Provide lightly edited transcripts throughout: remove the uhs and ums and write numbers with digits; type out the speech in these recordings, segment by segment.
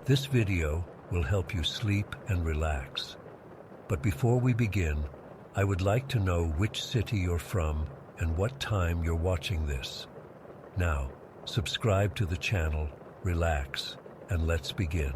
This video will help you sleep and relax. But before we begin, I would like to know which city you're from and what time you're watching this. Now, subscribe to the channel, relax, and let's begin.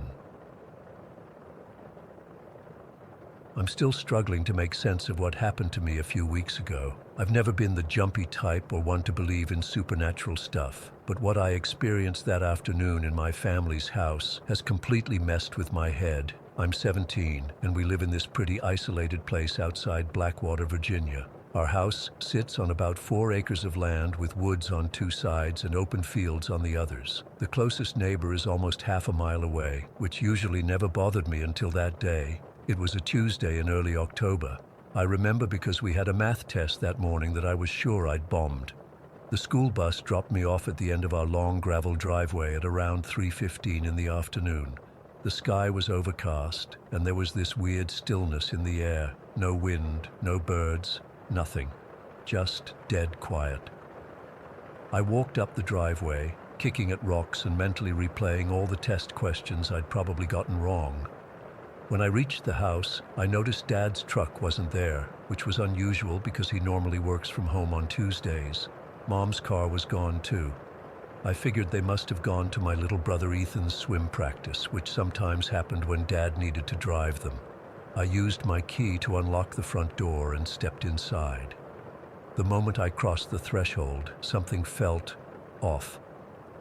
I'm still struggling to make sense of what happened to me a few weeks ago. I've never been the jumpy type or one to believe in supernatural stuff, but what I experienced that afternoon in my family's house has completely messed with my head. I'm 17, and we live in this pretty isolated place outside Blackwater, Virginia. Our house sits on about 4 acres of land with woods on 2 sides and open fields on the others. The closest neighbor is almost half a mile away, which usually never bothered me until that day. It was a Tuesday in early October. I remember because we had a math test that morning that I was sure I'd bombed. The school bus dropped me off at the end of our long gravel driveway at around 3:15 in the afternoon. The sky was overcast, and there was this weird stillness in the air. No wind, no birds, nothing. Just dead quiet. I walked up the driveway, kicking at rocks and mentally replaying all the test questions I'd probably gotten wrong. When I reached the house, I noticed Dad's truck wasn't there, which was unusual because he normally works from home on Tuesdays. Mom's car was gone too. I figured they must have gone to my little brother Ethan's swim practice, which sometimes happened when Dad needed to drive them. I used my key to unlock the front door and stepped inside. The moment I crossed the threshold, something felt off.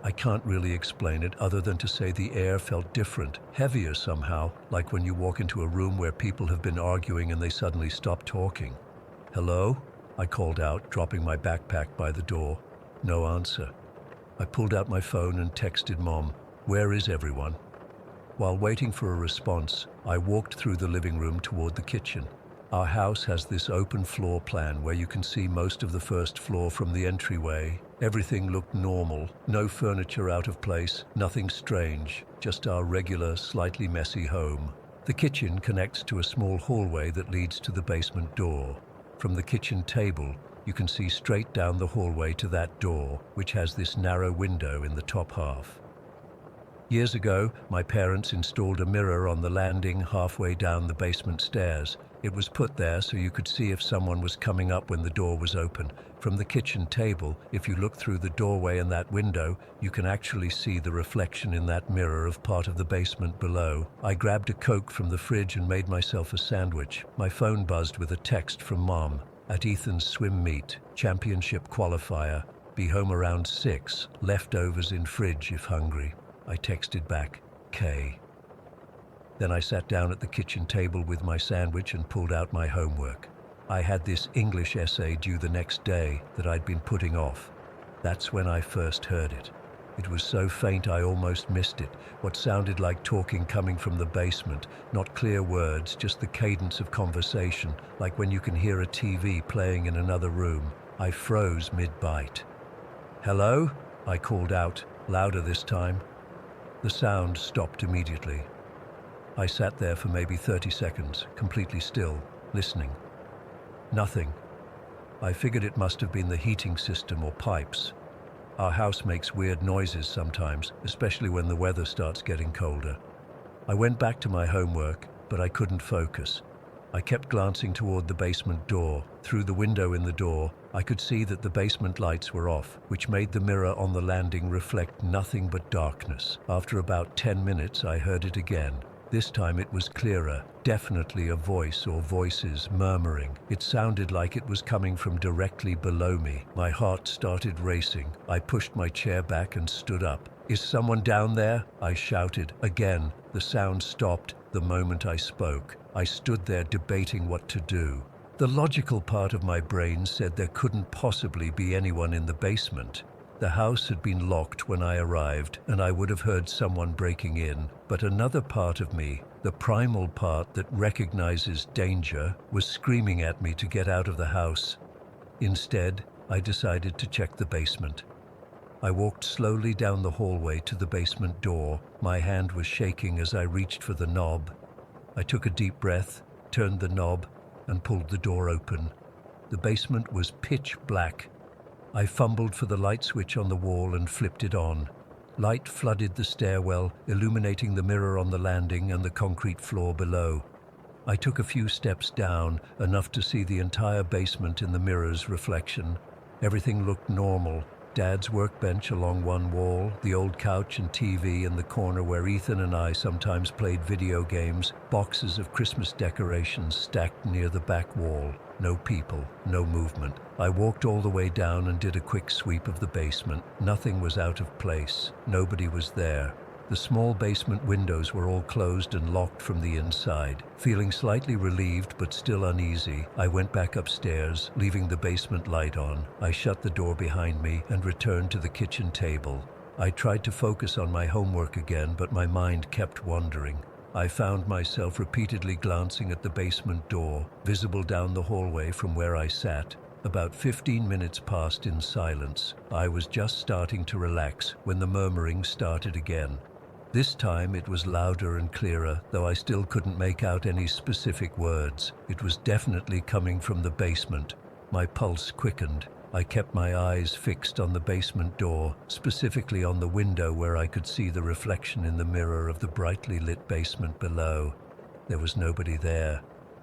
I can't really explain it other than to say the air felt different, heavier somehow, like when you walk into a room where people have been arguing and they suddenly stop talking. "Hello?" I called out, dropping my backpack by the door. No answer. I pulled out my phone and texted Mom, "Where is everyone?" While waiting for a response, I walked through the living room toward the kitchen. Our house has this open floor plan where you can see most of the first floor from the entryway. Everything looked normal, no furniture out of place, nothing strange, just our regular, slightly messy home. The kitchen connects to a small hallway that leads to the basement door. From the kitchen table, you can see straight down the hallway to that door, which has this narrow window in the top half. Years ago, my parents installed a mirror on the landing halfway down the basement stairs. It was put there so you could see if someone was coming up when the door was open. From the kitchen table, if you look through the doorway and that window, you can actually see the reflection in that mirror of part of the basement below. I grabbed a Coke from the fridge and made myself a sandwich. My phone buzzed with a text from Mom. "At Ethan's swim meet, championship qualifier. Be home around 6. Leftovers in fridge if hungry." I texted back, "K." Then I sat down at the kitchen table with my sandwich and pulled out my homework. I had this English essay due the next day that I'd been putting off. That's when I first heard it. It was so faint I almost missed it, what sounded like talking coming from the basement, not clear words, just the cadence of conversation, like when you can hear a TV playing in another room. I froze mid-bite. "Hello?" I called out, louder this time. The sound stopped immediately. I sat there for maybe 30 seconds, completely still, listening. Nothing. I figured it must have been the heating system or pipes. Our house makes weird noises sometimes, especially when the weather starts getting colder. I went back to my homework, but I couldn't focus. I kept glancing toward the basement door. Through the window in the door, I could see that the basement lights were off, which made the mirror on the landing reflect nothing but darkness. After about 10 minutes, I heard it again. This time it was clearer, definitely a voice or voices murmuring. It sounded like it was coming from directly below me. My heart started racing. I pushed my chair back and stood up. "Is someone down there?" I shouted. Again, the sound stopped the moment I spoke. I stood there debating what to do. The logical part of my brain said there couldn't possibly be anyone in the basement. The house had been locked when I arrived, and I would have heard someone breaking in. But another part of me, the primal part that recognizes danger, was screaming at me to get out of the house. Instead, I decided to check the basement. I walked slowly down the hallway to the basement door. My hand was shaking as I reached for the knob. I took a deep breath, turned the knob, and pulled the door open. The basement was pitch black. I fumbled for the light switch on the wall and flipped it on. Light flooded the stairwell, illuminating the mirror on the landing and the concrete floor below. I took a few steps down, enough to see the entire basement in the mirror's reflection. Everything looked normal. Dad's workbench along one wall, the old couch and TV in the corner where Ethan and I sometimes played video games, boxes of Christmas decorations stacked near the back wall. No people, no movement. I walked all the way down and did a quick sweep of the basement. Nothing was out of place. Nobody was there. The small basement windows were all closed and locked from the inside. Feeling slightly relieved but still uneasy, I went back upstairs, leaving the basement light on. I shut the door behind me and returned to the kitchen table. I tried to focus on my homework again, but my mind kept wandering. I found myself repeatedly glancing at the basement door, visible down the hallway from where I sat. About 15 minutes passed in silence. I was just starting to relax when the murmuring started again. This time it was louder and clearer, though I still couldn't make out any specific words. It was definitely coming from the basement. My pulse quickened. I kept my eyes fixed on the basement door, specifically on the window where I could see the reflection in the mirror of the brightly lit basement below. There was nobody there.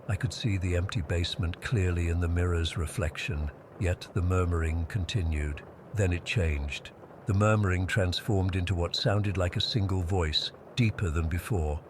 I could see the empty basement clearly in the mirror's reflection, yet the murmuring continued. Then it changed. The murmuring transformed into what sounded like a single voice, deeper than before.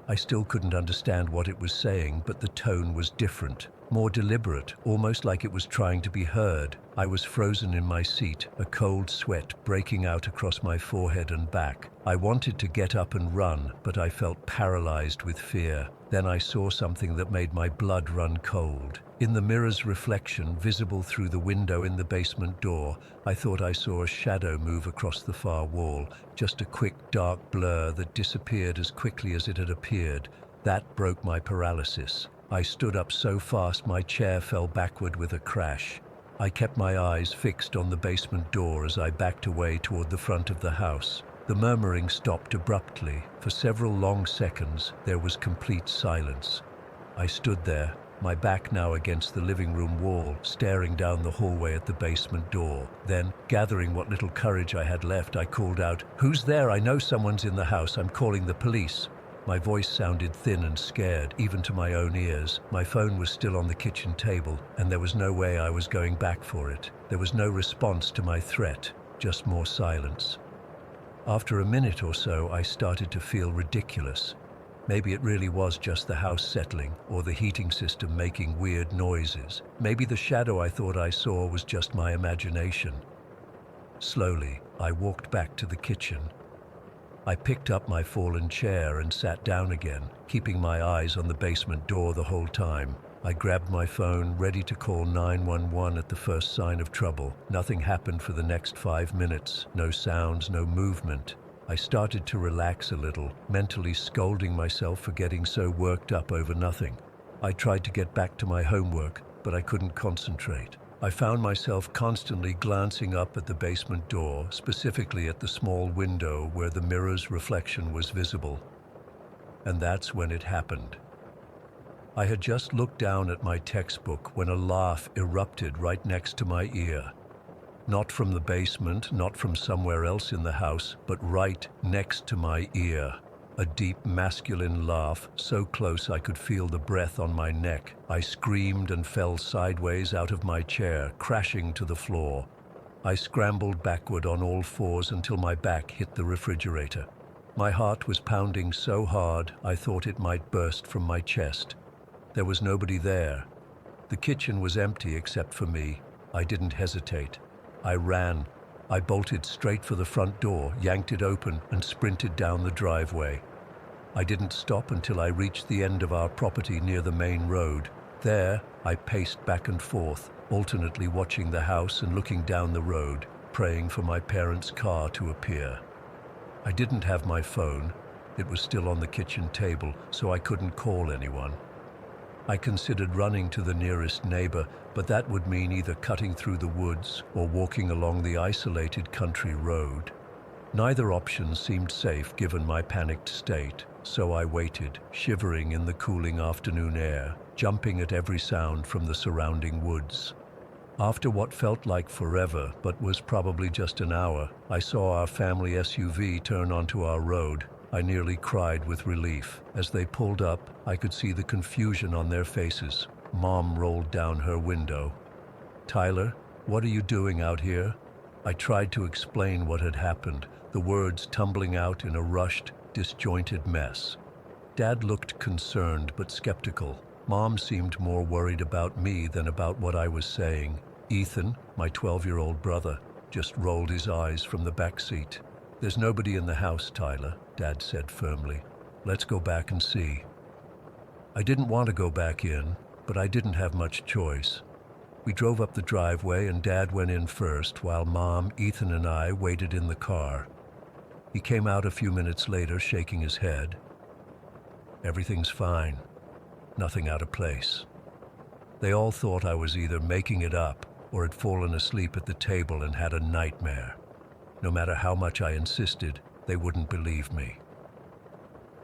I still couldn't understand what it was saying, but the tone was different, more deliberate, almost like it was trying to be heard. I was frozen in my seat, a cold sweat breaking out across my forehead and back. I wanted to get up and run, but I felt paralyzed with fear. Then I saw something that made my blood run cold. In the mirror's reflection, visible through the window in the basement door, I thought I saw a shadow move across the far wall, just a quick dark blur that disappeared as quickly as it had appeared. That broke my paralysis. I stood up so fast my chair fell backward with a crash. I kept my eyes fixed on the basement door as I backed away toward the front of the house. The murmuring stopped abruptly. For several long seconds, there was complete silence. I stood there, my back now against the living room wall, staring down the hallway at the basement door. Then, gathering what little courage I had left, I called out, "Who's there? I know someone's in the house. I'm calling the police." My voice sounded thin and scared, even to my own ears. My phone was still on the kitchen table, and there was no way I was going back for it. There was no response to my threat, just more silence. After a minute or so, I started to feel ridiculous. Maybe it really was just the house settling, or the heating system making weird noises. Maybe the shadow I thought I saw was just my imagination. Slowly, I walked back to the kitchen. I picked up my fallen chair and sat down again, keeping my eyes on the basement door the whole time. I grabbed my phone, ready to call 911 at the first sign of trouble. Nothing happened for the next 5 minutes. No sounds, no movement. I started to relax a little, mentally scolding myself for getting so worked up over nothing. I tried to get back to my homework, but I couldn't concentrate. I found myself constantly glancing up at the basement door, specifically at the small window where the mirror's reflection was visible. And that's when it happened. I had just looked down at my textbook when a laugh erupted right next to my ear. Not from the basement, not from somewhere else in the house, but right next to my ear. A deep masculine laugh, so close I could feel the breath on my neck. I screamed and fell sideways out of my chair, crashing to the floor. I scrambled backward on all fours until my back hit the refrigerator. My heart was pounding so hard I thought it might burst from my chest. There was nobody there. The kitchen was empty except for me. I didn't hesitate. I ran. I bolted straight for the front door, yanked it open, and sprinted down the driveway. I didn't stop until I reached the end of our property near the main road. There, I paced back and forth, alternately watching the house and looking down the road, praying for my parents' car to appear. I didn't have my phone. It was still on the kitchen table, so I couldn't call anyone. I considered running to the nearest neighbor, but that would mean either cutting through the woods or walking along the isolated country road. Neither option seemed safe given my panicked state, so I waited, shivering in the cooling afternoon air, jumping at every sound from the surrounding woods. After what felt like forever, but was probably just an hour, I saw our family SUV turn onto our road. I nearly cried with relief. As they pulled up, I could see the confusion on their faces. Mom rolled down her window. "Tyler, what are you doing out here?" I tried to explain what had happened, the words tumbling out in a rushed, disjointed mess. Dad looked concerned but skeptical. Mom seemed more worried about me than about what I was saying. Ethan, my 12-year-old brother, just rolled his eyes from the back seat. "There's nobody in the house, Tyler," Dad said firmly. "Let's go back and see." I didn't want to go back in, but I didn't have much choice. We drove up the driveway and Dad went in first while Mom, Ethan, and I waited in the car. He came out a few minutes later shaking his head. "Everything's fine. Nothing out of place." They all thought I was either making it up or had fallen asleep at the table and had a nightmare. No matter how much I insisted, they wouldn't believe me.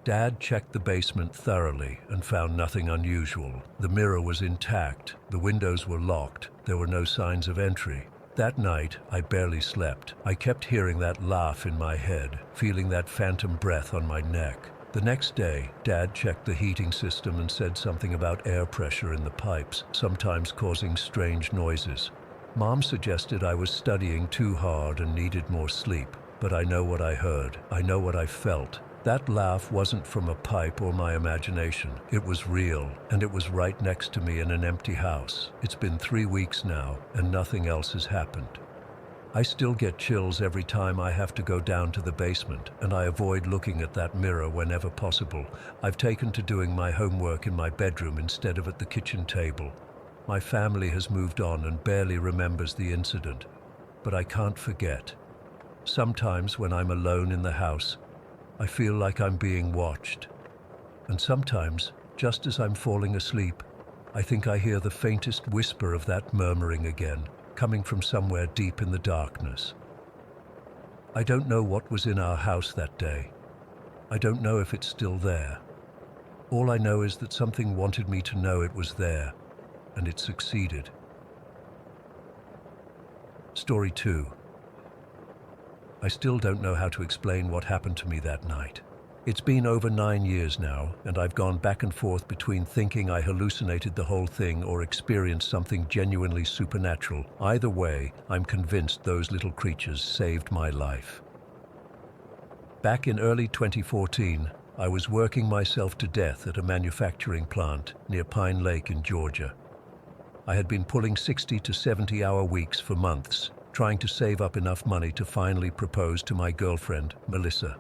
Dad checked the basement thoroughly and found nothing unusual. The mirror was intact, the windows were locked, there were no signs of entry. That night, I barely slept. I kept hearing that laugh in my head, feeling that phantom breath on my neck. The next day, Dad checked the heating system and said something about air pressure in the pipes, sometimes causing strange noises. Mom suggested I was studying too hard and needed more sleep, but I know what I heard. I know what I felt. That laugh wasn't from a pipe or my imagination. It was real, and it was right next to me in an empty house. It's been 3 weeks now, and nothing else has happened. I still get chills every time I have to go down to the basement, and I avoid looking at that mirror whenever possible. I've taken to doing my homework in my bedroom instead of at the kitchen table. My family has moved on and barely remembers the incident, but I can't forget. Sometimes when I'm alone in the house, I feel like I'm being watched. And sometimes, just as I'm falling asleep, I think I hear the faintest whisper of that murmuring again, coming from somewhere deep in the darkness. I don't know what was in our house that day. I don't know if it's still there. All I know is that something wanted me to know it was there, and it succeeded. Story 2. I still don't know how to explain what happened to me that night. It's been over 9 years now, and I've gone back and forth between thinking I hallucinated the whole thing or experienced something genuinely supernatural. Either way, I'm convinced those little creatures saved my life. Back in early 2014, I was working myself to death at a manufacturing plant near Pine Lake in Georgia. I had been pulling 60 to 70-hour weeks for months, trying to save up enough money to finally propose to my girlfriend, Melissa.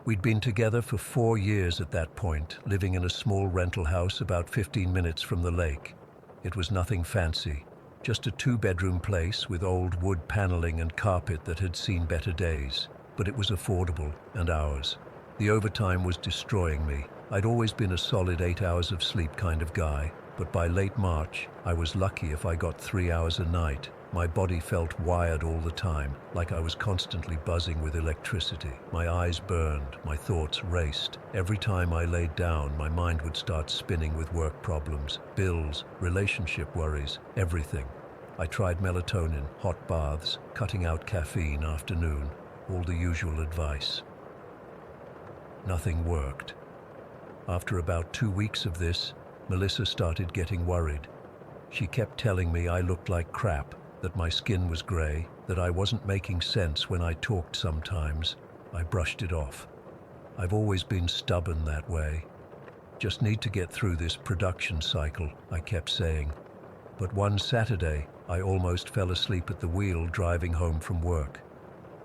We'd been together for 4 years at that point, living in a small rental house about 15 minutes from the lake. It was nothing fancy, just a 2-bedroom place with old wood paneling and carpet that had seen better days. But it was affordable and ours. The overtime was destroying me. I'd always been a solid 8 hours of sleep kind of guy, but by late March, I was lucky if I got 3 hours a night. My body felt wired all the time, like I was constantly buzzing with electricity. My eyes burned, my thoughts raced. Every time I laid down, my mind would start spinning with work problems, bills, relationship worries, everything. I tried melatonin, hot baths, cutting out caffeine afternoon, all the usual advice. Nothing worked. After about 2 weeks of this, Melissa started getting worried. She kept telling me I looked like crap, that my skin was gray, that I wasn't making sense when I talked sometimes. I brushed it off. I've always been stubborn that way. Just need to get through this production cycle, I kept saying. But one Saturday, I almost fell asleep at the wheel driving home from work.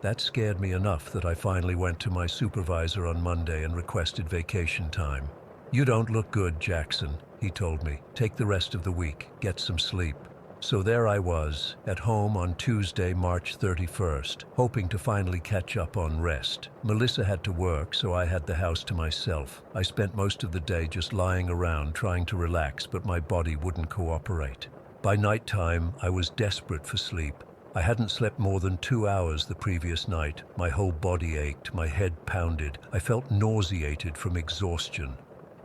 That scared me enough that I finally went to my supervisor on Monday and requested vacation time. "You don't look good, Jackson," he told me. "Take the rest of the week, get some sleep." So there I was, at home on Tuesday, March 31st, hoping to finally catch up on rest. Melissa had to work, so I had the house to myself. I spent most of the day just lying around trying to relax, but my body wouldn't cooperate. By nighttime, I was desperate for sleep. I hadn't slept more than 2 hours the previous night. My whole body ached, my head pounded. I felt nauseated from exhaustion.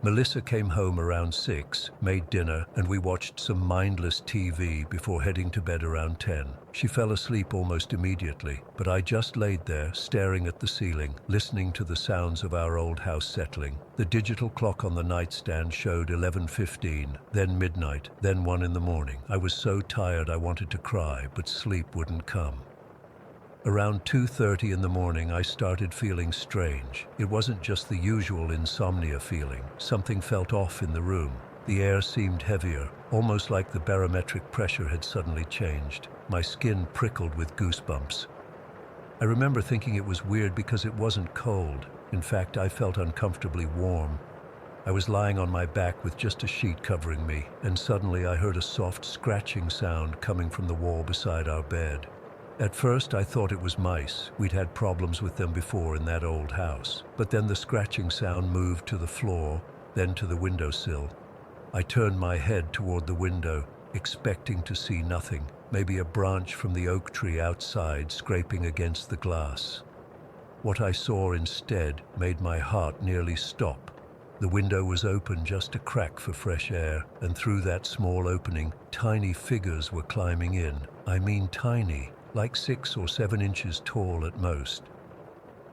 Melissa came home around 6, made dinner, and we watched some mindless TV before heading to bed around 10. She fell asleep almost immediately, but I just laid there, staring at the ceiling, listening to the sounds of our old house settling. The digital clock on the nightstand showed 11:15, then midnight, then 1 in the morning. I was so tired I wanted to cry, but sleep wouldn't come. Around 2:30 in the morning, I started feeling strange. It wasn't just the usual insomnia feeling. Something felt off in the room. The air seemed heavier, almost like the barometric pressure had suddenly changed. My skin prickled with goosebumps. I remember thinking it was weird because it wasn't cold. In fact, I felt uncomfortably warm. I was lying on my back with just a sheet covering me, and suddenly I heard a soft scratching sound coming from the wall beside our bed. At first, I thought it was mice. We'd had problems with them before in that old house. But then the scratching sound moved to the floor, then to the windowsill. I turned my head toward the window, expecting to see nothing, maybe a branch from the oak tree outside scraping against the glass. What I saw instead made my heart nearly stop. The window was open just a crack for fresh air, and through that small opening, tiny figures were climbing in. I mean tiny, like 6 or 7 inches tall at most.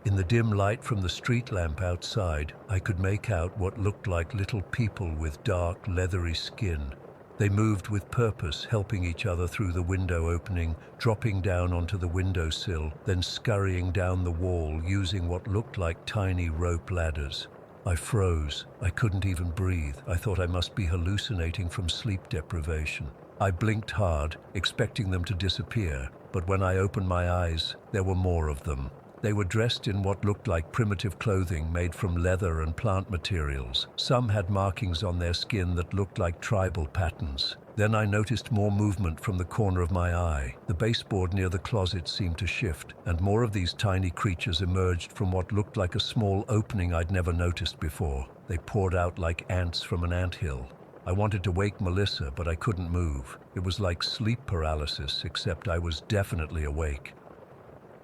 In the dim light from the street lamp outside, I could make out what looked like little people with dark, leathery skin. They moved with purpose, helping each other through the window opening, dropping down onto the windowsill, then scurrying down the wall using what looked like tiny rope ladders. I froze. I couldn't even breathe. I thought I must be hallucinating from sleep deprivation. I blinked hard, expecting them to disappear, but when I opened my eyes, there were more of them. They were dressed in what looked like primitive clothing made from leather and plant materials. Some had markings on their skin that looked like tribal patterns. Then I noticed more movement from the corner of my eye. The baseboard near the closet seemed to shift, and more of these tiny creatures emerged from what looked like a small opening I'd never noticed before. They poured out like ants from an anthill. I wanted to wake Melissa, but I couldn't move. It was like sleep paralysis, except I was definitely awake.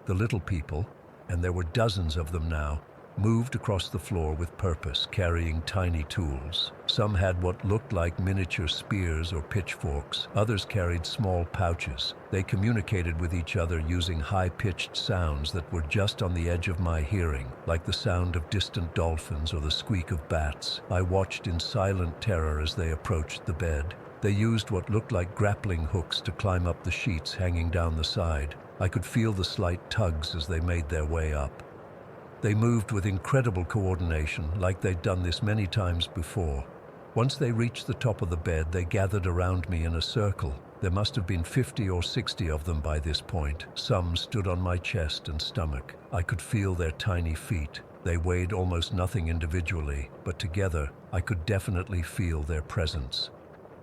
The little people, and there were dozens of them now, moved across the floor with purpose, carrying tiny tools. Some had what looked like miniature spears or pitchforks. Others carried small pouches. They communicated with each other using high-pitched sounds that were just on the edge of my hearing, like the sound of distant dolphins or the squeak of bats. I watched in silent terror as they approached the bed. They used what looked like grappling hooks to climb up the sheets hanging down the side. I could feel the slight tugs as they made their way up. They moved with incredible coordination, like they'd done this many times before. Once they reached the top of the bed, they gathered around me in a circle. There must have been 50 or 60 of them by this point. Some stood on my chest and stomach. I could feel their tiny feet. They weighed almost nothing individually, but together, I could definitely feel their presence.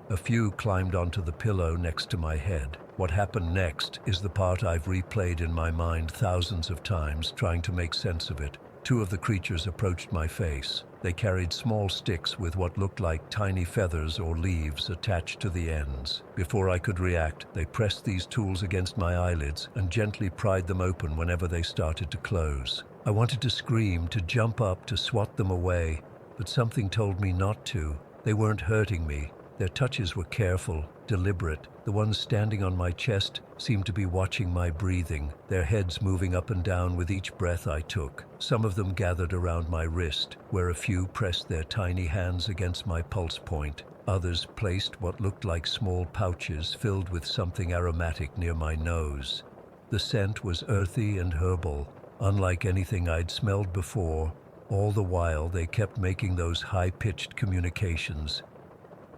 A few climbed onto the pillow next to my head. What happened next is the part I've replayed in my mind thousands of times, trying to make sense of it. 2 of the creatures approached my face. They carried small sticks with what looked like tiny feathers or leaves attached to the ends. Before I could react, they pressed these tools against my eyelids and gently pried them open whenever they started to close. I wanted to scream, to jump up, to swat them away, but something told me not to. They weren't hurting me. Their touches were careful, deliberate. The ones standing on my chest seemed to be watching my breathing, their heads moving up and down with each breath I took. Some of them gathered around my wrist, where a few pressed their tiny hands against my pulse point. Others placed what looked like small pouches filled with something aromatic near my nose. The scent was earthy and herbal, unlike anything I'd smelled before. All the while, they kept making those high-pitched communications.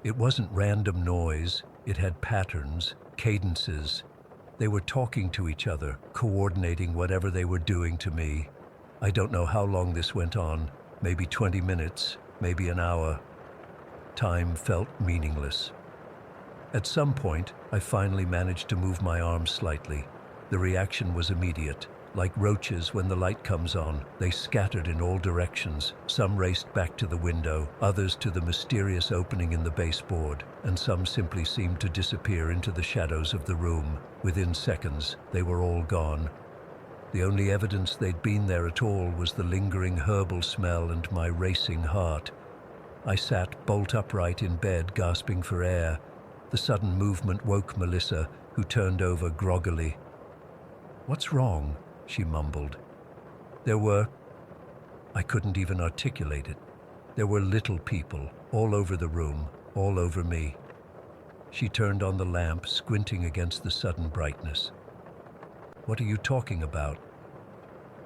It wasn't random noise, it had patterns, cadences. They were talking to each other, coordinating whatever they were doing to me. I don't know how long this went on, maybe 20 minutes, maybe an hour. Time felt meaningless. At some point, I finally managed to move my arm slightly. The reaction was immediate. Like roaches when the light comes on, they scattered in all directions. Some raced back to the window, others to the mysterious opening in the baseboard, and some simply seemed to disappear into the shadows of the room. Within seconds, they were all gone. The only evidence they'd been there at all was the lingering herbal smell and my racing heart. I sat bolt upright in bed, gasping for air. The sudden movement woke Melissa, who turned over groggily. "What's wrong?" she mumbled. I couldn't even articulate it. There were little people all over the room, all over me. She turned on the lamp, squinting against the sudden brightness. "What are you talking about?"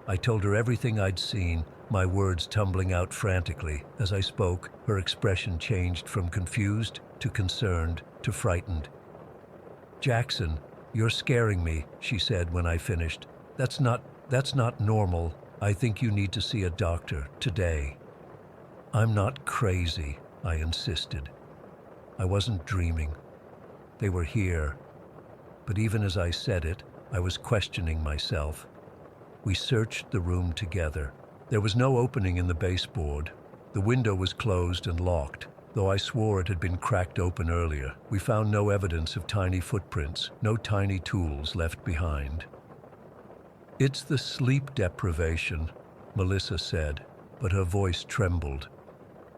I told her everything I'd seen, my words tumbling out frantically. As I spoke, her expression changed from confused to concerned to frightened. "Jackson, you're scaring me," she said when I finished. That's not normal. I think you need to see a doctor today." "I'm not crazy," I insisted. I wasn't dreaming. They were here. But even as I said it, I was questioning myself. We searched the room together. There was no opening in the baseboard. The window was closed and locked, though I swore it had been cracked open earlier. We found no evidence of tiny footprints, no tiny tools left behind. "It's the sleep deprivation," Melissa said, but her voice trembled.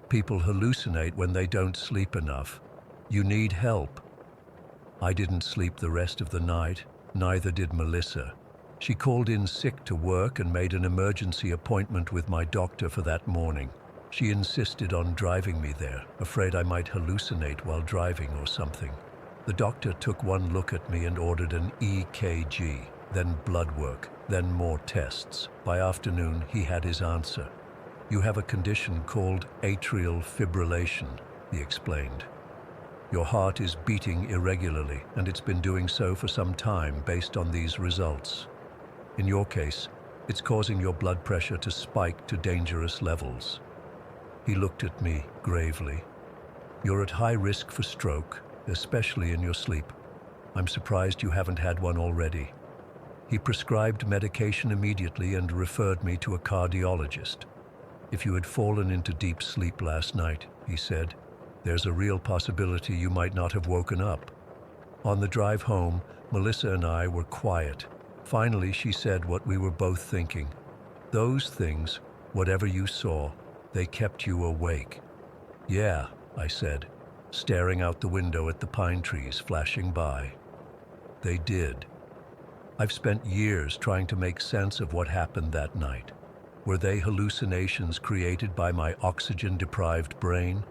"People hallucinate when they don't sleep enough. You need help." I didn't sleep the rest of the night, neither did Melissa. She called in sick to work and made an emergency appointment with my doctor for that morning. She insisted on driving me there, afraid I might hallucinate while driving or something. The doctor took one look at me and ordered an EKG, then blood work, then more tests. By afternoon, he had his answer. "You have a condition called atrial fibrillation," he explained. "Your heart is beating irregularly, and it's been doing so for some time based on these results. In your case, it's causing your blood pressure to spike to dangerous levels." He looked at me gravely. "You're at high risk for stroke, especially in your sleep. I'm surprised you haven't had one already." He prescribed medication immediately and referred me to a cardiologist. "If you had fallen into deep sleep last night," he said, "there's a real possibility you might not have woken up." On the drive home, Melissa and I were quiet. Finally, she said what we were both thinking. "Those things, whatever you saw, they kept you awake." "Yeah," I said, staring out the window at the pine trees flashing by. "They did." I've spent years trying to make sense of what happened that night. Were they hallucinations created by my oxygen-deprived brain?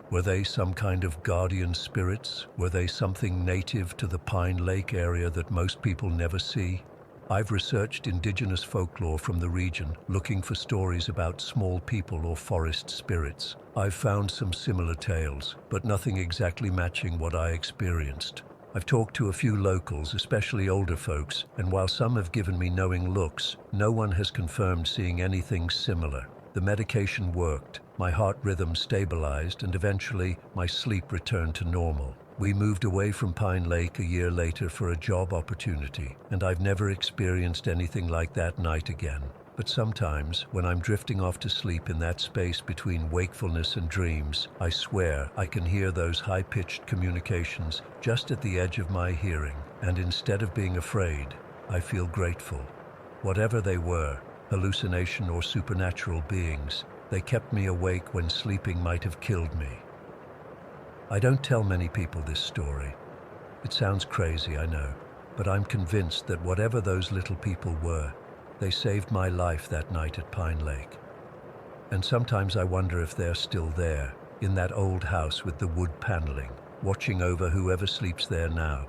Were they some kind of guardian spirits? Were they something native to the Pine Lake area that most people never see? I've researched indigenous folklore from the region, looking for stories about small people or forest spirits. I've found some similar tales, but nothing exactly matching what I experienced. I've talked to a few locals, especially older folks, and while some have given me knowing looks, no one has confirmed seeing anything similar. The medication worked, my heart rhythm stabilized, and eventually my sleep returned to normal. We moved away from Pine Lake a year later for a job opportunity, and I've never experienced anything like that night again. But sometimes, when I'm drifting off to sleep in that space between wakefulness and dreams, I swear I can hear those high-pitched communications just at the edge of my hearing, and instead of being afraid, I feel grateful. Whatever they were, hallucination or supernatural beings, they kept me awake when sleeping might have killed me. I don't tell many people this story. It sounds crazy, I know, but I'm convinced that whatever those little people were, they saved my life that night at Pine Lake. And sometimes I wonder if they're still there, in that old house with the wood paneling, watching over whoever sleeps there now.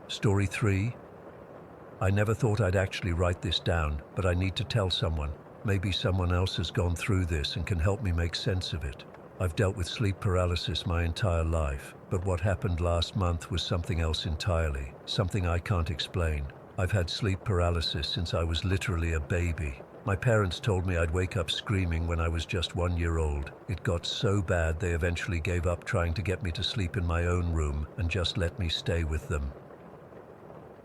Story 3. I never thought I'd actually write this down, but I need to tell someone. Maybe someone else has gone through this and can help me make sense of it. I've dealt with sleep paralysis my entire life, but what happened last month was something else entirely, something I can't explain. I've had sleep paralysis since I was literally a baby. My parents told me I'd wake up screaming when I was just 1 year old. It got so bad they eventually gave up trying to get me to sleep in my own room and just let me stay with them.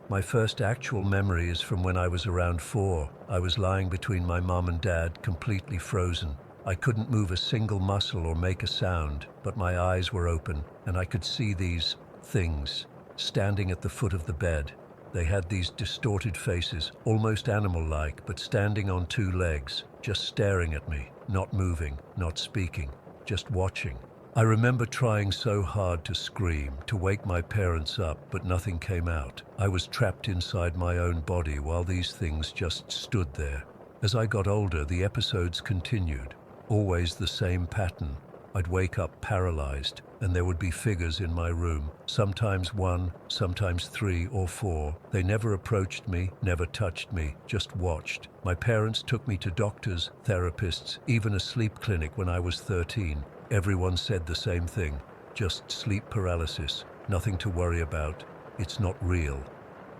My first actual memory is from when I was around 4. I was lying between my mom and dad, completely frozen. I couldn't move a single muscle or make a sound, but my eyes were open, and I could see these things standing at the foot of the bed. They had these distorted faces, almost animal-like, but standing on 2 legs, just staring at me, not moving, not speaking. just watching. I remember trying so hard to scream, to wake my parents up, but nothing came out. I was trapped inside my own body while these things just stood there. As I got older, the episodes continued. Always the same pattern. I'd wake up paralyzed, and there would be figures in my room, sometimes one, sometimes 3 or 4. They never approached me, never touched me, just watched. My parents took me to doctors, therapists, even a sleep clinic when I was 13. Everyone said the same thing, just sleep paralysis, nothing to worry about. It's not real.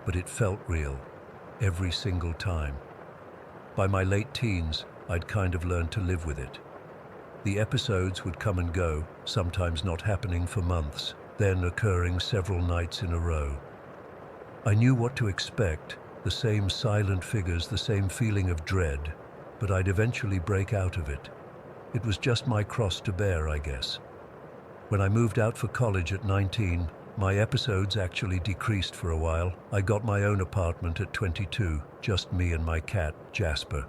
But it felt real, every single time. By my late teens, I'd kind of learned to live with it. The episodes would come and go, sometimes not happening for months, then occurring several nights in a row. I knew what to expect, the same silent figures, the same feeling of dread, but I'd eventually break out of it. It was just my cross to bear, I guess. When I moved out for college at 19, my episodes actually decreased for a while. I got my own apartment at 22, just me and my cat, Jasper.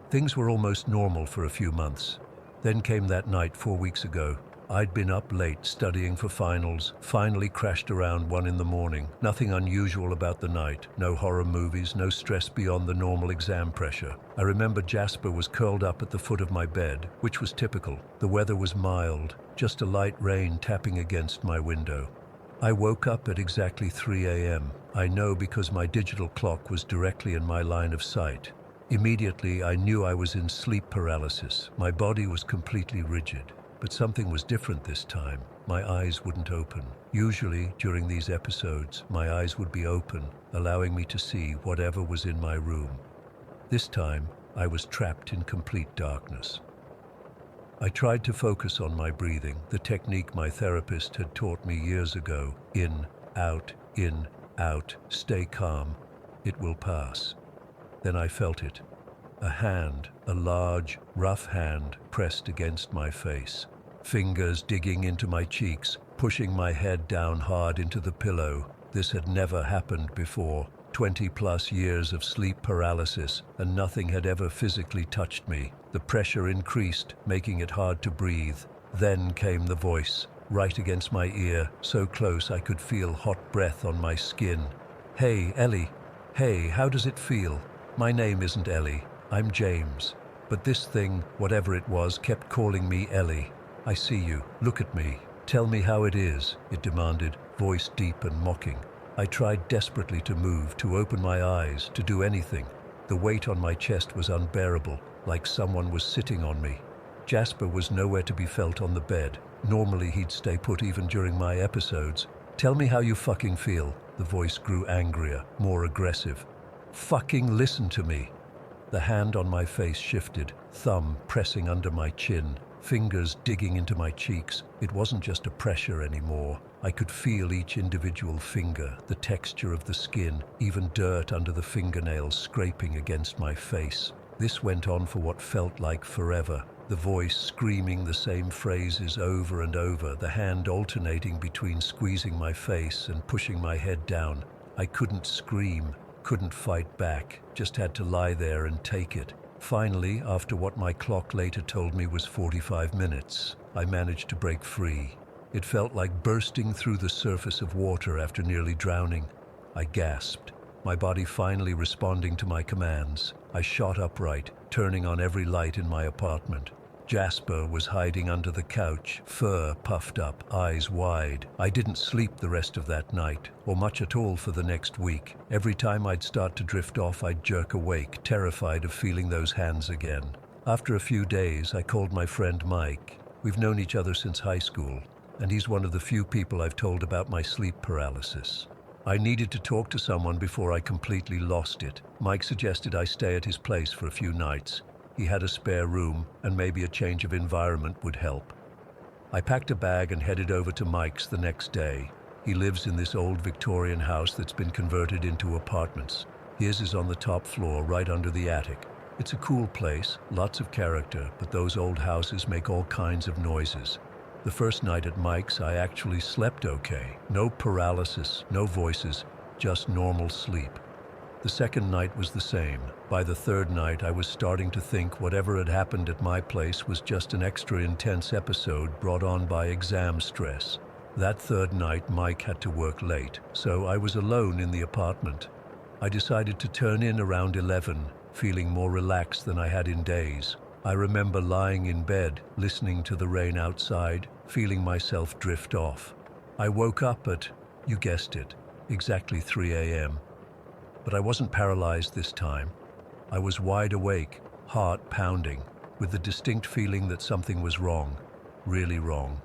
Things were almost normal for a few months. Then came that night 4 weeks ago. I'd been up late studying for finals, finally crashed around 1 in the morning. Nothing unusual about the night, no horror movies, no stress beyond the normal exam pressure. I remember Jasper was curled up at the foot of my bed, which was typical. The weather was mild, just a light rain tapping against my window. I woke up at exactly 3 a.m. I know because my digital clock was directly in my line of sight. Immediately, I knew I was in sleep paralysis. My body was completely rigid. But something was different this time. My eyes wouldn't open. Usually, during these episodes, my eyes would be open, allowing me to see whatever was in my room. This time, I was trapped in complete darkness. I tried to focus on my breathing, the technique my therapist had taught me years ago. In, out, stay calm. It will pass. Then I felt it. A hand, a large, rough hand, pressed against my face. Fingers digging into my cheeks, pushing my head down hard into the pillow. This had never happened before. 20+ years of sleep paralysis, and nothing had ever physically touched me. The pressure increased, making it hard to breathe. Then came the voice, right against my ear, so close I could feel hot breath on my skin. "Hey, Ellie. Hey, how does it feel? My name isn't Ellie. I'm James. But this thing, whatever it was, kept calling me Ellie. I see you. Look at me. Tell me how it is," it demanded, voice deep and mocking. I tried desperately to move, to open my eyes, to do anything. The weight on my chest was unbearable, like someone was sitting on me. Jasper was nowhere to be felt on the bed. Normally he'd stay put even during my episodes. "Tell me how you fucking feel." The voice grew angrier, more aggressive. "Fucking listen to me." The hand on my face shifted, thumb pressing under my chin, fingers digging into my cheeks. It wasn't just a pressure anymore. I could feel each individual finger, the texture of the skin, even dirt under the fingernails scraping against my face. This went on for what felt like forever. The voice screaming the same phrases over and over, the hand alternating between squeezing my face and pushing my head down. I couldn't scream, couldn't fight back, just had to lie there and take it. Finally, after what my clock later told me was 45 minutes, I managed to break free. It felt like bursting through the surface of water after nearly drowning. I gasped, my body finally responding to my commands. I shot upright, turning on every light in my apartment. Jasper was hiding under the couch, fur puffed up, eyes wide. I didn't sleep the rest of that night, or much at all for the next week. Every time I'd start to drift off, I'd jerk awake, terrified of feeling those hands again. After a few days, I called my friend Mike. We've known each other since high school, and he's one of the few people I've told about my sleep paralysis. I needed to talk to someone before I completely lost it. Mike suggested I stay at his place for a few nights. He had a spare room, and maybe a change of environment would help. I packed a bag and headed over to Mike's the next day. He lives in this old Victorian house that's been converted into apartments. His is on the top floor, right under the attic. It's a cool place, lots of character, but those old houses make all kinds of noises. The first night at Mike's, I actually slept okay. No paralysis, no voices, just normal sleep. The second night was the same. By the third night, I was starting to think whatever had happened at my place was just an extra intense episode brought on by exam stress. That third night, Mike had to work late, so I was alone in the apartment. I decided to turn in around 11, feeling more relaxed than I had in days. I remember lying in bed, listening to the rain outside, feeling myself drift off. I woke up at, you guessed it, exactly 3 a.m. But I wasn't paralyzed this time. I was wide awake, heart pounding, with the distinct feeling that something was wrong, really wrong.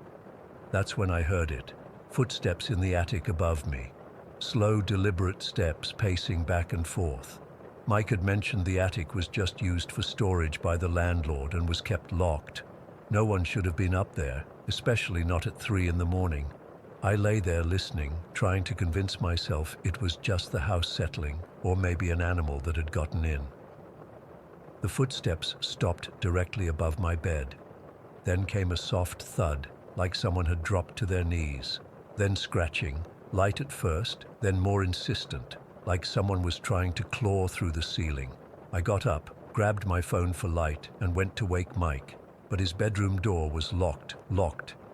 That's when I heard it. Footsteps in the attic above me. Slow, deliberate steps pacing back and forth. Mike had mentioned the attic was just used for storage by the landlord and was kept locked. No one should have been up there, especially not at 3 in the morning. I lay there listening, trying to convince myself it was just the house settling, or maybe an animal that had gotten in. The footsteps stopped directly above my bed. Then came a soft thud, like someone had dropped to their knees. Then scratching, light at first, then more insistent, like someone was trying to claw through the ceiling. I got up, grabbed my phone for light, and went to wake Mike. But his bedroom door was locked,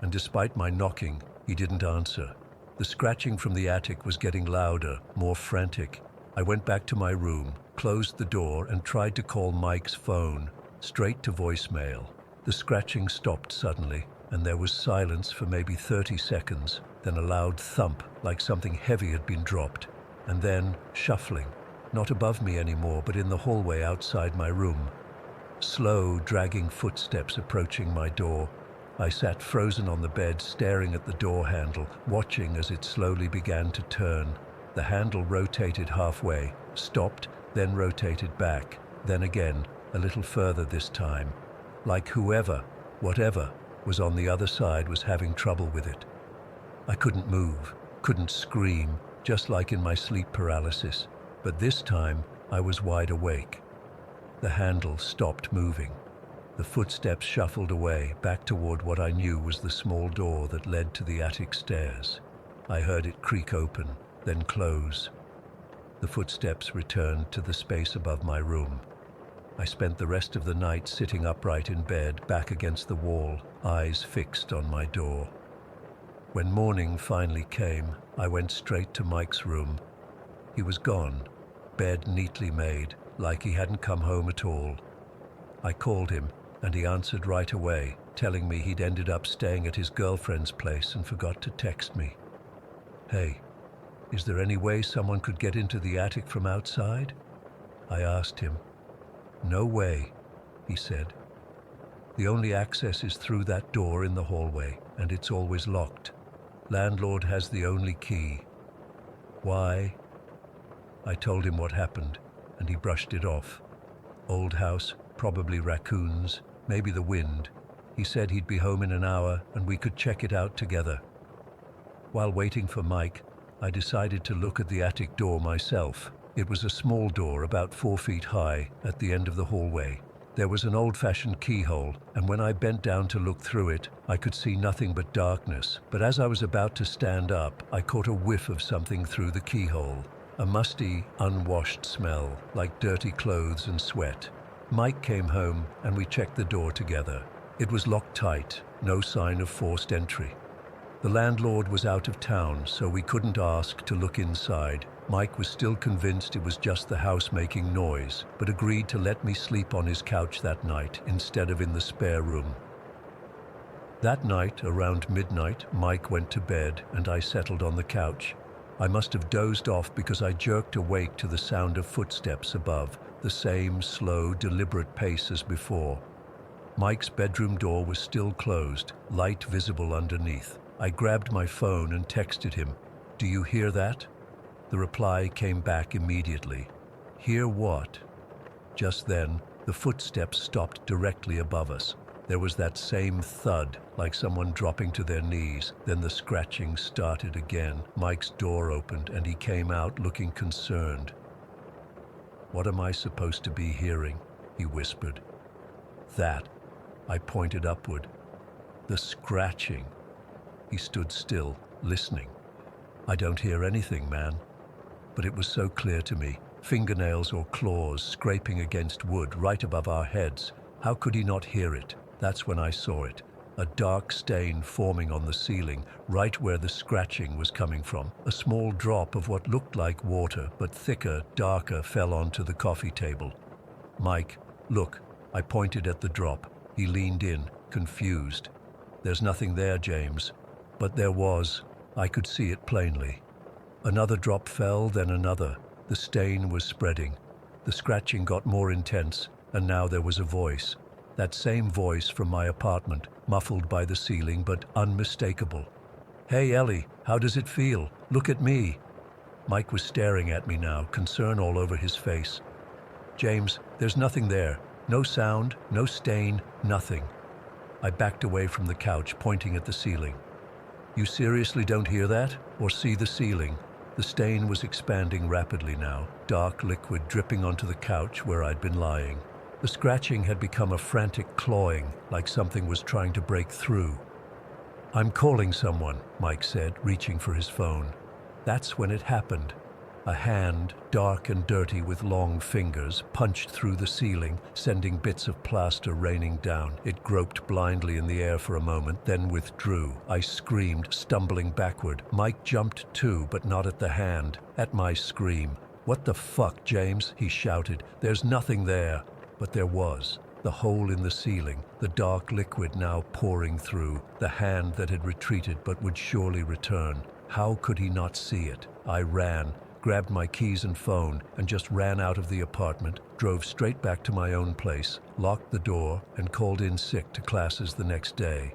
and despite my knocking, he didn't answer. The scratching from the attic was getting louder, more frantic. I went back to my room, closed the door, and tried to call Mike's phone, straight to voicemail. The scratching stopped suddenly, and there was silence for maybe 30 seconds, then a loud thump, like something heavy had been dropped, and then shuffling, not above me anymore, but in the hallway outside my room. Slow, dragging footsteps approaching my door. I sat frozen on the bed, staring at the door handle, watching as it slowly began to turn. The handle rotated halfway, stopped, then rotated back, then again, a little further this time. Like whoever, whatever, was on the other side was having trouble with it. I couldn't move, couldn't scream, just like in my sleep paralysis. But this time, I was wide awake. The handle stopped moving. The footsteps shuffled away, back toward what I knew was the small door that led to the attic stairs. I heard it creak open, then close. The footsteps returned to the space above my room. I spent the rest of the night sitting upright in bed, back against the wall, eyes fixed on my door. When morning finally came, I went straight to Mike's room. He was gone, bed neatly made, like he hadn't come home at all. I called him, and he answered right away, telling me he'd ended up staying at his girlfriend's place and forgot to text me. "Hey, is there any way someone could get into the attic from outside?" I asked him. "No way," he said. "The only access is through that door in the hallway, and it's always locked. Landlord has the only key." "Why?" I told him what happened, and he brushed it off. Old house, probably raccoons, maybe the wind. He said he'd be home in an hour and we could check it out together. While waiting for Mike, I decided to look at the attic door myself. It was a small door about 4 feet high at the end of the hallway. There was an old-fashioned keyhole, and when I bent down to look through it, I could see nothing but darkness. But as I was about to stand up, I caught a whiff of something through the keyhole. A musty, unwashed smell, like dirty clothes and sweat. Mike came home, and we checked the door together. It was locked tight, no sign of forced entry. The landlord was out of town, so we couldn't ask to look inside. Mike was still convinced it was just the house making noise, but agreed to let me sleep on his couch that night instead of in the spare room. That night, around midnight, Mike went to bed and I settled on the couch. I must have dozed off because I jerked awake to the sound of footsteps above, the same slow, deliberate pace as before. Mike's bedroom door was still closed, light visible underneath. I grabbed my phone and texted him, "Do you hear that?" The reply came back immediately. "Hear what?" Just then, the footsteps stopped directly above us. There was that same thud, like someone dropping to their knees. Then the scratching started again. Mike's door opened and he came out looking concerned. "What am I supposed to be hearing?" he whispered. "That." I pointed upward. "The scratching." He stood still, listening. "I don't hear anything, man." But it was so clear to me. fingernails or claws scraping against wood right above our heads. How could he not hear it? That's when I saw it. A dark stain forming on the ceiling, right where the scratching was coming from. A small drop of what looked like water, but thicker, darker, fell onto the coffee table. "Mike, look." I pointed at the drop. He leaned in, confused. "There's nothing there, James." But there was. I could see it plainly. Another drop fell, then another. The stain was spreading. The scratching got more intense, and now there was a voice. That same voice from my apartment, muffled by the ceiling but unmistakable. "Hey, Ellie, how does it feel? Look at me." Mike was staring at me now, concern all over his face. "James, there's nothing there. No sound, no stain, nothing." I backed away from the couch, pointing at the ceiling. "You seriously don't hear that? Or see the ceiling?" The stain was expanding rapidly now, dark liquid dripping onto the couch where I'd been lying. The scratching had become a frantic clawing, like something was trying to break through. "I'm calling someone," Mike said, reaching for his phone. That's when it happened. A hand, dark and dirty with long fingers, punched through the ceiling, sending bits of plaster raining down. It groped blindly in the air for a moment, then withdrew. I screamed, stumbling backward. Mike jumped too, but not at the hand, at my scream. "What the fuck, James?" he shouted. "There's nothing there." But there was. The hole in the ceiling, the dark liquid now pouring through, the hand that had retreated but would surely return. How could he not see it? I ran, grabbed my keys and phone, and just ran out of the apartment, drove straight back to my own place, locked the door, and called in sick to classes the next day.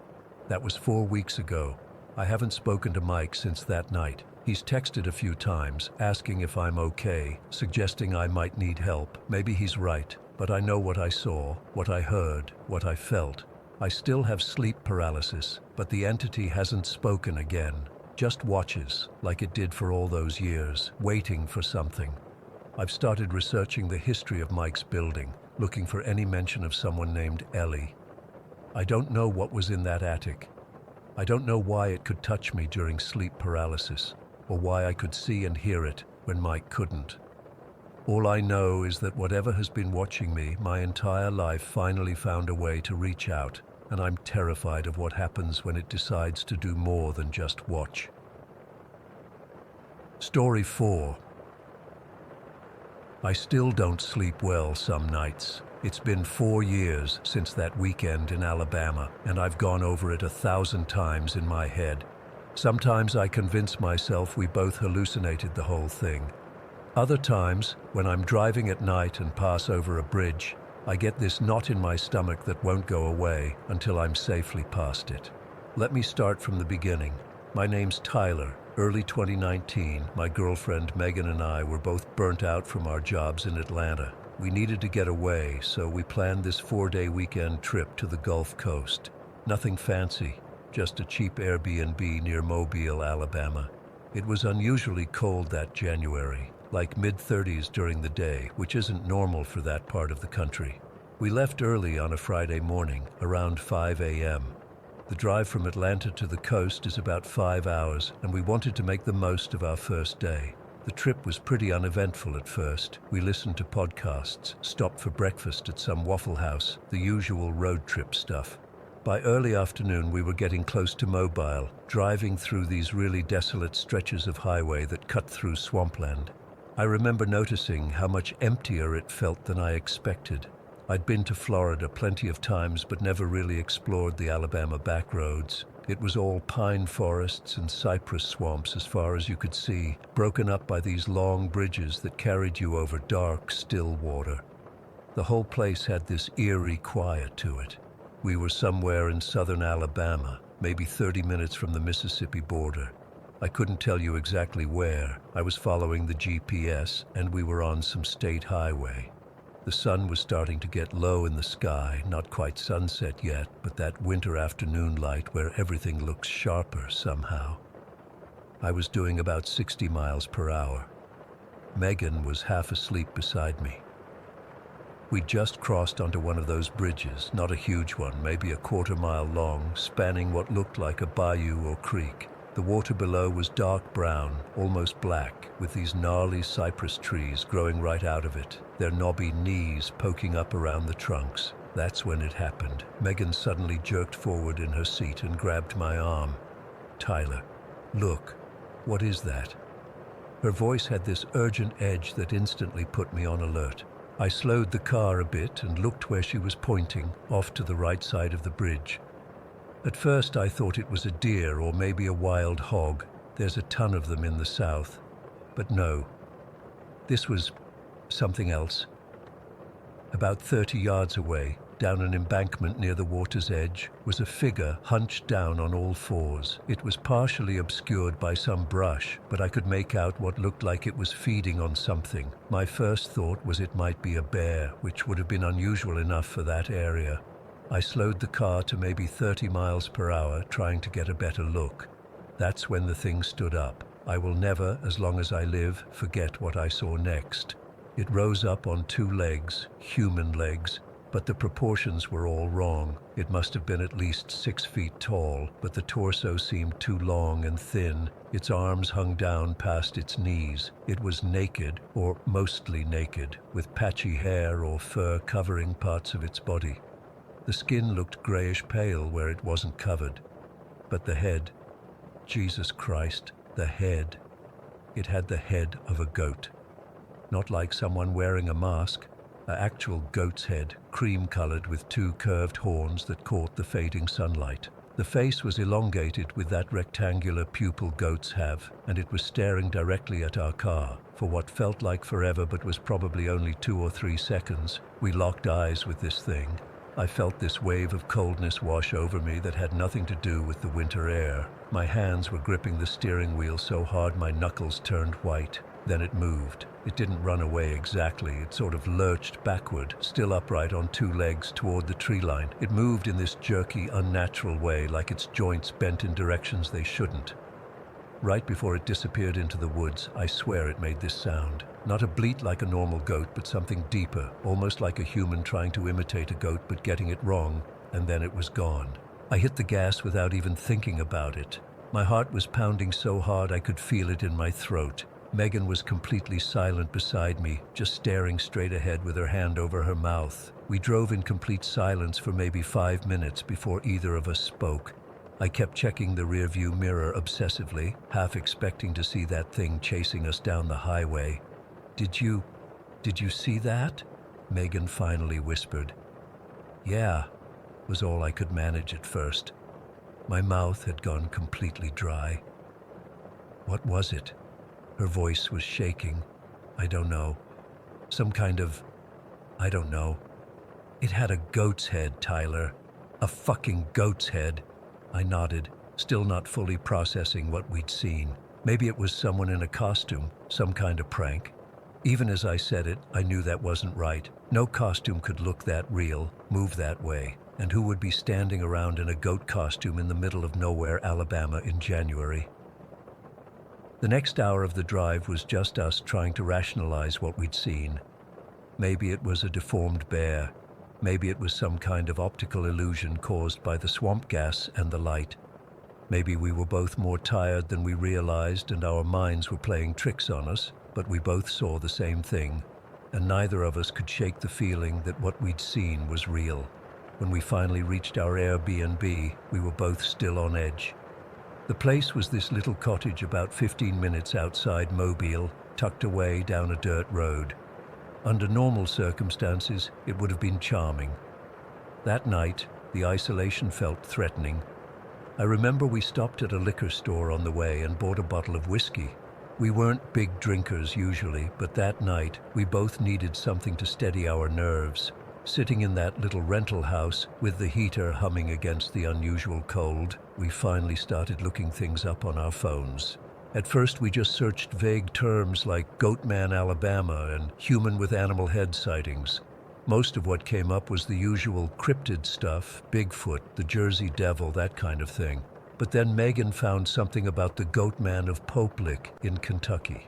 That was 4 weeks ago. I haven't spoken to Mike since that night. He's texted a few times, asking if I'm okay, suggesting I might need help. Maybe he's right, but I know what I saw, what I heard, what I felt. I still have sleep paralysis, but the entity hasn't spoken again. Just watches, like it did for all those years, waiting for something. I've started researching the history of Mike's building, looking for any mention of someone named Ellie. I don't know what was in that attic. I don't know why it could touch me during sleep paralysis, or why I could see and hear it when Mike couldn't. All I know is that whatever has been watching me my entire life finally found a way to reach out, and I'm terrified of what happens when it decides to do more than just watch. Story 4. I still don't sleep well some nights. It's been 4 years since that weekend in Alabama, and I've gone over it 1,000 times in my head. Sometimes I convince myself we both hallucinated the whole thing. Other times, when I'm driving at night and pass over a bridge, I get this knot in my stomach that won't go away until I'm safely past it. Let me start from the beginning. My name's Tyler. Early 2019, my girlfriend Megan and I were both burnt out from our jobs in Atlanta. We needed to get away, so we planned this 4-day weekend trip to the Gulf Coast. Nothing fancy, just a cheap Airbnb near Mobile, Alabama. It was unusually cold that January, like mid-30s during the day, which isn't normal for that part of the country. We left early on a Friday morning, around 5 a.m. The drive from Atlanta to the coast is about 5 hours, and we wanted to make the most of our first day. The trip was pretty uneventful at first. We listened to podcasts, stopped for breakfast at some Waffle House, the usual road trip stuff. By early afternoon, we were getting close to Mobile, driving through these really desolate stretches of highway that cut through swampland. I remember noticing how much emptier it felt than I expected. I'd been to Florida plenty of times but never really explored the Alabama back roads. It was all pine forests and cypress swamps as far as you could see, broken up by these long bridges that carried you over dark, still water. The whole place had this eerie quiet to it. We were somewhere in southern Alabama, maybe 30 minutes from the Mississippi border. I couldn't tell you exactly where. I was following the GPS, and we were on some state highway. The sun was starting to get low in the sky, not quite sunset yet, but that winter afternoon light where everything looks sharper somehow. I was doing about 60 miles per hour. Megan was half asleep beside me. We'd just crossed onto one of those bridges, not a huge one, maybe a quarter-mile long, spanning what looked like a bayou or creek. The water below was dark brown, almost black, with these gnarly cypress trees growing right out of it, their knobby knees poking up around the trunks. That's when it happened. Megan suddenly jerked forward in her seat and grabbed my arm. "Tyler, look, what is that?" Her voice had this urgent edge that instantly put me on alert. I slowed the car a bit and looked where she was pointing, off to the right side of the bridge. At first I thought it was a deer or maybe a wild hog. There's a ton of them in the south. But no, this was something else. About 30 yards away, down an embankment near the water's edge, was a figure hunched down on all fours. It was partially obscured by some brush, but I could make out what looked like it was feeding on something. My first thought was it might be a bear, which would have been unusual enough for that area. I slowed the car to maybe 30 miles per hour, trying to get a better look. That's when the thing stood up. I will never, as long as I live, forget what I saw next. It rose up on 2 legs, human legs, but the proportions were all wrong. It must have been at least 6 feet tall, but the torso seemed too long and thin. Its arms hung down past its knees. It was naked, or mostly naked, with patchy hair or fur covering parts of its body. The skin looked grayish pale where it wasn't covered. But the head, Jesus Christ, the head. It had the head of a goat. Not like someone wearing a mask, an actual goat's head, cream-colored with 2 curved horns that caught the fading sunlight. The face was elongated with that rectangular pupil goats have, and it was staring directly at our car. For what felt like forever but was probably only 2 or 3 seconds, we locked eyes with this thing. I felt this wave of coldness wash over me that had nothing to do with the winter air. My hands were gripping the steering wheel so hard my knuckles turned white. Then it moved. It didn't run away exactly. It sort of lurched backward, still upright on 2 legs toward the tree line. It moved in this jerky, unnatural way, like its joints bent in directions they shouldn't. Right before it disappeared into the woods, I swear it made this sound. Not a bleat like a normal goat, but something deeper, almost like a human trying to imitate a goat but getting it wrong, and then it was gone. I hit the gas without even thinking about it. My heart was pounding so hard I could feel it in my throat. Megan was completely silent beside me, just staring straight ahead with her hand over her mouth. We drove in complete silence for maybe 5 minutes before either of us spoke. I kept checking the rearview mirror obsessively, half expecting to see that thing chasing us down the highway. Did you see that?" Megan finally whispered. "Yeah," was all I could manage at first. My mouth had gone completely dry. "What was it?" Her voice was shaking. "I don't know. Some kind of... I don't know. It had a goat's head, Tyler. A fucking goat's head." I nodded, still not fully processing what we'd seen. Maybe it was someone in a costume, some kind of prank. Even as I said it, I knew that wasn't right. No costume could look that real, move that way. And who would be standing around in a goat costume in the middle of nowhere, Alabama in January? The next hour of the drive was just us trying to rationalize what we'd seen. Maybe it was a deformed bear. Maybe it was some kind of optical illusion caused by the swamp gas and the light. Maybe we were both more tired than we realized and our minds were playing tricks on us, but we both saw the same thing, and neither of us could shake the feeling that what we'd seen was real. When we finally reached our Airbnb, we were both still on edge. The place was this little cottage about 15 minutes outside Mobile, tucked away down a dirt road. Under normal circumstances, it would have been charming. That night, the isolation felt threatening. I remember we stopped at a liquor store on the way and bought a bottle of whiskey. We weren't big drinkers usually, but that night, we both needed something to steady our nerves. Sitting in that little rental house, with the heater humming against the unusual cold, we finally started looking things up on our phones. At first we just searched vague terms like Goatman, Alabama and human with animal head sightings. Most of what came up was the usual cryptid stuff, Bigfoot, the Jersey Devil, that kind of thing. But then Megan found something about the Goatman of Pope Lick in Kentucky.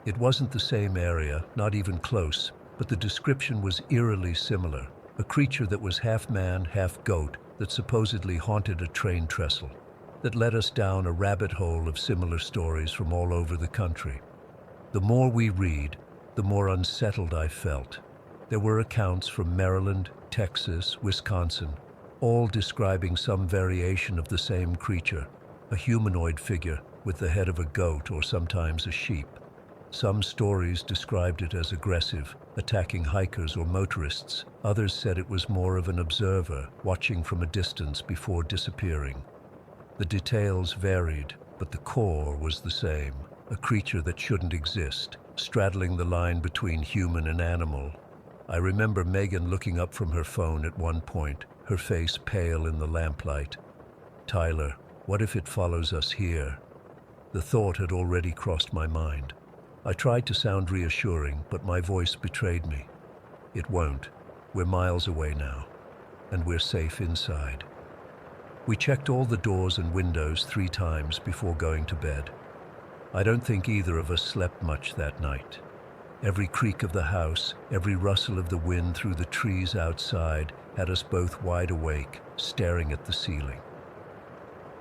It wasn't the same area, not even close, but the description was eerily similar. A creature that was half man, half goat, that supposedly haunted a train trestle. that led us down a rabbit hole of similar stories from all over the country. The more we read, the more unsettled I felt. There were accounts from Maryland, Texas, Wisconsin, all describing some variation of the same creature, a humanoid figure with the head of a goat or sometimes a sheep. Some stories described it as aggressive, attacking hikers or motorists. Others said it was more of an observer, watching from a distance before disappearing. The details varied, but the core was the same, a creature that shouldn't exist, straddling the line between human and animal. I remember Megan looking up from her phone at one point, her face pale in the lamplight. "Tyler, what if it follows us here?" The thought had already crossed my mind. I tried to sound reassuring, but my voice betrayed me. "It won't. We're miles away now, and we're safe inside." We checked all the doors and windows 3 times before going to bed. I don't think either of us slept much that night. Every creak of the house, every rustle of the wind through the trees outside had us both wide awake, staring at the ceiling.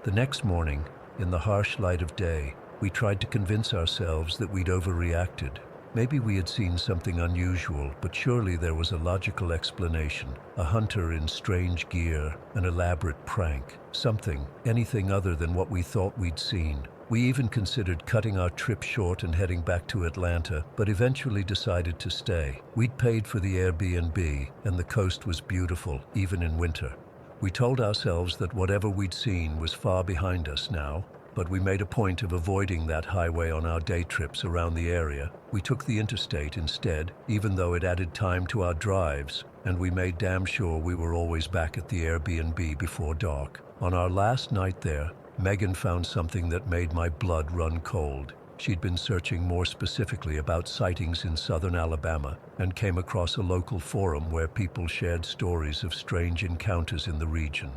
The next morning, in the harsh light of day, we tried to convince ourselves that we'd overreacted. Maybe we had seen something unusual, but surely there was a logical explanation. A hunter in strange gear, an elaborate prank, something, anything other than what we thought we'd seen. We even considered cutting our trip short and heading back to Atlanta, but eventually decided to stay. We'd paid for the Airbnb, and the coast was beautiful, even in winter. We told ourselves that whatever we'd seen was far behind us now, but we made a point of avoiding that highway on our day trips around the area. We took the interstate instead, even though it added time to our drives, and we made damn sure we were always back at the Airbnb before dark. On our last night there, Megan found something that made my blood run cold. She'd been searching more specifically about sightings in southern Alabama and came across a local forum where people shared stories of strange encounters in the region.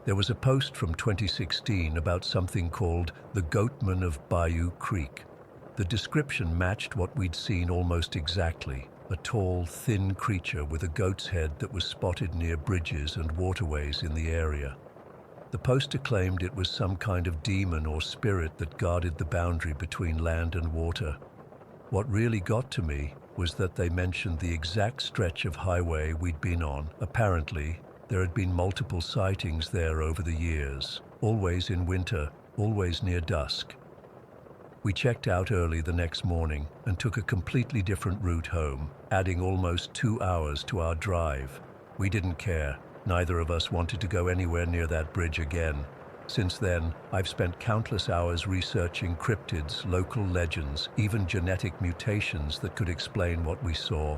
There was a post from 2016 about something called the Goatman of Bayou Creek. The description matched what we'd seen almost exactly, a tall, thin creature with a goat's head that was spotted near bridges and waterways in the area. The poster claimed it was some kind of demon or spirit that guarded the boundary between land and water. What really got to me was that they mentioned the exact stretch of highway we'd been on. Apparently, there had been multiple sightings there over the years, always in winter, always near dusk. We checked out early the next morning and took a completely different route home, adding almost 2 hours to our drive. We didn't care. Neither of us wanted to go anywhere near that bridge again. Since then, I've spent countless hours researching cryptids, local legends, even genetic mutations that could explain what we saw.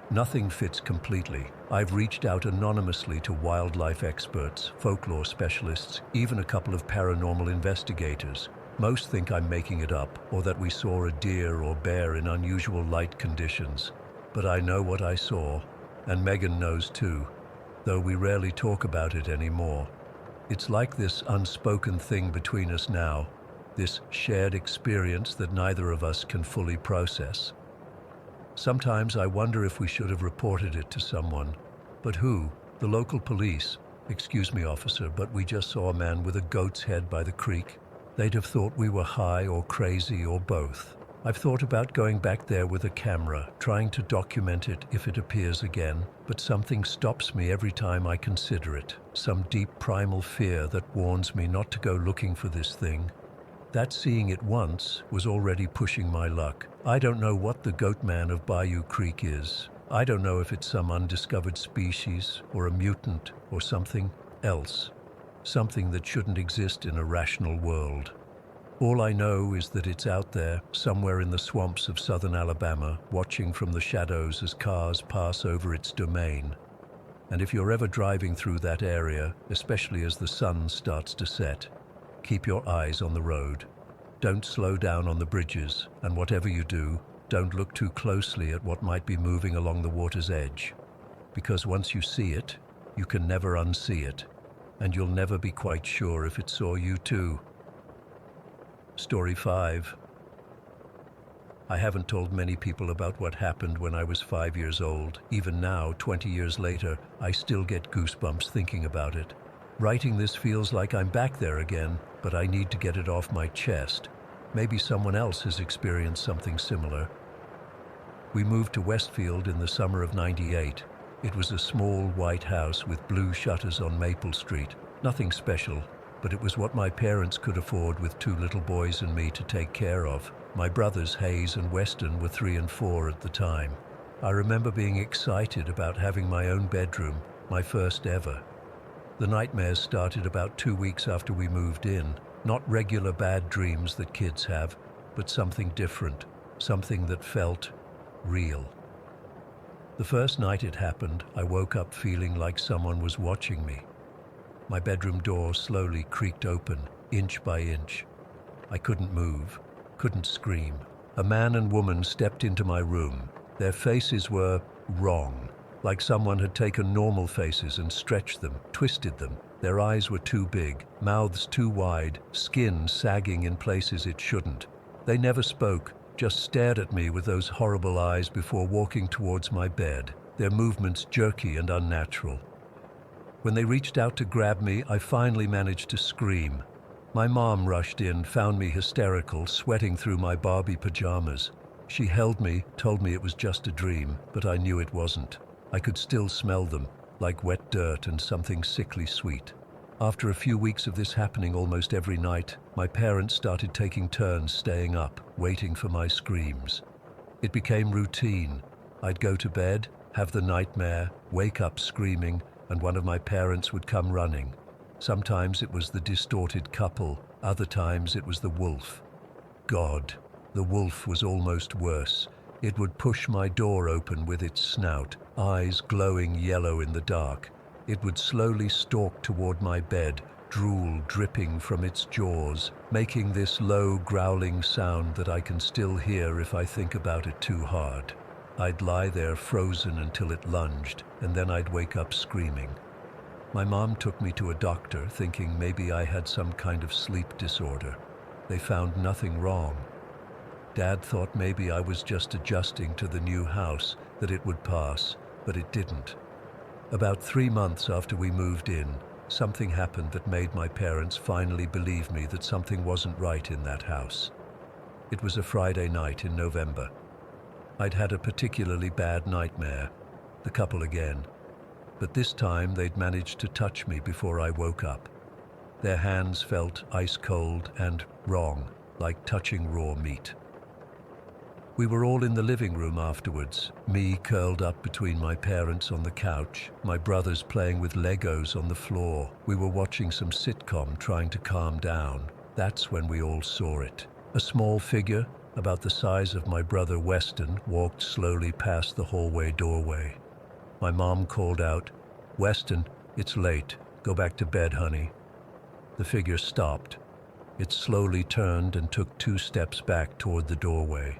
Nothing fits completely. I've reached out anonymously to wildlife experts, folklore specialists, even a couple of paranormal investigators. Most think I'm making it up, or that we saw a deer or bear in unusual light conditions. But I know what I saw, and Megan knows too, though we rarely talk about it anymore. It's like this unspoken thing between us now, this shared experience that neither of us can fully process. Sometimes I wonder if we should have reported it to someone. But who? The local police. "Excuse me, officer, but we just saw a man with a goat's head by the creek." They'd have thought we were high or crazy or both. I've thought about going back there with a camera, trying to document it if it appears again, but something stops me every time I consider it. Some deep primal fear that warns me not to go looking for this thing. That seeing it once was already pushing my luck. I don't know what the Goatman of Bayou Creek is. I don't know if it's some undiscovered species or a mutant or something else. Something that shouldn't exist in a rational world. All I know is that it's out there, somewhere in the swamps of southern Alabama, watching from the shadows as cars pass over its domain. And if you're ever driving through that area, especially as the sun starts to set, keep your eyes on the road. Don't slow down on the bridges, and whatever you do, don't look too closely at what might be moving along the water's edge. Because once you see it, you can never unsee it, and you'll never be quite sure if it saw you too. Story 5. I haven't told many people about what happened when I was 5 years old. Even now, 20 years later, I still get goosebumps thinking about it. Writing this feels like I'm back there again, but I need to get it off my chest. Maybe someone else has experienced something similar. We moved to Westfield in the summer of '98. It was a small white house with blue shutters on Maple Street. Nothing special, but it was what my parents could afford with two little boys and me to take care of. My brothers Hayes and Weston were 3 and 4 at the time. I remember being excited about having my own bedroom, my first ever. The nightmares started about 2 weeks after we moved in. Not regular bad dreams that kids have, but something different, something that felt real. The first night it happened, I woke up feeling like someone was watching me. My bedroom door slowly creaked open, inch by inch. I couldn't move, couldn't scream. A man and woman stepped into my room. Their faces were wrong, like someone had taken normal faces and stretched them, twisted them. Their eyes were too big, mouths too wide, skin sagging in places it shouldn't. They never spoke, just stared at me with those horrible eyes before walking towards my bed, their movements jerky and unnatural. When they reached out to grab me, I finally managed to scream. My mom rushed in, found me hysterical, sweating through my Barbie pajamas. She held me, told me it was just a dream, but I knew it wasn't. I could still smell them, like wet dirt and something sickly sweet. After a few weeks of this happening almost every night, my parents started taking turns staying up, waiting for my screams. It became routine. I'd go to bed, have the nightmare, wake up screaming, and one of my parents would come running. Sometimes it was the distorted couple, other times it was the wolf. God, the wolf was almost worse. It would push my door open with its snout, eyes glowing yellow in the dark. It would slowly stalk toward my bed, drool dripping from its jaws, making this low growling sound that I can still hear if I think about it too hard. I'd lie there frozen until it lunged, and then I'd wake up screaming. My mom took me to a doctor, thinking maybe I had some kind of sleep disorder. They found nothing wrong. Dad thought maybe I was just adjusting to the new house, that it would pass, but it didn't. About 3 months after we moved in, something happened that made my parents finally believe me that something wasn't right in that house. It was a Friday night in November. I'd had a particularly bad nightmare, the couple again, but this time they'd managed to touch me before I woke up. Their hands felt ice cold and wrong, like touching raw meat. We were all in the living room afterwards, me curled up between my parents on the couch, my brothers playing with Legos on the floor. We were watching some sitcom trying to calm down. That's when we all saw it. A small figure, about the size of my brother Weston, walked slowly past the hallway doorway. My mom called out, "Weston, it's late. Go back to bed, honey." The figure stopped. It slowly turned and took 2 steps back toward the doorway.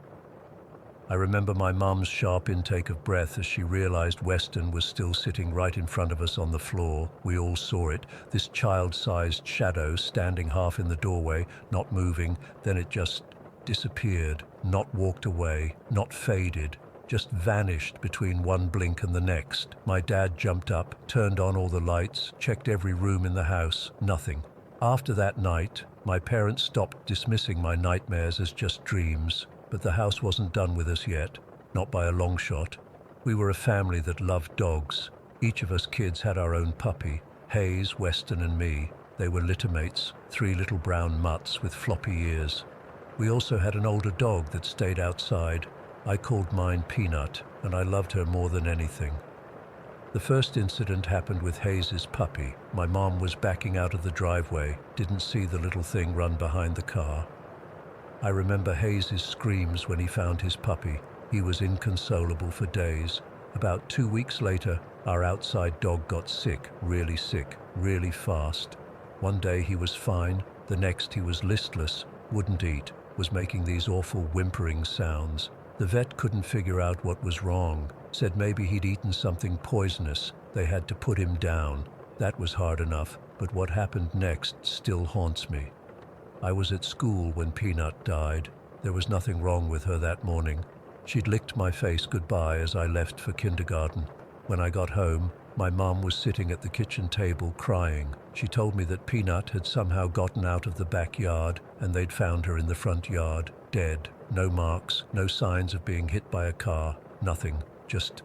I remember my mom's sharp intake of breath as she realized Weston was still sitting right in front of us on the floor. We all saw it, this child-sized shadow standing half in the doorway, not moving. Then it just disappeared, not walked away, not faded, just vanished between one blink and the next. My dad jumped up, turned on all the lights, checked every room in the house. Nothing. After that night, my parents stopped dismissing my nightmares as just dreams. But the house wasn't done with us yet, not by a long shot. We were a family that loved dogs. Each of us kids had our own puppy, Hayes, Weston, and me. They were littermates, 3 little brown mutts with floppy ears. We also had an older dog that stayed outside. I called mine Peanut, and I loved her more than anything. The first incident happened with Hayes's puppy. My mom was backing out of the driveway, didn't see the little thing run behind the car. I remember Hayes's screams when he found his puppy. He was inconsolable for days. About 2 weeks later, our outside dog got sick, really fast. One day he was fine, the next he was listless, wouldn't eat, was making these awful whimpering sounds. The vet couldn't figure out what was wrong, said maybe he'd eaten something poisonous. They had to put him down. That was hard enough, but what happened next still haunts me. I was at school when Peanut died. There was nothing wrong with her that morning. She'd licked my face goodbye as I left for kindergarten. When I got home, My mom was sitting at the kitchen table crying. She told me that Peanut had somehow gotten out of the backyard and they'd found her in the front yard, dead. No marks, no signs of being hit by a car, nothing, just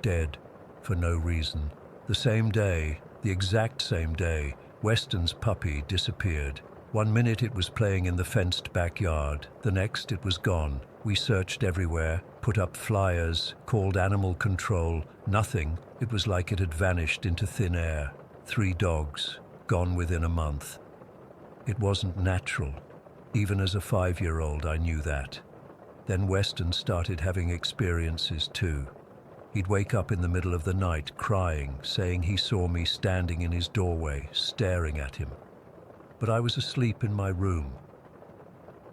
dead for no reason. The same day, the exact same day, Weston's puppy disappeared. 1 minute it was playing in the fenced backyard, the next it was gone. We searched everywhere, put up flyers, called animal control, nothing. It was like it had vanished into thin air. 3 dogs, gone within a month. It wasn't natural. Even as a 5-year-old, I knew that. Then Weston started having experiences too. He'd wake up in the middle of the night crying, saying he saw me standing in his doorway, staring at him. But I was asleep in my room.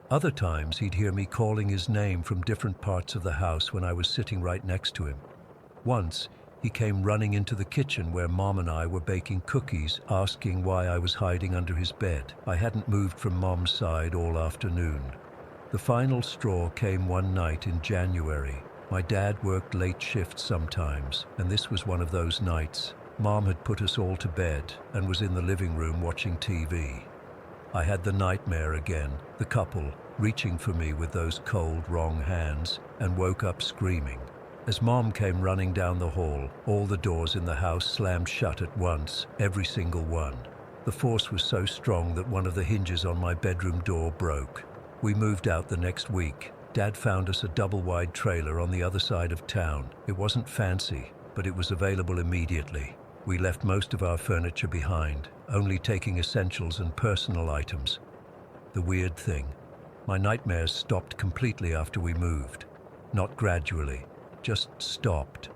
Other times he'd hear me calling his name from different parts of the house when I was sitting right next to him. Once, he came running into the kitchen where Mom and I were baking cookies, asking why I was hiding under his bed. I hadn't moved from Mom's side all afternoon. The final straw came one night in January. My dad worked late shifts sometimes, and this was one of those nights. Mom had put us all to bed and was in the living room watching TV. I had the nightmare again, the couple reaching for me with those cold, wrong hands, and woke up screaming. As Mom came running down the hall, all the doors in the house slammed shut at once, every single one. The force was so strong that one of the hinges on my bedroom door broke. We moved out the next week. Dad found us a double-wide trailer on the other side of town. It wasn't fancy, but it was available immediately. We left most of our furniture behind, only taking essentials and personal items. The weird thing, my nightmares stopped completely after we moved. Not gradually, just stopped.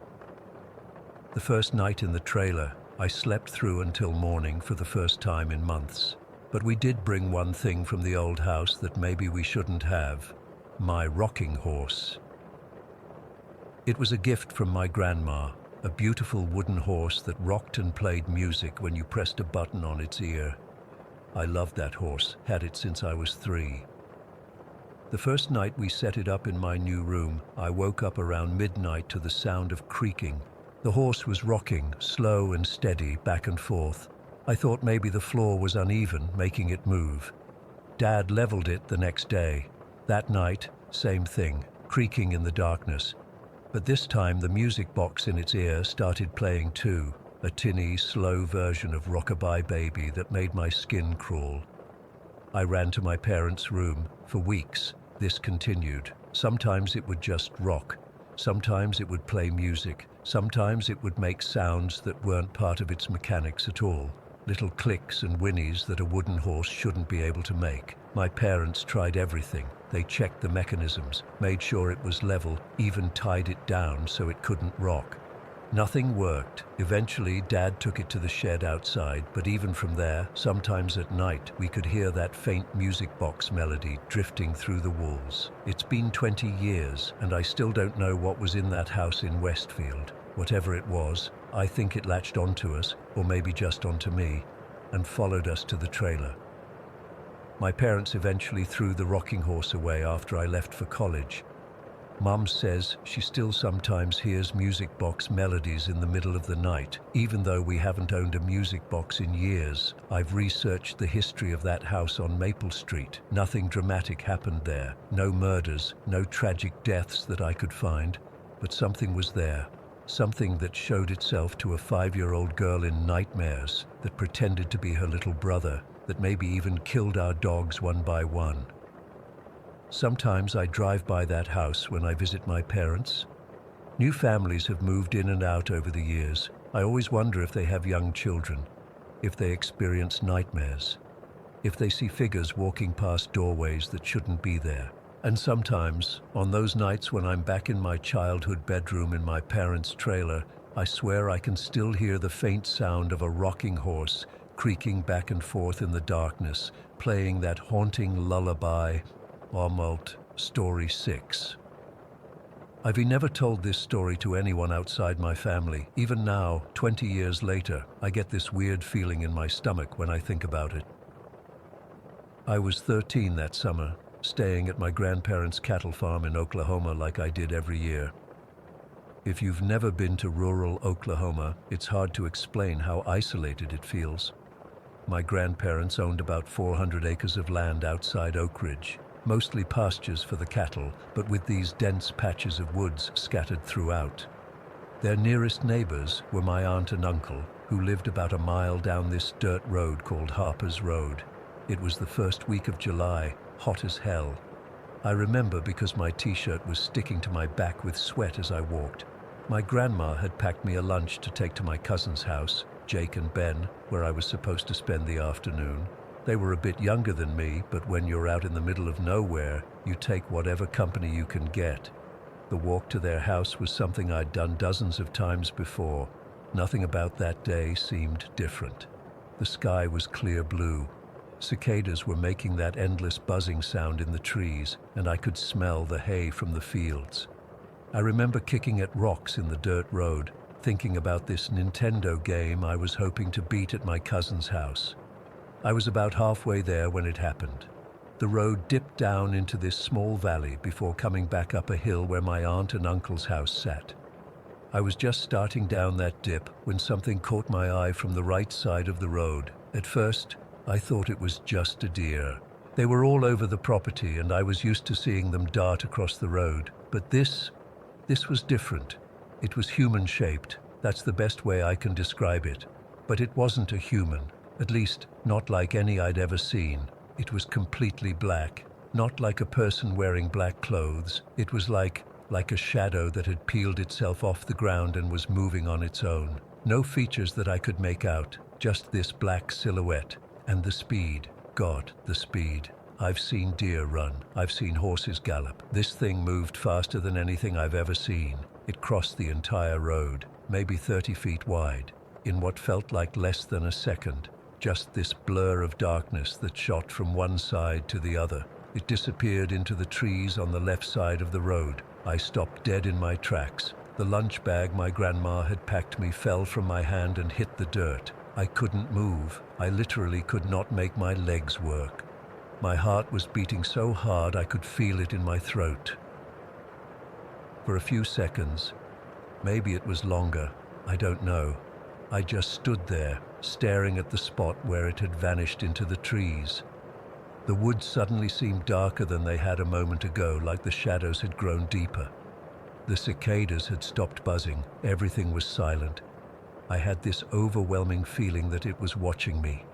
The first night in the trailer, I slept through until morning for the first time in months. But we did bring one thing from the old house that maybe we shouldn't have: my rocking horse. It was a gift from my grandma, a beautiful wooden horse that rocked and played music when you pressed a button on its ear. I loved that horse, had it since I was 3. The first night we set it up in my new room, I woke up around midnight to the sound of creaking. The horse was rocking, slow and steady, back and forth. I thought maybe the floor was uneven, making it move. Dad leveled it the next day. That night, same thing, creaking in the darkness. But this time the music box in its ear started playing too, a tinny, slow version of Rockabye Baby that made my skin crawl. I ran to my parents' room. For weeks, this continued. Sometimes it would just rock. Sometimes it would play music. Sometimes it would make sounds that weren't part of its mechanics at all. Little clicks and whinnies that a wooden horse shouldn't be able to make. My parents tried everything. They checked the mechanisms, made sure it was level, even tied it down so it couldn't rock. Nothing worked. Eventually, Dad took it to the shed outside, but even from there, sometimes at night, we could hear that faint music box melody drifting through the walls. It's been 20 years, and I still don't know what was in that house in Westfield. Whatever it was, I think it latched onto us, or maybe just onto me, and followed us to the trailer. My parents eventually threw the rocking horse away after I left for college. Mom says she still sometimes hears music box melodies in the middle of the night, even though we haven't owned a music box in years. I've researched the history of that house on Maple Street. Nothing dramatic happened there. No murders, no tragic deaths that I could find, but something was there. Something that showed itself to a 5-year-old girl in nightmares, that pretended to be her little brother, that maybe even killed our dogs one by one. Sometimes I drive by that house when I visit my parents. New families have moved in and out over the years. I always wonder if they have young children, if they experience nightmares, if they see figures walking past doorways that shouldn't be there. And sometimes, on those nights when I'm back in my childhood bedroom in my parents' trailer, I swear I can still hear the faint sound of a rocking horse creaking back and forth in the darkness, playing that haunting lullaby, Almost Story 6. I've never told this story to anyone outside my family. Even now, 20 years later, I get this weird feeling in my stomach when I think about it. I was 13 that summer, staying at my grandparents' cattle farm in Oklahoma like I did every year. If you've never been to rural Oklahoma, it's hard to explain how isolated it feels. My grandparents owned about 400 acres of land outside Oak Ridge, mostly pastures for the cattle, but with these dense patches of woods scattered throughout. Their nearest neighbors were my aunt and uncle, who lived about a mile down this dirt road called Harper's Road. It was the first week of July, hot as hell. I remember because my t-shirt was sticking to my back with sweat as I walked. My grandma had packed me a lunch to take to my cousin's house, Jake and Ben, where I was supposed to spend the afternoon. They were a bit younger than me, but when you're out in the middle of nowhere, you take whatever company you can get. The walk to their house was something I'd done dozens of times before. Nothing about that day seemed different. The sky was clear blue. Cicadas were making that endless buzzing sound in the trees, and I could smell the hay from the fields. I remember kicking at rocks in the dirt road, thinking about this Nintendo game I was hoping to beat at my cousin's house. I was about halfway there when it happened. The road dipped down into this small valley before coming back up a hill where my aunt and uncle's house sat. I was just starting down that dip when something caught my eye from the right side of the road. At first, I thought it was just a deer. They were all over the property and I was used to seeing them dart across the road. But this was different. It was human-shaped. That's the best way I can describe it. But it wasn't a human, at least not like any I'd ever seen. It was completely black, not like a person wearing black clothes. It was like a shadow that had peeled itself off the ground and was moving on its own. No features that I could make out, just this black silhouette. And the speed. God, the speed. I've seen deer run. I've seen horses gallop. This thing moved faster than anything I've ever seen. It crossed the entire road, maybe 30 feet wide, in what felt like less than a second. Just this blur of darkness that shot from one side to the other. It disappeared into the trees on the left side of the road. I stopped dead in my tracks. The lunch bag my grandma had packed me fell from my hand and hit the dirt. I couldn't move. I literally could not make my legs work. My heart was beating so hard I could feel it in my throat. For a few seconds, maybe it was longer, I don't know. I just stood there, staring at the spot where it had vanished into the trees. The woods suddenly seemed darker than they had a moment ago, like the shadows had grown deeper. The cicadas had stopped buzzing. Everything was silent. I had this overwhelming feeling that it was watching me,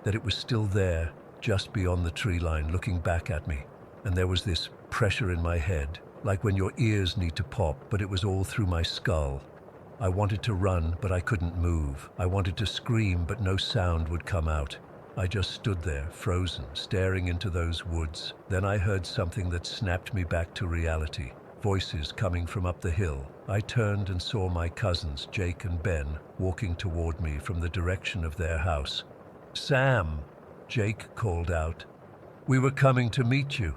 that it was still there, just beyond the tree line, looking back at me. And there was this pressure in my head, like when your ears need to pop, but it was all through my skull. I wanted to run, but I couldn't move. I wanted to scream, but no sound would come out. I just stood there, frozen, staring into those woods. Then I heard something that snapped me back to reality. Voices coming from up the hill. I turned and saw my cousins, Jake and Ben, walking toward me from the direction of their house. "Sam," Jake called out. "We were coming to meet you."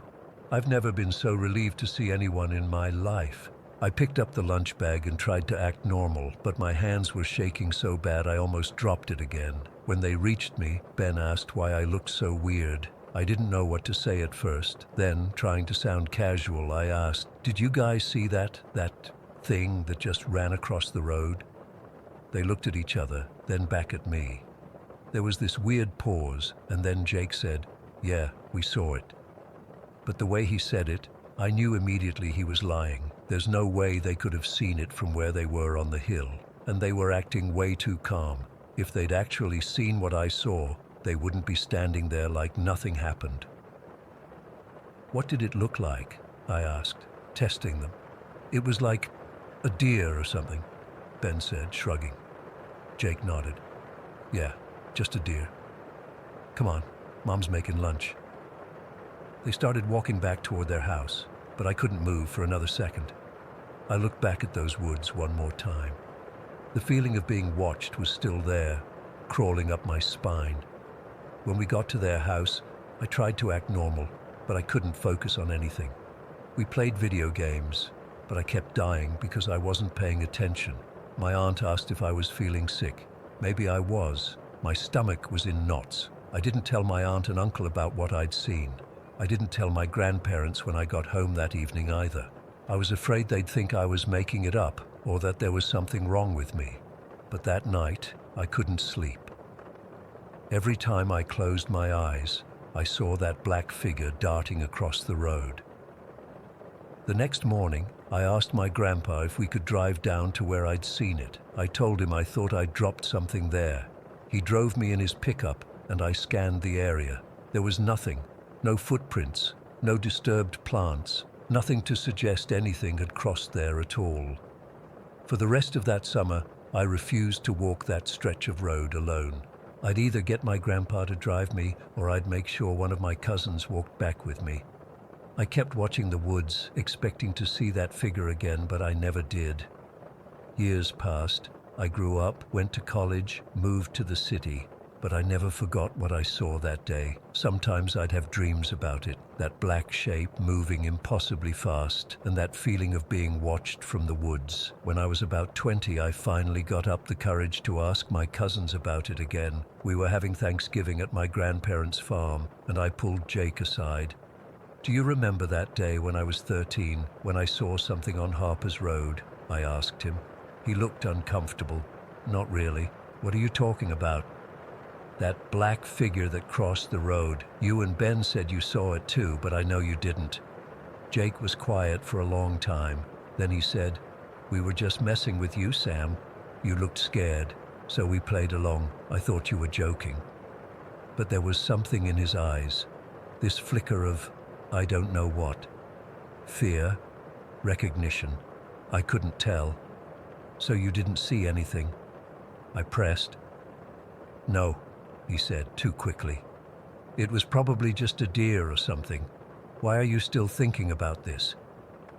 I've never been so relieved to see anyone in my life. I picked up the lunch bag and tried to act normal, but my hands were shaking so bad I almost dropped it again. When they reached me, Ben asked why I looked so weird. I didn't know what to say at first. Then, trying to sound casual, I asked, "Did you guys see that thing that just ran across the road?" They looked at each other, then back at me. There was this weird pause, and then Jake said, "Yeah, we saw it." But the way he said it, I knew immediately he was lying. There's no way they could have seen it from where they were on the hill, and they were acting way too calm. If they'd actually seen what I saw, they wouldn't be standing there like nothing happened. "What did it look like?" I asked, testing them. "It was like a deer or something," Ben said, shrugging. Jake nodded. "Yeah, just a deer. Come on, Mom's making lunch." They started walking back toward their house, but I couldn't move for another second. I looked back at those woods one more time. The feeling of being watched was still there, crawling up my spine. When we got to their house, I tried to act normal, but I couldn't focus on anything. We played video games, but I kept dying because I wasn't paying attention. My aunt asked if I was feeling sick. Maybe I was. My stomach was in knots. I didn't tell my aunt and uncle about what I'd seen. I didn't tell my grandparents when I got home that evening either. I was afraid they'd think I was making it up, or that there was something wrong with me. But that night, I couldn't sleep. Every time I closed my eyes, I saw that black figure darting across the road. The next morning, I asked my grandpa if we could drive down to where I'd seen it. I told him I thought I'd dropped something there. He drove me in his pickup, and I scanned the area. There was nothing, no footprints, no disturbed plants, nothing to suggest anything had crossed there at all. For the rest of that summer, I refused to walk that stretch of road alone. I'd either get my grandpa to drive me, or I'd make sure one of my cousins walked back with me. I kept watching the woods, expecting to see that figure again, but I never did. Years passed. I grew up, went to college, moved to the city, but I never forgot what I saw that day. Sometimes I'd have dreams about it, that black shape moving impossibly fast, and that feeling of being watched from the woods. When I was about 20, I finally got up the courage to ask my cousins about it again. We were having Thanksgiving at my grandparents' farm, and I pulled Jake aside. "Do you remember that day when I was 13, when I saw something on Harper's Road?" I asked him. He looked uncomfortable. "Not really. What are you talking about?" "That black figure that crossed the road. You and Ben said you saw it too, but I know you didn't." Jake was quiet for a long time. Then he said, "We were just messing with you, Sam. You looked scared, so we played along. I thought you were joking." But there was something in his eyes, this flicker of, I don't know what. Fear, recognition. I couldn't tell. "So you didn't see anything?" I pressed. "No," he said too quickly. "It was probably just a deer or something. Why are you still thinking about this?"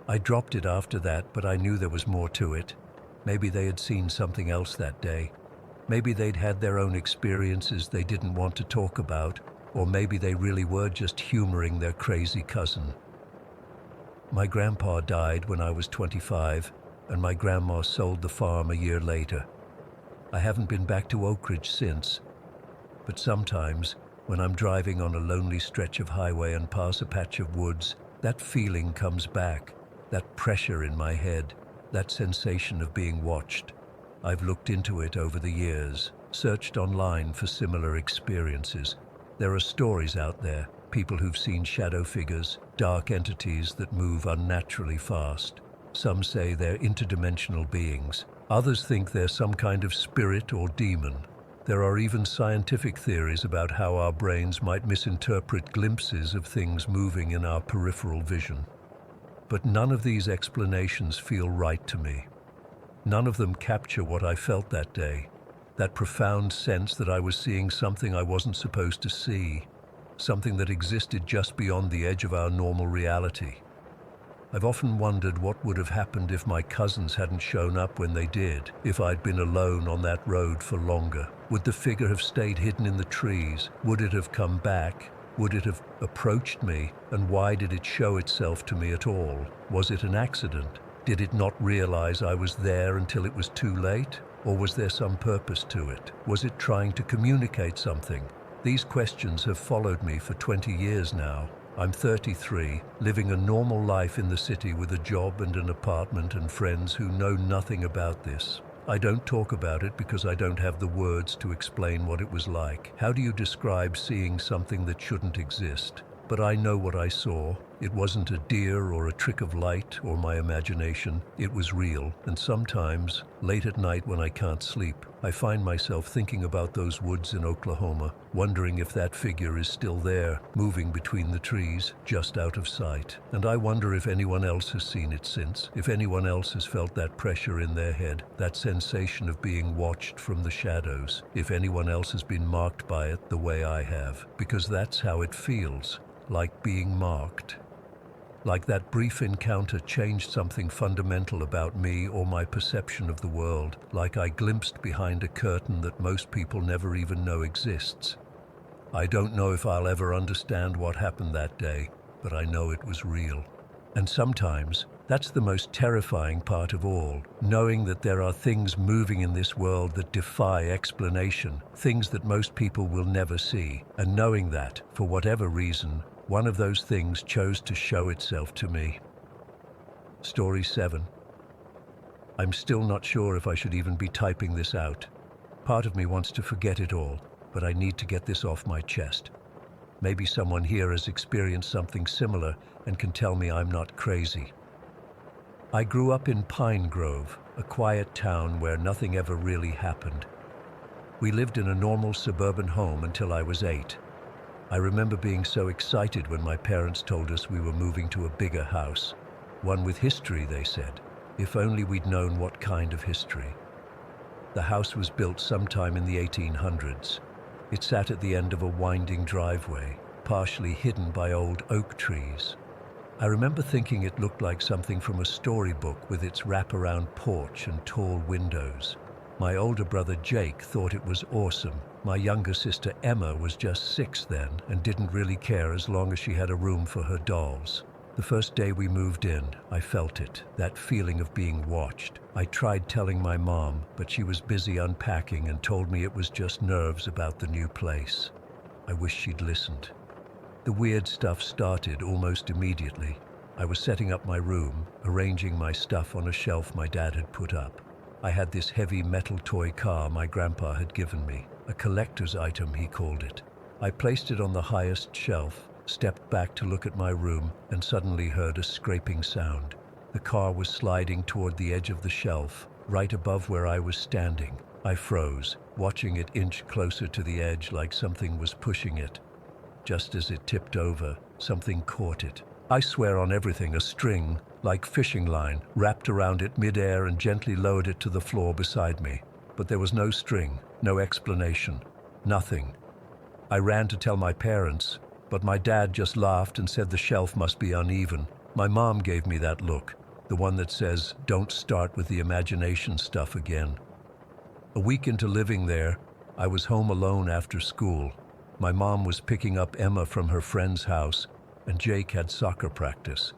I dropped it after that, but I knew there was more to it. Maybe they had seen something else that day. Maybe they'd had their own experiences they didn't want to talk about, or maybe they really were just humoring their crazy cousin. My grandpa died when I was 25, and my grandma sold the farm a year later. I haven't been back to Oak Ridge since, but sometimes, when I'm driving on a lonely stretch of highway and pass a patch of woods, that feeling comes back, that pressure in my head, that sensation of being watched. I've looked into it over the years, searched online for similar experiences. There are stories out there, people who've seen shadow figures, dark entities that move unnaturally fast. Some say they're interdimensional beings. Others think they're some kind of spirit or demon. There are even scientific theories about how our brains might misinterpret glimpses of things moving in our peripheral vision. But none of these explanations feel right to me. None of them capture what I felt that day. That profound sense that I was seeing something I wasn't supposed to see, something that existed just beyond the edge of our normal reality. I've often wondered what would have happened if my cousins hadn't shown up when they did, if I'd been alone on that road for longer. Would the figure have stayed hidden in the trees? Would it have come back? Would it have approached me? And why did it show itself to me at all? Was it an accident? Did it not realize I was there until it was too late? Or was there some purpose to it? Was it trying to communicate something? These questions have followed me for 20 years now. I'm 33, living a normal life in the city with a job and an apartment and friends who know nothing about this. I don't talk about it because I don't have the words to explain what it was like. How do you describe seeing something that shouldn't exist? But I know what I saw. It wasn't a deer or a trick of light or my imagination. It was real. And sometimes, late at night when I can't sleep, I find myself thinking about those woods in Oklahoma, wondering if that figure is still there, moving between the trees, just out of sight. And I wonder if anyone else has seen it since, if anyone else has felt that pressure in their head, that sensation of being watched from the shadows, if anyone else has been marked by it the way I have, because that's how it feels, like being marked. Like that brief encounter changed something fundamental about me or my perception of the world, like I glimpsed behind a curtain that most people never even know exists. I don't know if I'll ever understand what happened that day, but I know it was real. And sometimes, that's the most terrifying part of all, knowing that there are things moving in this world that defy explanation, things that most people will never see, and knowing that, for whatever reason, one of those things chose to show itself to me. Story 7. I'm still not sure if I should even be typing this out. Part of me wants to forget it all, but I need to get this off my chest. Maybe someone here has experienced something similar and can tell me I'm not crazy. I grew up in Pine Grove, a quiet town where nothing ever really happened. We lived in a normal suburban home until I was 8. I remember being so excited when my parents told us we were moving to a bigger house. One with history, they said. If only we'd known what kind of history. The house was built sometime in the 1800s. It sat at the end of a winding driveway, partially hidden by old oak trees. I remember thinking it looked like something from a storybook with its wraparound porch and tall windows. My older brother Jake thought it was awesome. My younger sister Emma was just 6 then and didn't really care as long as she had a room for her dolls. The first day we moved in, I felt it, that feeling of being watched. I tried telling my mom, but she was busy unpacking and told me it was just nerves about the new place. I wish she'd listened. The weird stuff started almost immediately. I was setting up my room, arranging my stuff on a shelf my dad had put up. I had this heavy metal toy car my grandpa had given me, a collector's item he called it. I placed it on the highest shelf, stepped back to look at my room, and suddenly heard a scraping sound. The car was sliding toward the edge of the shelf, right above where I was standing. I froze, watching it inch closer to the edge like something was pushing it. Just as it tipped over, something caught it. I swear on everything, a string, like fishing line, wrapped around it midair and gently lowered it to the floor beside me. But there was no string, no explanation, nothing. I ran to tell my parents, but my dad just laughed and said the shelf must be uneven. My mom gave me that look, the one that says, don't start with the imagination stuff again. A week into living there, I was home alone after school. My mom was picking up Emma from her friend's house, and Jake had soccer practice.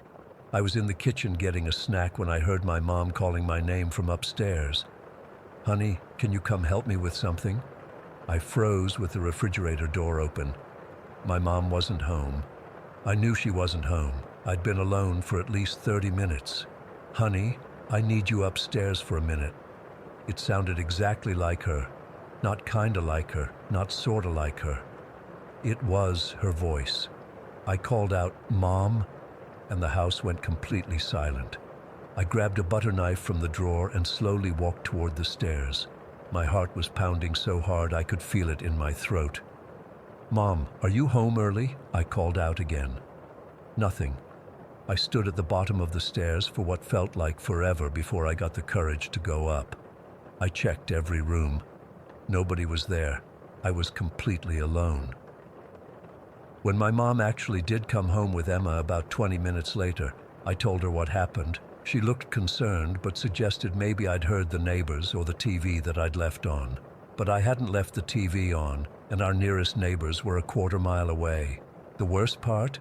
I was in the kitchen getting a snack when I heard my mom calling my name from upstairs. Honey, can you come help me with something? I froze with the refrigerator door open. My mom wasn't home. I knew she wasn't home. I'd been alone for at least 30 minutes. Honey, I need you upstairs for a minute. It sounded exactly like her. Not kinda like her, not sorta like her. It was her voice. I called out, Mom, and the house went completely silent. I grabbed a butter knife from the drawer and slowly walked toward the stairs. My heart was pounding so hard I could feel it in my throat. Mom, are you home early? I called out again. Nothing. I stood at the bottom of the stairs for what felt like forever before I got the courage to go up. I checked every room. Nobody was there. I was completely alone. When my mom actually did come home with Emma about 20 minutes later, I told her what happened. She looked concerned, but suggested maybe I'd heard the neighbors or the TV that I'd left on. But I hadn't left the TV on, and our nearest neighbors were a quarter-mile away. The worst part?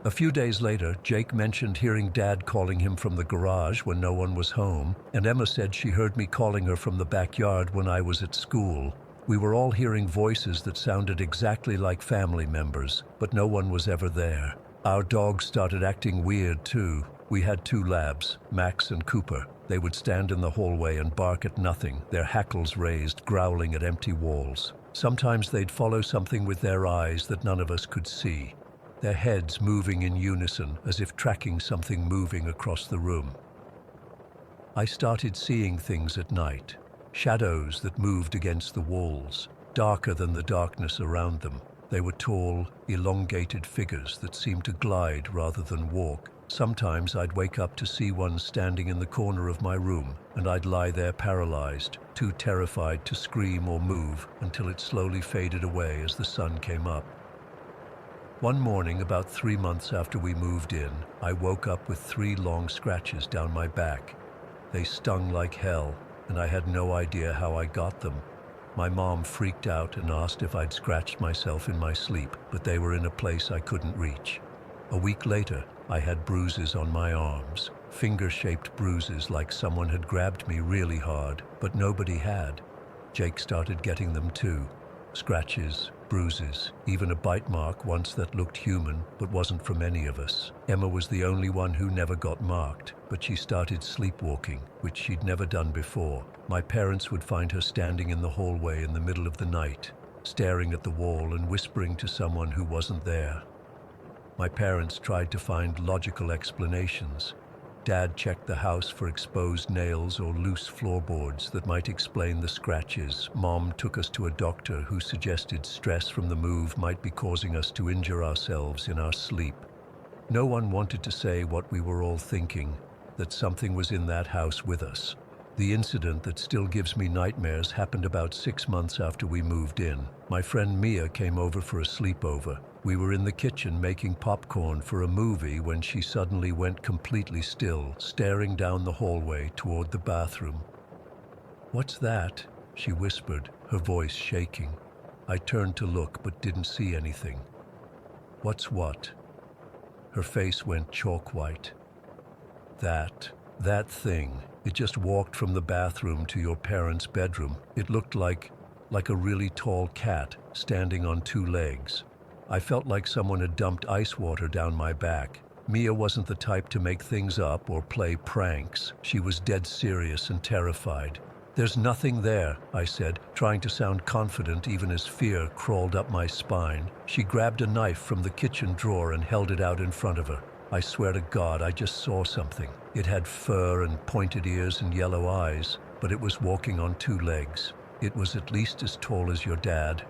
A few days later, Jake mentioned hearing Dad calling him from the garage when no one was home, and Emma said she heard me calling her from the backyard when I was at school. We were all hearing voices that sounded exactly like family members, but no one was ever there. Our dogs started acting weird too. We had 2 labs, Max and Cooper. They would stand in the hallway and bark at nothing, their hackles raised, growling at empty walls. Sometimes they'd follow something with their eyes that none of us could see, their heads moving in unison as if tracking something moving across the room. I started seeing things at night, shadows that moved against the walls, darker than the darkness around them. They were tall, elongated figures that seemed to glide rather than walk. Sometimes I'd wake up to see one standing in the corner of my room, and I'd lie there paralyzed, too terrified to scream or move until it slowly faded away as the sun came up. One morning, about 3 months after we moved in, I woke up with 3 long scratches down my back. They stung like hell, and I had no idea how I got them. My mom freaked out and asked if I'd scratched myself in my sleep, but they were in a place I couldn't reach. A week later, I had bruises on my arms, finger-shaped bruises like someone had grabbed me really hard, but nobody had. Jake started getting them too. Scratches, bruises, even a bite mark once that looked human but wasn't from any of us. Emma was the only one who never got marked, but she started sleepwalking, which she'd never done before. My parents would find her standing in the hallway in the middle of the night, staring at the wall and whispering to someone who wasn't there. My parents tried to find logical explanations. Dad checked the house for exposed nails or loose floorboards that might explain the scratches. Mom took us to a doctor who suggested stress from the move might be causing us to injure ourselves in our sleep. No one wanted to say what we were all thinking, that something was in that house with us. The incident that still gives me nightmares happened about 6 months after we moved in. My friend Mia came over for a sleepover. We were in the kitchen making popcorn for a movie when she suddenly went completely still, staring down the hallway toward the bathroom. "What's that?" she whispered, her voice shaking. I turned to look but didn't see anything. "What's what?" Her face went chalk white. That thing. It just walked from the bathroom to your parents' bedroom. It looked like a really tall cat standing on 2 legs. I felt like someone had dumped ice water down my back. Mia wasn't the type to make things up or play pranks. She was dead serious and terrified. "There's nothing there," I said, trying to sound confident even as fear crawled up my spine. She grabbed a knife from the kitchen drawer and held it out in front of her. I swear to God, I just saw something. It had fur and pointed ears and yellow eyes, but it was walking on 2 legs. It was at least as tall as your dad.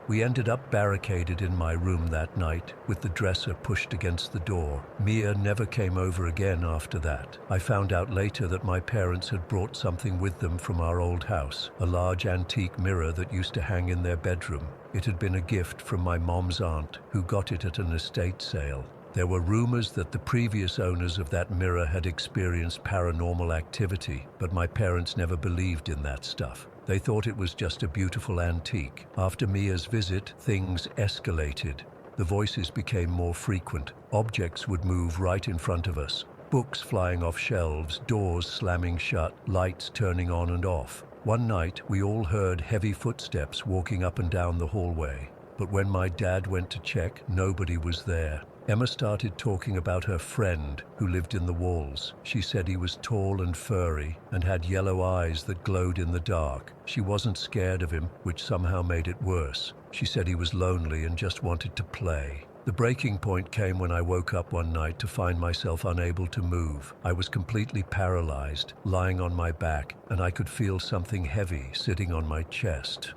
We ended up barricaded in my room that night, with the dresser pushed against the door. Mia never came over again after that. I found out later that my parents had brought something with them from our old house, a large antique mirror that used to hang in their bedroom. It had been a gift from my mom's aunt, who got it at an estate sale. There were rumors that the previous owners of that mirror had experienced paranormal activity, but my parents never believed in that stuff. They thought it was just a beautiful antique. After Mia's visit, things escalated. The voices became more frequent. Objects would move right in front of us. Books flying off shelves, doors slamming shut, lights turning on and off. One night, we all heard heavy footsteps walking up and down the hallway. But when my dad went to check, nobody was there. Emma started talking about her friend who lived in the walls. She said he was tall and furry and had yellow eyes that glowed in the dark. She wasn't scared of him, which somehow made it worse. She said he was lonely and just wanted to play. The breaking point came when I woke up one night to find myself unable to move. I was completely paralyzed, lying on my back, and I could feel something heavy sitting on my chest.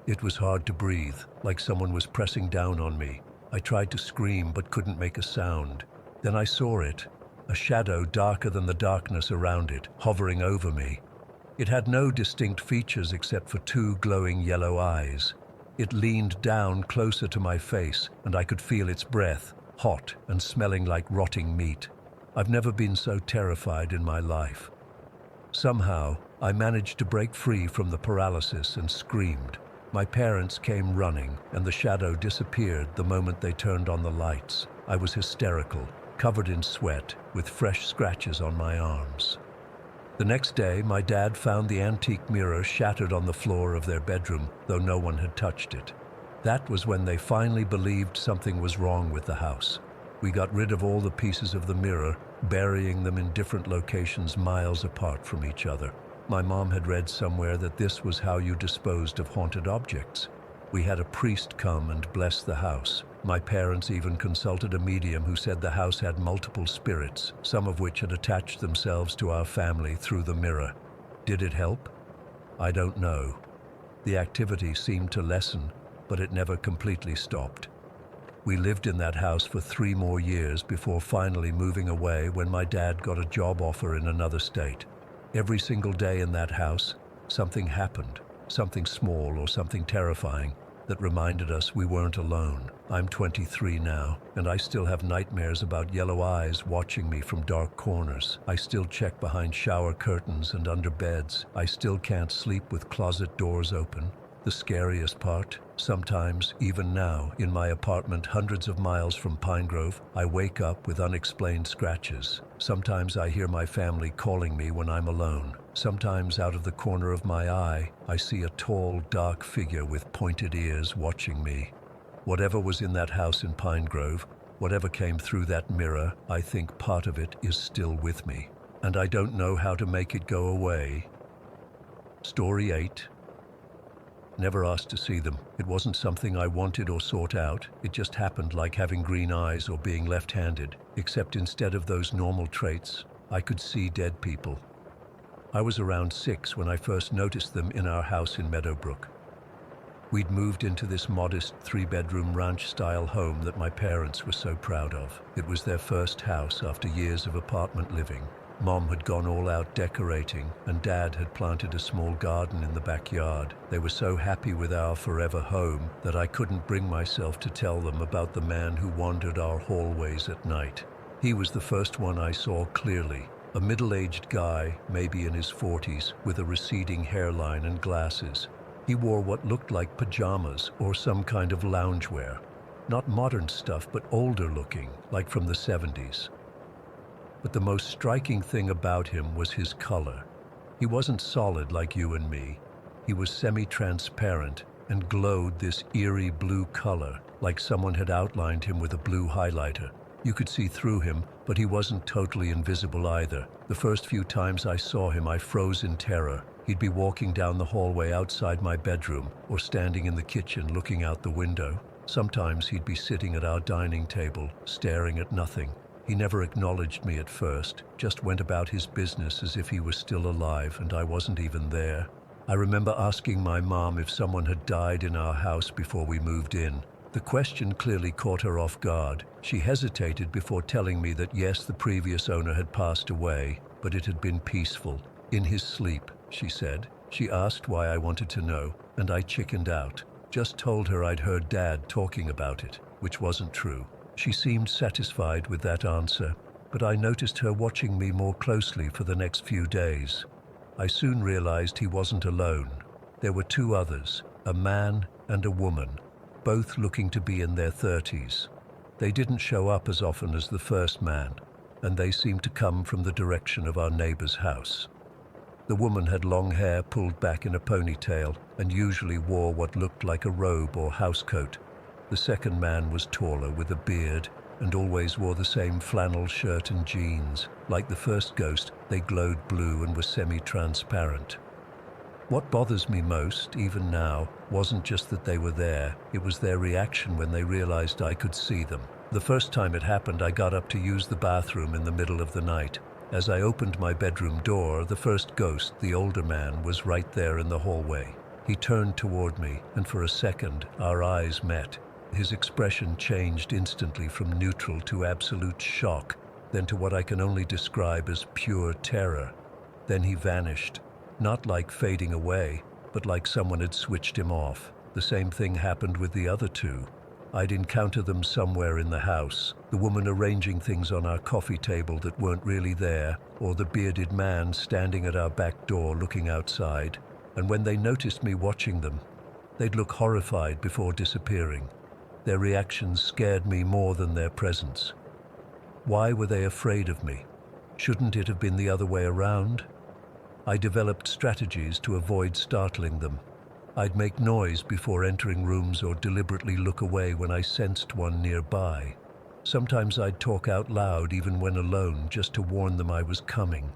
It was hard to breathe, like someone was pressing down on me. I tried to scream but couldn't make a sound. Then I saw it, a shadow darker than the darkness around it, hovering over me. It had no distinct features except for 2 glowing yellow eyes. It leaned down closer to my face, and I could feel its breath, hot and smelling like rotting meat. I've never been so terrified in my life. Somehow, I managed to break free from the paralysis and screamed. My parents came running, and the shadow disappeared the moment they turned on the lights. I was hysterical, covered in sweat, with fresh scratches on my arms. The next day, my dad found the antique mirror shattered on the floor of their bedroom, though no one had touched it. That was when they finally believed something was wrong with the house. We got rid of all the pieces of the mirror, burying them in different locations miles apart from each other. My mom had read somewhere that this was how you disposed of haunted objects. We had a priest come and bless the house. My parents even consulted a medium who said the house had multiple spirits, some of which had attached themselves to our family through the mirror. Did it help? I don't know. The activity seemed to lessen, but it never completely stopped. We lived in that house for 3 more years before finally moving away when my dad got a job offer in another state. Every single day in that house, something happened, something small or something terrifying that reminded us we weren't alone. I'm 23 now, and I still have nightmares about yellow eyes watching me from dark corners. I still check behind shower curtains and under beds. I still can't sleep with closet doors open. The scariest part, sometimes, even now, in my apartment hundreds of miles from Pine Grove, I wake up with unexplained scratches. Sometimes I hear my family calling me when I'm alone. Sometimes out of the corner of my eye, I see a tall, dark figure with pointed ears watching me. Whatever was in that house in Pine Grove, whatever came through that mirror, I think part of it is still with me. And I don't know how to make it go away. Story 8. Never asked to see them. It wasn't something I wanted or sought out. It just happened, like having green eyes or being left-handed, except instead of those normal traits, I could see dead people. I was around 6 when I first noticed them in our house in Meadowbrook. We'd moved into this modest 3-bedroom ranch-style home that my parents were so proud of. It was their first house after years of apartment living. Mom had gone all out decorating, and Dad had planted a small garden in the backyard. They were so happy with our forever home that I couldn't bring myself to tell them about the man who wandered our hallways at night. He was the first one I saw clearly. A middle-aged guy, maybe in his 40s, with a receding hairline and glasses. He wore what looked like pajamas or some kind of loungewear. Not modern stuff, but older looking, like from the 70s. But the most striking thing about him was his color. He wasn't solid like you and me. He was semi-transparent and glowed this eerie blue color, like someone had outlined him with a blue highlighter. You could see through him, but he wasn't totally invisible either. The first few times I saw him, I froze in terror. He'd be walking down the hallway outside my bedroom, or standing in the kitchen looking out the window. Sometimes he'd be sitting at our dining table, staring at nothing. He never acknowledged me at first, just went about his business as if he was still alive and I wasn't even there. I remember asking my mom if someone had died in our house before we moved in. The question clearly caught her off guard. She hesitated before telling me that yes, the previous owner had passed away, but it had been peaceful. In his sleep, she said. She asked why I wanted to know, and I chickened out. Just told her I'd heard Dad talking about it, which wasn't true. She seemed satisfied with that answer, but I noticed her watching me more closely for the next few days. I soon realized he wasn't alone. There were 2 others, a man and a woman, both looking to be in their 30s. They didn't show up as often as the first man, and they seemed to come from the direction of our neighbor's house. The woman had long hair pulled back in a ponytail and usually wore what looked like a robe or housecoat. The second man was taller with a beard and always wore the same flannel shirt and jeans. Like the first ghost, they glowed blue and were semi-transparent. What bothers me most, even now, wasn't just that they were there, it was their reaction when they realized I could see them. The first time it happened, I got up to use the bathroom in the middle of the night. As I opened my bedroom door, the first ghost, the older man, was right there in the hallway. He turned toward me, and for a second, our eyes met. His expression changed instantly from neutral to absolute shock, then to what I can only describe as pure terror. Then he vanished. Not like fading away, but like someone had switched him off. The same thing happened with the other 2. I'd encounter them somewhere in the house, the woman arranging things on our coffee table that weren't really there, or the bearded man standing at our back door looking outside. And when they noticed me watching them, they'd look horrified before disappearing. Their reactions scared me more than their presence. Why were they afraid of me? Shouldn't it have been the other way around? I developed strategies to avoid startling them. I'd make noise before entering rooms or deliberately look away when I sensed one nearby. Sometimes I'd talk out loud even when alone, just to warn them I was coming.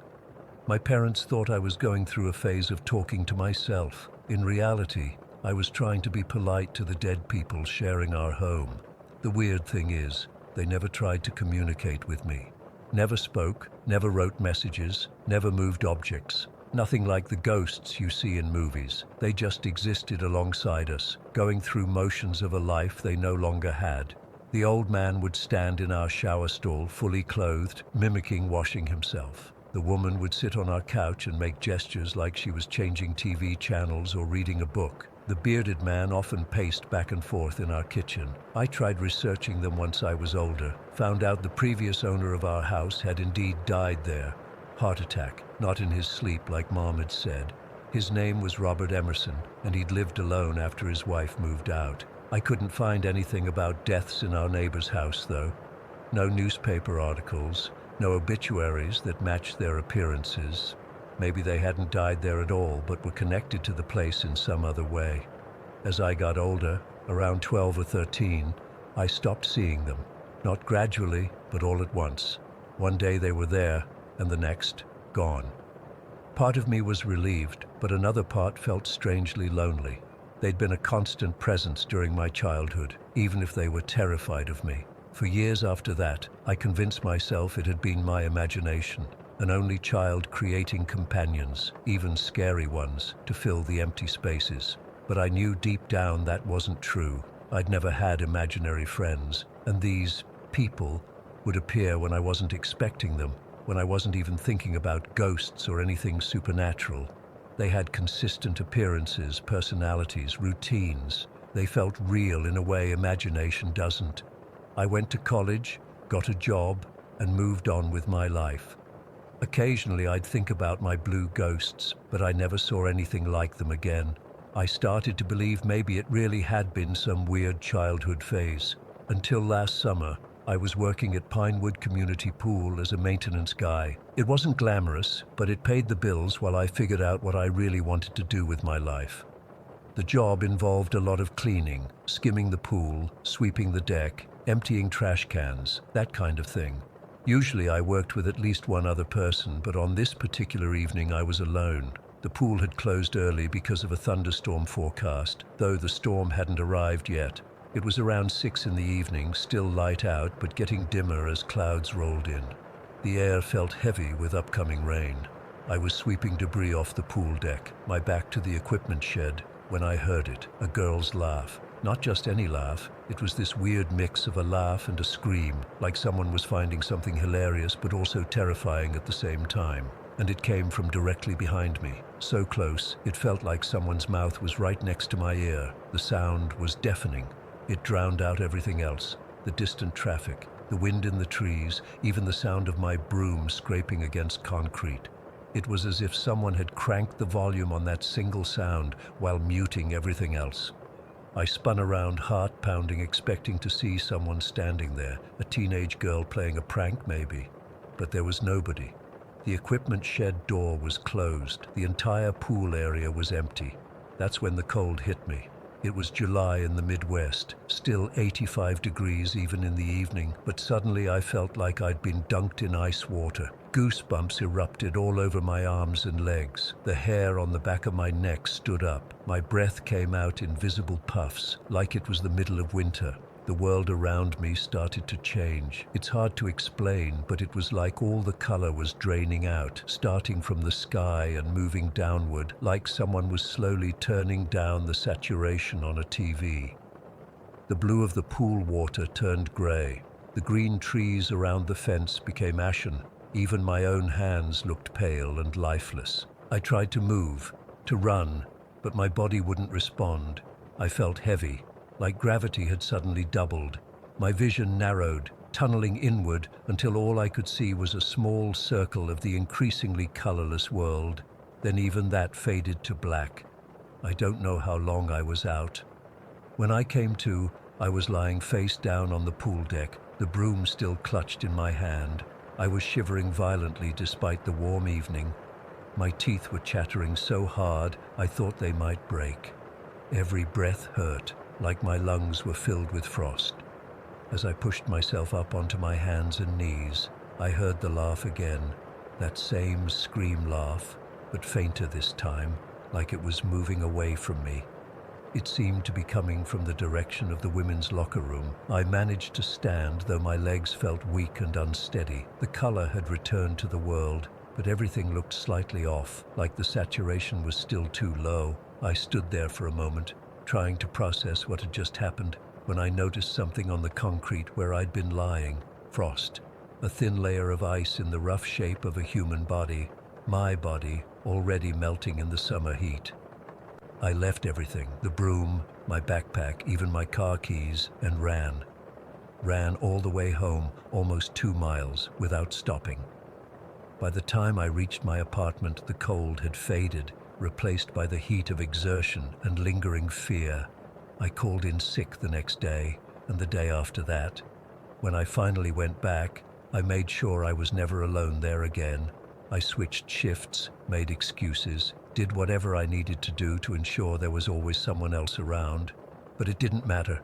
My parents thought I was going through a phase of talking to myself. In reality, I was trying to be polite to the dead people sharing our home. The weird thing is, they never tried to communicate with me. Never spoke, never wrote messages, never moved objects. Nothing like the ghosts you see in movies. They just existed alongside us, going through motions of a life they no longer had. The old man would stand in our shower stall, fully clothed, mimicking washing himself. The woman would sit on our couch and make gestures like she was changing TV channels or reading a book. The bearded man often paced back and forth in our kitchen. I tried researching them once I was older, found out the previous owner of our house had indeed died there. Heart attack, not in his sleep like Mom had said. His name was Robert Emerson, and he'd lived alone after his wife moved out. I couldn't find anything about deaths in our neighbor's house, though. No newspaper articles, no obituaries that matched their appearances. Maybe they hadn't died there at all, but were connected to the place in some other way. As I got older, around 12 or 13, I stopped seeing them. Not gradually, but all at once. One day they were there, and the next, gone. Part of me was relieved, but another part felt strangely lonely. They'd been a constant presence during my childhood, even if they were terrified of me. For years after that, I convinced myself it had been my imagination, an only child creating companions, even scary ones, to fill the empty spaces. But I knew deep down that wasn't true. I'd never had imaginary friends, and these people would appear when I wasn't expecting them, when I wasn't even thinking about ghosts or anything supernatural. They had consistent appearances, personalities, routines. They felt real in a way imagination doesn't. I went to college, got a job, and moved on with my life. Occasionally I'd think about my blue ghosts, but I never saw anything like them again. I started to believe maybe it really had been some weird childhood phase. Until last summer, I was working at Pinewood Community Pool as a maintenance guy. It wasn't glamorous, but it paid the bills while I figured out what I really wanted to do with my life. The job involved a lot of cleaning, skimming the pool, sweeping the deck, emptying trash cans, that kind of thing. Usually I worked with at least one other person, but on this particular evening I was alone. The pool had closed early because of a thunderstorm forecast, though the storm hadn't arrived yet. It was around 6 in the evening, still light out, but getting dimmer as clouds rolled in. The air felt heavy with upcoming rain. I was sweeping debris off the pool deck, my back to the equipment shed, when I heard it, a girl's laugh. Not just any laugh, it was this weird mix of a laugh and a scream, like someone was finding something hilarious but also terrifying at the same time. And it came from directly behind me, so close, it felt like someone's mouth was right next to my ear. The sound was deafening. It drowned out everything else, the distant traffic, the wind in the trees, even the sound of my broom scraping against concrete. It was as if someone had cranked the volume on that single sound while muting everything else. I spun around, heart pounding, expecting to see someone standing there, a teenage girl playing a prank maybe. But there was nobody. The equipment shed door was closed. The entire pool area was empty. That's when the cold hit me. It was July in the Midwest, still 85 degrees even in the evening, but suddenly I felt like I'd been dunked in ice water. Goosebumps erupted all over my arms and legs. The hair on the back of my neck stood up. My breath came out in visible puffs, like it was the middle of winter. The world around me started to change. It's hard to explain, but it was like all the color was draining out, starting from the sky and moving downward, like someone was slowly turning down the saturation on a TV. The blue of the pool water turned gray. The green trees around the fence became ashen. Even my own hands looked pale and lifeless. I tried to move, to run, but my body wouldn't respond. I felt heavy, like gravity had suddenly doubled. My vision narrowed, tunneling inward until all I could see was a small circle of the increasingly colorless world. Then even that faded to black. I don't know how long I was out. When I came to, I was lying face down on the pool deck, the broom still clutched in my hand. I was shivering violently despite the warm evening. My teeth were chattering so hard I thought they might break. Every breath hurt, like my lungs were filled with frost. As I pushed myself up onto my hands and knees, I heard the laugh again, that same scream laugh, but fainter this time, like it was moving away from me. It seemed to be coming from the direction of the women's locker room. I managed to stand, though my legs felt weak and unsteady. The color had returned to the world, but everything looked slightly off, like the saturation was still too low. I stood there for a moment, trying to process what had just happened, when I noticed something on the concrete where I'd been lying. Frost. A thin layer of ice in the rough shape of a human body. My body, already melting in the summer heat. I left everything, the broom, my backpack, even my car keys, and ran. Ran all the way home, almost 2 miles, without stopping. By the time I reached my apartment, the cold had faded, replaced by the heat of exertion and lingering fear. I called in sick the next day, and the day after that. When I finally went back, I made sure I was never alone there again. I switched shifts, made excuses, did whatever I needed to do to ensure there was always someone else around. But it didn't matter.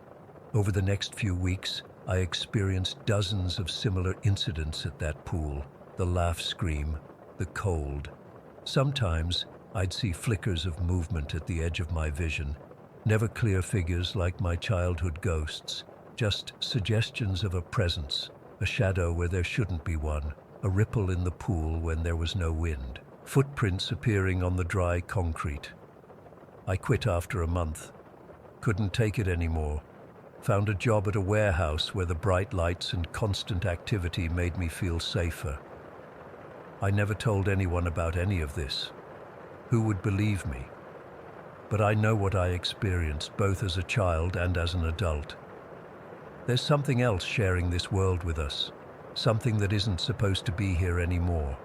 Over the next few weeks, I experienced dozens of similar incidents at that pool. The laugh scream, the cold. Sometimes I'd see flickers of movement at the edge of my vision. Never clear figures like my childhood ghosts, just suggestions of a presence, a shadow where there shouldn't be one, a ripple in the pool when there was no wind, footprints appearing on the dry concrete. I quit after a month. Couldn't take it anymore. Found a job at a warehouse where the bright lights and constant activity made me feel safer. I never told anyone about any of this. Who would believe me? But I know what I experienced both as a child and as an adult. There's something else sharing this world with us, something that isn't supposed to be here anymore.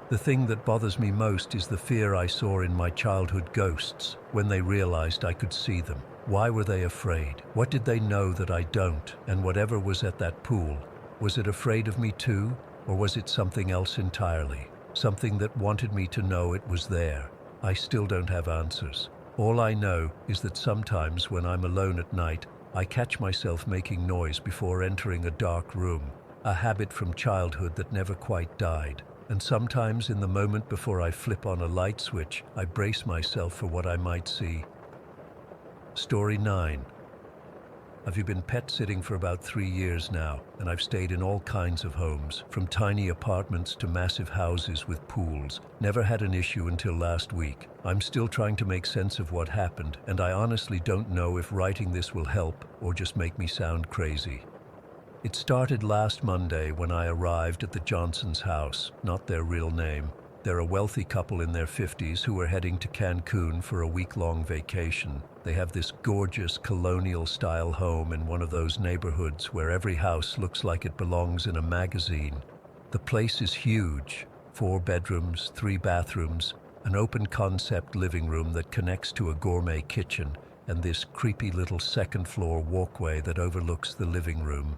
The thing that bothers me most is the fear I saw in my childhood ghosts when they realized I could see them. Why were they afraid? What did they know that I don't? And whatever was at that pool, was it afraid of me too? Or was it something else entirely? Something that wanted me to know it was there? I still don't have answers. All I know is that sometimes when I'm alone at night, I catch myself making noise before entering a dark room, a habit from childhood that never quite died. And sometimes in the moment before I flip on a light switch, I brace myself for what I might see. Story 9. I've been pet sitting for about 3 years now, and I've stayed in all kinds of homes, from tiny apartments to massive houses with pools. Never had an issue until last week. I'm still trying to make sense of what happened, and I honestly don't know if writing this will help or just make me sound crazy. It started last Monday when I arrived at the Johnsons' house, not their real name. They're a wealthy couple in their 50s who are heading to Cancun for a week-long vacation. They have this gorgeous colonial-style home in one of those neighborhoods where every house looks like it belongs in a magazine. The place is huge, 4 bedrooms, 3 bathrooms, an open-concept living room that connects to a gourmet kitchen, and this creepy little second-floor walkway that overlooks the living room.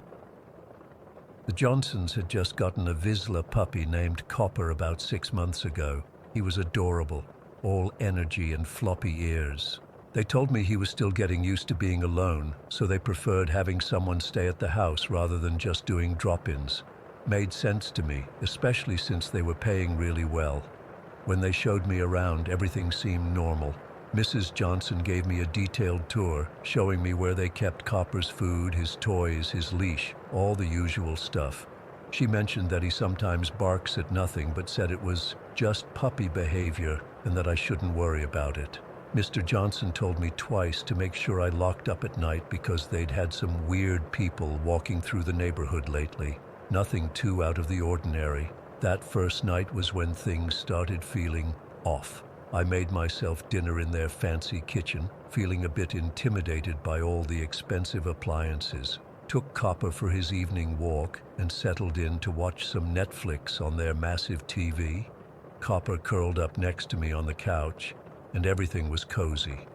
The Johnsons had just gotten a Vizsla puppy named Copper about 6 months ago. He was adorable, all energy and floppy ears. They told me he was still getting used to being alone, so they preferred having someone stay at the house rather than just doing drop-ins. Made sense to me, especially since they were paying really well. When they showed me around, everything seemed normal. Mrs. Johnson gave me a detailed tour, showing me where they kept Copper's food, his toys, his leash, all the usual stuff. She mentioned that he sometimes barks at nothing, but said it was just puppy behavior and that I shouldn't worry about it. Mr. Johnson told me twice to make sure I locked up at night because they'd had some weird people walking through the neighborhood lately. Nothing too out of the ordinary. That first night was when things started feeling off. I made myself dinner in their fancy kitchen, feeling a bit intimidated by all the expensive appliances. Took Copper for his evening walk and settled in to watch some Netflix on their massive TV. Copper curled up next to me on the couch, and everything was cozy.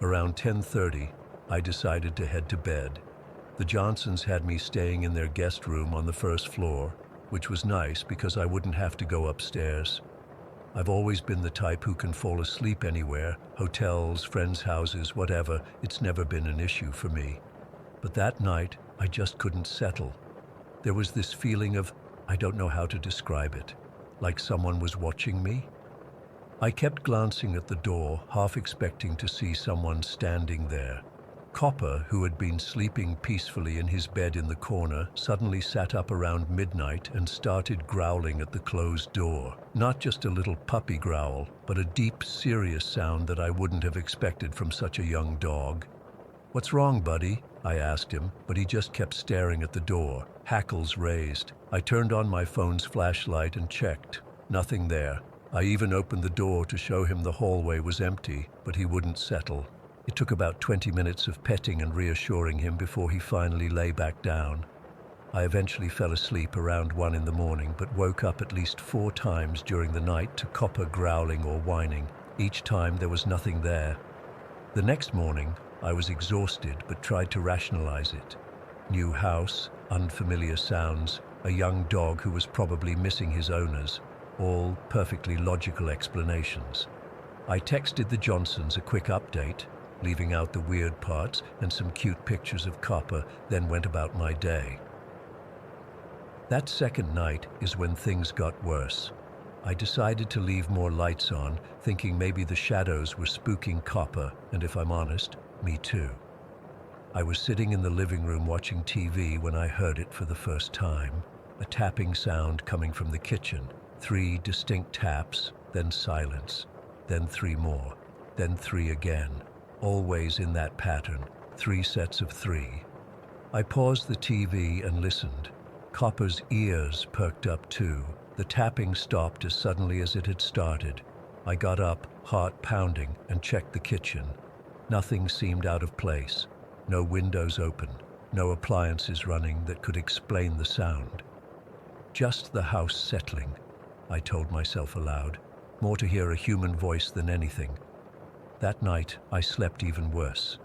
Around 10:30, I decided to head to bed. The Johnsons had me staying in their guest room on the first floor, which was nice because I wouldn't have to go upstairs. I've always been the type who can fall asleep anywhere, hotels, friends' houses, whatever. It's never been an issue for me. But that night, I just couldn't settle. There was this feeling of, I don't know how to describe it, like someone was watching me. I kept glancing at the door, half expecting to see someone standing there. Copper, who had been sleeping peacefully in his bed in the corner, suddenly sat up around midnight and started growling at the closed door. Not just a little puppy growl, but a deep, serious sound that I wouldn't have expected from such a young dog. "What's wrong, buddy?" I asked him, but he just kept staring at the door, hackles raised. I turned on my phone's flashlight and checked. Nothing there. I even opened the door to show him the hallway was empty, but he wouldn't settle. It took about 20 minutes of petting and reassuring him before he finally lay back down. I eventually fell asleep around 1 in the morning, but woke up at least 4 times during the night to Copper growling or whining. Each time there was nothing there. The next morning, I was exhausted but tried to rationalize it. New house, unfamiliar sounds, a young dog who was probably missing his owners. all perfectly logical explanations. I texted the Johnsons a quick update, leaving out the weird parts and some cute pictures of Copper, then went about my day. That second night is when things got worse. I decided to leave more lights on, thinking maybe the shadows were spooking Copper, and if I'm honest, me too. I was sitting in the living room watching TV when I heard it for the first time. A tapping sound coming from the kitchen. 3 distinct taps, then silence, then 3 more, then 3 again. Always in that pattern, 3 sets of 3. I paused the TV and listened. Copper's ears perked up too. The tapping stopped as suddenly as it had started. I got up, heart pounding, and checked the kitchen. Nothing seemed out of place. No windows open, no appliances running that could explain the sound. Just the house settling, I told myself aloud, more to hear a human voice than anything. That night, I slept even worse.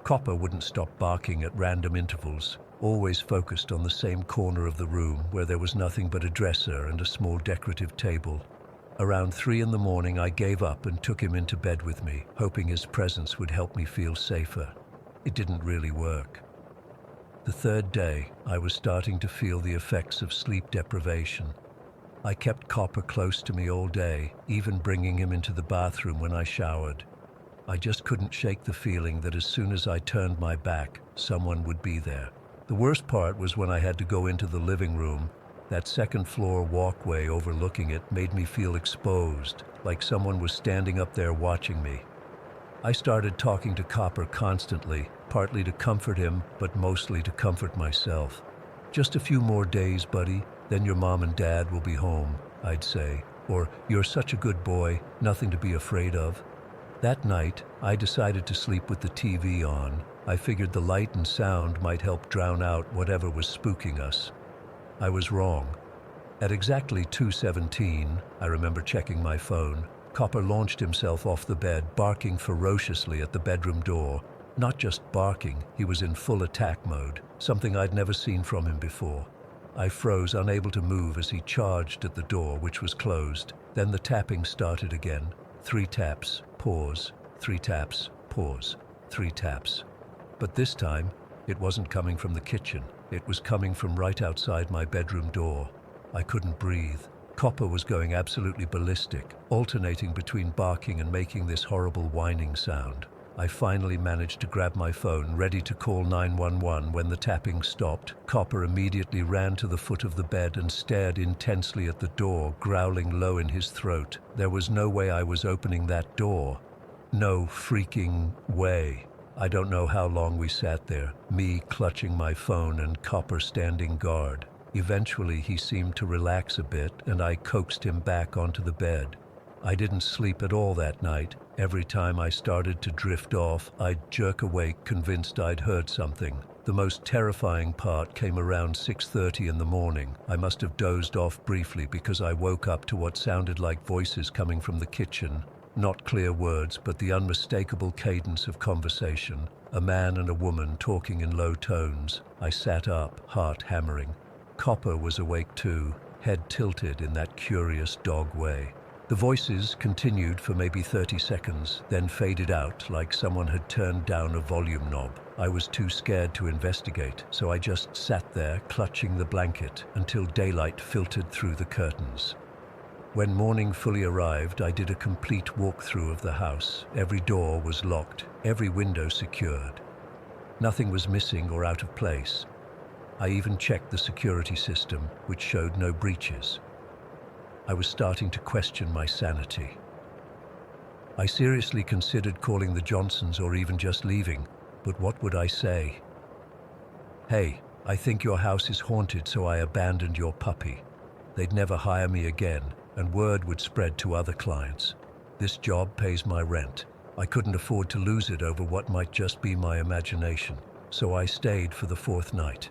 Copper wouldn't stop barking at random intervals, always focused on the same corner of the room where there was nothing but a dresser and a small decorative table. Around 3 in the morning, I gave up and took him into bed with me, hoping his presence would help me feel safer. It didn't really work. The third day, I was starting to feel the effects of sleep deprivation. I kept Copper close to me all day, even bringing him into the bathroom when I showered. I just couldn't shake the feeling that as soon as I turned my back, someone would be there. The worst part was when I had to go into the living room. That second-floor walkway overlooking it made me feel exposed, like someone was standing up there watching me. I started talking to Copper constantly, partly to comfort him, but mostly to comfort myself. "Just a few more days, buddy, then your mom and dad will be home," I'd say. Or, "You're such a good boy, nothing to be afraid of." That night, I decided to sleep with the TV on. I figured the light and sound might help drown out whatever was spooking us. I was wrong. At exactly 2:17, I remember checking my phone, Copper launched himself off the bed, barking ferociously at the bedroom door. Not just barking, he was in full attack mode, something I'd never seen from him before. I froze, unable to move as he charged at the door, which was closed. Then the tapping started again. 3 taps, pause, 3 taps, pause, 3 taps. But this time, it wasn't coming from the kitchen. It was coming from right outside my bedroom door. I couldn't breathe. Copper was going absolutely ballistic, alternating between barking and making this horrible whining sound. I finally managed to grab my phone, ready to call 911 when the tapping stopped. Copper immediately ran to the foot of the bed and stared intensely at the door, growling low in his throat. There was no way I was opening that door. No freaking way. I don't know how long we sat there, me clutching my phone and Copper standing guard. Eventually, he seemed to relax a bit, and I coaxed him back onto the bed. I didn't sleep at all that night. Every time I started to drift off, I'd jerk awake, convinced I'd heard something. The most terrifying part came around 6:30 in the morning. I must have dozed off briefly because I woke up to what sounded like voices coming from the kitchen. Not clear words, but the unmistakable cadence of conversation. A man and a woman talking in low tones. I sat up, heart hammering. Copper was awake too, head tilted in that curious dog way. The voices continued for maybe 30 seconds, then faded out like someone had turned down a volume knob. I was too scared to investigate, so I just sat there, clutching the blanket, until daylight filtered through the curtains. When morning fully arrived, I did a complete walkthrough of the house. Every door was locked, every window secured. Nothing was missing or out of place. I even checked the security system, which showed no breaches. I was starting to question my sanity. I seriously considered calling the Johnsons or even just leaving, but what would I say? "Hey, I think your house is haunted, so I abandoned your puppy." They'd never hire me again, and word would spread to other clients. This job pays my rent. I couldn't afford to lose it over what might just be my imagination, so I stayed for the 4th night.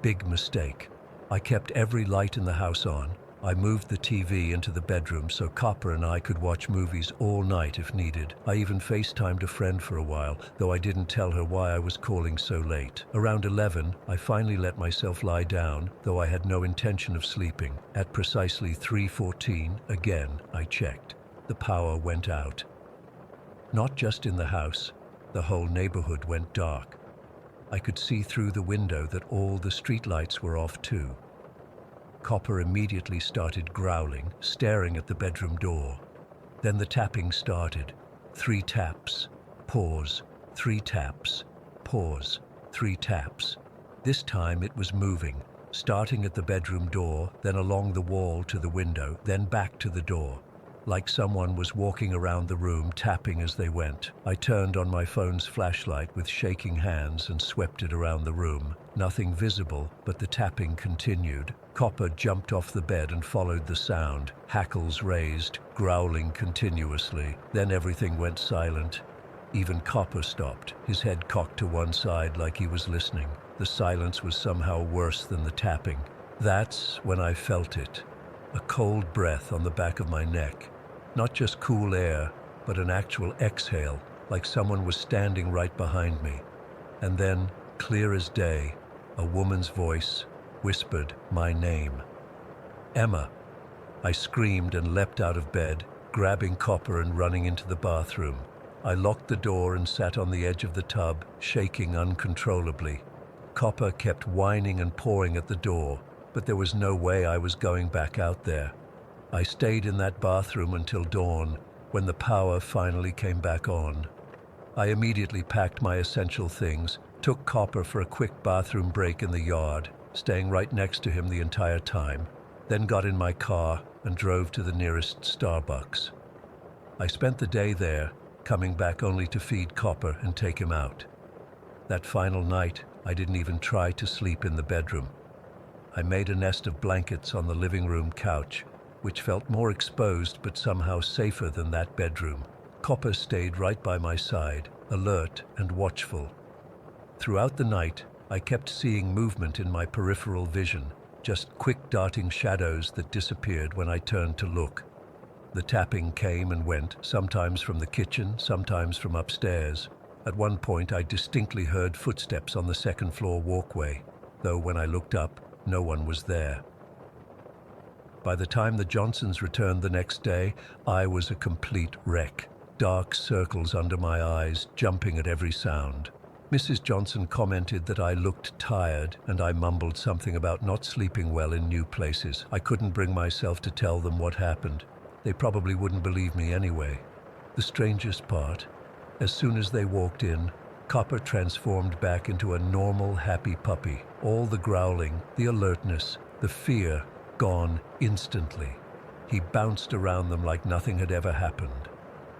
Big mistake. I kept every light in the house on, I moved the TV into the bedroom so Copper and I could watch movies all night if needed. I even FaceTimed a friend for a while, though I didn't tell her why I was calling so late. Around 11, I finally let myself lie down, though I had no intention of sleeping. At precisely 3:14, again, I checked. The power went out. Not just in the house, the whole neighborhood went dark. I could see through the window that all the streetlights were off too. Copper immediately started growling, staring at the bedroom door. Then the tapping started. 3 taps, pause, 3 taps, pause, 3 taps. This time it was moving, starting at the bedroom door, then along the wall to the window, then back to the door. Like someone was walking around the room, tapping as they went. I turned on my phone's flashlight with shaking hands and swept it around the room. Nothing visible, but the tapping continued. Copper jumped off the bed and followed the sound, hackles raised, growling continuously. Then everything went silent. Even Copper stopped, his head cocked to one side like he was listening. The silence was somehow worse than the tapping. That's when I felt it. A cold breath on the back of my neck. Not just cool air, but an actual exhale, like someone was standing right behind me. And then, clear as day, a woman's voice whispered my name. Emma. I screamed and leapt out of bed, grabbing Copper and running into the bathroom. I locked the door and sat on the edge of the tub, shaking uncontrollably. Copper kept whining and pawing at the door, but there was no way I was going back out there. I stayed in that bathroom until dawn, when the power finally came back on. I immediately packed my essential things, took Copper for a quick bathroom break in the yard, staying right next to him the entire time, then got in my car and drove to the nearest Starbucks. I spent the day there, coming back only to feed Copper and take him out. That final night, I didn't even try to sleep in the bedroom. I made a nest of blankets on the living room couch, which felt more exposed but somehow safer than that bedroom. Copper stayed right by my side, alert and watchful. Throughout the night, I kept seeing movement in my peripheral vision, just quick darting shadows that disappeared when I turned to look. The tapping came and went, sometimes from the kitchen, sometimes from upstairs. At one point, I distinctly heard footsteps on the second-floor walkway, though when I looked up, no one was there. By the time the Johnsons returned the next day, I was a complete wreck. Dark circles under my eyes, jumping at every sound. Mrs. Johnson commented that I looked tired, and I mumbled something about not sleeping well in new places. I couldn't bring myself to tell them what happened. They probably wouldn't believe me anyway. The strangest part, as soon as they walked in, Copper transformed back into a normal, happy puppy. All the growling, the alertness, the fear, gone instantly. He bounced around them like nothing had ever happened.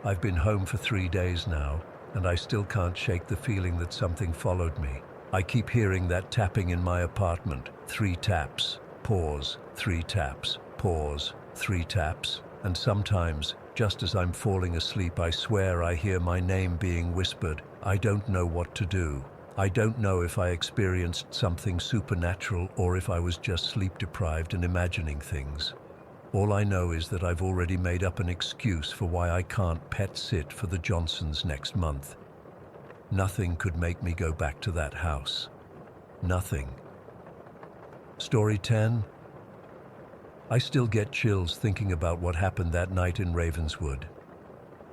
I've been home for 3 days now, and I still can't shake the feeling that something followed me. I keep hearing that tapping in my apartment. 3 taps, pause, 3 taps, pause, 3 taps. And sometimes, just as I'm falling asleep, I swear I hear my name being whispered. I don't know what to do. I don't know if I experienced something supernatural or if I was just sleep-deprived and imagining things. All I know is that I've already made up an excuse for why I can't pet sit for the Johnsons next month. Nothing could make me go back to that house. Nothing. Story 10. I still get chills thinking about what happened that night in Ravenswood.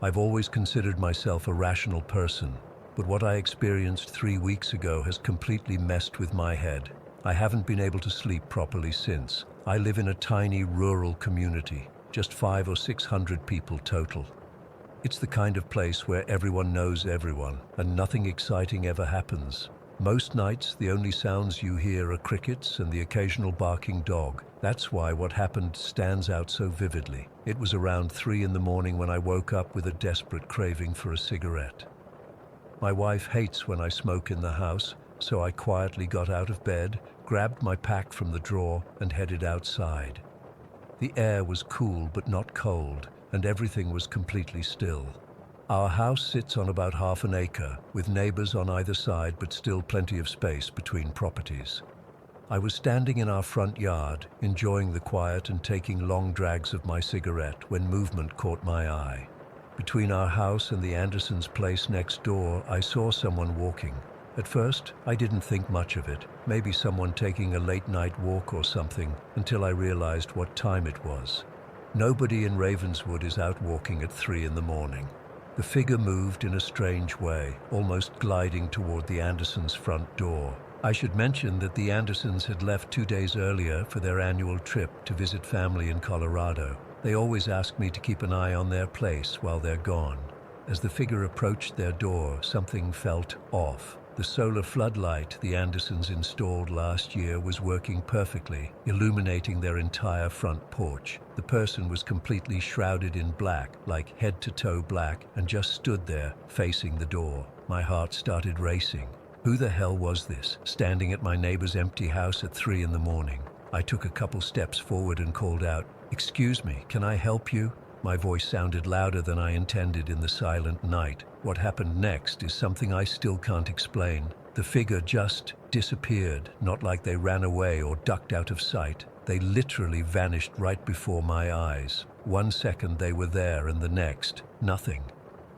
I've always considered myself a rational person, but what I experienced 3 weeks ago has completely messed with my head. I haven't been able to sleep properly since. I live in a tiny rural community, just 500 or 600 people total. It's the kind of place where everyone knows everyone, and nothing exciting ever happens. Most nights, the only sounds you hear are crickets and the occasional barking dog. That's why what happened stands out so vividly. It was around 3 in the morning when I woke up with a desperate craving for a cigarette. My wife hates when I smoke in the house, so I quietly got out of bed, grabbed my pack from the drawer, and headed outside. The air was cool but not cold, and everything was completely still. Our house sits on about half an acre, with neighbors on either side but still plenty of space between properties. I was standing in our front yard, enjoying the quiet and taking long drags of my cigarette when movement caught my eye. Between our house and the Andersons' place next door, I saw someone walking. At first, I didn't think much of it, maybe someone taking a late-night walk or something, until I realized what time it was. Nobody in Ravenswood is out walking at 3 in the morning. The figure moved in a strange way, almost gliding toward the Andersons' front door. I should mention that the Andersons had left 2 days earlier for their annual trip to visit family in Colorado. They always ask me to keep an eye on their place while they're gone. As the figure approached their door, something felt off. The solar floodlight the Andersons installed last year was working perfectly, illuminating their entire front porch. The person was completely shrouded in black, like head-to-toe black, and just stood there, facing the door. My heart started racing. Who the hell was this, standing at my neighbor's empty house at 3 in the morning? I took a couple steps forward and called out, "Excuse me, can I help you?" My voice sounded louder than I intended in the silent night. What happened next is something I still can't explain. The figure just disappeared, not like they ran away or ducked out of sight. They literally vanished right before my eyes. 1 second they were there and the next, nothing.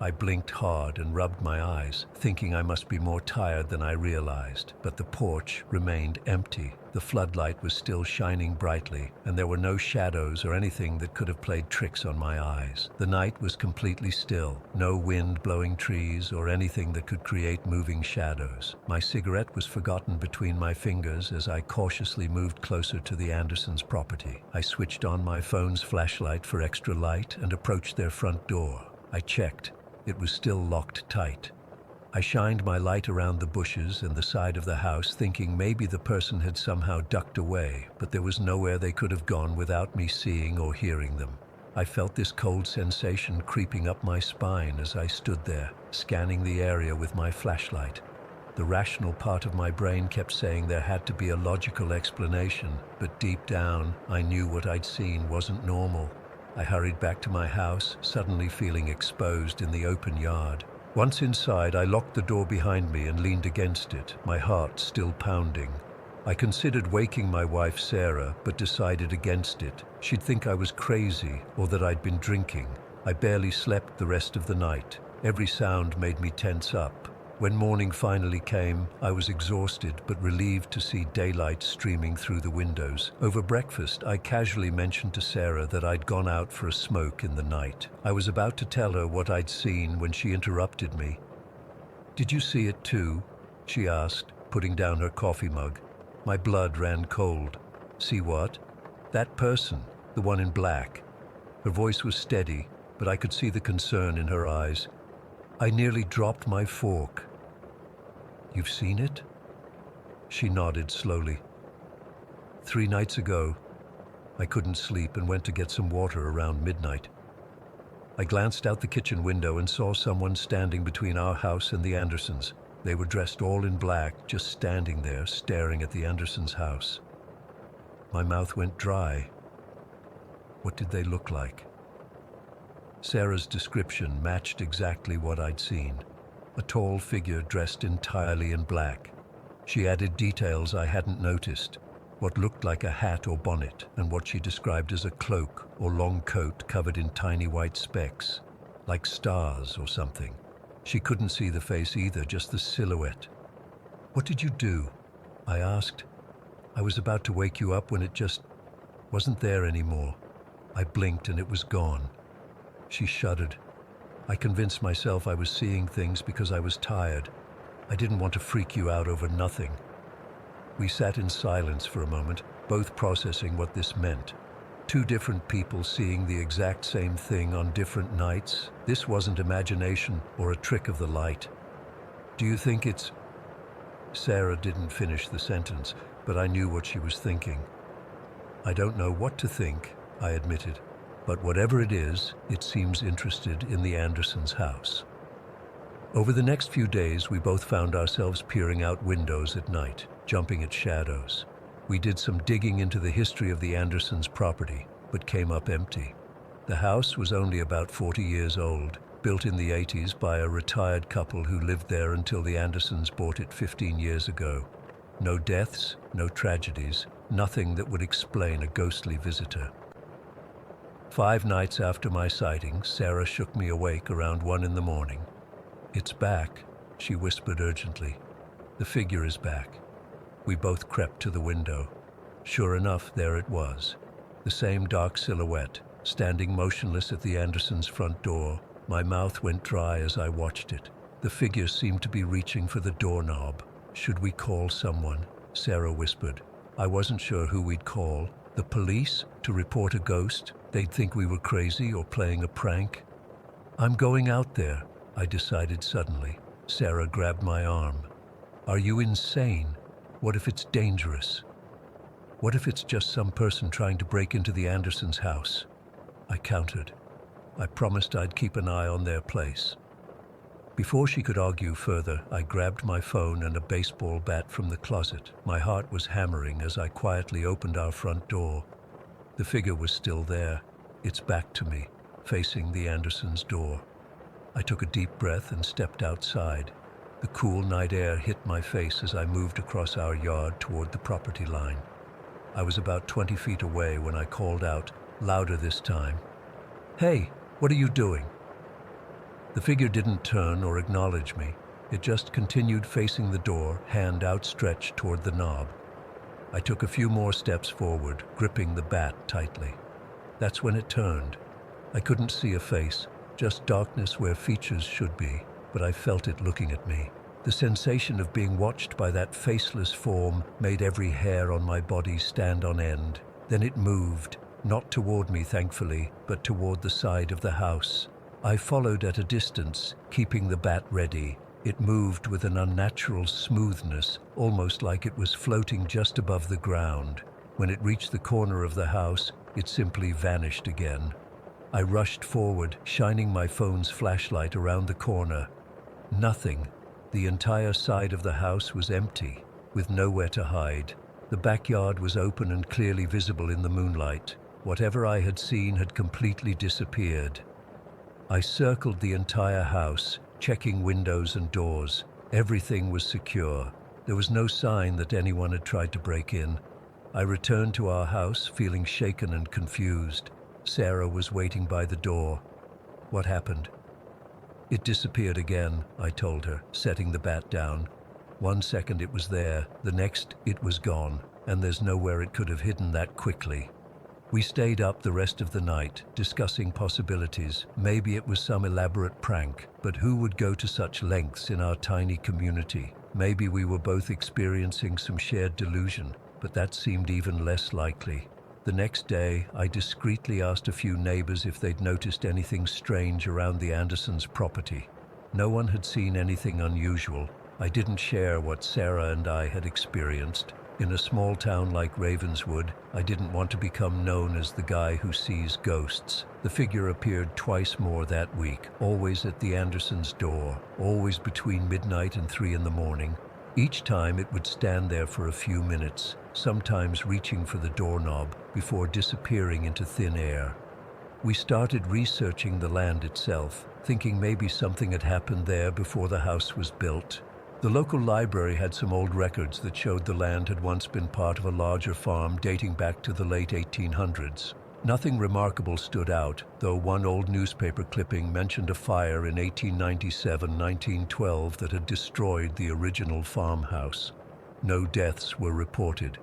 I blinked hard and rubbed my eyes, thinking I must be more tired than I realized. But the porch remained empty. The floodlight was still shining brightly, and there were no shadows or anything that could have played tricks on my eyes. The night was completely still, no wind blowing trees or anything that could create moving shadows. My cigarette was forgotten between my fingers as I cautiously moved closer to the Andersons' property. I switched on my phone's flashlight for extra light and approached their front door. I checked. It was still locked tight. I shined my light around the bushes and the side of the house, thinking maybe the person had somehow ducked away, but there was nowhere they could have gone without me seeing or hearing them. I felt this cold sensation creeping up my spine as I stood there, scanning the area with my flashlight. The rational part of my brain kept saying there had to be a logical explanation, but deep down, I knew what I'd seen wasn't normal. I hurried back to my house, suddenly feeling exposed in the open yard. Once inside, I locked the door behind me and leaned against it, my heart still pounding. I considered waking my wife, Sarah, but decided against it. She'd think I was crazy or that I'd been drinking. I barely slept the rest of the night. Every sound made me tense up. When morning finally came, I was exhausted but relieved to see daylight streaming through the windows. Over breakfast, I casually mentioned to Sarah that I'd gone out for a smoke in the night. I was about to tell her what I'd seen when she interrupted me. "Did you see it too?" she asked, putting down her coffee mug. My blood ran cold. "See what?" "That person, the one in black." Her voice was steady, but I could see the concern in her eyes. I nearly dropped my fork. "You've seen it?" She nodded slowly. 3 nights ago, I couldn't sleep and went to get some water around midnight. I glanced out the kitchen window and saw someone standing between our house and the Andersons. They were dressed all in black, just standing there, staring at the Andersons' house. My mouth went dry. What did they look like? Sarah's description matched exactly what I'd seen. A tall figure dressed entirely in black. She added details I hadn't noticed, what looked like a hat or bonnet, and what she described as a cloak or long coat covered in tiny white specks, like stars or something. She couldn't see the face either, just the silhouette. "What did you do?" I asked. "I was about to wake you up when it just wasn't there anymore." I blinked and it was gone. She shuddered. I convinced myself I was seeing things because I was tired. I didn't want to freak you out over nothing. We sat in silence for a moment, both processing what this meant. 2 different people seeing the exact same thing on different nights. This wasn't imagination or a trick of the light. "Do you think it's—" Sarah didn't finish the sentence, but I knew what she was thinking. "I don't know what to think," I admitted. "But whatever it is, it seems interested in the Andersons' house." Over the next few days, we both found ourselves peering out windows at night, jumping at shadows. We did some digging into the history of the Andersons' property, but came up empty. The house was only about 40 years old, built in the 80s by a retired couple who lived there until the Andersons bought it 15 years ago. No deaths, no tragedies, nothing that would explain a ghostly visitor. 5 nights after my sighting, Sarah shook me awake around 1 in the morning. "It's back," she whispered urgently. "The figure is back." We both crept to the window. Sure enough, there it was. The same dark silhouette, standing motionless at the Andersons' front door. My mouth went dry as I watched it. The figure seemed to be reaching for the doorknob. "Should we call someone?" Sarah whispered. I wasn't sure who we'd call. The police? To report a ghost? They'd think we were crazy or playing a prank. "I'm going out there," I decided suddenly. Sarah grabbed my arm. "Are you insane? What if it's dangerous? What if it's just some person trying to break into the Andersons' house?" I countered. I promised I'd keep an eye on their place. Before she could argue further, I grabbed my phone and a baseball bat from the closet. My heart was hammering as I quietly opened our front door. The figure was still there, its back to me, facing the Andersons' door. I took a deep breath and stepped outside. The cool night air hit my face as I moved across our yard toward the property line. I was about 20 feet away when I called out, louder this time. "Hey, what are you doing?" The figure didn't turn or acknowledge me. It just continued facing the door, hand outstretched toward the knob. I took a few more steps forward, gripping the bat tightly. That's when it turned. I couldn't see a face, just darkness where features should be, but I felt it looking at me. The sensation of being watched by that faceless form made every hair on my body stand on end. Then it moved, not toward me thankfully, but toward the side of the house. I followed at a distance, keeping the bat ready. It moved with an unnatural smoothness, almost like it was floating just above the ground. When it reached the corner of the house, it simply vanished again. I rushed forward, shining my phone's flashlight around the corner. Nothing. The entire side of the house was empty, with nowhere to hide. The backyard was open and clearly visible in the moonlight. Whatever I had seen had completely disappeared. I circled the entire house, checking windows and doors. Everything was secure. There was no sign that anyone had tried to break in. I returned to our house, feeling shaken and confused. Sarah was waiting by the door. "What happened?" "It disappeared again," I told her, setting the bat down. 1 second it was there, the next it was gone, and there's nowhere it could have hidden that quickly. We stayed up the rest of the night, discussing possibilities. Maybe it was some elaborate prank, but who would go to such lengths in our tiny community? Maybe we were both experiencing some shared delusion, but that seemed even less likely. The next day, I discreetly asked a few neighbors if they'd noticed anything strange around the Andersons' property. No one had seen anything unusual. I didn't share what Sarah and I had experienced. In a small town like Ravenswood, I didn't want to become known as the guy who sees ghosts. The figure appeared twice more that week, always at the Andersons' door, always between midnight and 3 in the morning. Each time it would stand there for a few minutes, sometimes reaching for the doorknob, before disappearing into thin air. We started researching the land itself, thinking maybe something had happened there before the house was built. The local library had some old records that showed the land had once been part of a larger farm dating back to the late 1800s. Nothing remarkable stood out, though one old newspaper clipping mentioned a fire in 1897-1912 that had destroyed the original farmhouse. No deaths were reported.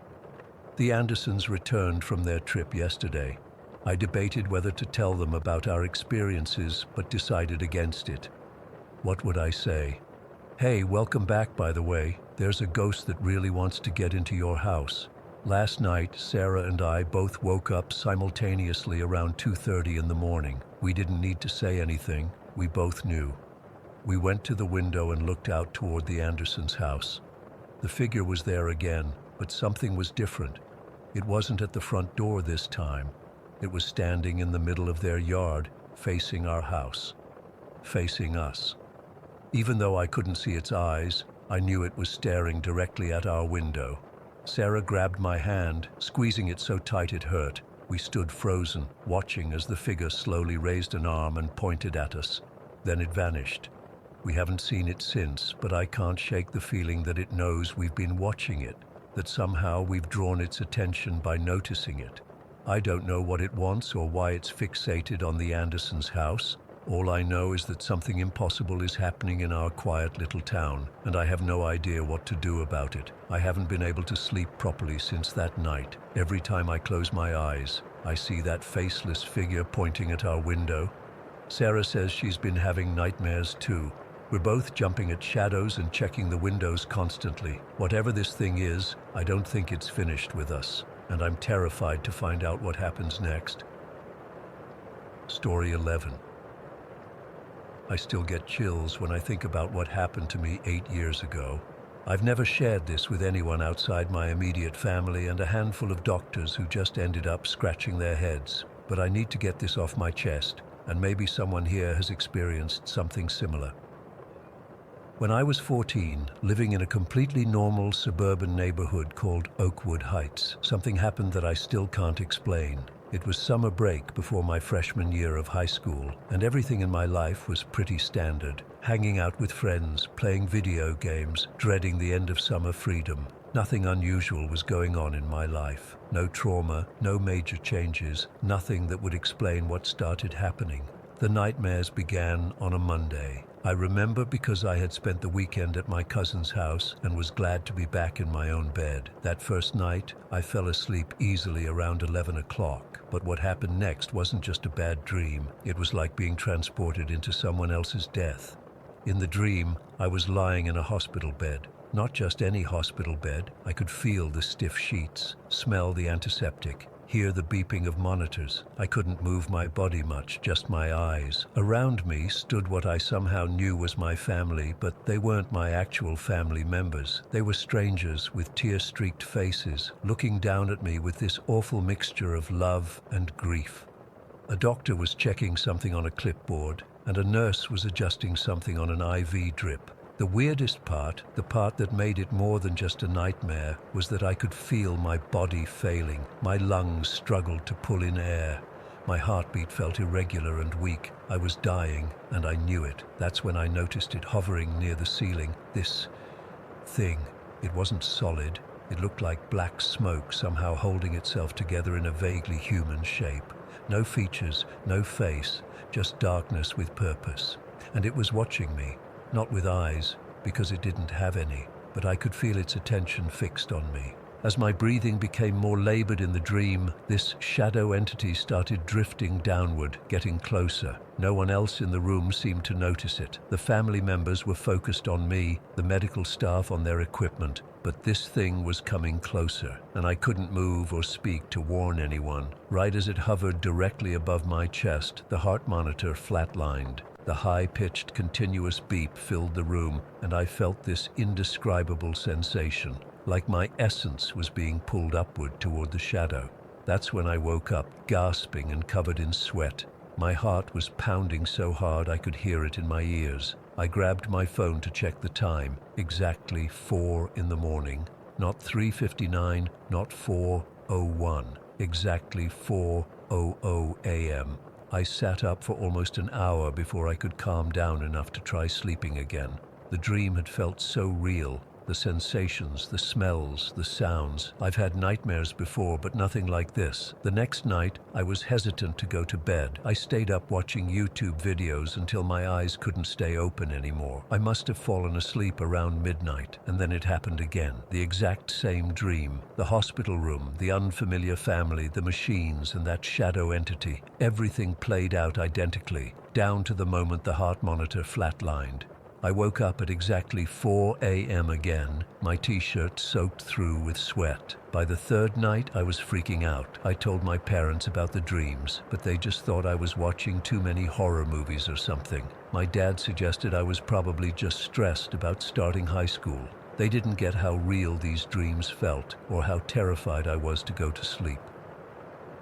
The Andersons returned from their trip yesterday. I debated whether to tell them about our experiences, but decided against it. What would I say? "Hey, welcome back, by the way. There's a ghost that really wants to get into your house." Last night, Sarah and I both woke up simultaneously around 2:30 in the morning. We didn't need to say anything. We both knew. We went to the window and looked out toward the Andersons' house. The figure was there again, but something was different. It wasn't at the front door this time. It was standing in the middle of their yard, facing our house. Facing us. Even though I couldn't see its eyes, I knew it was staring directly at our window. Sarah grabbed my hand, squeezing it so tight it hurt. We stood frozen, watching as the figure slowly raised an arm and pointed at us. Then it vanished. We haven't seen it since, but I can't shake the feeling that it knows we've been watching it. that somehow we've drawn its attention by noticing it. I don't know what it wants or why it's fixated on the Andersons' house. All I know is that something impossible is happening in our quiet little town, and I have no idea what to do about it. I haven't been able to sleep properly since that night. Every time I close my eyes, I see that faceless figure pointing at our window. Sarah says she's been having nightmares too. We're both jumping at shadows and checking the windows constantly. Whatever this thing is, I don't think it's finished with us, and I'm terrified to find out what happens next. Story 11. I still get chills when I think about what happened to me 8 years ago. I've never shared this with anyone outside my immediate family and a handful of doctors who just ended up scratching their heads. But I need to get this off my chest, and maybe someone here has experienced something similar. When I was 14, living in a completely normal suburban neighborhood called Oakwood Heights, something happened that I still can't explain. It was summer break before my freshman year of high school, and everything in my life was pretty standard. Hanging out with friends, playing video games, dreading the end of summer freedom. Nothing unusual was going on in my life. No trauma, no major changes, nothing that would explain what started happening. The nightmares began on a Monday. I remember because I had spent the weekend at my cousin's house and was glad to be back in my own bed. That first night, I fell asleep easily around 11 o'clock. But what happened next wasn't just a bad dream. It was like being transported into someone else's death. In the dream, I was lying in a hospital bed. Not just any hospital bed. I could feel the stiff sheets, smell the antiseptic, hear the beeping of monitors. I couldn't move my body much, just my eyes. Around me stood what I somehow knew was my family, but they weren't my actual family members. They were strangers with tear-streaked faces, looking down at me with this awful mixture of love and grief. A doctor was checking something on a clipboard, and a nurse was adjusting something on an IV drip. The weirdest part, the part that made it more than just a nightmare, was that I could feel my body failing. My lungs struggled to pull in air. My heartbeat felt irregular and weak. I was dying, and I knew it. That's when I noticed it hovering near the ceiling. This thing. It wasn't solid. It looked like black smoke somehow holding itself together in a vaguely human shape. No features, no face, just darkness with purpose. And it was watching me. Not with eyes, because it didn't have any, but I could feel its attention fixed on me. As my breathing became more labored in the dream, this shadow entity started drifting downward, getting closer. No one else in the room seemed to notice it. The family members were focused on me, the medical staff on their equipment, but this thing was coming closer, and I couldn't move or speak to warn anyone. Right as it hovered directly above my chest, the heart monitor flatlined. The high-pitched, continuous beep filled the room, and I felt this indescribable sensation, like my essence was being pulled upward toward the shadow. That's when I woke up, gasping and covered in sweat. My heart was pounding so hard I could hear it in my ears. I grabbed my phone to check the time. Exactly 4 in the morning. Not 3:59, not 4:01. Exactly 4:00 a.m. I sat up for almost an hour before I could calm down enough to try sleeping again. The dream had felt so real. The sensations, the smells, the sounds. I've had nightmares before, but nothing like this. The next night, I was hesitant to go to bed. I stayed up watching YouTube videos until my eyes couldn't stay open anymore. I must have fallen asleep around midnight, and then it happened again. The exact same dream. The hospital room, the unfamiliar family, the machines, and that shadow entity. Everything played out identically, down to the moment the heart monitor flatlined. I woke up at exactly 4 a.m. again, my t-shirt soaked through with sweat. By the third night, I was freaking out. I told my parents about the dreams, but they just thought I was watching too many horror movies or something. My dad suggested I was probably just stressed about starting high school. They didn't get how real these dreams felt, or how terrified I was to go to sleep.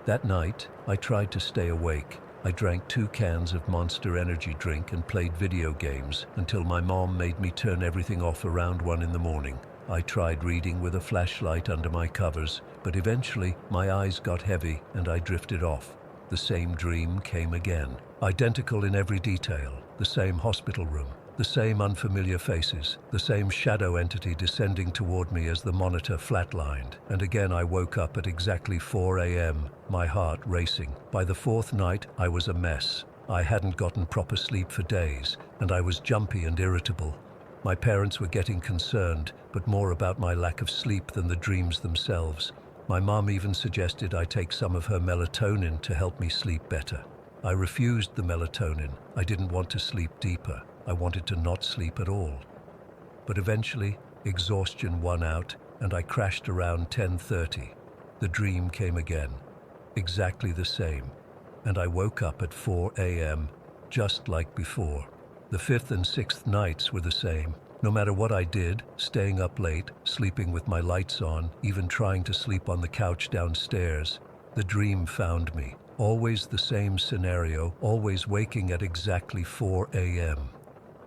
That night, I tried to stay awake. I drank 2 cans of Monster energy drink and played video games until my mom made me turn everything off around 1 in the morning. I tried reading with a flashlight under my covers, but eventually my eyes got heavy and I drifted off. The same dream came again. Identical in every detail. The same hospital room. The same unfamiliar faces, the same shadow entity descending toward me as the monitor flatlined. And again I woke up at exactly 4 a.m., my heart racing. By the fourth night, I was a mess. I hadn't gotten proper sleep for days, and I was jumpy and irritable. My parents were getting concerned, but more about my lack of sleep than the dreams themselves. My mom even suggested I take some of her melatonin to help me sleep better. I refused the melatonin. I didn't want to sleep deeper. I wanted to not sleep at all. But eventually, exhaustion won out, and I crashed around 10:30. The dream came again, exactly the same, and I woke up at 4 a.m., just like before. The fifth and sixth nights were the same. No matter what I did, staying up late, sleeping with my lights on, even trying to sleep on the couch downstairs, the dream found me. Always the same scenario, always waking at exactly 4 a.m.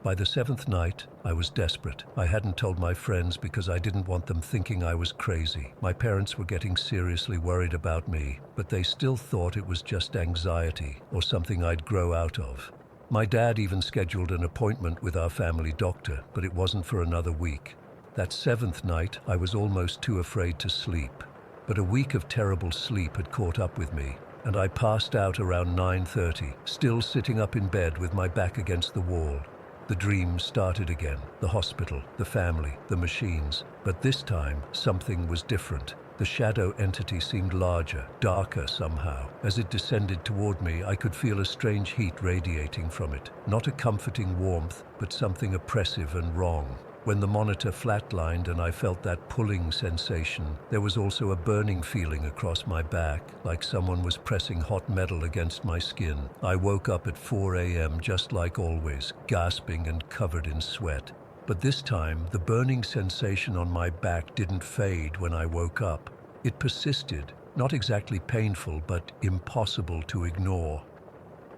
By the seventh night, I was desperate. I hadn't told my friends because I didn't want them thinking I was crazy. My parents were getting seriously worried about me, but they still thought it was just anxiety or something I'd grow out of. My dad even scheduled an appointment with our family doctor, but it wasn't for another week. That seventh night, I was almost too afraid to sleep. But a week of terrible sleep had caught up with me, and I passed out around 9:30, still sitting up in bed with my back against the wall. The dream started again, the hospital, the family, the machines. But this time, something was different. The shadow entity seemed larger, darker somehow. As it descended toward me, I could feel a strange heat radiating from it. Not a comforting warmth, but something oppressive and wrong. When the monitor flatlined and I felt that pulling sensation, there was also a burning feeling across my back, like someone was pressing hot metal against my skin. I woke up at 4 a.m. just like always, gasping and covered in sweat. But this time, the burning sensation on my back didn't fade when I woke up. It persisted, not exactly painful, but impossible to ignore.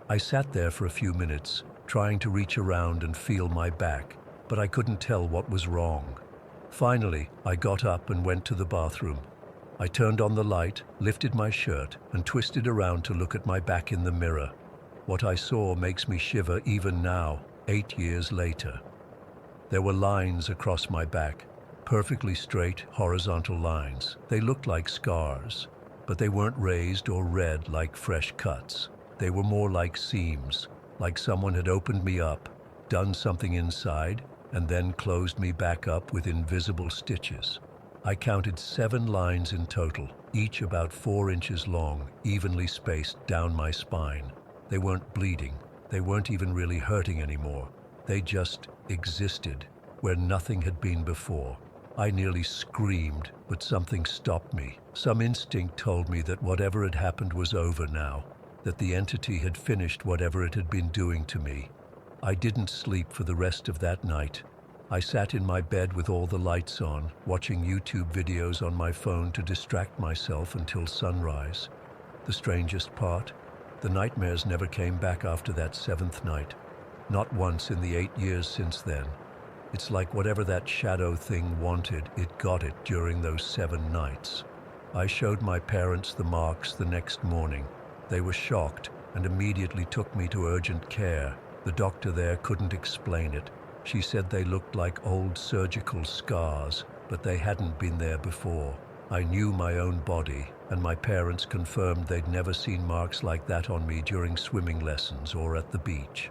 I sat there for a few minutes, trying to reach around and feel my back, but I couldn't tell what was wrong. Finally, I got up and went to the bathroom. I turned on the light, lifted my shirt, and twisted around to look at my back in the mirror. What I saw makes me shiver even now, 8 years later. There were lines across my back, perfectly straight, horizontal lines. They looked like scars, but they weren't raised or red like fresh cuts. They were more like seams, like someone had opened me up, done something inside, and then closed me back up with invisible stitches. I counted 7 lines in total, each about 4 inches long, evenly spaced down my spine. They weren't bleeding. They weren't even really hurting anymore. They just existed, where nothing had been before. I nearly screamed, but something stopped me. Some instinct told me that whatever had happened was over now, that the entity had finished whatever it had been doing to me. I didn't sleep for the rest of that night. I sat in my bed with all the lights on, watching YouTube videos on my phone to distract myself until sunrise. The strangest part? The nightmares never came back after that 7th night. Not once in the 8 years since then. It's like whatever that shadow thing wanted, it got it during those 7 nights. I showed my parents the marks the next morning. They were shocked and immediately took me to urgent care. The doctor there couldn't explain it. She said they looked like old surgical scars, but they hadn't been there before. I knew my own body, and my parents confirmed they'd never seen marks like that on me during swimming lessons or at the beach.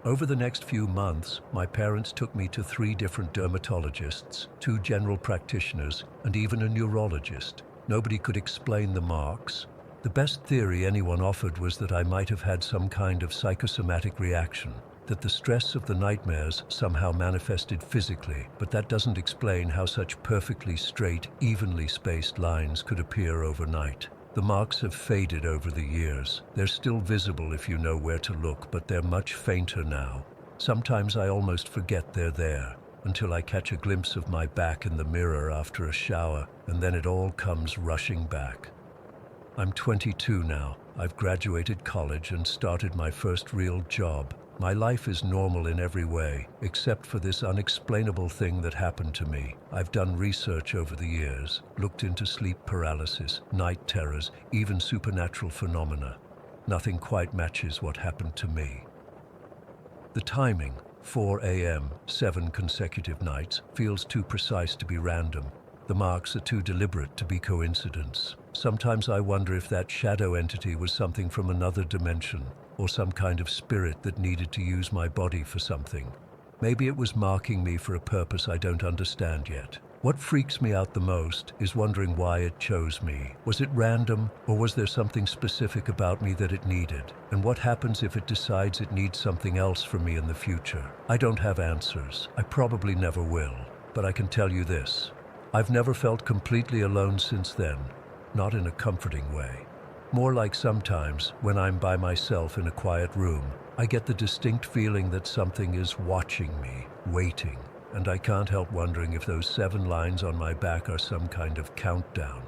Over the next few months, my parents took me to 3 different dermatologists, 2 general practitioners, and even a neurologist. Nobody could explain the marks. The best theory anyone offered was that I might have had some kind of psychosomatic reaction, that the stress of the nightmares somehow manifested physically, but that doesn't explain how such perfectly straight, evenly spaced lines could appear overnight. The marks have faded over the years. They're still visible if you know where to look, but they're much fainter now. Sometimes I almost forget they're there, until I catch a glimpse of my back in the mirror after a shower, and then it all comes rushing back. I'm 22 now. I've graduated college and started my first real job. My life is normal in every way, except for this unexplainable thing that happened to me. I've done research over the years, looked into sleep paralysis, night terrors, even supernatural phenomena. Nothing quite matches what happened to me. The timing, 4 a.m., 7 consecutive nights, feels too precise to be random. The marks are too deliberate to be coincidence. Sometimes I wonder if that shadow entity was something from another dimension, or some kind of spirit that needed to use my body for something. Maybe it was marking me for a purpose I don't understand yet. What freaks me out the most is wondering why it chose me. Was it random, or was there something specific about me that it needed? And what happens if it decides it needs something else from me in the future? I don't have answers. I probably never will. But I can tell you this. I've never felt completely alone since then. Not in a comforting way. More like sometimes, when I'm by myself in a quiet room, I get the distinct feeling that something is watching me, waiting. And I can't help wondering if those 7 lines on my back are some kind of countdown.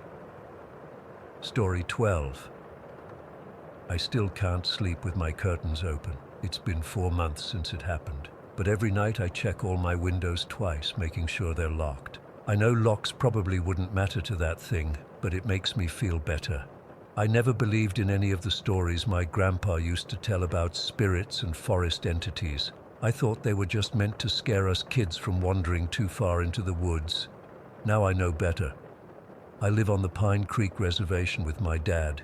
Story 12. I still can't sleep with my curtains open. It's been 4 months since it happened. But every night I check all my windows twice, making sure they're locked. I know locks probably wouldn't matter to that thing, but it makes me feel better. I never believed in any of the stories my grandpa used to tell about spirits and forest entities. I thought they were just meant to scare us kids from wandering too far into the woods. Now I know better. I live on the Pine Creek Reservation with my dad.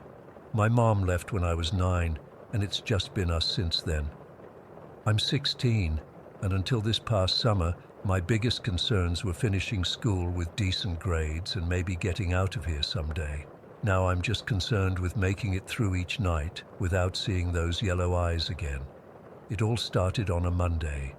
My mom left when I was 9, and it's just been us since then. I'm 16, and until this past summer, my biggest concerns were finishing school with decent grades and maybe getting out of here someday. Now I'm just concerned with making it through each night without seeing those yellow eyes again. It all started on a Monday.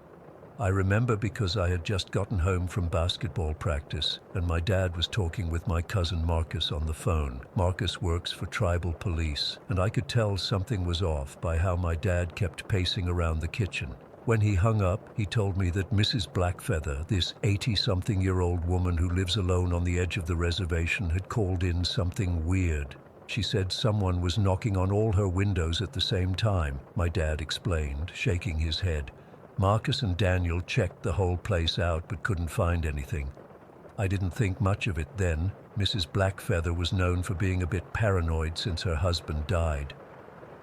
I remember because I had just gotten home from basketball practice and my dad was talking with my cousin Marcus on the phone. Marcus works for tribal police, and I could tell something was off by how my dad kept pacing around the kitchen. When he hung up, he told me that Mrs. Blackfeather, this 80-something-year-old woman who lives alone on the edge of the reservation, had called in something weird. She said someone was knocking on all her windows at the same time, my dad explained, shaking his head. Marcus and Daniel checked the whole place out but couldn't find anything. I didn't think much of it then. Mrs. Blackfeather was known for being a bit paranoid since her husband died.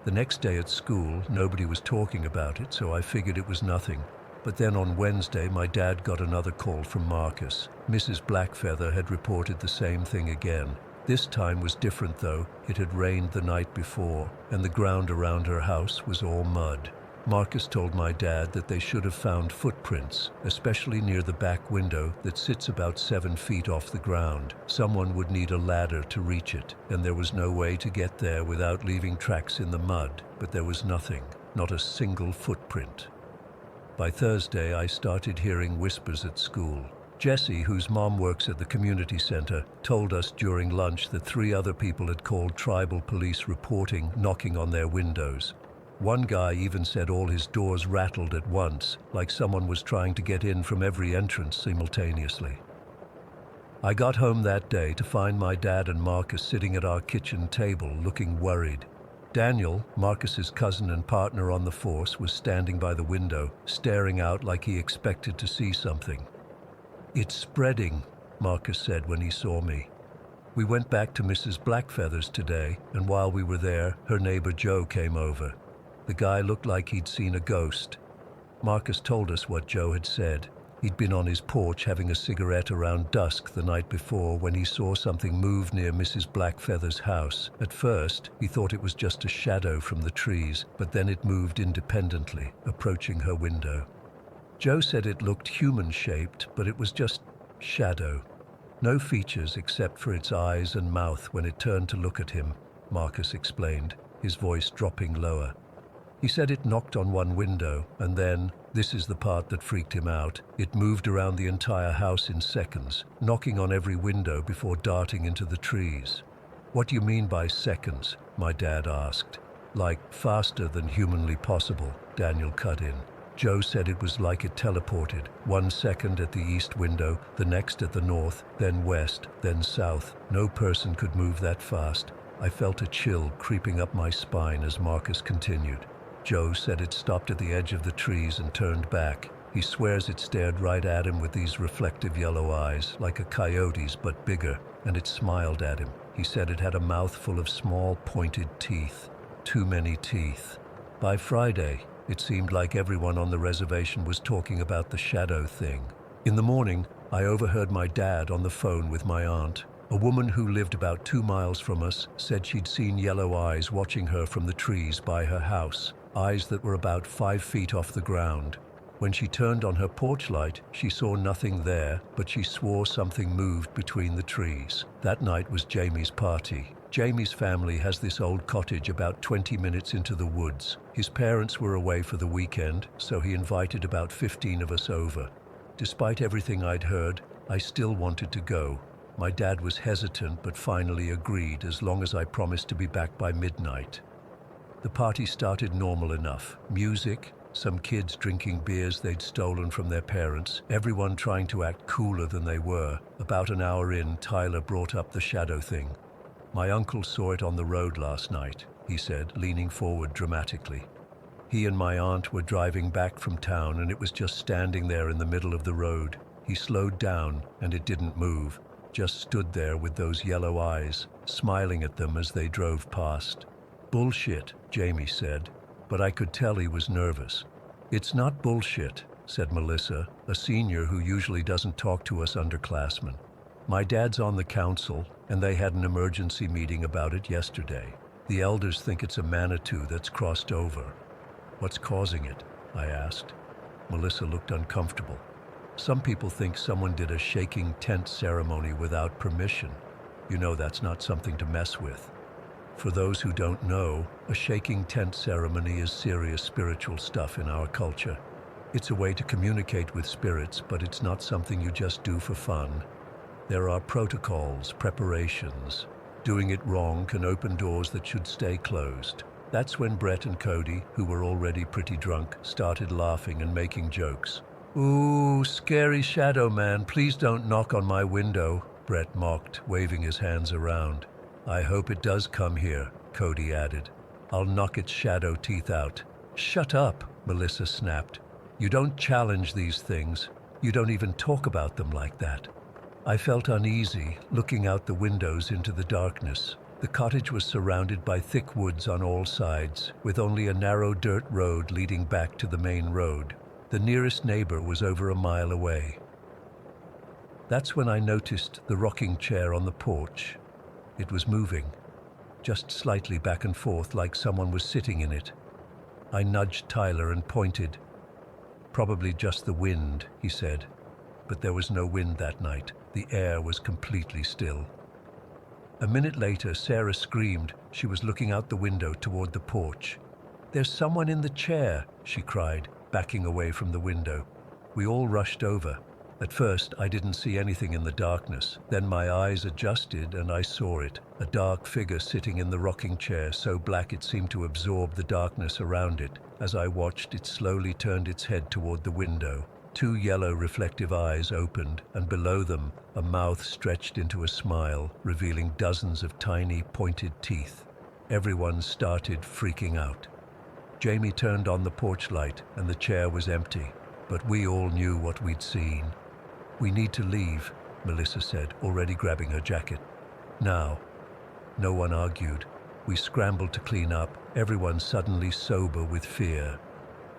The next day at school, nobody was talking about it, so I figured it was nothing. But then on Wednesday, my dad got another call from Marcus. Mrs. Blackfeather had reported the same thing again. This time was different though. It had rained the night before, and the ground around her house was all mud. Marcus told my dad that they should have found footprints, especially near the back window that sits about 7 feet off the ground. Someone would need a ladder to reach it, and there was no way to get there without leaving tracks in the mud. But there was nothing, not a single footprint. By Thursday, I started hearing whispers at school. Jesse, whose mom works at the community center, told us during lunch that 3 other people had called tribal police reporting knocking on their windows. One guy even said all his doors rattled at once, like someone was trying to get in from every entrance simultaneously. I got home that day to find my dad and Marcus sitting at our kitchen table looking worried. Daniel, Marcus's cousin and partner on the force, was standing by the window, staring out like he expected to see something. "It's spreading," Marcus said when he saw me. We went back to Mrs. Blackfeather's today, and while we were there, her neighbor Joe came over. The guy looked like he'd seen a ghost. Marcus told us what Joe had said. He'd been on his porch having a cigarette around dusk the night before when he saw something move near Mrs. Blackfeather's house. At first, he thought it was just a shadow from the trees, but then it moved independently, approaching her window. Joe said it looked human-shaped, but it was just shadow. No features except for its eyes and mouth when it turned to look at him, Marcus explained, his voice dropping lower. He said it knocked on one window, and then, this is the part that freaked him out, it moved around the entire house in seconds, knocking on every window before darting into the trees. "What do you mean by seconds?" my dad asked. "Like faster than humanly possible," Daniel cut in. Joe said it was like it teleported, 1 second at the east window, the next at the north, then west, then south. No person could move that fast. I felt a chill creeping up my spine as Marcus continued. Joe said it stopped at the edge of the trees and turned back. He swears it stared right at him with these reflective yellow eyes, like a coyote's but bigger, and it smiled at him. He said it had a mouth full of small pointed teeth. Too many teeth. By Friday, It seemed like everyone on the reservation was talking about the shadow thing. In the morning, I overheard my dad on the phone with my aunt. A woman who lived about 2 miles from us said she'd seen yellow eyes watching her from the trees by her house, eyes that were about 5 feet off the ground. When she turned on her porch light, she saw nothing there, but she swore something moved between the trees. That night was Jamie's party. Jamie's family has this old cottage about 20 minutes into the woods. His parents were away for the weekend, so he invited about 15 of us over. Despite everything I'd heard, I still wanted to go. My dad was hesitant but finally agreed as long as I promised to be back by midnight. The party started normal enough. Music, some kids drinking beers they'd stolen from their parents, everyone trying to act cooler than they were. About an hour in, Tyler brought up the shadow thing. "My uncle saw it on the road last night," he said, leaning forward dramatically. "He and my aunt were driving back from town and it was just standing there in the middle of the road. He slowed down and it didn't move, just stood there with those yellow eyes, smiling at them as they drove past." "Bullshit," Jamie said, but I could tell he was nervous. "It's not bullshit," said Melissa, a senior who usually doesn't talk to us underclassmen. "My dad's on the council, and they had an emergency meeting about it yesterday. The elders think it's a Manitou that's crossed over." "What's causing it?" I asked. Melissa looked uncomfortable. "Some people think someone did a shaking tent ceremony without permission. You know that's not something to mess with." For those who don't know, a shaking tent ceremony is serious spiritual stuff in our culture. It's a way to communicate with spirits, but it's not something you just do for fun. There are protocols, preparations. Doing it wrong can open doors that should stay closed. That's when Brett and Cody, who were already pretty drunk, started laughing and making jokes. "Ooh, scary shadow man, please don't knock on my window," Brett mocked, waving his hands around. "I hope it does come here," Cody added. "I'll knock its shadow teeth out." "Shut up," Melissa snapped. "You don't challenge these things. You don't even talk about them like that." I felt uneasy, looking out the windows into the darkness. The cottage was surrounded by thick woods on all sides, with only a narrow dirt road leading back to the main road. The nearest neighbor was over a mile away. That's when I noticed the rocking chair on the porch. It was moving, just slightly back and forth like someone was sitting in it. I nudged Tyler and pointed. "Probably just the wind," he said. But there was no wind that night. The air was completely still. A minute later, Sarah screamed. She was looking out the window toward the porch. "There's someone in the chair," she cried, backing away from the window. We all rushed over. At first, I didn't see anything in the darkness. Then my eyes adjusted and I saw it, a dark figure sitting in the rocking chair, so black it seemed to absorb the darkness around it. As I watched, it slowly turned its head toward the window. 2 yellow reflective eyes opened, and below them, a mouth stretched into a smile, revealing dozens of tiny, pointed teeth. Everyone started freaking out. Jamie turned on the porch light, and the chair was empty. But we all knew what we'd seen. "We need to leave," Melissa said, already grabbing her jacket. "Now." No one argued. We scrambled to clean up, everyone suddenly sober with fear.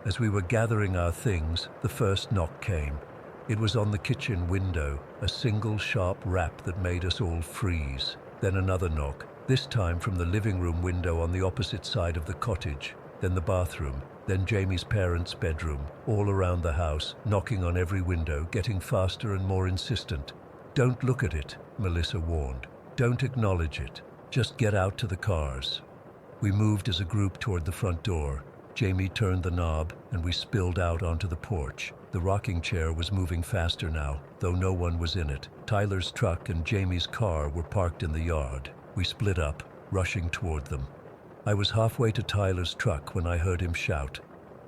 As we were gathering our things, the first knock came. It was on the kitchen window, a single sharp rap that made us all freeze. Then another knock, this time from the living room window on the opposite side of the cottage. Then the bathroom, then Jamie's parents' bedroom, all around the house, knocking on every window, getting faster and more insistent. "Don't look at it," Melissa warned. "Don't acknowledge it. Just get out to the cars." We moved as a group toward the front door. Jamie turned the knob, and we spilled out onto the porch. The rocking chair was moving faster now, though no one was in it. Tyler's truck and Jamie's car were parked in the yard. We split up, rushing toward them. I was halfway to Tyler's truck when I heard him shout.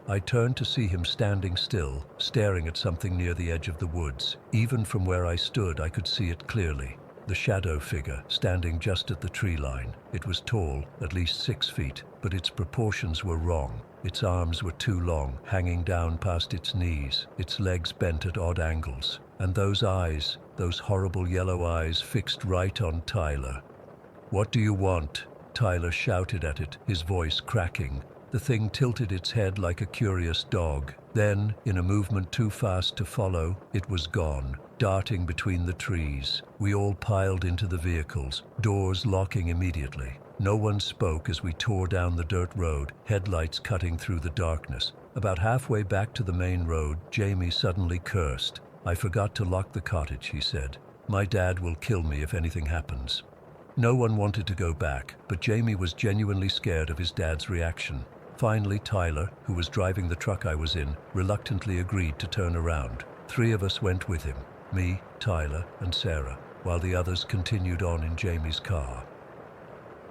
I turned to see him standing still, staring at something near the edge of the woods. Even from where I stood, I could see it clearly. The shadow figure, standing just at the tree line. It was tall, at least 6 feet, but its proportions were wrong. Its arms were too long, hanging down past its knees, its legs bent at odd angles. And those eyes, those horrible yellow eyes, fixed right on Tyler. "What do you want?" Tyler shouted at it, his voice cracking. The thing tilted its head like a curious dog. Then, in a movement too fast to follow, it was gone, darting between the trees. We all piled into the vehicles, doors locking immediately. No one spoke as we tore down the dirt road, headlights cutting through the darkness. About halfway back to the main road, Jamie suddenly cursed. "I forgot to lock the cottage," he said. "My dad will kill me if anything happens." No one wanted to go back, but Jamie was genuinely scared of his dad's reaction. Finally, Tyler, who was driving the truck I was in, reluctantly agreed to turn around. 3 of us went with him, me, Tyler, and Sarah, while the others continued on in Jamie's car.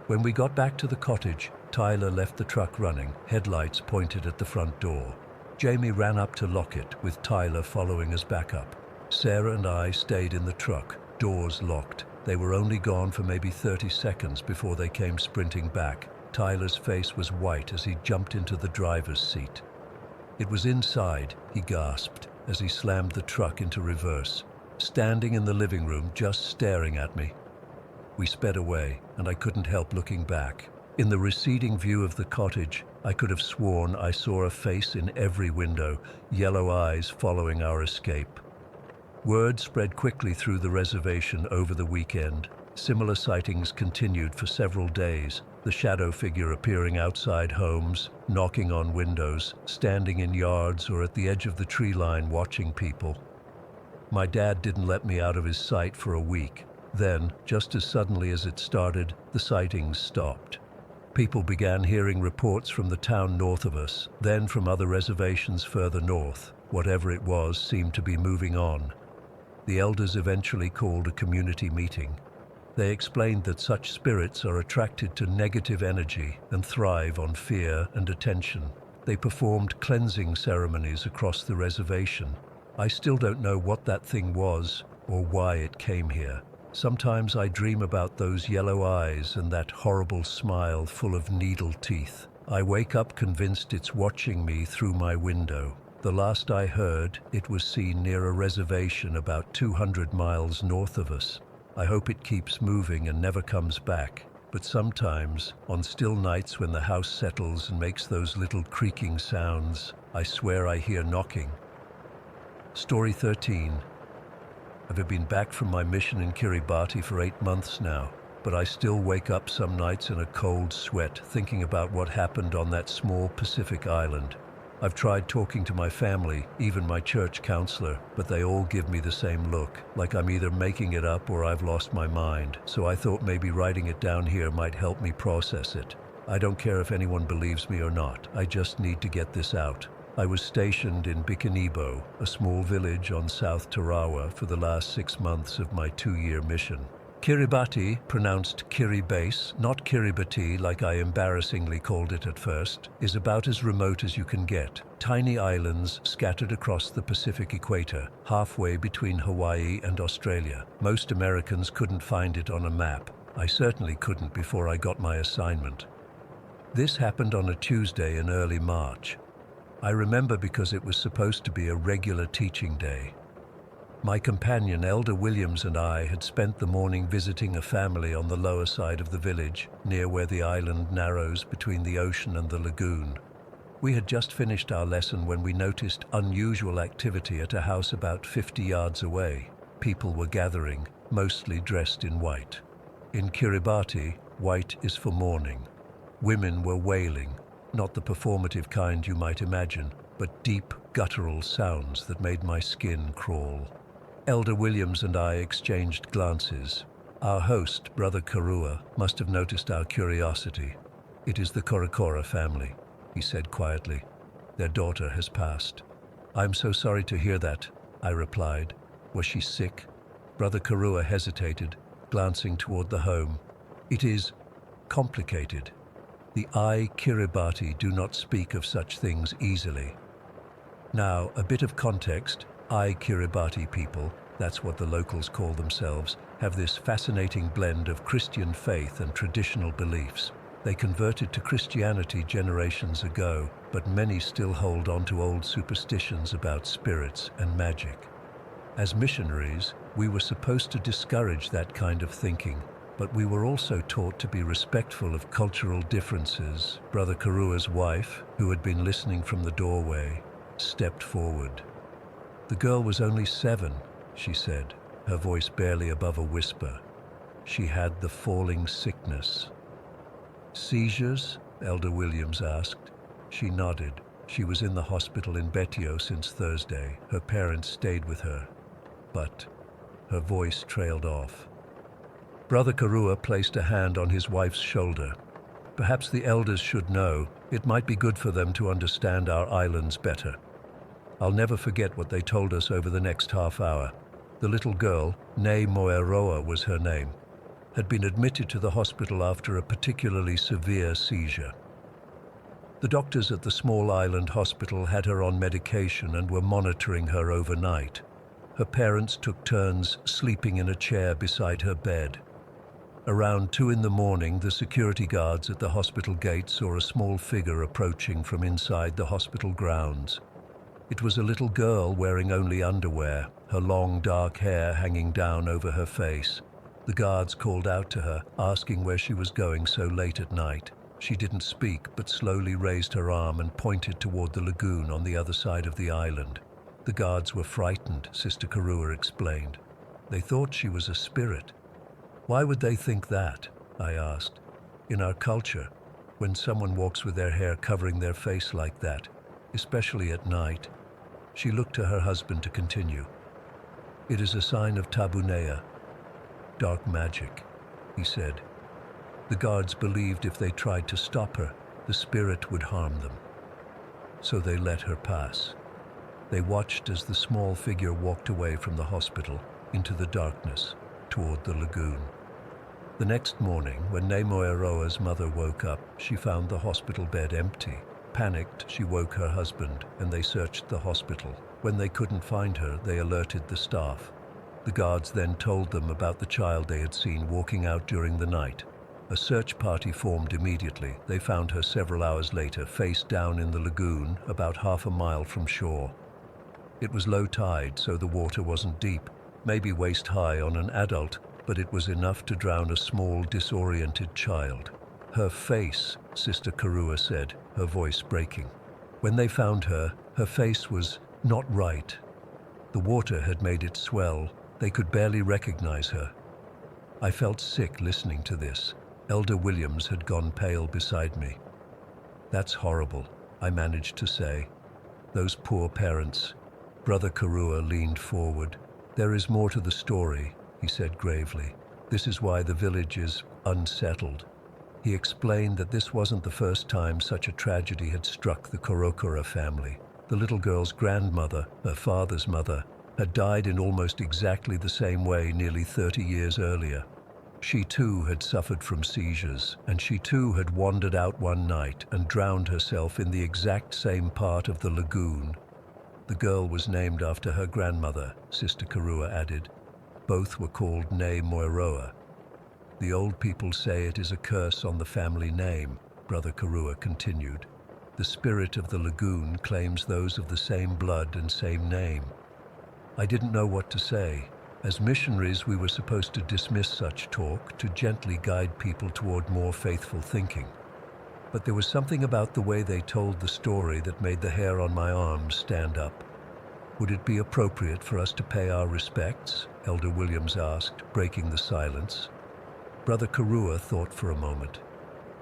When we got back to the cottage, Tyler left the truck running, headlights pointed at the front door. Jamie ran up to lock it, with Tyler following as backup. Sarah and I stayed in the truck, doors locked. They were only gone for maybe 30 seconds before they came sprinting back. Tyler's face was white as he jumped into the driver's seat. "It was inside," he gasped as he slammed the truck into reverse, standing in the living room just staring at me. We sped away, and I couldn't help looking back. In the receding view of the cottage, I could have sworn I saw a face in every window, yellow eyes following our escape. Word spread quickly through the reservation over the weekend. Similar sightings continued for several days, the shadow figure appearing outside homes, knocking on windows, standing in yards or at the edge of the tree line watching people. My dad didn't let me out of his sight for a week. Then, just as suddenly as it started, the sightings stopped. People began hearing reports from the town north of us, then from other reservations further north. Whatever it was seemed to be moving on. The elders eventually called a community meeting. They explained that such spirits are attracted to negative energy and thrive on fear and attention. They performed cleansing ceremonies across the reservation. I still don't know what that thing was or why it came here. Sometimes I dream about those yellow eyes and that horrible smile full of needle teeth. I wake up convinced it's watching me through my window. The last I heard, it was seen near a reservation about 200 miles north of us. I hope it keeps moving and never comes back. But sometimes, on still nights when the house settles and makes those little creaking sounds, I swear I hear knocking. Story 13. I've been back from my mission in Kiribati for 8 months now, but I still wake up some nights in a cold sweat thinking about what happened on that small Pacific island. I've tried talking to my family, even my church counselor, but they all give me the same look, like I'm either making it up or I've lost my mind. So I thought maybe writing it down here might help me process it. I don't care if anyone believes me or not, I just need to get this out. I was stationed in Bikinibo, a small village on South Tarawa, for the last 6 months of my 2-year mission. Kiribati, pronounced Kiribati, not Kiribati like I embarrassingly called it at first, is about as remote as you can get. Tiny islands scattered across the Pacific equator, halfway between Hawaii and Australia. Most Americans couldn't find it on a map. I certainly couldn't before I got my assignment. This happened on a Tuesday in early March. I remember because it was supposed to be a regular teaching day. My companion, Elder Williams, and I had spent the morning visiting a family on the lower side of the village, near where the island narrows between the ocean and the lagoon. We had just finished our lesson when we noticed unusual activity at a house about 50 yards away. People were gathering, mostly dressed in white. In Kiribati, white is for mourning. Women were wailing, not the performative kind you might imagine, but deep, guttural sounds that made my skin crawl. Elder Williams and I exchanged glances. Our host, Brother Karua, must have noticed our curiosity. "It is the Korokora family," he said quietly. "Their daughter has passed." "I'm so sorry to hear that," I replied. "Was she sick?" Brother Karua hesitated, glancing toward the home. "It is complicated. The I Kiribati do not speak of such things easily." Now, a bit of context. I Kiribati people, that's what the locals call themselves, have this fascinating blend of Christian faith and traditional beliefs. They converted to Christianity generations ago, but many still hold on to old superstitions about spirits and magic. As missionaries, we were supposed to discourage that kind of thinking. But we were also taught to be respectful of cultural differences. Brother Karua's wife, who had been listening from the doorway, stepped forward. "The girl was only 7, she said, her voice barely above a whisper. She had the falling sickness." "Seizures?" Elder Williams asked. She nodded. She was in the hospital in Betio since Thursday. Her parents stayed with her. But her voice trailed off. Brother Karua placed a hand on his wife's shoulder. "Perhaps the elders should know. It might be good for them to understand our islands better." I'll never forget what they told us over the next half hour. The little girl, Ne Moeroa was her name, had been admitted to the hospital after a particularly severe seizure. The doctors at the small island hospital had her on medication and were monitoring her overnight. Her parents took turns sleeping in a chair beside her bed. Around 2 in the morning, the security guards at the hospital gate saw a small figure approaching from inside the hospital grounds. It was a little girl wearing only underwear, her long dark hair hanging down over her face. The guards called out to her, asking where she was going so late at night. She didn't speak, but slowly raised her arm and pointed toward the lagoon on the other side of the island. The guards were frightened, Sister Karua explained. They thought she was a spirit. "Why would they think that?" I asked. "In our culture, when someone walks with their hair covering their face like that, especially at night," she looked to her husband to continue, "it is a sign of tabunea, dark magic," he said. The guards believed if they tried to stop her, the spirit would harm them. So they let her pass. They watched as the small figure walked away from the hospital into the darkness toward the lagoon. The next morning, when Nemoeroa's mother woke up, she found the hospital bed empty. Panicked, she woke her husband, and they searched the hospital. When they couldn't find her, they alerted the staff. The guards then told them about the child they had seen walking out during the night. A search party formed immediately. They found her several hours later, face down in the lagoon, about half a mile from shore. It was low tide, so the water wasn't deep, maybe waist high on an adult, but it was enough to drown a small, disoriented child. "Her face," Sister Karua said, her voice breaking. When they found her, her face was not right. The water had made it swell. They could barely recognize her. I felt sick listening to this. Elder Williams had gone pale beside me. "That's horrible," I managed to say. "Those poor parents." Brother Karua leaned forward. "There is more to the story," he said gravely. "This is why the village is unsettled." He explained that this wasn't the first time such a tragedy had struck the Korokora family. The little girl's grandmother, her father's mother, had died in almost exactly the same way nearly 30 years earlier. She too had suffered from seizures, and she too had wandered out one night and drowned herself in the exact same part of the lagoon. The girl was named after her grandmother, Sister Karua added. Both were called Ne Moeroa. "The old people say it is a curse on the family name," Brother Karua continued. "The spirit of the lagoon claims those of the same blood and same name." I didn't know what to say. As missionaries, we were supposed to dismiss such talk, to gently guide people toward more faithful thinking. But there was something about the way they told the story that made the hair on my arms stand up. "Would it be appropriate for us to pay our respects?" Elder Williams asked, breaking the silence. Brother Karua thought for a moment.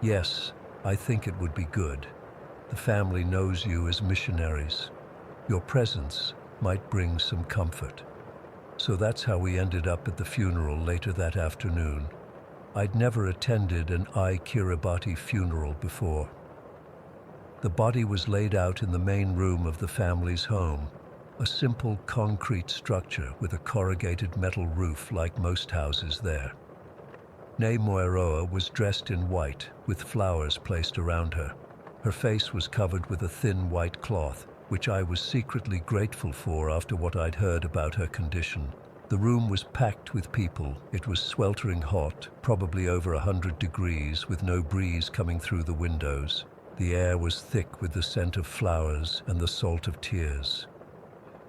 "Yes, I think it would be good. The family knows you as missionaries. Your presence might bring some comfort." So that's how we ended up at the funeral later that afternoon. I'd never attended an Ai Kiribati funeral before. The body was laid out in the main room of the family's home, a simple concrete structure with a corrugated metal roof like most houses there. Ne Moeroa was dressed in white, with flowers placed around her. Her face was covered with a thin white cloth, which I was secretly grateful for after what I'd heard about her condition. The room was packed with people. It was sweltering hot, probably over 100 degrees, with no breeze coming through the windows. The air was thick with the scent of flowers and the salt of tears.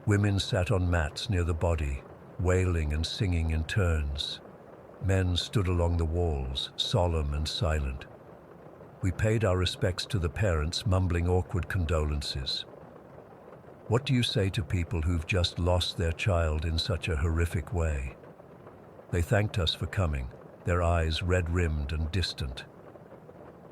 Women sat on mats near the body, wailing and singing in turns. Men stood along the walls, solemn and silent. We paid our respects to the parents, mumbling awkward condolences. What do you say to people who've just lost their child in such a horrific way? They thanked us for coming, their eyes red-rimmed and distant.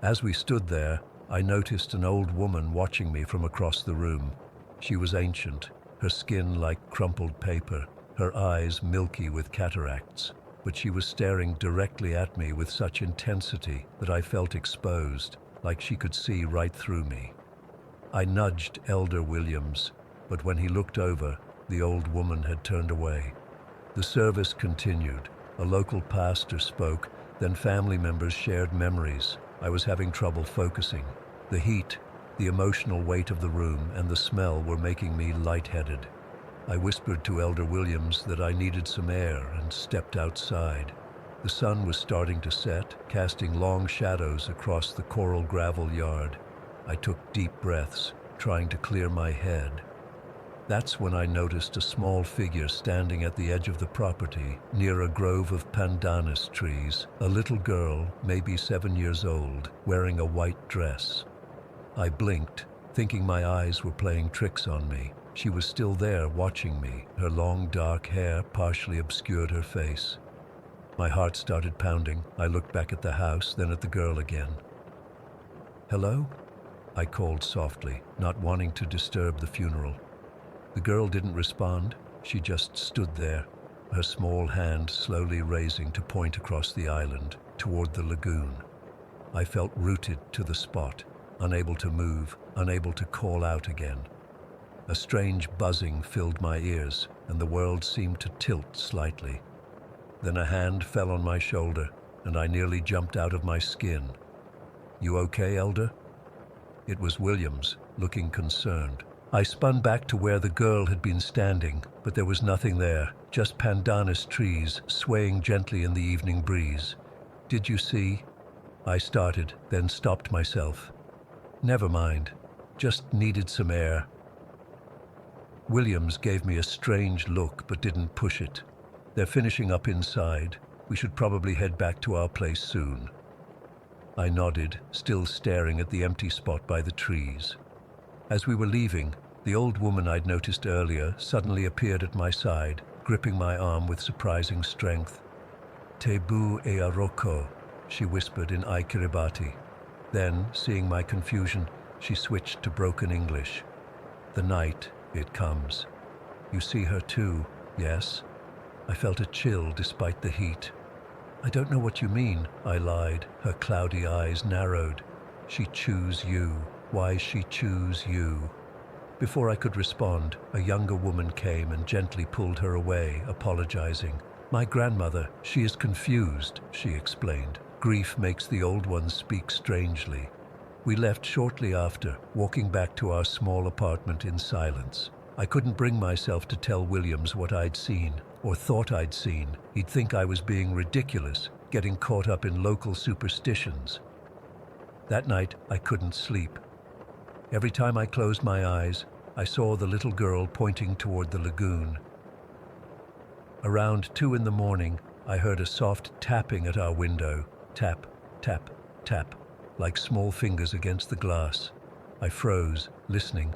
As we stood there, I noticed an old woman watching me from across the room. She was ancient, her skin like crumpled paper, her eyes milky with cataracts, but she was staring directly at me with such intensity that I felt exposed, like she could see right through me. I nudged Elder Williams, but when he looked over, the old woman had turned away. The service continued. A local pastor spoke, then family members shared memories. I was having trouble focusing. The heat, the emotional weight of the room, and the smell were making me lightheaded. I whispered to Elder Williams that I needed some air and stepped outside. The sun was starting to set, casting long shadows across the coral gravel yard. I took deep breaths, trying to clear my head. That's when I noticed a small figure standing at the edge of the property, near a grove of pandanus trees, a little girl, maybe 7 years old, wearing a white dress. I blinked, thinking my eyes were playing tricks on me. She was still there, watching me. Her long, dark hair partially obscured her face. My heart started pounding. I looked back at the house, then at the girl again. "Hello?" I called softly, not wanting to disturb the funeral. The girl didn't respond. She just stood there, her small hand slowly raising to point across the island, toward the lagoon. I felt rooted to the spot, unable to move, unable to call out again. A strange buzzing filled my ears, and the world seemed to tilt slightly. Then a hand fell on my shoulder, and I nearly jumped out of my skin. "You okay, Elder?" It was Williams, looking concerned. I spun back to where the girl had been standing, but there was nothing there, just pandanus trees swaying gently in the evening breeze. "Did you see?" I started, then stopped myself. "Never mind, just needed some air." Williams gave me a strange look but didn't push it. "They're finishing up inside. We should probably head back to our place soon." I nodded, still staring at the empty spot by the trees. As we were leaving, the old woman I'd noticed earlier suddenly appeared at my side, gripping my arm with surprising strength. "Tebu e aroko," she whispered in Kiribati. Then, seeing my confusion, she switched to broken English. "The night, it comes. You see her too, yes?" I felt a chill despite the heat. "I don't know what you mean," I lied, her cloudy eyes narrowed. "She choose you. Why she choose you?" Before I could respond, a younger woman came and gently pulled her away, apologizing. "My grandmother, she is confused," she explained. "Grief makes the old ones speak strangely." We left shortly after, walking back to our small apartment in silence. I couldn't bring myself to tell Williams what I'd seen, or thought I'd seen. He'd think I was being ridiculous, getting caught up in local superstitions. That night, I couldn't sleep. Every time I closed my eyes, I saw the little girl pointing toward the lagoon. Around 2 in the morning, I heard a soft tapping at our window. Tap, tap, tap, like small fingers against the glass. I froze, listening.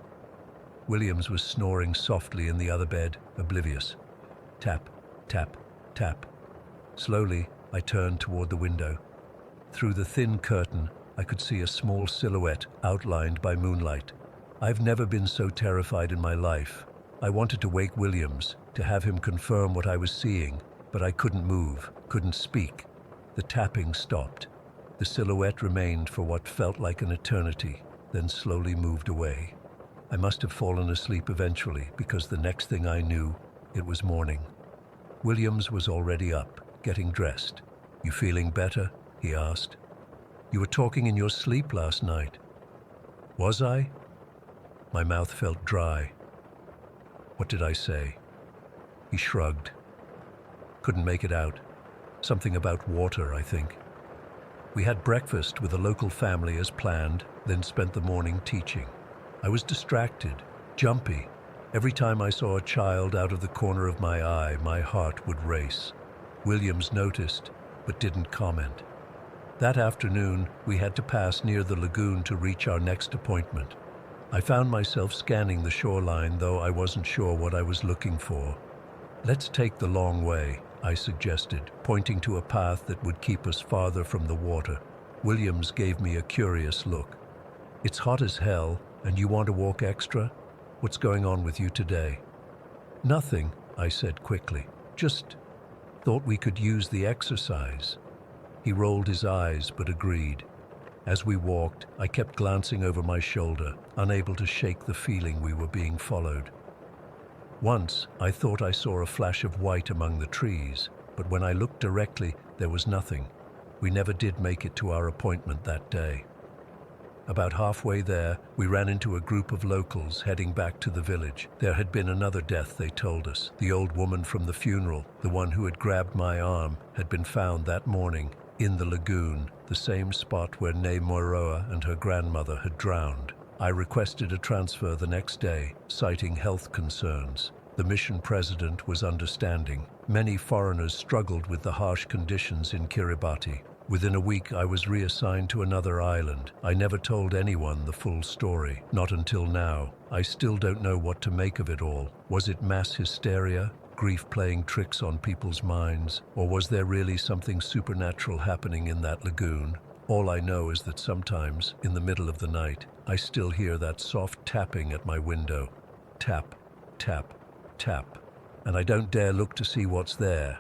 Williams was snoring softly in the other bed, oblivious. Tap, tap, tap. Slowly, I turned toward the window. Through the thin curtain, I could see a small silhouette outlined by moonlight. I've never been so terrified in my life. I wanted to wake Williams, to have him confirm what I was seeing, but I couldn't move, couldn't speak. The tapping stopped. The silhouette remained for what felt like an eternity, then slowly moved away. I must have fallen asleep eventually, because the next thing I knew, it was morning. Williams was already up, getting dressed. "You feeling better?" he asked. "You were talking in your sleep last night." "Was I?" My mouth felt dry. What did I say? He shrugged. Couldn't make it out. Something about water, I think. We had breakfast with a local family as planned, then spent the morning teaching. I was distracted, jumpy. Every time I saw a child out of the corner of my eye, my heart would race. Williams noticed. but didn't comment. That afternoon, we had to pass near the lagoon to reach our next appointment. I found myself scanning the shoreline, though I wasn't sure what I was looking for. "Let's take the long way," I suggested, pointing to a path that would keep us farther from the water. Williams gave me a curious look. "It's hot as hell, and you want to walk extra? What's going on with you today?" "Nothing," I said quickly. "Just thought we could use the exercise." He rolled his eyes but agreed. As we walked, I kept glancing over my shoulder, unable to shake the feeling we were being followed. Once, I thought I saw a flash of white among the trees, but when I looked directly, there was nothing. We never did make it to our appointment that day. About halfway there, we ran into a group of locals heading back to the village. There had been another death, they told us. The old woman from the funeral, the one who had grabbed my arm, had been found that morning in the lagoon, the same spot where Ne Moroa and her grandmother had drowned. I requested a transfer the next day, citing health concerns. The mission president was understanding. Many foreigners struggled with the harsh conditions in Kiribati. Within a week, I was reassigned to another island. I never told anyone the full story, not until now. I still don't know what to make of it all. Was it mass hysteria, grief playing tricks on people's minds, or was there really something supernatural happening in that lagoon? All I know is that sometimes, in the middle of the night, I still hear that soft tapping at my window. Tap, tap, tap. And I don't dare look to see what's there.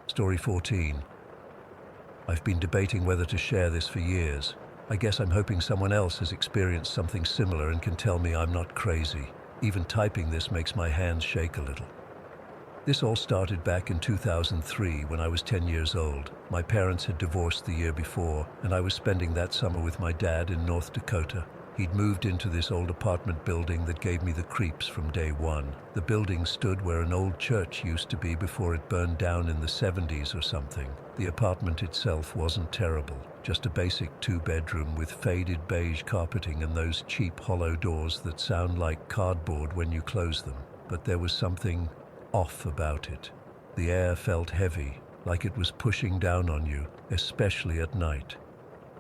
Story 14. I've been debating whether to share this for years. I guess I'm hoping someone else has experienced something similar and can tell me I'm not crazy. Even typing this makes my hands shake a little. This all started back in 2003 when I was 10 years old. My parents had divorced the year before, and I was spending that summer with my dad in North Dakota. He'd moved into this old apartment building that gave me the creeps from day one. The building stood where an old church used to be before it burned down in the 70s or something. The apartment itself wasn't terrible, just a basic two-bedroom with faded beige carpeting and those cheap hollow doors that sound like cardboard when you close them. But there was something off about it. The air felt heavy, like it was pushing down on you, especially at night.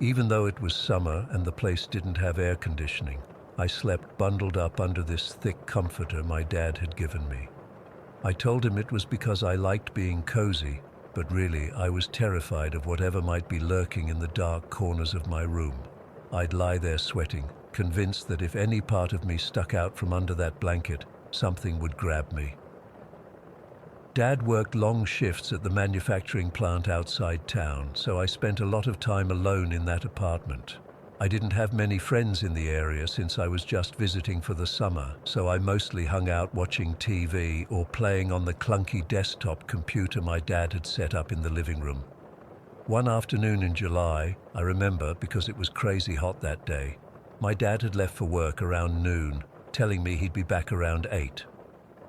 Even though it was summer and the place didn't have air conditioning, I slept bundled up under this thick comforter my dad had given me. I told him it was because I liked being cozy, but really I was terrified of whatever might be lurking in the dark corners of my room. I'd lie there sweating, convinced that if any part of me stuck out from under that blanket, something would grab me. Dad worked long shifts at the manufacturing plant outside town, so I spent a lot of time alone in that apartment. I didn't have many friends in the area since I was just visiting for the summer, so I mostly hung out watching TV or playing on the clunky desktop computer my dad had set up in the living room. One afternoon in July, I remember because it was crazy hot that day, my dad had left for work around noon, telling me he'd be back around 8.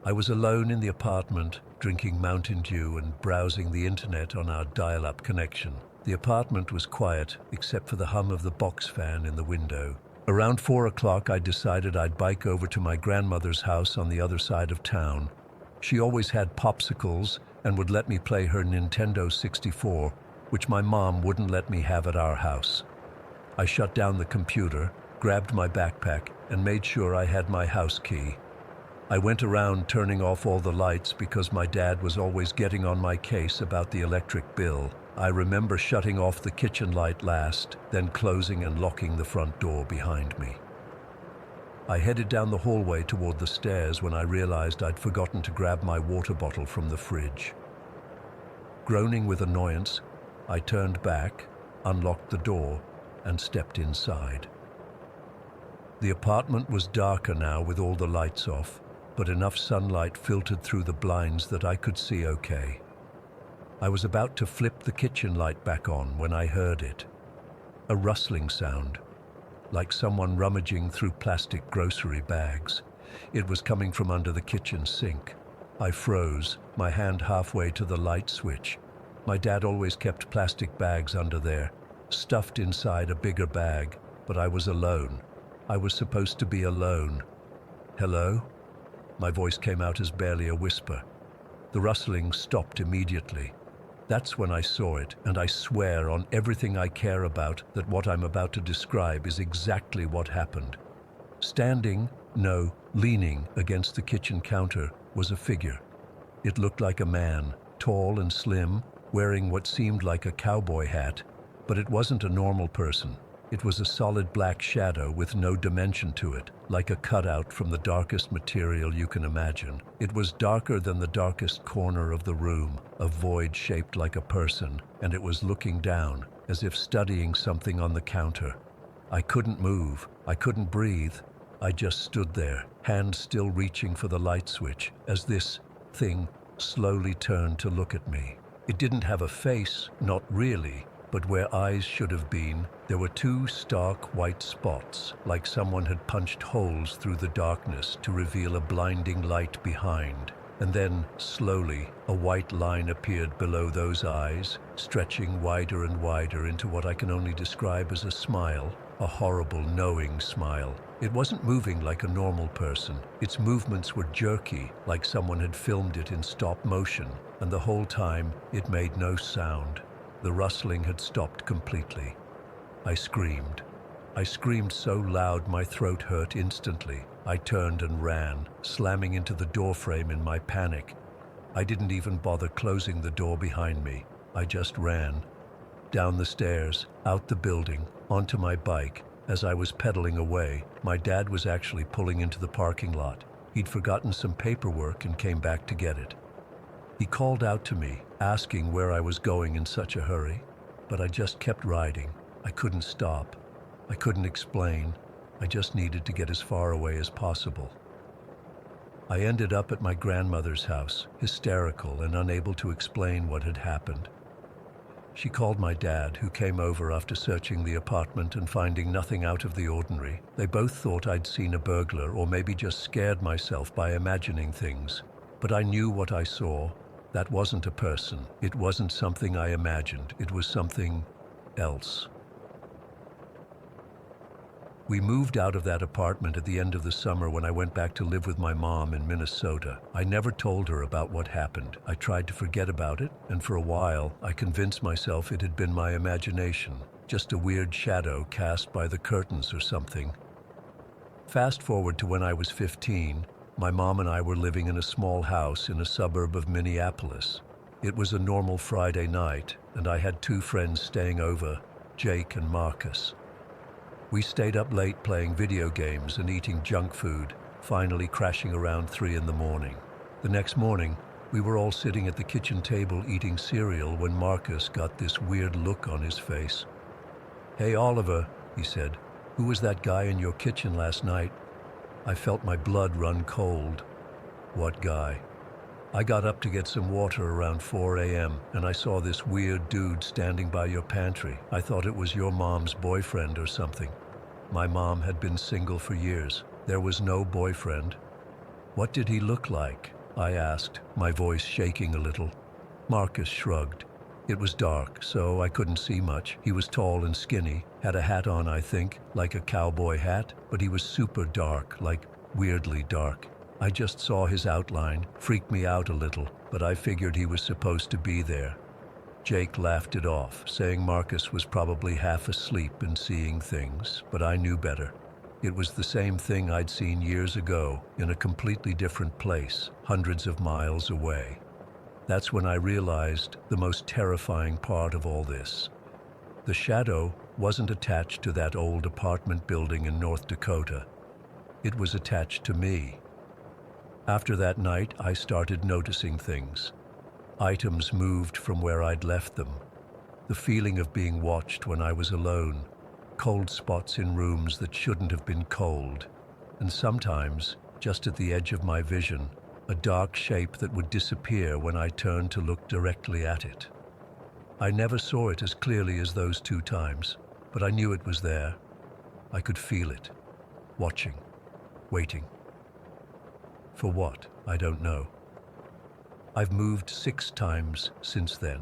I was alone in the apartment, drinking Mountain Dew and browsing the internet on our dial-up connection. The apartment was quiet, except for the hum of the box fan in the window. Around 4 o'clock, I decided I'd bike over to my grandmother's house on the other side of town. She always had popsicles and would let me play her Nintendo 64, which my mom wouldn't let me have at our house. I shut down the computer, grabbed my backpack, and made sure I had my house key. I went around turning off all the lights because my dad was always getting on my case about the electric bill. I remember shutting off the kitchen light last, then closing and locking the front door behind me. I headed down the hallway toward the stairs when I realized I'd forgotten to grab my water bottle from the fridge. Groaning with annoyance, I turned back, unlocked the door, and stepped inside. The apartment was darker now with all the lights off, but enough sunlight filtered through the blinds that I could see okay. I was about to flip the kitchen light back on when I heard it. A rustling sound, like someone rummaging through plastic grocery bags. It was coming from under the kitchen sink. I froze, my hand halfway to the light switch. My dad always kept plastic bags under there, stuffed inside a bigger bag, but I was alone. I was supposed to be alone. "Hello?" My voice came out as barely a whisper. The rustling stopped immediately. That's when I saw it, and I swear on everything I care about that what I'm about to describe is exactly what happened. Standing, no, leaning against the kitchen counter was a figure. It looked like a man, tall and slim, wearing what seemed like a cowboy hat, but it wasn't a normal person. It was a solid black shadow with no dimension to it, like a cutout from the darkest material you can imagine. It was darker than the darkest corner of the room, a void shaped like a person, and it was looking down, as if studying something on the counter. I couldn't move, I couldn't breathe. I just stood there, hands still reaching for the light switch, as this thing slowly turned to look at me. It didn't have a face, not really, but where eyes should have been, there were two stark white spots, like someone had punched holes through the darkness to reveal a blinding light behind. And then, slowly, a white line appeared below those eyes, stretching wider and wider into what I can only describe as a smile, a horrible, knowing smile. It wasn't moving like a normal person. Its movements were jerky, like someone had filmed it in stop motion, and the whole time, it made no sound. The rustling had stopped completely. I screamed. I screamed so loud my throat hurt instantly. I turned and ran, slamming into the doorframe in my panic. I didn't even bother closing the door behind me. I just ran. Down the stairs, out the building, onto my bike. As I was pedaling away, my dad was actually pulling into the parking lot. He'd forgotten some paperwork and came back to get it. He called out to me, asking where I was going in such a hurry, but I just kept riding. I couldn't stop. I couldn't explain. I just needed to get as far away as possible. I ended up at my grandmother's house, hysterical and unable to explain what had happened. She called my dad, who came over after searching the apartment and finding nothing out of the ordinary. They both thought I'd seen a burglar or maybe just scared myself by imagining things. But I knew what I saw. That wasn't a person. It wasn't something I imagined. It was something else. We moved out of that apartment at the end of the summer when I went back to live with my mom in Minnesota. I never told her about what happened. I tried to forget about it, and for a while, I convinced myself it had been my imagination, just a weird shadow cast by the curtains or something. Fast forward to when I was 15, my mom and I were living in a small house in a suburb of Minneapolis. It was a normal Friday night, and I had two friends staying over, Jake and Marcus. We stayed up late playing video games and eating junk food, finally crashing around 3 in the morning. The next morning, we were all sitting at the kitchen table eating cereal when Marcus got this weird look on his face. "Hey, Oliver," he said, "who was that guy in your kitchen last night?" I felt my blood run cold. "What guy?" "I got up to get some water around 4 a.m. and I saw this weird dude standing by your pantry. I thought it was your mom's boyfriend or something." My mom had been single for years. There was no boyfriend. "What did he look like?" I asked, my voice shaking a little. Marcus shrugged. It was dark, so I couldn't see much. He was tall and skinny, had a hat on, I think, like a cowboy hat, but he was super dark, like weirdly dark. I just saw his outline, freaked me out a little, but I figured he was supposed to be there. Jake laughed it off, saying Marcus was probably half asleep and seeing things, but I knew better. It was the same thing I'd seen years ago, in a completely different place, hundreds of miles away. That's when I realized the most terrifying part of all this. The shadow wasn't attached to that old apartment building in North Dakota. It was attached to me. After that night, I started noticing things. Items moved from where I'd left them. The feeling of being watched when I was alone. Cold spots in rooms that shouldn't have been cold. And sometimes, just at the edge of my vision, a dark shape that would disappear when I turned to look directly at it. I never saw it as clearly as those 2 times, but I knew it was there. I could feel it. Watching. Waiting. For what? I don't know. I've moved 6 times since then.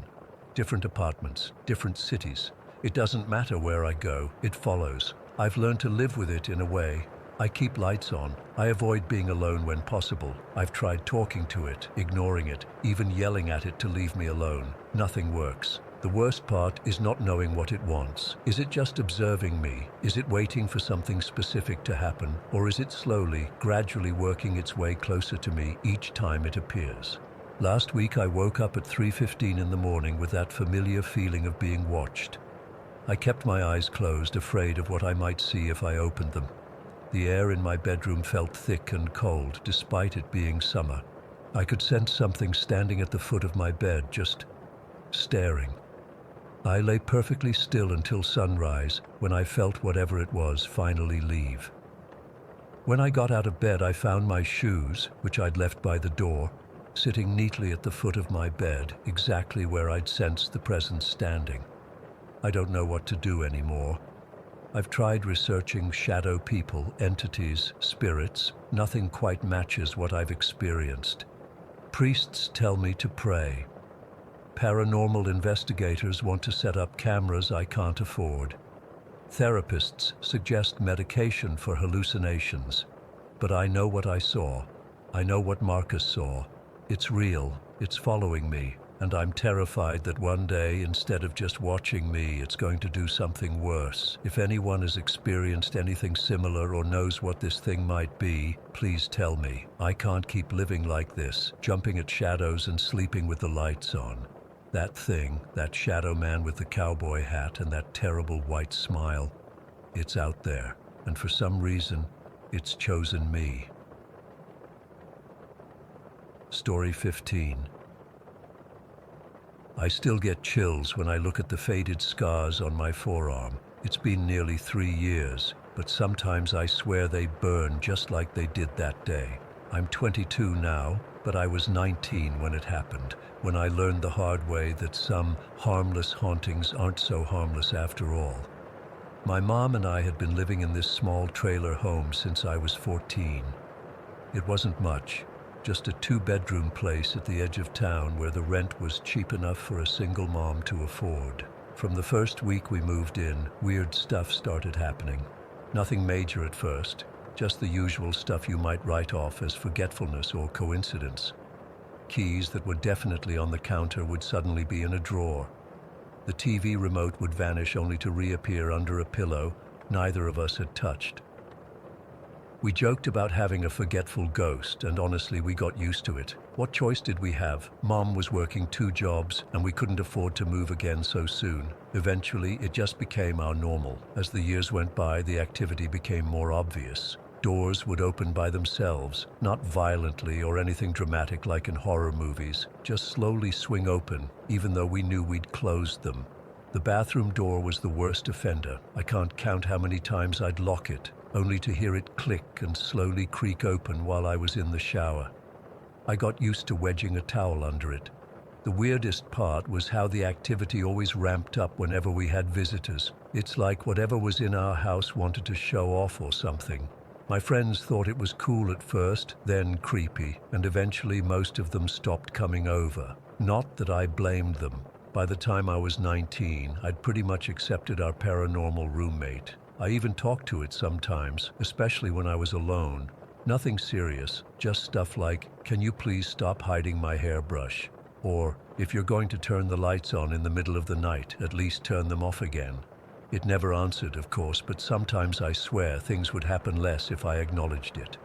Different apartments, different cities. It doesn't matter where I go, it follows. I've learned to live with it in a way. I keep lights on. I avoid being alone when possible. I've tried talking to it, ignoring it, even yelling at it to leave me alone. Nothing works. The worst part is not knowing what it wants. Is it just observing me? Is it waiting for something specific to happen? Or is it slowly, gradually working its way closer to me each time it appears? Last week I woke up at 3:15 in the morning with that familiar feeling of being watched. I kept my eyes closed, afraid of what I might see if I opened them. The air in my bedroom felt thick and cold, despite it being summer. I could sense something standing at the foot of my bed, just staring. I lay perfectly still until sunrise, when I felt whatever it was finally leave. When I got out of bed, I found my shoes, which I'd left by the door, sitting neatly at the foot of my bed, exactly where I'd sensed the presence standing. I don't know what to do anymore. I've tried researching shadow people, entities, spirits. Nothing quite matches what I've experienced. Priests tell me to pray. Paranormal investigators want to set up cameras I can't afford. Therapists suggest medication for hallucinations. But I know what I saw. I know what Marcus saw. It's real. It's following me. And I'm terrified that one day, instead of just watching me, it's going to do something worse. If anyone has experienced anything similar or knows what this thing might be, please tell me. I can't keep living like this, jumping at shadows and sleeping with the lights on. That thing, that shadow man with the cowboy hat and that terrible white smile, it's out there. And for some reason, it's chosen me. Story 15. I still get chills when I look at the faded scars on my forearm. It's been nearly 3 years, but sometimes I swear they burn just like they did that day. I'm 22 now, but I was 19 when it happened, when I learned the hard way that some harmless hauntings aren't so harmless after all. My mom and I had been living in this small trailer home since I was 14. It wasn't much. Just a 2-bedroom place at the edge of town where the rent was cheap enough for a single mom to afford. From the first week we moved in, weird stuff started happening. Nothing major at first, just the usual stuff you might write off as forgetfulness or coincidence. Keys that were definitely on the counter would suddenly be in a drawer. The TV remote would vanish only to reappear under a pillow neither of us had touched. We joked about having a forgetful ghost, and honestly, we got used to it. What choice did we have? Mom was working 2 jobs, and we couldn't afford to move again so soon. Eventually, it just became our normal. As the years went by, the activity became more obvious. Doors would open by themselves, not violently or anything dramatic like in horror movies, just slowly swing open, even though we knew we'd closed them. The bathroom door was the worst offender. I can't count how many times I'd lock it, only to hear it click and slowly creak open while I was in the shower. I got used to wedging a towel under it. The weirdest part was how the activity always ramped up whenever we had visitors. It's like whatever was in our house wanted to show off or something. My friends thought it was cool at first, then creepy, and eventually most of them stopped coming over. Not that I blamed them. By the time I was 19, I'd pretty much accepted our paranormal roommate. I even talked to it sometimes, especially when I was alone. Nothing serious, just stuff like, "Can you please stop hiding my hairbrush?" Or, "If you're going to turn the lights on in the middle of the night, at least turn them off again." It never answered, of course, but sometimes I swear things would happen less if I acknowledged it.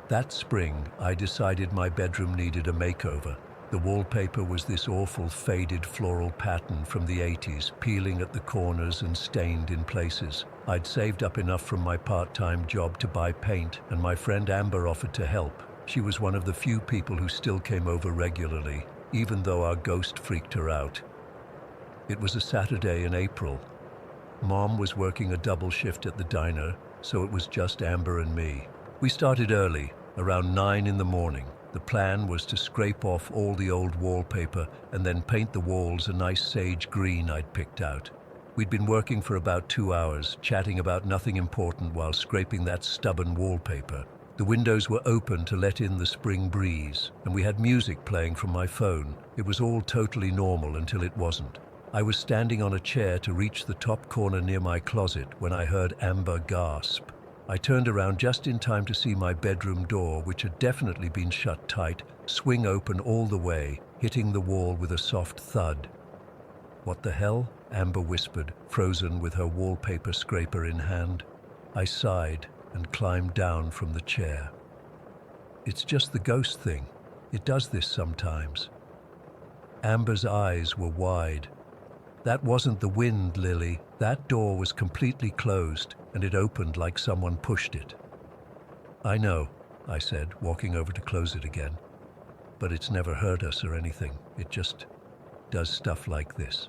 That spring, I decided my bedroom needed a makeover. The wallpaper was this awful faded floral pattern from the 80s, peeling at the corners and stained in places. I'd saved up enough from my part-time job to buy paint, and my friend Amber offered to help. She was one of the few people who still came over regularly, even though our ghost freaked her out. It was a Saturday in April. Mom was working a double shift at the diner, so it was just Amber and me. We started early, around 9 in the morning. The plan was to scrape off all the old wallpaper and then paint the walls a nice sage green I'd picked out. We'd been working for about 2 hours, chatting about nothing important while scraping that stubborn wallpaper. The windows were open to let in the spring breeze, and we had music playing from my phone. It was all totally normal until it wasn't. I was standing on a chair to reach the top corner near my closet when I heard Amber gasp. I turned around just in time to see my bedroom door, which had definitely been shut tight, swing open all the way, hitting the wall with a soft thud. "What the hell?" Amber whispered, frozen with her wallpaper scraper in hand. I sighed and climbed down from the chair. "It's just the ghost thing. It does this sometimes." Amber's eyes were wide. "That wasn't the wind, Lily. That door was completely closed, and it opened like someone pushed it." "I know," I said, walking over to close it again. "But it's never hurt us or anything. It just does stuff like this."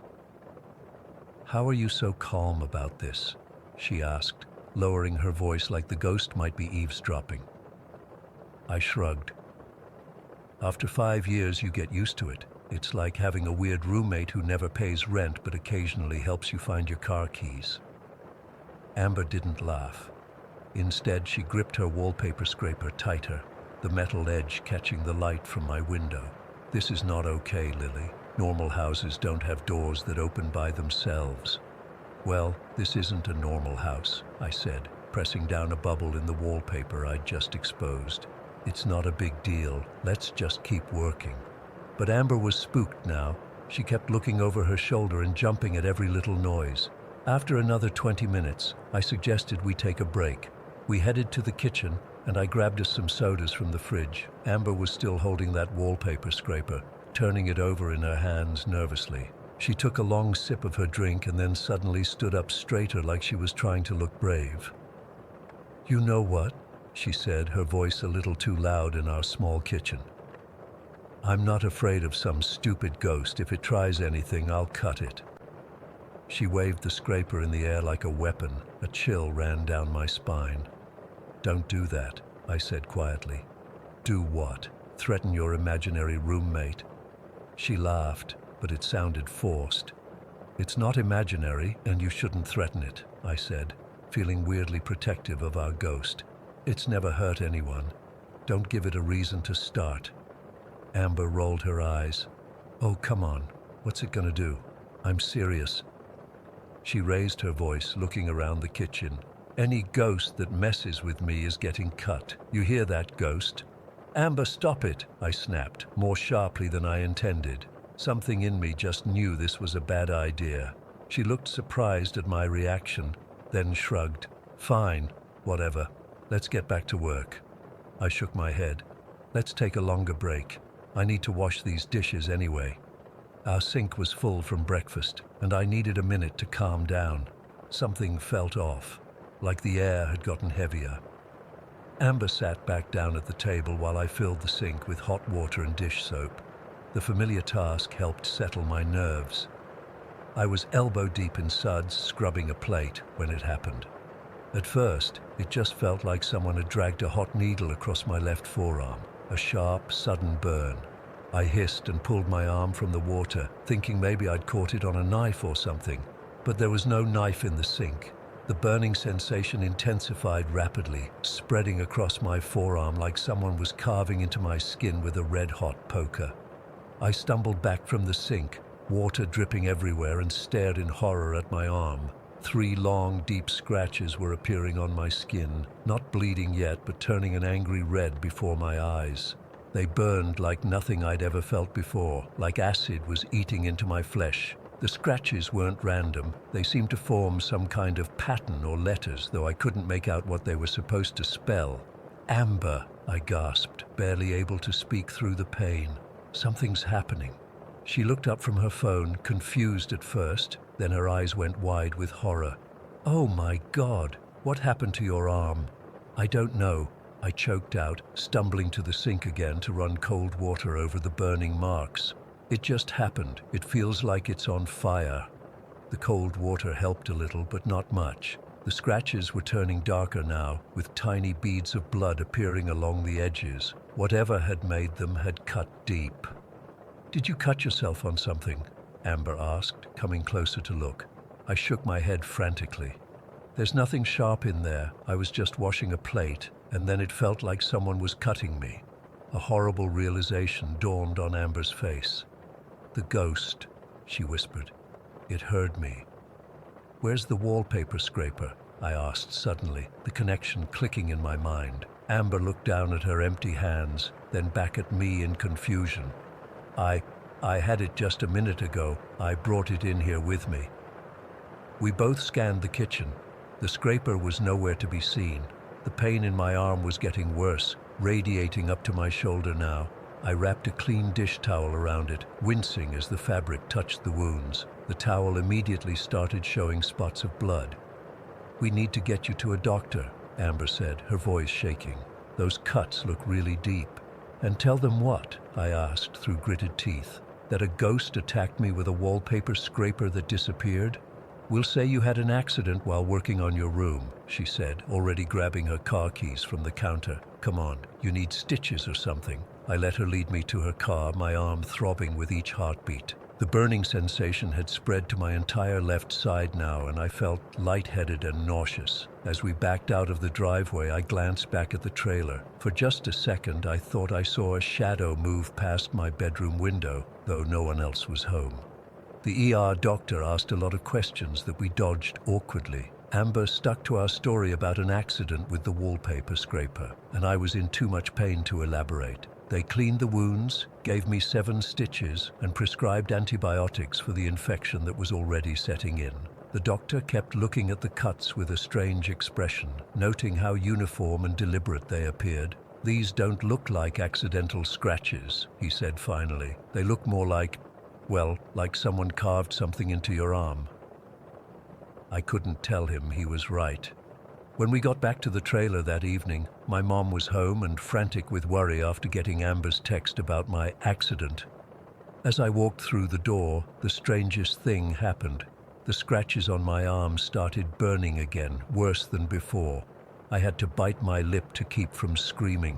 "How are you so calm about this?" she asked, lowering her voice like the ghost might be eavesdropping. I shrugged. "After 5 years, you get used to it. It's like having a weird roommate who never pays rent but occasionally helps you find your car keys." Amber didn't laugh. Instead, she gripped her wallpaper scraper tighter, the metal edge catching the light from my window. "This is not okay, Lily. Normal houses don't have doors that open by themselves." "Well, this isn't a normal house," I said, pressing down a bubble in the wallpaper I'd just exposed. "It's not a big deal. Let's just keep working." But Amber was spooked now. She kept looking over her shoulder and jumping at every little noise. After another 20 minutes, I suggested we take a break. We headed to the kitchen, and I grabbed us some sodas from the fridge. Amber was still holding that wallpaper scraper, turning it over in her hands nervously. She took a long sip of her drink and then suddenly stood up straighter like she was trying to look brave. "You know what?" she said, her voice a little too loud in our small kitchen. "I'm not afraid of some stupid ghost. If it tries anything, I'll cut it." She waved the scraper in the air like a weapon. A chill ran down my spine. "Don't do that," I said quietly. "Do what? Threaten your imaginary roommate?" She laughed, but it sounded forced. "It's not imaginary, and you shouldn't threaten it," I said, feeling weirdly protective of our ghost. "It's never hurt anyone. Don't give it a reason to start." Amber rolled her eyes. "Oh, come on. What's it gonna do? I'm serious." She raised her voice, looking around the kitchen. "Any ghost that messes with me is getting cut. You hear that, ghost?" "Amber, stop it!" I snapped, more sharply than I intended. Something in me just knew this was a bad idea. She looked surprised at my reaction, then shrugged. "Fine, whatever. Let's get back to work." I shook my head. "Let's take a longer break. I need to wash these dishes anyway." Our sink was full from breakfast, and I needed a minute to calm down. Something felt off, like the air had gotten heavier. Amber sat back down at the table while I filled the sink with hot water and dish soap. The familiar task helped settle my nerves. I was elbow deep in suds, scrubbing a plate, when it happened. At first, it just felt like someone had dragged a hot needle across my left forearm, a sharp, sudden burn. I hissed and pulled my arm from the water, thinking maybe I'd caught it on a knife or something. But there was no knife in the sink. The burning sensation intensified rapidly, spreading across my forearm like someone was carving into my skin with a red-hot poker. I stumbled back from the sink, water dripping everywhere, and stared in horror at my arm. 3 long, deep scratches were appearing on my skin, not bleeding yet, but turning an angry red before my eyes. They burned like nothing I'd ever felt before, like acid was eating into my flesh. The scratches weren't random. They seemed to form some kind of pattern or letters, though I couldn't make out what they were supposed to spell. "Amber," I gasped, barely able to speak through the pain. "Something's happening." She looked up from her phone, confused at first, then her eyes went wide with horror. "Oh my God, what happened to your arm?" "I don't know," I choked out, stumbling to the sink again to run cold water over the burning marks. "It just happened. It feels like it's on fire." The cold water helped a little, but not much. The scratches were turning darker now, with tiny beads of blood appearing along the edges. Whatever had made them had cut deep. "Did you cut yourself on something?" Amber asked, coming closer to look. I shook my head frantically. "There's nothing sharp in there. I was just washing a plate, and then it felt like someone was cutting me." A horrible realization dawned on Amber's face. "The ghost," she whispered. "It heard me." "Where's the wallpaper scraper?" I asked suddenly, the connection clicking in my mind. Amber looked down at her empty hands, then back at me in confusion. I had it just a minute ago. I brought it in here with me. We both scanned the kitchen. The scraper was nowhere to be seen. The pain in my arm was getting worse, radiating up to my shoulder now. I wrapped a clean dish towel around it, wincing as the fabric touched the wounds. The towel immediately started showing spots of blood. "We need to get you to a doctor," Amber said, her voice shaking. "Those cuts look really deep." "And tell them what?" I asked through gritted teeth. "That a ghost attacked me with a wallpaper scraper that disappeared?" "We'll say you had an accident while working on your room," she said, already grabbing her car keys from the counter. "Come on, you need stitches or something." I let her lead me to her car, my arm throbbing with each heartbeat. The burning sensation had spread to my entire left side now, and I felt lightheaded and nauseous. As we backed out of the driveway, I glanced back at the trailer. For just a second, I thought I saw a shadow move past my bedroom window, though no one else was home. The ER doctor asked a lot of questions that we dodged awkwardly. Amber stuck to our story about an accident with the wallpaper scraper, and I was in too much pain to elaborate. They cleaned the wounds, gave me 7 stitches, and prescribed antibiotics for the infection that was already setting in. The doctor kept looking at the cuts with a strange expression, noting how uniform and deliberate they appeared. "These don't look like accidental scratches," he said finally. "They look more like someone carved something into your arm." I couldn't tell him he was right. When we got back to the trailer that evening, my mom was home and frantic with worry after getting Amber's text about my accident. As I walked through the door, the strangest thing happened. The scratches on my arm started burning again, worse than before. I had to bite my lip to keep from screaming.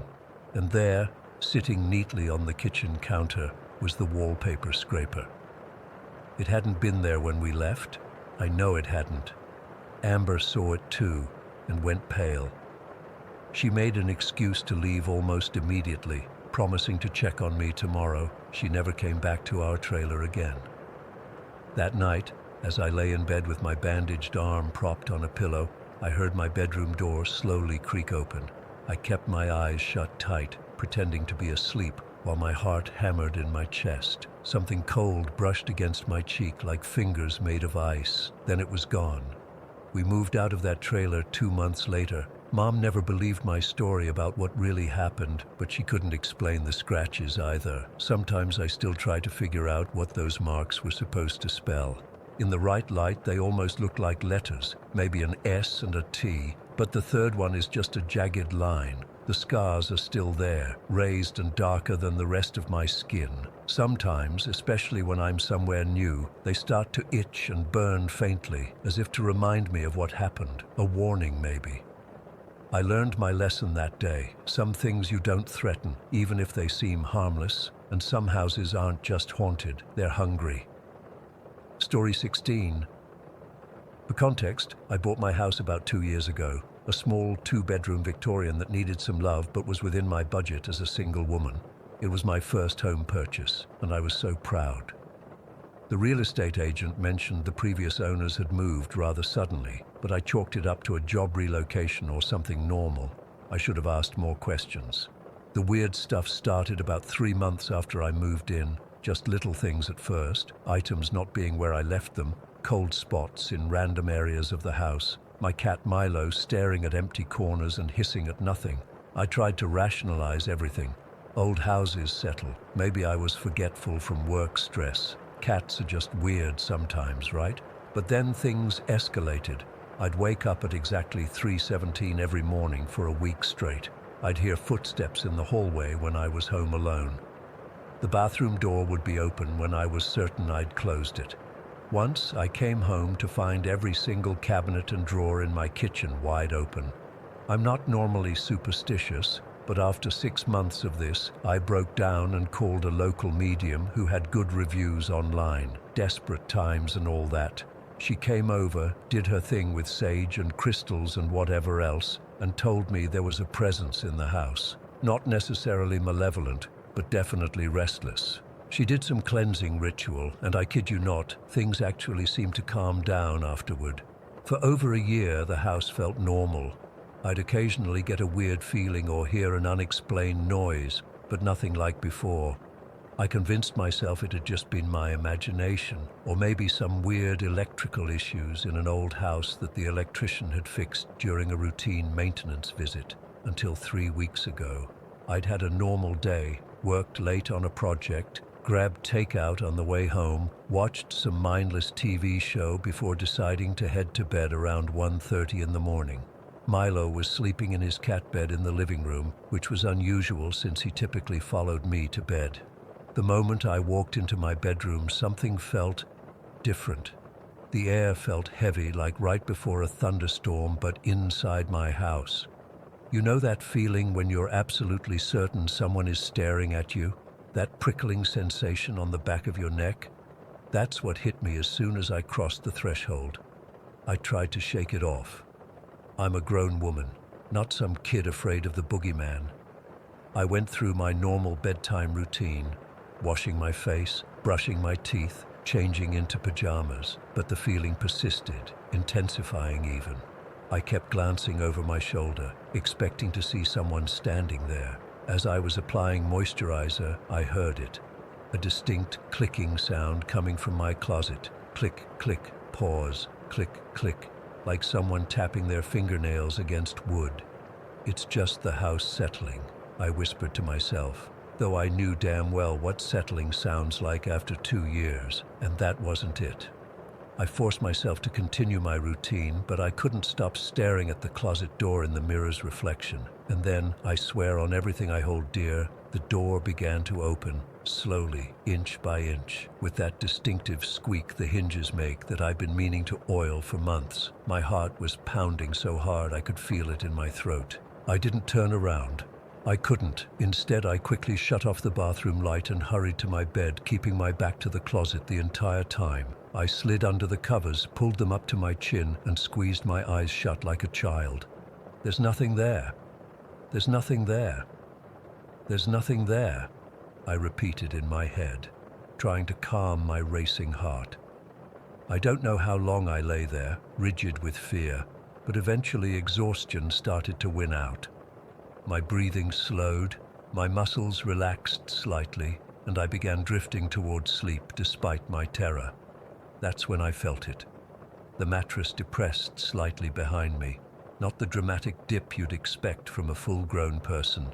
And there, sitting neatly on the kitchen counter, was the wallpaper scraper. It hadn't been there when we left. I know it hadn't. Amber saw it too, and went pale. She made an excuse to leave almost immediately, promising to check on me tomorrow. She never came back to our trailer again. That night, as I lay in bed with my bandaged arm propped on a pillow, I heard my bedroom door slowly creak open. I kept my eyes shut tight, pretending to be asleep, while my heart hammered in my chest. Something cold brushed against my cheek like fingers made of ice. Then it was gone. We moved out of that trailer 2 months later. Mom never believed my story about what really happened, but she couldn't explain the scratches either. Sometimes I still try to figure out what those marks were supposed to spell. In the right light, they almost look like letters, maybe an S and a T, but the third one is just a jagged line. The scars are still there, raised and darker than the rest of my skin. Sometimes, especially when I'm somewhere new, they start to itch and burn faintly, as if to remind me of what happened, a warning maybe. I learned my lesson that day. Some things you don't threaten, even if they seem harmless, and some houses aren't just haunted, they're hungry. Story 16. For context, I bought my house about 2 years ago. A small 2-bedroom Victorian that needed some love but was within my budget as a single woman. It was my first home purchase, and I was so proud. The real estate agent mentioned the previous owners had moved rather suddenly, but I chalked it up to a job relocation or something normal. I should have asked more questions. The weird stuff started about 3 months after I moved in. Just little things at first, items not being where I left them, cold spots in random areas of the house, my cat Milo staring at empty corners and hissing at nothing. I tried to rationalize everything. Old houses settle. Maybe I was forgetful from work stress. Cats are just weird sometimes, right? But then things escalated. I'd wake up at exactly 3:17 every morning for a week straight. I'd hear footsteps in the hallway when I was home alone. The bathroom door would be open when I was certain I'd closed it. Once, I came home to find every single cabinet and drawer in my kitchen wide open. I'm not normally superstitious, but after 6 months of this, I broke down and called a local medium who had good reviews online. Desperate times and all that. She came over, did her thing with sage and crystals and whatever else, and told me there was a presence in the house. Not necessarily malevolent, but definitely restless. She did some cleansing ritual, and I kid you not, things actually seemed to calm down afterward. For over a year, the house felt normal. I'd occasionally get a weird feeling or hear an unexplained noise, but nothing like before. I convinced myself it had just been my imagination, or maybe some weird electrical issues in an old house that the electrician had fixed during a routine maintenance visit, until 3 weeks ago. I'd had a normal day, worked late on a project, grabbed takeout on the way home, watched some mindless TV show before deciding to head to bed around 1:30 in the morning. Milo was sleeping in his cat bed in the living room, which was unusual since he typically followed me to bed. The moment I walked into my bedroom, something felt different. The air felt heavy, like right before a thunderstorm, but inside my house. You know that feeling when you're absolutely certain someone is staring at you? That prickling sensation on the back of your neck? That's what hit me as soon as I crossed the threshold. I tried to shake it off. I'm a grown woman, not some kid afraid of the boogeyman. I went through my normal bedtime routine, washing my face, brushing my teeth, changing into pajamas, but the feeling persisted, intensifying even. I kept glancing over my shoulder, expecting to see someone standing there. As I was applying moisturizer, I heard it. A distinct clicking sound coming from my closet. Click, click, pause, click, click, like someone tapping their fingernails against wood. It's just the house settling, I whispered to myself, though I knew damn well what settling sounds like after 2 years, and that wasn't it. I forced myself to continue my routine, but I couldn't stop staring at the closet door in the mirror's reflection. And then, I swear on everything I hold dear, the door began to open, slowly, inch by inch, with that distinctive squeak the hinges make that I've been meaning to oil for months. My heart was pounding so hard I could feel it in my throat. I didn't turn around. I couldn't. Instead, I quickly shut off the bathroom light and hurried to my bed, keeping my back to the closet the entire time. I slid under the covers, pulled them up to my chin, and squeezed my eyes shut like a child. There's nothing there. There's nothing there. There's nothing there, I repeated in my head, trying to calm my racing heart. I don't know how long I lay there, rigid with fear, but eventually exhaustion started to win out. My breathing slowed, my muscles relaxed slightly, and I began drifting towards sleep despite my terror. That's when I felt it. The mattress depressed slightly behind me, not the dramatic dip you'd expect from a full-grown person,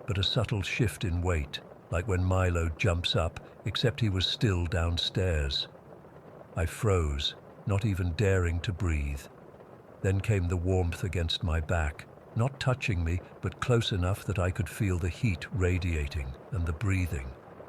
but a subtle shift in weight, like when Milo jumps up, except he was still downstairs. I froze, not even daring to breathe. Then came the warmth against my back, not touching me, but close enough that I could feel the heat radiating, and the breathing.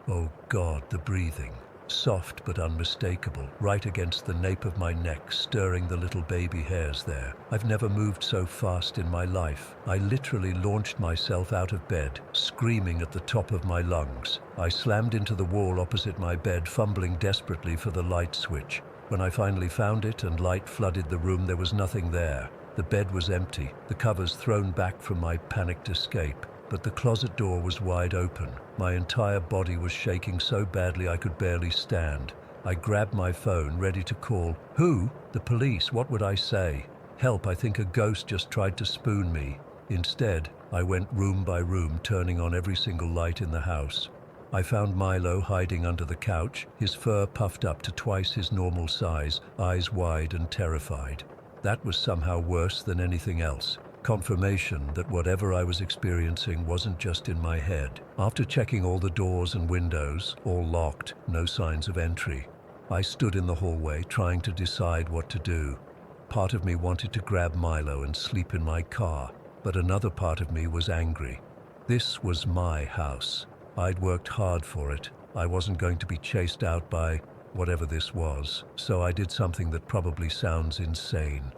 Oh God, the breathing. Soft but unmistakable, right against the nape of my neck, stirring the little baby hairs there. I've never moved so fast in my life. I literally launched myself out of bed, screaming at the top of my lungs. I slammed into the wall opposite my bed, fumbling desperately for the light switch. When I finally found it and light flooded the room, there was nothing there. The bed was empty, the covers thrown back from my panicked escape. But the closet door was wide open. My entire body was shaking so badly I could barely stand. I grabbed my phone, ready to call. Who? The police. What would I say? Help, I think a ghost just tried to spoon me. Instead, I went room by room, turning on every single light in the house. I found Milo hiding under the couch, his fur puffed up to twice his normal size, eyes wide and terrified. That was somehow worse than anything else. Confirmation that whatever I was experiencing wasn't just in my head. After checking all the doors and windows, all locked, no signs of entry, I stood in the hallway trying to decide what to do. Part of me wanted to grab Milo and sleep in my car, but another part of me was angry. This was my house. I'd worked hard for it. I wasn't going to be chased out by whatever this was, so I did something that probably sounds insane.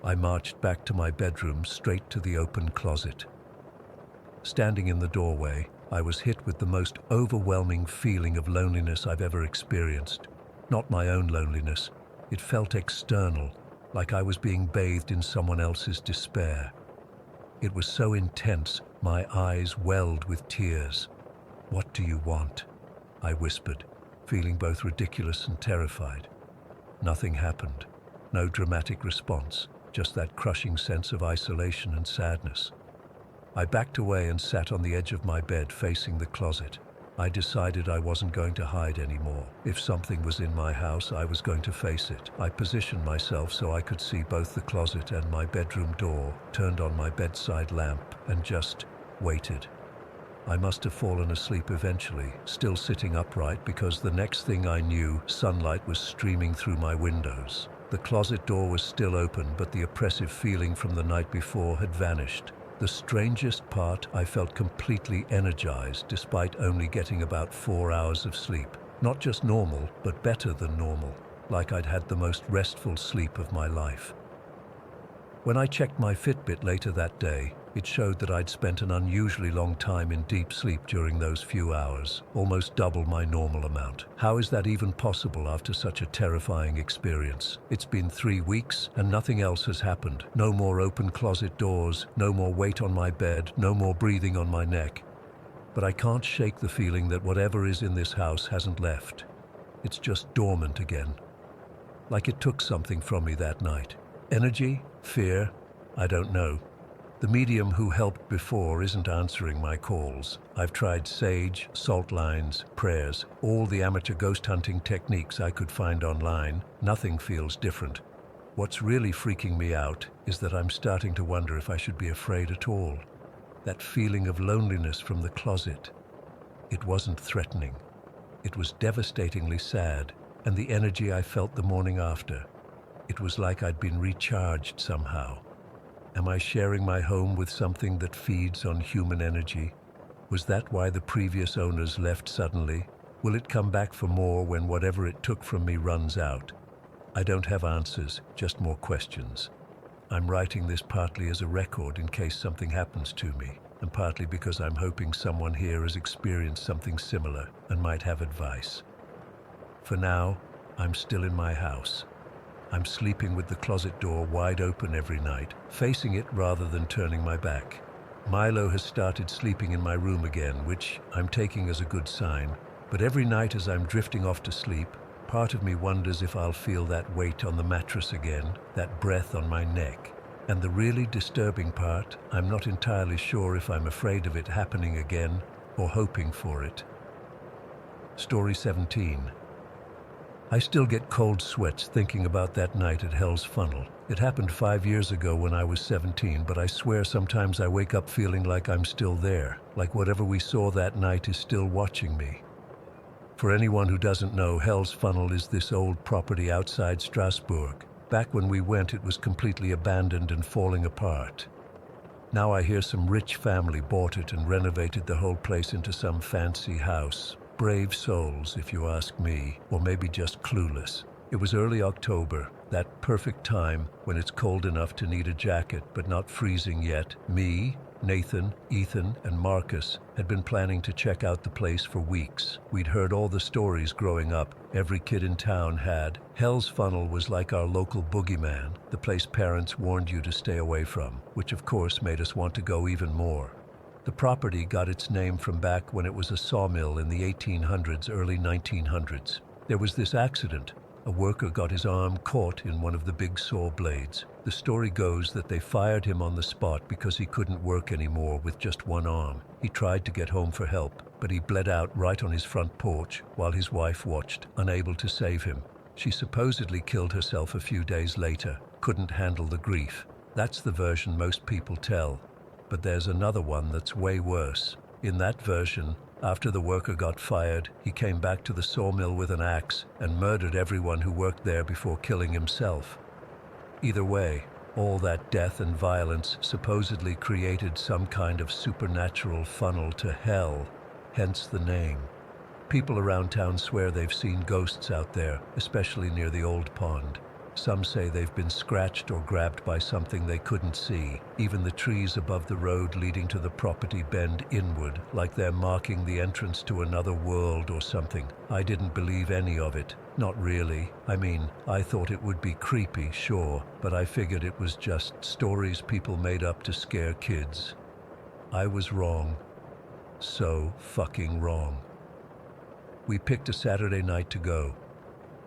I marched back to my bedroom, straight to the open closet. Standing in the doorway, I was hit with the most overwhelming feeling of loneliness I've ever experienced. Not my own loneliness. It felt external, like I was being bathed in someone else's despair. It was so intense, my eyes welled with tears. "What do you want?" I whispered, feeling both ridiculous and terrified. Nothing happened. No dramatic response, just that crushing sense of isolation and sadness. I backed away and sat on the edge of my bed facing the closet. I decided I wasn't going to hide anymore. If something was in my house, I was going to face it. I positioned myself so I could see both the closet and my bedroom door, turned on my bedside lamp, and just waited. I must have fallen asleep eventually, still sitting upright, because the next thing I knew, sunlight was streaming through my windows. The closet door was still open, but the oppressive feeling from the night before had vanished. The strangest part, I felt completely energized despite only getting about 4 hours of sleep. Not just normal, but better than normal, like I'd had the most restful sleep of my life. When I checked my Fitbit later that day, it showed that I'd spent an unusually long time in deep sleep during those few hours, almost double my normal amount. How is that even possible after such a terrifying experience? It's been 3 weeks and nothing else has happened. No more open closet doors, no more weight on my bed, no more breathing on my neck. But I can't shake the feeling that whatever is in this house hasn't left. It's just dormant again. Like it took something from me that night. Energy? Fear? I don't know. The medium who helped before isn't answering my calls. I've tried sage, salt lines, prayers, all the amateur ghost hunting techniques I could find online. Nothing feels different. What's really freaking me out is that I'm starting to wonder if I should be afraid at all. That feeling of loneliness from the closet. It wasn't threatening. It was devastatingly sad, and the energy I felt the morning after. It was like I'd been recharged somehow. Am I sharing my home with something that feeds on human energy? Was that why the previous owners left suddenly? Will it come back for more when whatever it took from me runs out? I don't have answers, just more questions. I'm writing this partly as a record in case something happens to me, and partly because I'm hoping someone here has experienced something similar and might have advice. For now, I'm still in my house. I'm sleeping with the closet door wide open every night, facing it rather than turning my back. Milo has started sleeping in my room again, which I'm taking as a good sign. But every night as I'm drifting off to sleep, part of me wonders if I'll feel that weight on the mattress again, that breath on my neck. And the really disturbing part, I'm not entirely sure if I'm afraid of it happening again or hoping for it. Story 17. I still get cold sweats thinking about that night at Hell's Funnel. It happened 5 years ago when I was 17, but I swear sometimes I wake up feeling like I'm still there, like whatever we saw that night is still watching me. For anyone who doesn't know, Hell's Funnel is this old property outside Strasbourg. Back when we went, it was completely abandoned and falling apart. Now I hear some rich family bought it and renovated the whole place into some fancy house. Brave souls, if you ask me, or maybe just clueless. It was early October, that perfect time when it's cold enough to need a jacket but not freezing yet. Me, Nathan, Ethan, and Marcus had been planning to check out the place for weeks. We'd heard all the stories growing up. Every kid in town had. Hell's Funnel was like our local boogeyman, the place parents warned you to stay away from, which of course made us want to go even more. The property got its name from back when it was a sawmill in the 1800s, early 1900s. There was this accident. A worker got his arm caught in one of the big saw blades. The story goes that they fired him on the spot because he couldn't work anymore with just one arm. He tried to get home for help, but he bled out right on his front porch while his wife watched, unable to save him. She supposedly killed herself a few days later, couldn't handle the grief. That's the version most people tell. But there's another one that's way worse. In that version, after the worker got fired, he came back to the sawmill with an axe and murdered everyone who worked there before killing himself. Either way, all that death and violence supposedly created some kind of supernatural funnel to hell, hence the name. People around town swear they've seen ghosts out there, especially near the old pond. Some say they've been scratched or grabbed by something they couldn't see. Even the trees above the road leading to the property bend inward, like they're marking the entrance to another world or something. I didn't believe any of it. Not really. I mean, I thought it would be creepy, sure, but I figured it was just stories people made up to scare kids. I was wrong. So fucking wrong. We picked a Saturday night to go.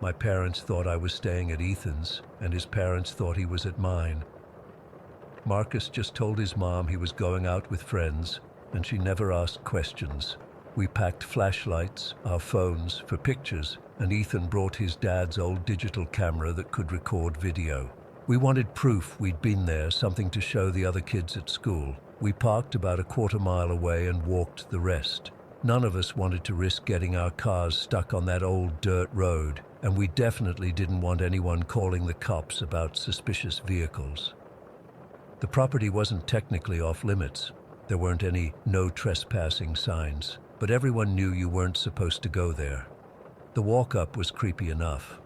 My parents thought I was staying at Ethan's, and his parents thought he was at mine. Marcus just told his mom he was going out with friends, and she never asked questions. We packed flashlights, our phones, for pictures, and Ethan brought his dad's old digital camera that could record video. We wanted proof we'd been there, something to show the other kids at school. We parked about a quarter-mile away and walked the rest. None of us wanted to risk getting our cars stuck on that old dirt road, and we definitely didn't want anyone calling the cops about suspicious vehicles. The property wasn't technically off limits. There weren't any no trespassing signs, but everyone knew you weren't supposed to go there. The walk-up was creepy enough.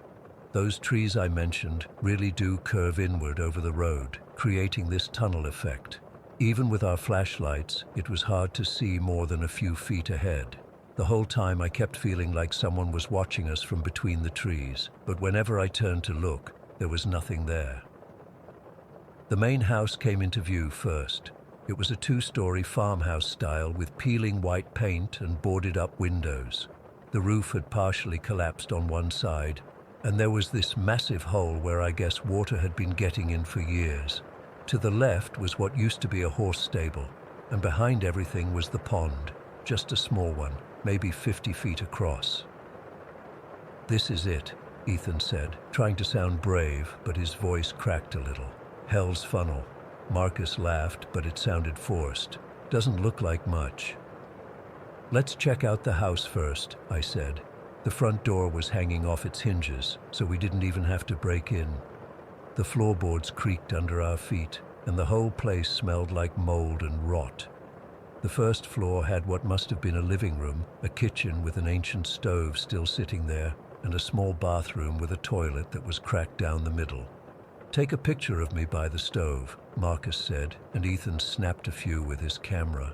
Those trees I mentioned really do curve inward over the road, creating this tunnel effect. Even with our flashlights, it was hard to see more than a few feet ahead. The whole time I kept feeling like someone was watching us from between the trees, but whenever I turned to look, there was nothing there. The main house came into view first. It was a two-story farmhouse style with peeling white paint and boarded-up windows. The roof had partially collapsed on one side, and there was this massive hole where I guess water had been getting in for years. To the left was what used to be a horse stable, and behind everything was the pond, just a small one, maybe 50 feet across. "This is it," Ethan said, trying to sound brave, but his voice cracked a little. "Hell's Funnel." Marcus laughed, but it sounded forced. "Doesn't look like much." "Let's check out the house first," I said. The front door was hanging off its hinges, so we didn't even have to break in. The floorboards creaked under our feet, and the whole place smelled like mold and rot. The first floor had what must have been a living room, a kitchen with an ancient stove still sitting there, and a small bathroom with a toilet that was cracked down the middle. "Take a picture of me by the stove," Marcus said, and Ethan snapped a few with his camera.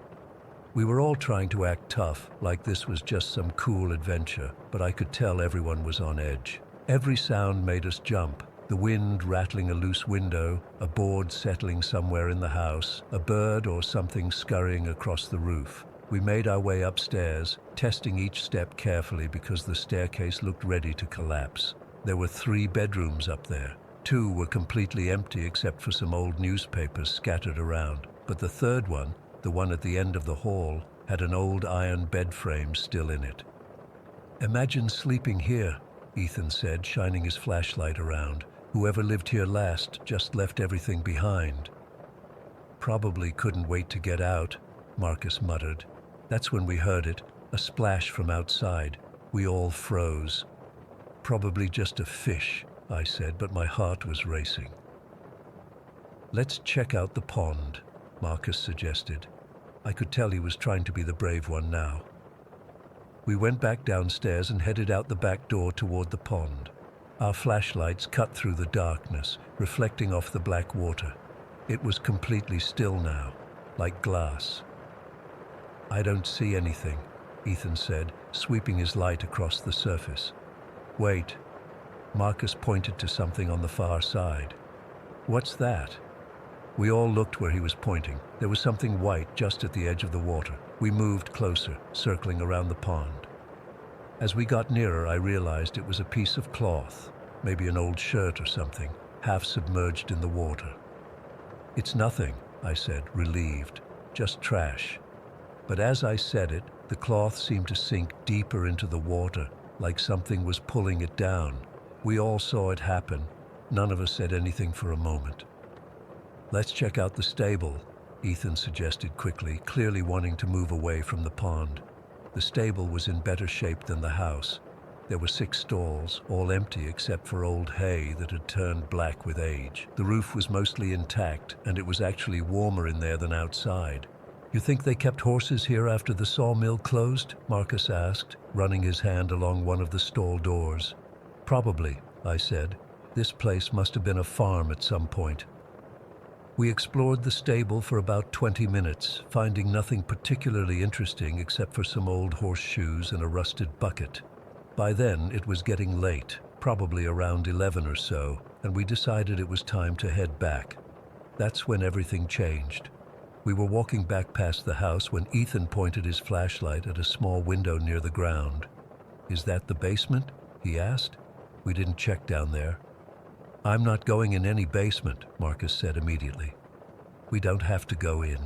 We were all trying to act tough, like this was just some cool adventure, but I could tell everyone was on edge. Every sound made us jump. The wind rattling a loose window, a board settling somewhere in the house, a bird or something scurrying across the roof. We made our way upstairs, testing each step carefully because the staircase looked ready to collapse. There were 3 bedrooms up there. 2 were completely empty except for some old newspapers scattered around, but the third one, the one at the end of the hall, had an old iron bed frame still in it. "Imagine sleeping here," Ethan said, shining his flashlight around. "Whoever lived here last just left everything behind." "Probably couldn't wait to get out," Marcus muttered. That's when we heard it, a splash from outside. We all froze. "Probably just a fish," I said, but my heart was racing. "Let's check out the pond," Marcus suggested. I could tell he was trying to be the brave one now. We went back downstairs and headed out the back door toward the pond. Our flashlights cut through the darkness, reflecting off the black water. It was completely still now, like glass. "I don't see anything," Ethan said, sweeping his light across the surface. "Wait." Marcus pointed to something on the far side. "What's that?" We all looked where he was pointing. There was something white just at the edge of the water. We moved closer, circling around the pond. As we got nearer, I realized it was a piece of cloth, maybe an old shirt or something, half submerged in the water. "It's nothing," I said, relieved. "Just trash." But as I said it, the cloth seemed to sink deeper into the water, like something was pulling it down. We all saw it happen. None of us said anything for a moment. "Let's check out the stable," Ethan suggested quickly, clearly wanting to move away from the pond. The stable was in better shape than the house. There were 6 stalls, all empty except for old hay that had turned black with age. The roof was mostly intact, and it was actually warmer in there than outside. "You think they kept horses here after the sawmill closed?" Marcus asked, running his hand along one of the stall doors. "Probably," I said. "This place must have been a farm at some point." We explored the stable for about 20 minutes, finding nothing particularly interesting except for some old horseshoes and a rusted bucket. By then, it was getting late, probably around 11 or so, and we decided it was time to head back. That's when everything changed. We were walking back past the house when Ethan pointed his flashlight at a small window near the ground. "Is that the basement?" he asked. We didn't check down there. I'm not going in any basement, Marcus said immediately. We don't have to go in,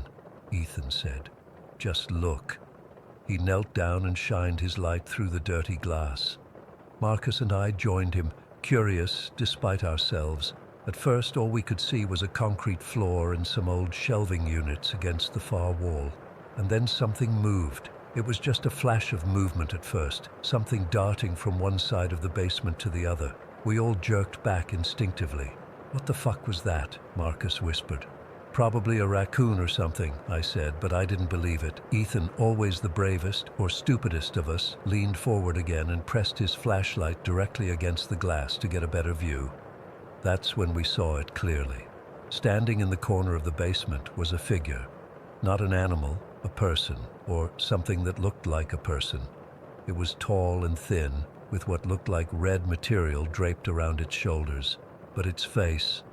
Ethan said. Just look. He knelt down and shined his light through the dirty glass. Marcus and I joined him, curious despite ourselves. At first, all we could see was a concrete floor and some old shelving units against the far wall. And then something moved. It was just a flash of movement at first, something darting from one side of the basement to the other. We all jerked back instinctively. What the fuck was that? Marcus whispered. Probably a raccoon or something, I said, but I didn't believe it. Ethan, always the bravest or stupidest of us, leaned forward again and pressed his flashlight directly against the glass to get a better view. That's when we saw it clearly. Standing in the corner of the basement was a figure. Not an animal, a person, or something that looked like a person. It was tall and thin, with what looked like red material draped around its shoulders. But its face,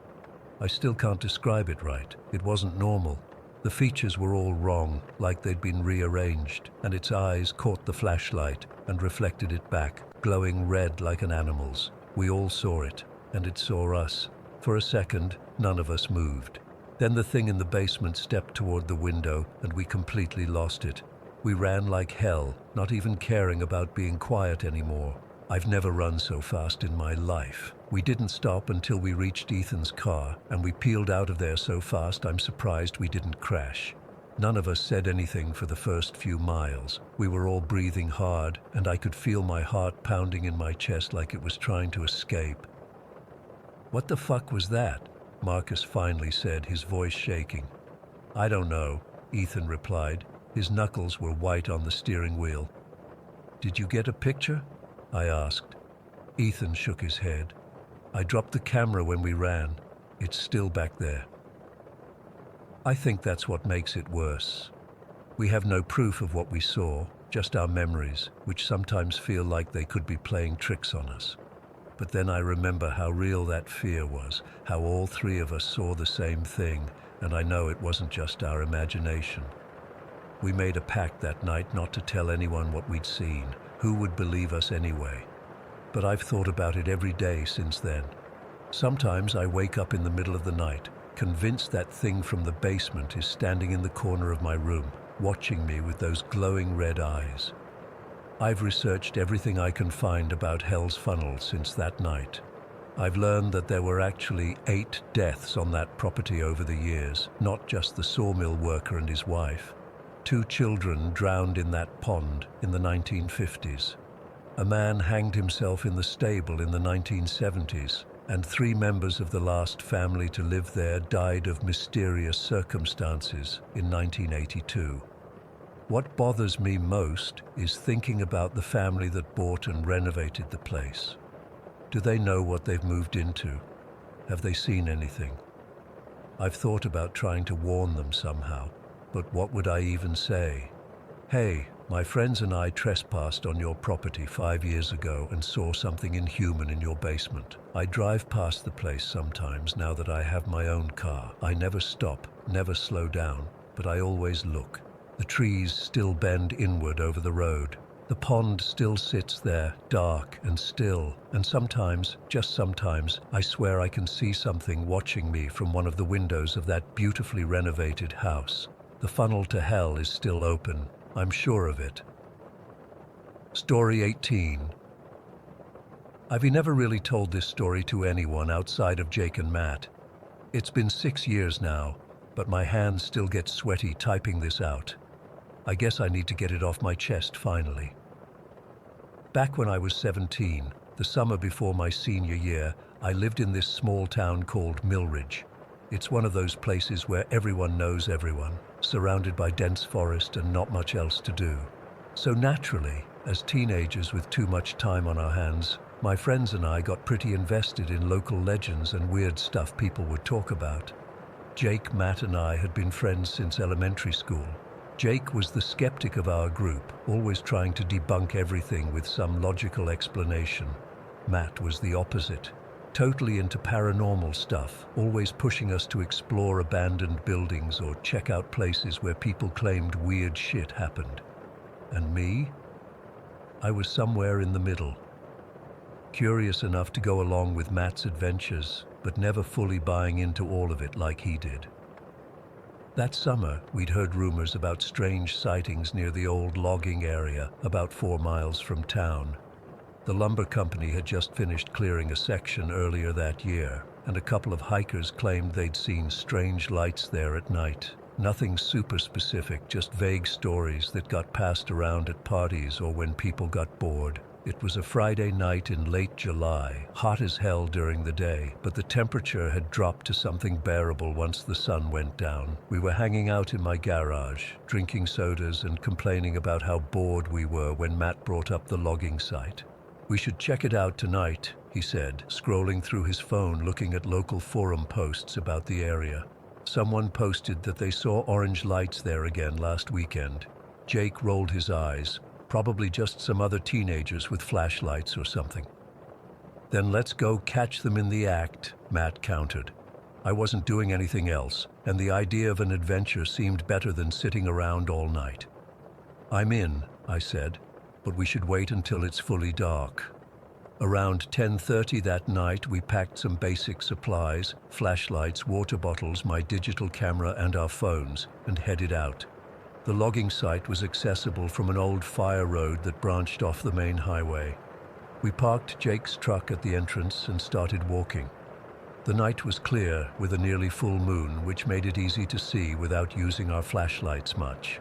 I still can't describe it right. It wasn't normal. The features were all wrong, like they'd been rearranged, and its eyes caught the flashlight and reflected it back, glowing red like an animal's. We all saw it, and it saw us. For a second, none of us moved. Then the thing in the basement stepped toward the window, and we completely lost it. We ran like hell, not even caring about being quiet anymore. I've never run so fast in my life. We didn't stop until we reached Ethan's car, and we peeled out of there so fast I'm surprised we didn't crash. None of us said anything for the first few miles. We were all breathing hard, and I could feel my heart pounding in my chest like it was trying to escape. What the fuck was that? Marcus finally said, his voice shaking. I don't know, Ethan replied. His knuckles were white on the steering wheel. Did you get a picture? I asked. Ethan shook his head. I dropped the camera when we ran. It's still back there. I think that's what makes it worse. We have no proof of what we saw, just our memories, which sometimes feel like they could be playing tricks on us. But then I remember how real that fear was, how all three of us saw the same thing, and I know it wasn't just our imagination. We made a pact that night not to tell anyone what we'd seen. Who would believe us anyway? But I've thought about it every day since then. Sometimes I wake up in the middle of the night, convinced that thing from the basement is standing in the corner of my room, watching me with those glowing red eyes. I've researched everything I can find about Hell's Funnel since that night. I've learned that there were actually 8 deaths on that property over the years, not just the sawmill worker and his wife. 2 children drowned in that pond in the 1950s. A man hanged himself in the stable in the 1970s, and 3 members of the last family to live there died of mysterious circumstances in 1982. What bothers me most is thinking about the family that bought and renovated the place. Do they know what they've moved into? Have they seen anything? I've thought about trying to warn them somehow, but what would I even say? Hey, my friends and I trespassed on your property 5 years ago and saw something inhuman in your basement. I drive past the place sometimes now that I have my own car. I never stop, never slow down, but I always look. The trees still bend inward over the road. The pond still sits there, dark and still, and sometimes, just sometimes, I swear I can see something watching me from one of the windows of that beautifully renovated house. The funnel to hell is still open. I'm sure of it. Story 18. I've never really told this story to anyone outside of Jake and Matt. It's been 6 years now, but my hands still get sweaty typing this out. I guess I need to get it off my chest finally. Back when I was 17, the summer before my senior year, I lived in this small town called Millridge. It's one of those places where everyone knows everyone, surrounded by dense forest and not much else to do. So naturally, as teenagers with too much time on our hands, my friends and I got pretty invested in local legends and weird stuff people would talk about. Jake, Matt, and I had been friends since elementary school. Jake was the skeptic of our group, always trying to debunk everything with some logical explanation. Matt was the opposite, totally into paranormal stuff, always pushing us to explore abandoned buildings or check out places where people claimed weird shit happened. And me? I was somewhere in the middle. curious enough to go along with Matt's adventures, but never fully buying into all of it like he did. That summer, we'd heard rumors about strange sightings near the old logging area about 4 miles from town. The lumber company had just finished clearing a section earlier that year, and a couple of hikers claimed they'd seen strange lights there at night. Nothing super specific, just vague stories that got passed around at parties or when people got bored. It was a Friday night in late July, hot as hell during the day, but the temperature had dropped to something bearable once the sun went down. We were hanging out in my garage, drinking sodas and complaining about how bored we were when Matt brought up the logging site. "We should check it out tonight," he said, scrolling through his phone looking at local forum posts about the area. Someone posted that they saw orange lights there again last weekend. Jake rolled his eyes. Probably just some other teenagers with flashlights or something. "Then let's go catch them in the act," Matt countered. I wasn't doing anything else, and the idea of an adventure seemed better than sitting around all night. "I'm in," I said, "but we should wait until it's fully dark." Around 10:30 that night, we packed some basic supplies, flashlights, water bottles, my digital camera, and our phones, and headed out. The logging site was accessible from an old fire road that branched off the main highway. We parked Jake's truck at the entrance and started walking. The night was clear, with a nearly full moon, which made it easy to see without using our flashlights much.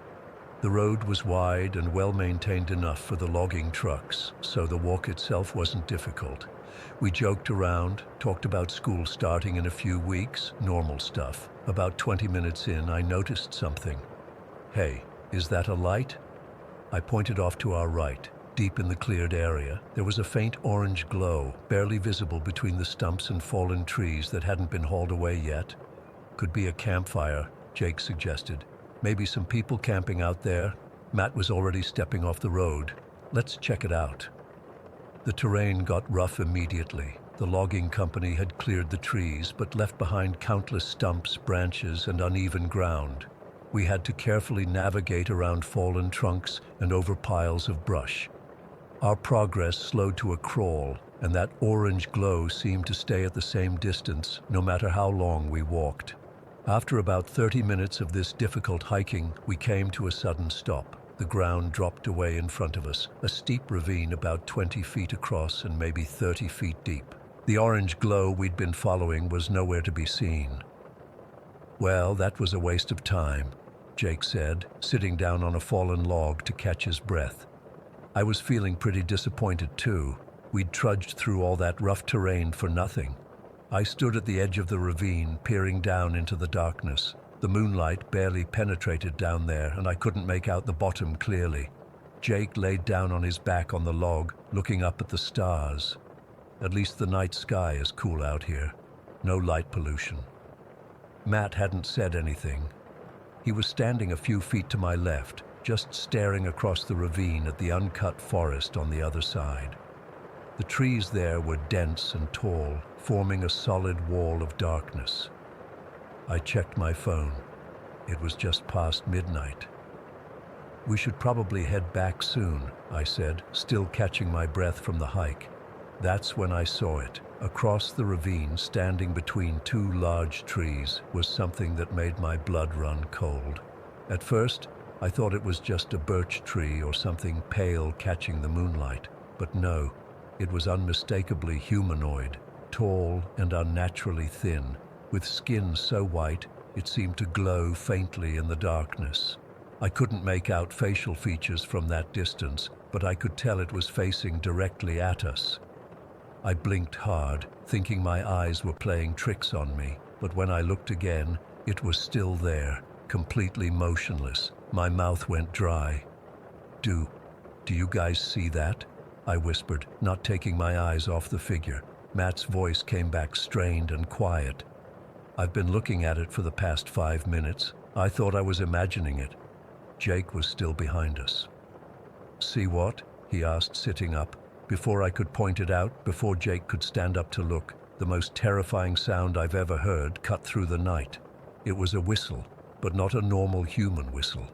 The road was wide and well-maintained enough for the logging trucks, so the walk itself wasn't difficult. We joked around, talked about school starting in a few weeks, normal stuff. About 20 minutes in, I noticed something. "Hey, is that a light?" I pointed off to our right. Deep in the cleared area, there was a faint orange glow, barely visible between the stumps and fallen trees that hadn't been hauled away yet. "Could be a campfire," Jake suggested. "Maybe some people camping out there." Matt was already stepping off the road. "Let's check it out." The terrain got rough immediately. The logging company had cleared the trees, but left behind countless stumps, branches, and uneven ground. We had to carefully navigate around fallen trunks and over piles of brush. Our progress slowed to a crawl, and that orange glow seemed to stay at the same distance, no matter how long we walked. After about 30 minutes of this difficult hiking, we came to a sudden stop. The ground dropped away in front of us, a steep ravine about 20 feet across and maybe 30 feet deep. The orange glow we'd been following was nowhere to be seen. "Well, that was a waste of time," Jake said, sitting down on a fallen log to catch his breath. I was feeling pretty disappointed too. We'd trudged through all that rough terrain for nothing. I stood at the edge of the ravine, peering down into the darkness. The moonlight barely penetrated down there, and I couldn't make out the bottom clearly. Jake laid down on his back on the log, looking up at the stars. At least the night sky is cool out here. No light pollution. Matt hadn't said anything. He was standing a few feet to my left, just staring across the ravine at the uncut forest on the other side. The trees there were dense and tall, forming a solid wall of darkness. I checked my phone. It was just past midnight. "We should probably head back soon," I said, still catching my breath from the hike. That's when I saw it. Across the ravine, standing between two large trees, was something that made my blood run cold. At first, I thought it was just a birch tree or something pale catching the moonlight. But no, it was unmistakably humanoid, tall and unnaturally thin, with skin so white it seemed to glow faintly in the darkness. I couldn't make out facial features from that distance, but I could tell it was facing directly at us. I blinked hard, thinking my eyes were playing tricks on me, but when I looked again, it was still there, completely motionless. My mouth went dry. Do you guys see that?" I whispered, not taking my eyes off the figure. Matt's voice came back strained and quiet. "I've been looking at it for the past 5 minutes. I thought I was imagining it." Jake was still behind us. "See what?" he asked, sitting up. Before I could point it out, before Jake could stand up to look, the most terrifying sound I've ever heard cut through the night. It was a whistle, but not a normal human whistle.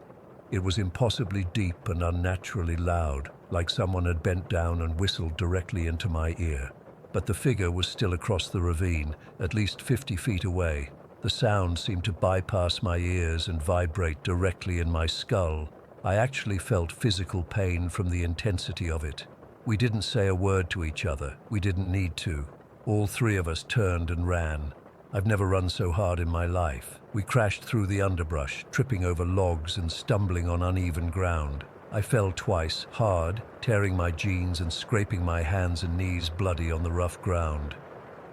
It was impossibly deep and unnaturally loud, like someone had bent down and whistled directly into my ear. But the figure was still across the ravine, at least 50 feet away. The sound seemed to bypass my ears and vibrate directly in my skull. I actually felt physical pain from the intensity of it. We didn't say a word to each other. We didn't need to. All three of us turned and ran. I've never run so hard in my life. We crashed through the underbrush, tripping over logs and stumbling on uneven ground. I fell twice, hard, tearing my jeans and scraping my hands and knees bloody on the rough ground.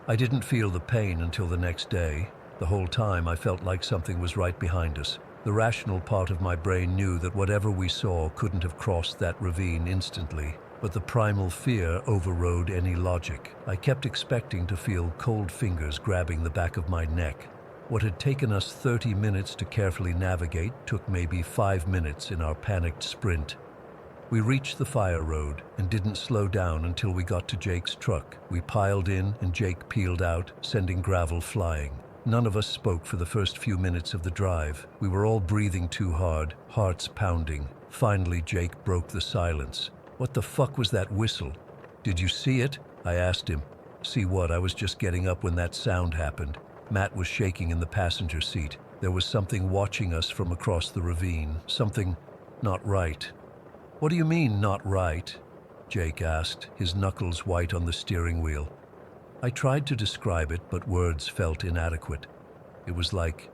I didn't feel the pain until the next day. The whole time I felt like something was right behind us. The rational part of my brain knew that whatever we saw couldn't have crossed that ravine instantly, but the primal fear overrode any logic. I kept expecting to feel cold fingers grabbing the back of my neck. What had taken us 30 minutes to carefully navigate took maybe 5 minutes in our panicked sprint. We reached the fire road and didn't slow down until we got to Jake's truck. We piled in and Jake peeled out, sending gravel flying. None of us spoke for the first few minutes of the drive. We were all breathing too hard, hearts pounding. Finally, Jake broke the silence. "What the fuck was that whistle?" "Did you see it?" I asked him. "See what? I was just getting up when that sound happened." Matt was shaking in the passenger seat. There was something watching us from across the ravine. Something not right. "What do you mean, not right?" Jake asked, his knuckles white on the steering wheel. I tried to describe it, but words felt inadequate. It was like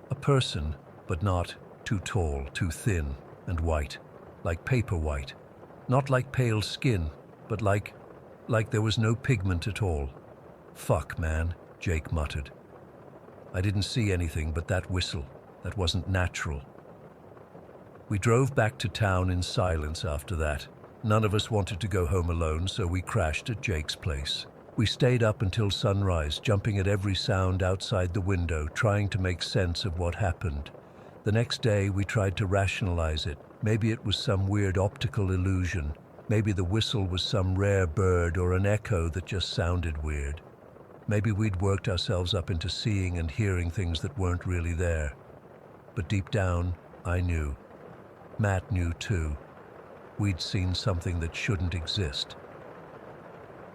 a person, but not too tall, too thin, and white. Like paper white. Not like pale skin, but like there was no pigment at all. "Fuck, man," Jake muttered. I didn't see anything but that whistle. That wasn't natural. We drove back to town in silence after that. None of us wanted to go home alone, so we crashed at Jake's place. We stayed up until sunrise, jumping at every sound outside the window, trying to make sense of what happened. The next day, we tried to rationalize it. Maybe it was some weird optical illusion. Maybe the whistle was some rare bird or an echo that just sounded weird. Maybe we'd worked ourselves up into seeing and hearing things that weren't really there. But deep down, I knew. Matt knew too. We'd seen something that shouldn't exist.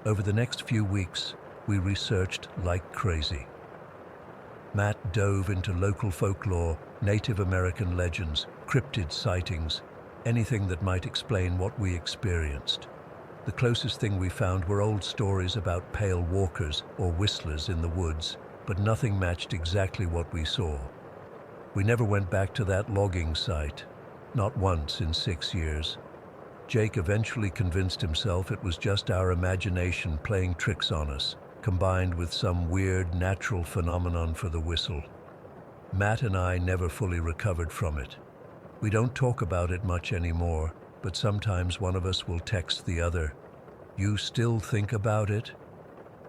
Over the next few weeks, we researched like crazy. Matt dove into local folklore, Native American legends, cryptid sightings, anything that might explain what we experienced. The closest thing we found were old stories about pale walkers or whistlers in the woods, but nothing matched exactly what we saw. We never went back to that logging site, not once in 6 years. Jake eventually convinced himself it was just our imagination playing tricks on us, combined with some weird natural phenomenon for the whistle. Matt and I never fully recovered from it. We don't talk about it much anymore, but sometimes one of us will text the other, "You still think about it?"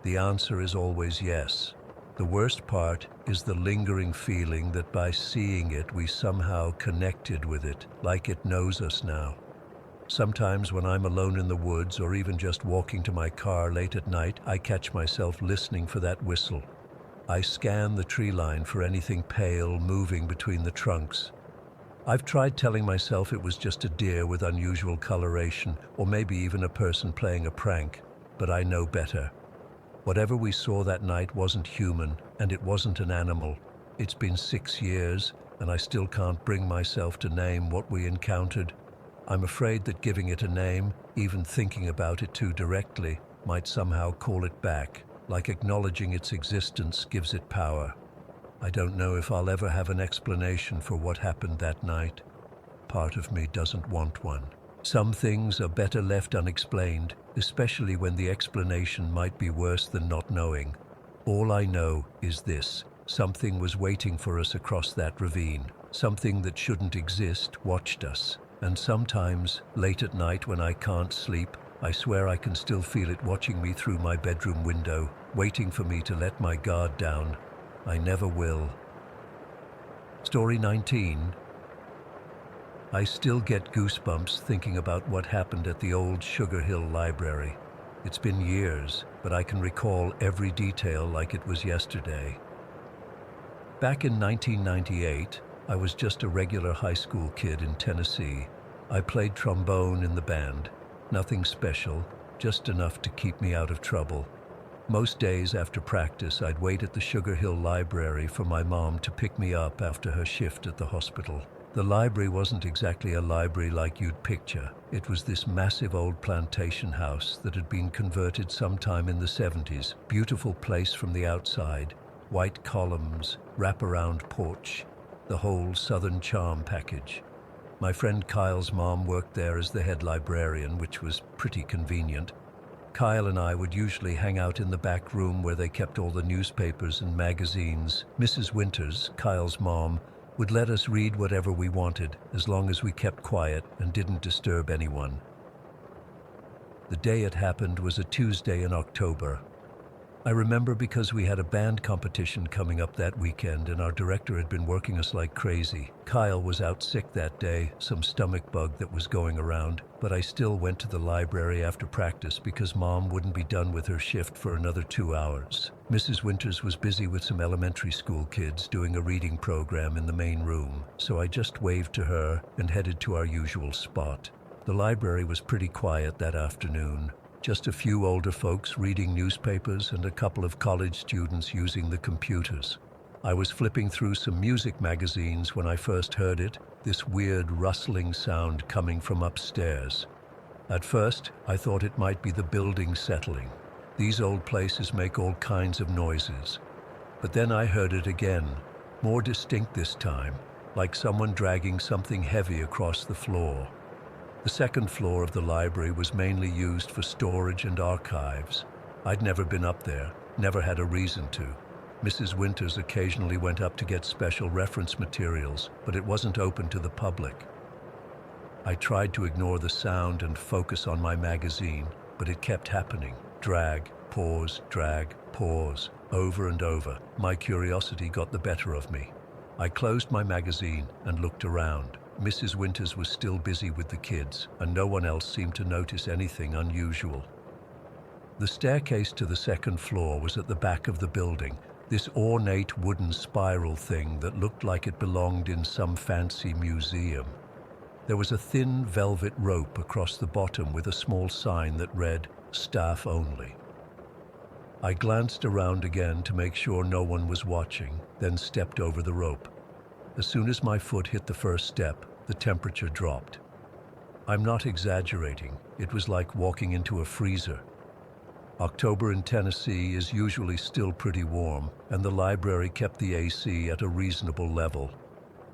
The answer is always yes. The worst part is the lingering feeling that by seeing it we somehow connected with it, like it knows us now. Sometimes when I'm alone in the woods or even just walking to my car late at night, I catch myself listening for that whistle. I scan the tree line for anything pale moving between the trunks. I've tried telling myself it was just a deer with unusual coloration, or maybe even a person playing a prank, but I know better. Whatever we saw that night wasn't human, and it wasn't an animal. It's been 6 years, and I still can't bring myself to name what we encountered. I'm afraid that giving it a name, even thinking about it too directly, might somehow call it back, like acknowledging its existence gives it power. I don't know if I'll ever have an explanation for what happened that night. Part of me doesn't want one. Some things are better left unexplained, especially when the explanation might be worse than not knowing. All I know is this: something was waiting for us across that ravine. Something that shouldn't exist watched us. And sometimes, late at night when I can't sleep, I swear I can still feel it watching me through my bedroom window, waiting for me to let my guard down. I never will. Story 19. I still get goosebumps thinking about what happened at the old Sugar Hill Library. It's been years, but I can recall every detail like it was yesterday. Back in 1998, I was just a regular high school kid in Tennessee. I played trombone in the band. Nothing special, just enough to keep me out of trouble. Most days after practice, I'd wait at the Sugar Hill Library for my mom to pick me up after her shift at the hospital. The library wasn't exactly a library like you'd picture. It was this massive old plantation house that had been converted sometime in the 70s. Beautiful place from the outside. White columns, wraparound porch, the whole Southern charm package. My friend Kyle's mom worked there as the head librarian, which was pretty convenient. Kyle and I would usually hang out in the back room where they kept all the newspapers and magazines. Mrs. Winters, Kyle's mom, would let us read whatever we wanted, as long as we kept quiet and didn't disturb anyone. The day it happened was a Tuesday in October. I remember because we had a band competition coming up that weekend and our director had been working us like crazy. Kyle was out sick that day, some stomach bug that was going around, but I still went to the library after practice because Mom wouldn't be done with her shift for another 2 hours. Mrs. Winters was busy with some elementary school kids doing a reading program in the main room, so I just waved to her and headed to our usual spot. The library was pretty quiet that afternoon. Just a few older folks reading newspapers and a couple of college students using the computers. I was flipping through some music magazines when I first heard it, this weird rustling sound coming from upstairs. At first, I thought it might be the building settling. These old places make all kinds of noises. But then I heard it again, more distinct this time, like someone dragging something heavy across the floor. The second floor of the library was mainly used for storage and archives. I'd never been up there, never had a reason to. Mrs. Winters occasionally went up to get special reference materials, but it wasn't open to the public. I tried to ignore the sound and focus on my magazine, but it kept happening. Drag, pause, over and over. My curiosity got the better of me. I closed my magazine and looked around. Mrs. Winters was still busy with the kids, and no one else seemed to notice anything unusual. The staircase to the second floor was at the back of the building, this ornate wooden spiral thing that looked like it belonged in some fancy museum. There was a thin velvet rope across the bottom with a small sign that read, "Staff only." I glanced around again to make sure no one was watching, then stepped over the rope. As soon as my foot hit the first step, the temperature dropped. I'm not exaggerating, it was like walking into a freezer. October in Tennessee is usually still pretty warm, and the library kept the AC at a reasonable level.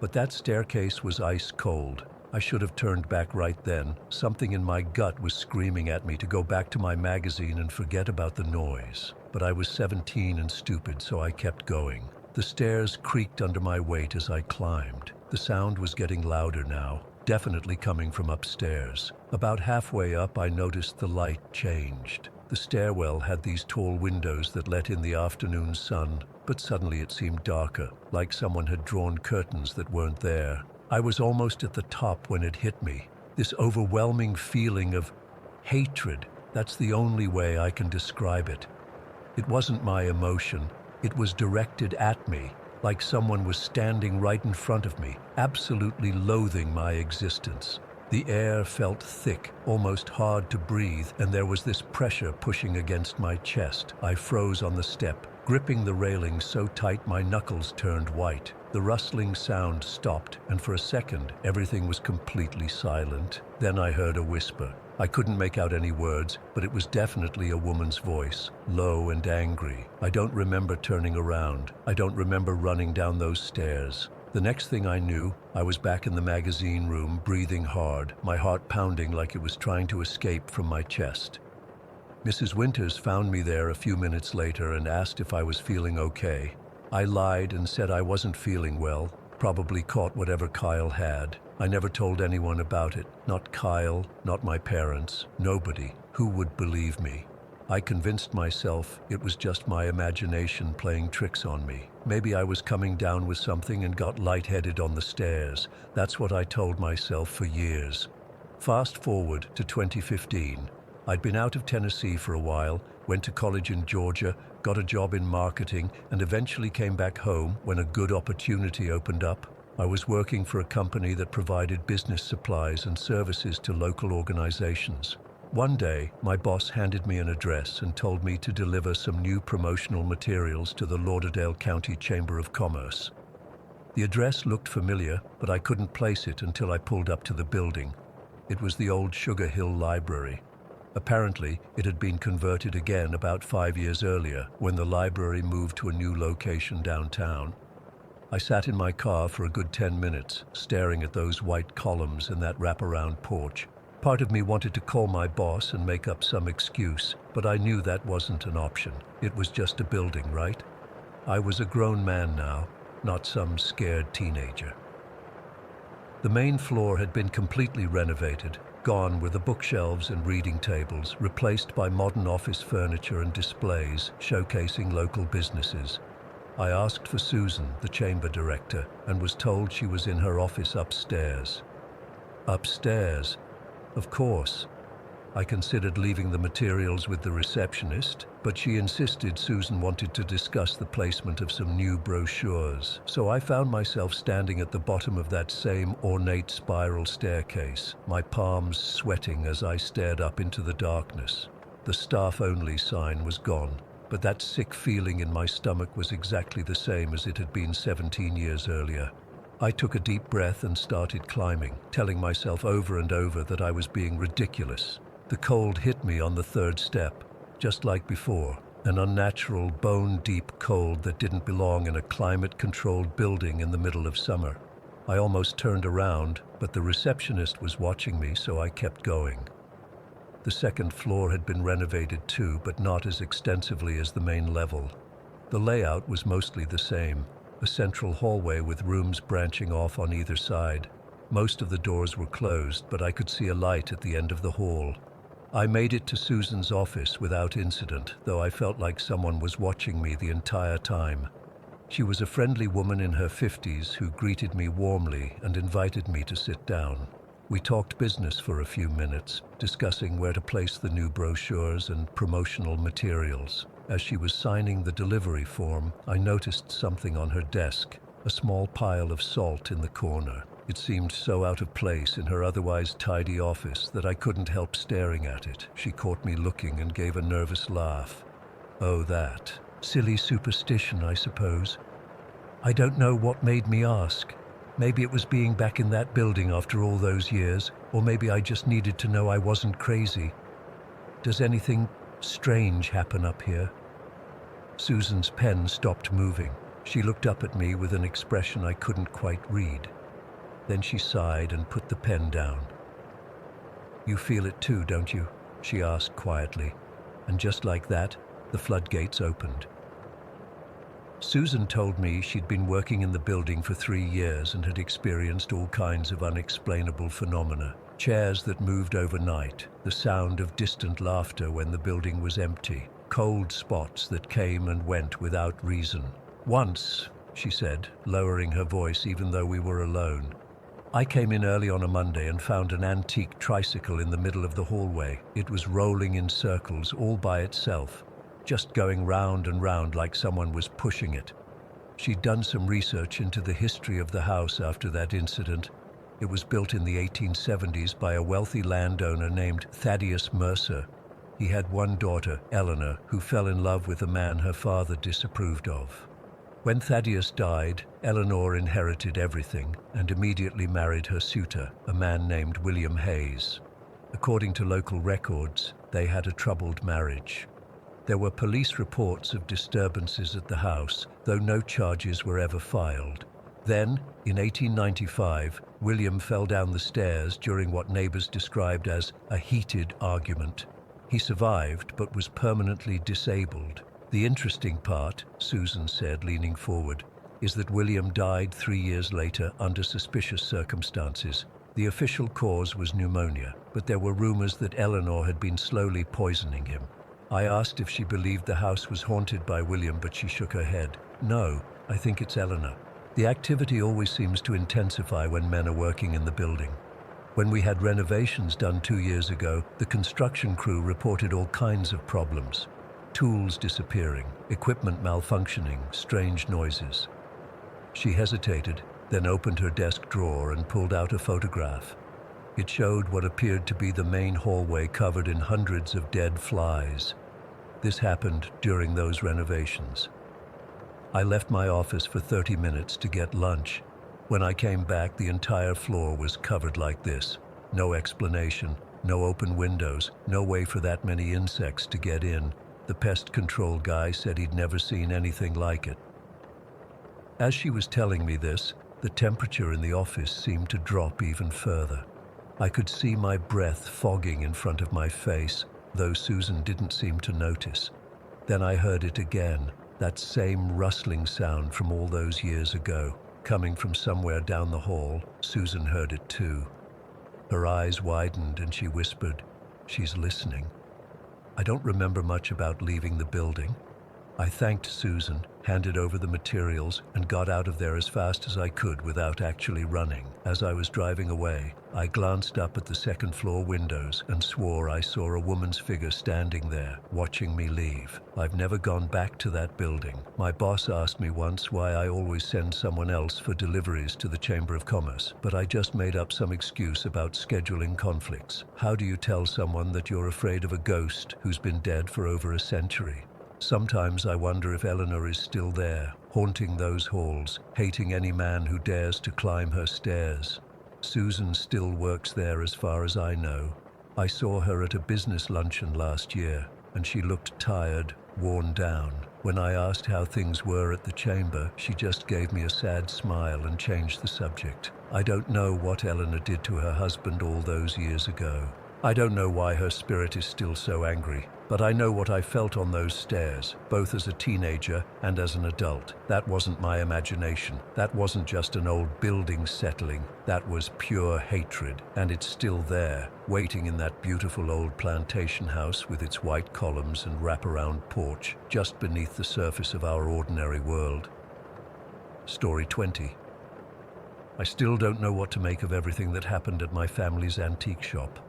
But that staircase was ice cold. I should have turned back right then. Something in my gut was screaming at me to go back to my magazine and forget about the noise. But I was 17 and stupid, so I kept going. The stairs creaked under my weight as I climbed. The sound was getting louder now, definitely coming from upstairs. About halfway up, I noticed the light changed. The stairwell had these tall windows that let in the afternoon sun, but suddenly it seemed darker, like someone had drawn curtains that weren't there. I was almost at the top when it hit me. This overwhelming feeling of hatred, that's the only way I can describe it. It wasn't my emotion. It was directed at me, like someone was standing right in front of me, absolutely loathing my existence. The air felt thick, almost hard to breathe, and there was this pressure pushing against my chest. I froze on the step, gripping the railing so tight my knuckles turned white. The rustling sound stopped, and for a second, everything was completely silent. Then I heard a whisper. I couldn't make out any words, but it was definitely a woman's voice, low and angry. I don't remember turning around. I don't remember running down those stairs. The next thing I knew, I was back in the magazine room, breathing hard, my heart pounding like it was trying to escape from my chest. Mrs. Winters found me there a few minutes later and asked if I was feeling okay. I lied and said I wasn't feeling well, probably caught whatever Kyle had. I never told anyone about it, not Kyle, not my parents, nobody. Who would believe me? I convinced myself it was just my imagination playing tricks on me. Maybe I was coming down with something and got lightheaded on the stairs. That's what I told myself for years. Fast forward to 2015. I'd been out of Tennessee for a while, went to college in Georgia, got a job in marketing, and eventually came back home when a good opportunity opened up. I was working for a company that provided business supplies and services to local organizations. One day, my boss handed me an address and told me to deliver some new promotional materials to the Lauderdale County Chamber of Commerce. The address looked familiar, but I couldn't place it until I pulled up to the building. It was the old Sugar Hill Library. Apparently, it had been converted again about 5 years earlier when the library moved to a new location downtown. I sat in my car for a good 10 minutes, staring at those white columns and that wraparound porch. Part of me wanted to call my boss and make up some excuse, but I knew that wasn't an option. It was just a building, right? I was a grown man now, not some scared teenager. The main floor had been completely renovated. Gone were the bookshelves and reading tables, replaced by modern office furniture and displays showcasing local businesses. I asked for Susan, the chamber director, and was told she was in her office upstairs. Upstairs? Of course. I considered leaving the materials with the receptionist, but she insisted Susan wanted to discuss the placement of some new brochures, so I found myself standing at the bottom of that same ornate spiral staircase, my palms sweating as I stared up into the darkness. The staff-only sign was gone, but that sick feeling in my stomach was exactly the same as it had been 17 years earlier. I took a deep breath and started climbing, telling myself over and over that I was being ridiculous. The cold hit me on the third step, just like before, an unnatural, bone-deep cold that didn't belong in a climate-controlled building in the middle of summer. I almost turned around, but the receptionist was watching me, so I kept going. The second floor had been renovated too, but not as extensively as the main level. The layout was mostly the same, a central hallway with rooms branching off on either side. Most of the doors were closed, but I could see a light at the end of the hall. I made it to Susan's office without incident, though I felt like someone was watching me the entire time. She was a friendly woman in her 50s who greeted me warmly and invited me to sit down. We talked business for a few minutes, discussing where to place the new brochures and promotional materials. As she was signing the delivery form, I noticed something on her desk, a small pile of salt in the corner. It seemed so out of place in her otherwise tidy office that I couldn't help staring at it. She caught me looking and gave a nervous laugh. Oh, that. Silly superstition, I suppose. I don't know what made me ask. Maybe it was being back in that building after all those years, or maybe I just needed to know I wasn't crazy. Does anything strange happen up here? Susan's pen stopped moving. She looked up at me with an expression I couldn't quite read. Then she sighed and put the pen down. You feel it too, don't you? She asked quietly. And just like that, the floodgates opened. Susan told me she'd been working in the building for 3 years and had experienced all kinds of unexplainable phenomena. Chairs that moved overnight, the sound of distant laughter when the building was empty, cold spots that came and went without reason. Once, she said, lowering her voice even though we were alone, I came in early on a Monday and found an antique tricycle in the middle of the hallway. It was rolling in circles all by itself, just going round and round like someone was pushing it. She'd done some research into the history of the house after that incident. It was built in the 1870s by a wealthy landowner named Thaddeus Mercer. He had one daughter, Eleanor, who fell in love with a man her father disapproved of. When Thaddeus died, Eleanor inherited everything and immediately married her suitor, a man named William Hayes. According to local records, they had a troubled marriage. There were police reports of disturbances at the house, though no charges were ever filed. Then, in 1895, William fell down the stairs during what neighbors described as a heated argument. He survived, but was permanently disabled. The interesting part, Susan said, leaning forward, is that William died 3 years later under suspicious circumstances. The official cause was pneumonia, but there were rumors that Eleanor had been slowly poisoning him. I asked if she believed the house was haunted by William, but she shook her head. No, I think it's Eleanor. The activity always seems to intensify when men are working in the building. When we had renovations done 2 years ago, the construction crew reported all kinds of problems. Tools disappearing, equipment malfunctioning, strange noises. She hesitated, then opened her desk drawer and pulled out a photograph. It showed what appeared to be the main hallway covered in hundreds of dead flies. This happened during those renovations. I left my office for 30 minutes to get lunch. When I came back, the entire floor was covered like this. No explanation, no open windows, no way for that many insects to get in. The pest control guy said he'd never seen anything like it. As she was telling me this, the temperature in the office seemed to drop even further. I could see my breath fogging in front of my face, though Susan didn't seem to notice. Then I heard it again, that same rustling sound from all those years ago, coming from somewhere down the hall. Susan heard it too. Her eyes widened and she whispered, "She's listening." I don't remember much about leaving the building. I thanked Susan, handed over the materials, and got out of there as fast as I could without actually running. As I was driving away, I glanced up at the second floor windows and swore I saw a woman's figure standing there, watching me leave. I've never gone back to that building. My boss asked me once why I always send someone else for deliveries to the Chamber of Commerce, but I just made up some excuse about scheduling conflicts. How do you tell someone that you're afraid of a ghost who's been dead for over a century? Sometimes I wonder if Eleanor is still there, haunting those halls, hating any man who dares to climb her stairs. Susan still works there as far as I know. I saw her at a business luncheon last year, and she looked tired, worn down. When I asked how things were at the chamber, she just gave me a sad smile and changed the subject. I don't know what Eleanor did to her husband all those years ago. I don't know why her spirit is still so angry, but I know what I felt on those stairs, both as a teenager and as an adult. That wasn't my imagination. That wasn't just an old building settling. That was pure hatred, and it's still there, waiting in that beautiful old plantation house with its white columns and wraparound porch, just beneath the surface of our ordinary world. Story 20. I still don't know what to make of everything that happened at my family's antique shop.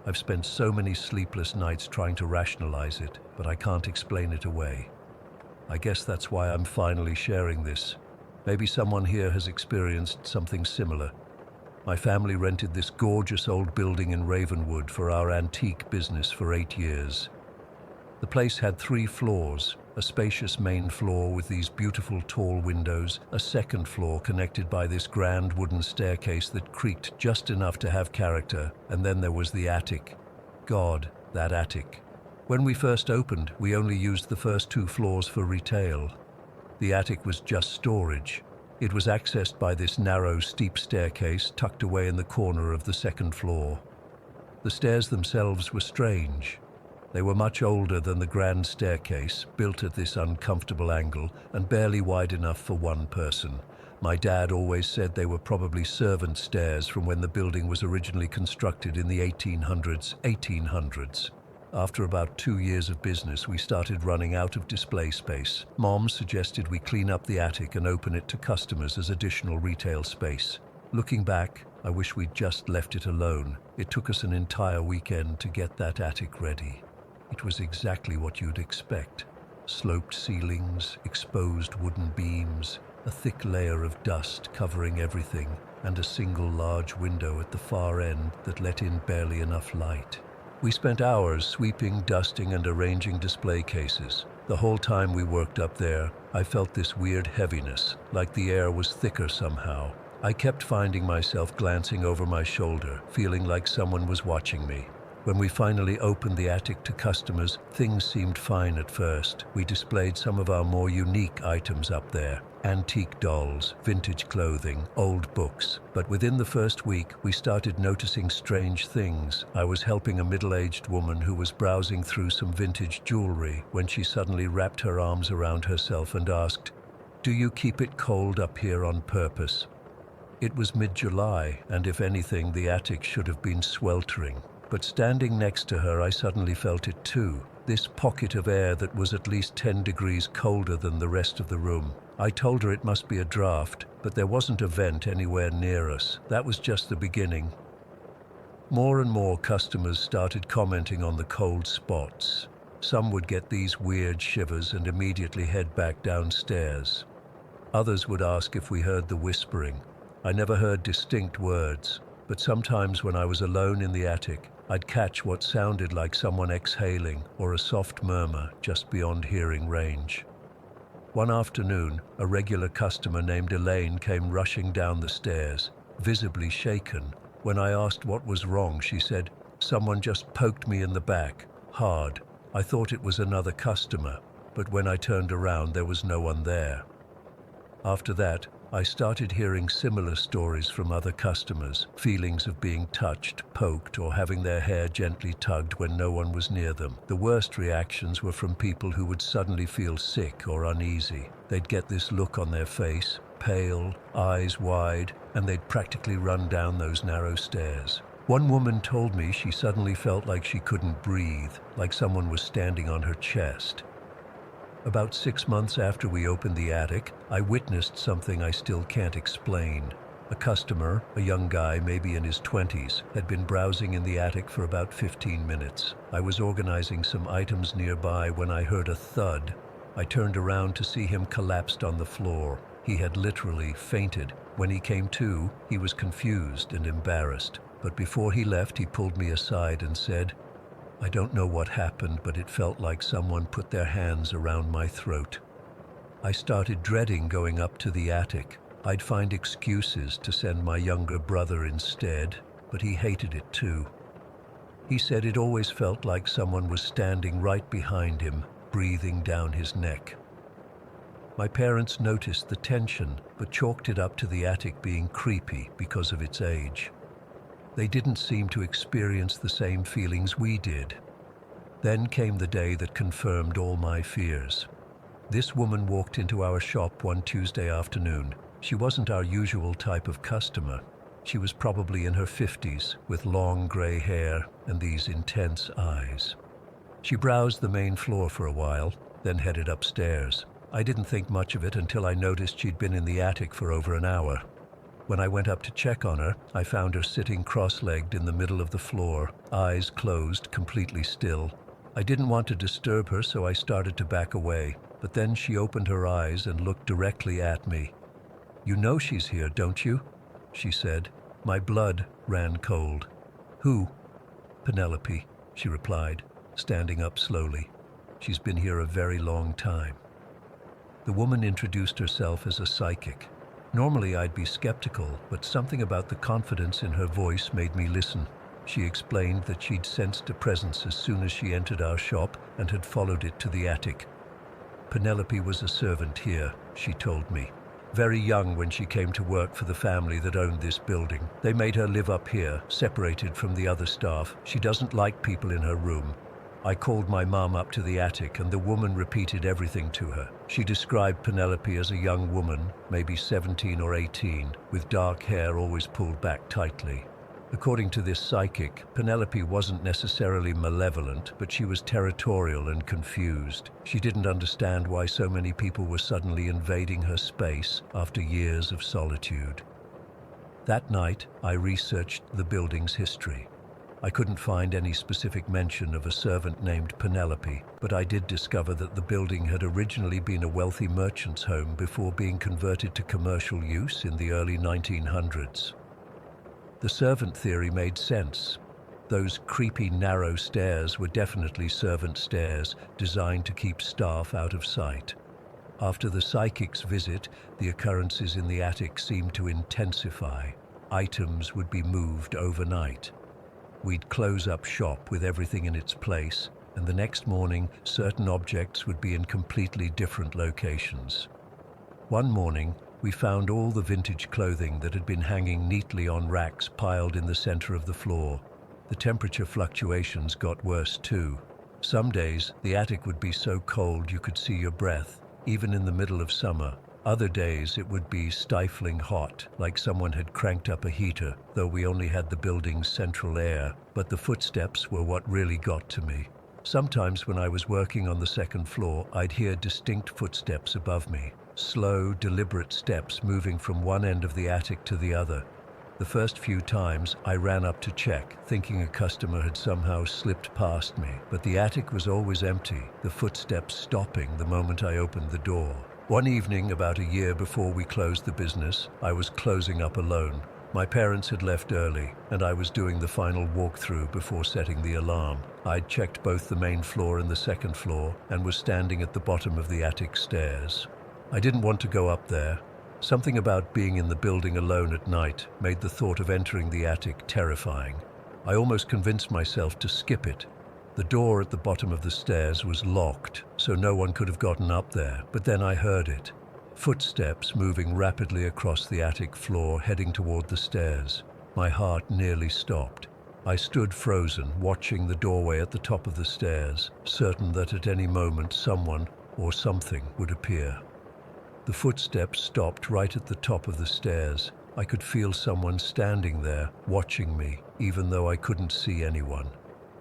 I've spent so many sleepless nights trying to rationalize it, but I can't explain it away. I guess that's why I'm finally sharing this. Maybe someone here has experienced something similar. My family rented this gorgeous old building in Ravenwood for our antique business for 8 years. The place had 3 floors, a spacious main floor with these beautiful tall windows, a second floor connected by this grand wooden staircase that creaked just enough to have character, and then there was the attic. God, that attic. When we first opened, we only used the first 2 floors for retail. The attic was just storage. It was accessed by this narrow, steep staircase tucked away in the corner of the second floor. The stairs themselves were strange. They were much older than the grand staircase, built at this uncomfortable angle and barely wide enough for one person. My dad always said they were probably servant stairs from when the building was originally constructed in the 1800s. After about 2 years of business, we started running out of display space. Mom suggested we clean up the attic and open it to customers as additional retail space. Looking back, I wish we'd just left it alone. It took us an entire weekend to get that attic ready. It was exactly what you'd expect. Sloped ceilings, exposed wooden beams, a thick layer of dust covering everything, and a single large window at the far end that let in barely enough light. We spent hours sweeping, dusting, and arranging display cases. The whole time we worked up there, I felt this weird heaviness, like the air was thicker somehow. I kept finding myself glancing over my shoulder, feeling like someone was watching me. When we finally opened the attic to customers, things seemed fine at first. We displayed some of our more unique items up there. Antique dolls, vintage clothing, old books. But within the first week, we started noticing strange things. I was helping a middle-aged woman who was browsing through some vintage jewelry when she suddenly wrapped her arms around herself and asked, "Do you keep it cold up here on purpose?" It was mid-July, and if anything, the attic should have been sweltering. But standing next to her, I suddenly felt it too. This pocket of air that was at least 10 degrees colder than the rest of the room. I told her it must be a draft, but there wasn't a vent anywhere near us. That was just the beginning. More and more customers started commenting on the cold spots. Some would get these weird shivers and immediately head back downstairs. Others would ask if we heard the whispering. I never heard distinct words, but sometimes when I was alone in the attic, I'd catch what sounded like someone exhaling or a soft murmur just beyond hearing range. One afternoon, a regular customer named Elaine came rushing down the stairs, visibly shaken. When I asked what was wrong, she said, "Someone just poked me in the back, hard. I thought it was another customer, but when I turned around, there was no one there." After that, I started hearing similar stories from other customers, feelings of being touched, poked, or having their hair gently tugged when no one was near them. The worst reactions were from people who would suddenly feel sick or uneasy. They'd get this look on their face, pale, eyes wide, and they'd practically run down those narrow stairs. One woman told me she suddenly felt like she couldn't breathe, like someone was standing on her chest. About 6 months after we opened the attic, I witnessed something I still can't explain. A customer, a young guy maybe in his 20s, had been browsing in the attic for about 15 minutes. I was organizing some items nearby when I heard a thud. I turned around to see him collapsed on the floor. He had literally fainted. When he came to, he was confused and embarrassed. But before he left, he pulled me aside and said, "I don't know what happened, but it felt like someone put their hands around my throat." I started dreading going up to the attic. I'd find excuses to send my younger brother instead, but he hated it too. He said it always felt like someone was standing right behind him, breathing down his neck. My parents noticed the tension, but chalked it up to the attic being creepy because of its age. They didn't seem to experience the same feelings we did. Then came the day that confirmed all my fears. This woman walked into our shop one Tuesday afternoon. She wasn't our usual type of customer. She was probably in her 50s, with long gray hair and these intense eyes. She browsed the main floor for a while, then headed upstairs. I didn't think much of it until I noticed she'd been in the attic for over an hour. When I went up to check on her, I found her sitting cross-legged in the middle of the floor, eyes closed, completely still. I didn't want to disturb her, so I started to back away, but then she opened her eyes and looked directly at me. "You know she's here, don't you?" she said. My blood ran cold. "Who?" "Penelope," she replied, standing up slowly. "She's been here a very long time." The woman introduced herself as a psychic. Normally I'd be skeptical, but something about the confidence in her voice made me listen. She explained that she'd sensed a presence as soon as she entered our shop and had followed it to the attic. Penelope was a servant here, she told me. Very young when she came to work for the family that owned this building. They made her live up here, separated from the other staff. She doesn't like people in her room. I called my mom up to the attic and the woman repeated everything to her. She described Penelope as a young woman, maybe 17 or 18, with dark hair always pulled back tightly. According to this psychic, Penelope wasn't necessarily malevolent, but she was territorial and confused. She didn't understand why so many people were suddenly invading her space after years of solitude. That night, I researched the building's history. I couldn't find any specific mention of a servant named Penelope, but I did discover that the building had originally been a wealthy merchant's home before being converted to commercial use in the early 1900s. The servant theory made sense. Those creepy narrow stairs were definitely servant stairs, designed to keep staff out of sight. After the psychic's visit, the occurrences in the attic seemed to intensify. Items would be moved overnight. We'd close up shop with everything in its place, and the next morning, certain objects would be in completely different locations. One morning, we found all the vintage clothing that had been hanging neatly on racks piled in the center of the floor. The temperature fluctuations got worse too. Some days, the attic would be so cold you could see your breath, even in the middle of summer. Other days it would be stifling hot, like someone had cranked up a heater, though we only had the building's central air. But the footsteps were what really got to me. Sometimes when I was working on the second floor, I'd hear distinct footsteps above me. Slow, deliberate steps moving from one end of the attic to the other. The first few times, I ran up to check, thinking a customer had somehow slipped past me. But the attic was always empty, the footsteps stopping the moment I opened the door. One evening, about a year before we closed the business, I was closing up alone. My parents had left early, and I was doing the final walkthrough before setting the alarm. I'd checked both the main floor and the second floor, and was standing at the bottom of the attic stairs. I didn't want to go up there. Something about being in the building alone at night made the thought of entering the attic terrifying. I almost convinced myself to skip it. The door at the bottom of the stairs was locked, so no one could have gotten up there, but then I heard it. Footsteps moving rapidly across the attic floor, heading toward the stairs. My heart nearly stopped. I stood frozen, watching the doorway at the top of the stairs, certain that at any moment someone or something would appear. The footsteps stopped right at the top of the stairs. I could feel someone standing there, watching me, even though I couldn't see anyone.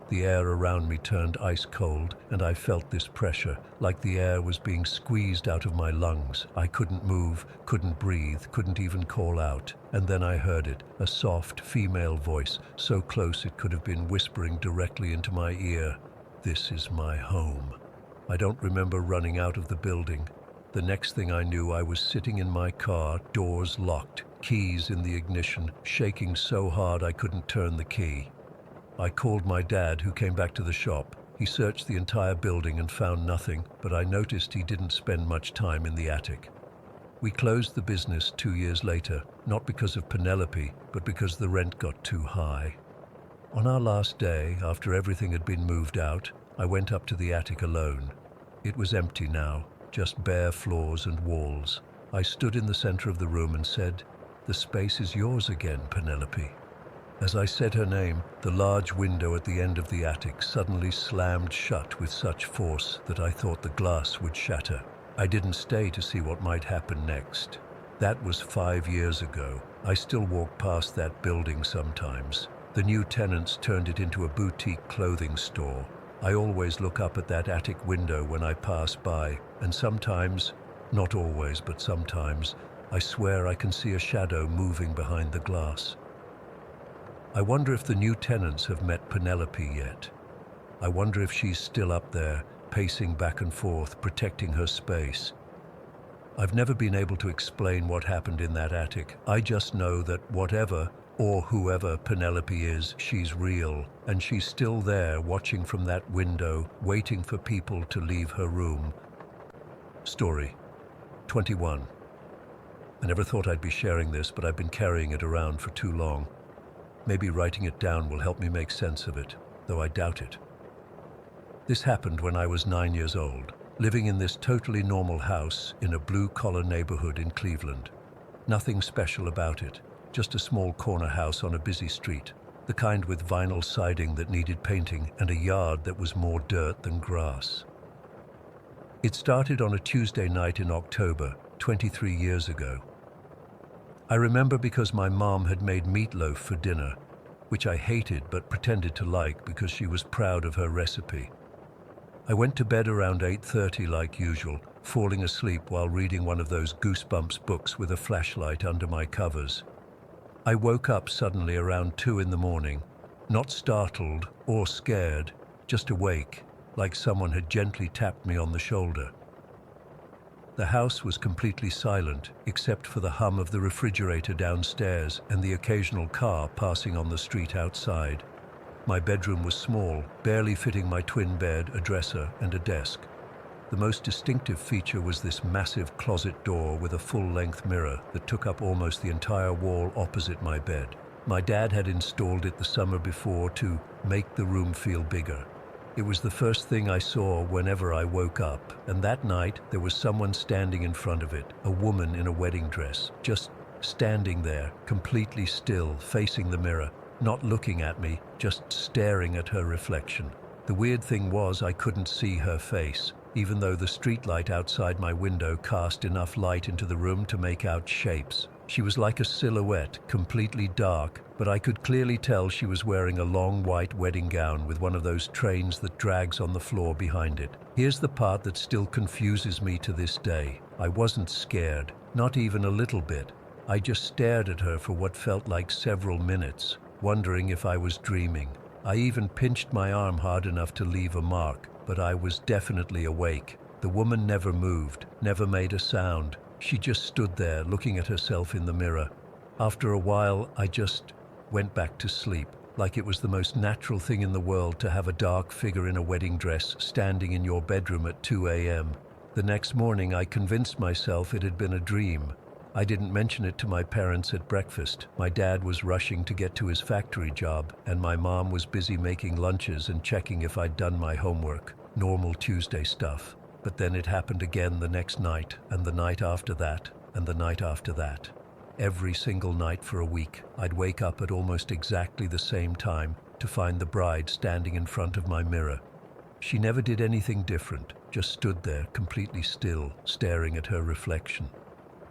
The air around me turned ice cold, and I felt this pressure, like the air was being squeezed out of my lungs. I couldn't move, couldn't breathe, couldn't even call out. And then I heard it, a soft female voice, so close it could have been whispering directly into my ear. "This is my home." I don't remember running out of the building. The next thing I knew, I was sitting in my car, doors locked, keys in the ignition, shaking so hard I couldn't turn the key. I called my dad, who came back to the shop. He searched the entire building and found nothing, but I noticed he didn't spend much time in the attic. We closed the business 2 years later, not because of Penelope, but because the rent got too high. On our last day, after everything had been moved out, I went up to the attic alone. It was empty now, just bare floors and walls. I stood in the center of the room and said, "The space is yours again, Penelope." As I said her name, the large window at the end of the attic suddenly slammed shut with such force that I thought the glass would shatter. I didn't stay to see what might happen next. That was 5 years ago. I still walk past that building sometimes. The new tenants turned it into a boutique clothing store. I always look up at that attic window when I pass by, and sometimes, not always, but sometimes, I swear I can see a shadow moving behind the glass. I wonder if the new tenants have met Penelope yet. I wonder if she's still up there, pacing back and forth, protecting her space. I've never been able to explain what happened in that attic. I just know that whatever or whoever Penelope is, she's real, and she's still there, watching from that window, waiting for people to leave her room. Story 21. I never thought I'd be sharing this, but I've been carrying it around for too long. Maybe writing it down will help me make sense of it, though I doubt it. This happened when I was 9 years old, living in this totally normal house in a blue-collar neighborhood in Cleveland. Nothing special about it, just a small corner house on a busy street, the kind with vinyl siding that needed painting and a yard that was more dirt than grass. It started on a Tuesday night in October, 23 years ago. I remember because my mom had made meatloaf for dinner, which I hated but pretended to like because she was proud of her recipe. I went to bed around 8:30 like usual, falling asleep while reading one of those Goosebumps books with a flashlight under my covers. I woke up suddenly around 2 in the morning, not startled or scared, just awake, like someone had gently tapped me on the shoulder. The house was completely silent, except for the hum of the refrigerator downstairs and the occasional car passing on the street outside. My bedroom was small, barely fitting my twin bed, a dresser, and a desk. The most distinctive feature was this massive closet door with a full-length mirror that took up almost the entire wall opposite my bed. My dad had installed it the summer before to make the room feel bigger. It was the first thing I saw whenever I woke up, and that night there was someone standing in front of it, a woman in a wedding dress, just standing there, completely still, facing the mirror, not looking at me, just staring at her reflection. The weird thing was I couldn't see her face, even though the streetlight outside my window cast enough light into the room to make out shapes. She was like a silhouette, completely dark, but I could clearly tell she was wearing a long white wedding gown with one of those trains that drags on the floor behind it. Here's the part that still confuses me to this day. I wasn't scared, not even a little bit. I just stared at her for what felt like several minutes, wondering if I was dreaming. I even pinched my arm hard enough to leave a mark, but I was definitely awake. The woman never moved, never made a sound. She just stood there looking at herself in the mirror. After a while, I just went back to sleep, like it was the most natural thing in the world to have a dark figure in a wedding dress standing in your bedroom at 2 a.m. The next morning, I convinced myself it had been a dream. I didn't mention it to my parents at breakfast. My dad was rushing to get to his factory job, and my mom was busy making lunches and checking if I'd done my homework. Normal Tuesday stuff. But then it happened again the next night, and the night after that, and the night after that. Every single night for a week, I'd wake up at almost exactly the same time to find the bride standing in front of my mirror. She never did anything different, just stood there completely still, staring at her reflection.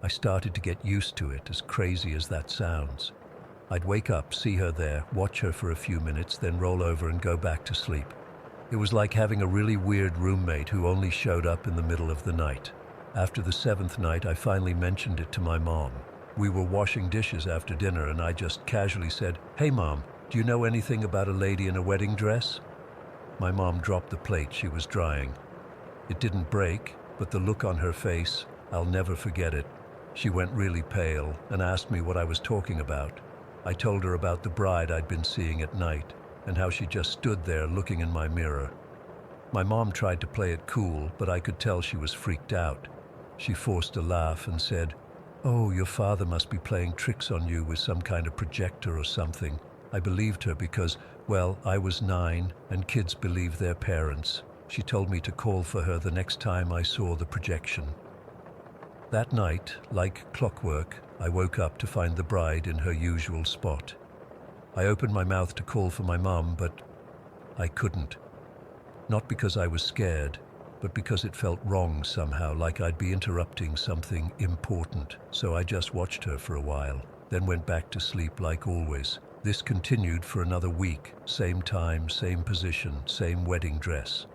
I started to get used to it, as crazy as that sounds. I'd wake up, see her there, watch her for a few minutes, then roll over and go back to sleep. It was like having a really weird roommate who only showed up in the middle of the night. After the 7th night, I finally mentioned it to my mom. We were washing dishes after dinner, and I just casually said, "Hey Mom, do you know anything about a lady in a wedding dress?" My mom dropped the plate she was drying. It didn't break, but the look on her face, I'll never forget it. She went really pale and asked me what I was talking about. I told her about the bride I'd been seeing at night and how she just stood there looking in my mirror. My mom tried to play it cool, but I could tell she was freaked out. She forced a laugh and said, "Oh, your father must be playing tricks on you with some kind of projector or something." I believed her because, well, I was 9 and kids believe their parents. She told me to call for her the next time I saw the projection. That night, like clockwork, I woke up to find the bride in her usual spot. I opened my mouth to call for my mom, but I couldn't. Not because I was scared, but because it felt wrong somehow, like I'd be interrupting something important. So I just watched her for a while, then went back to sleep like always. This continued for another week, same time, same position, same wedding dress.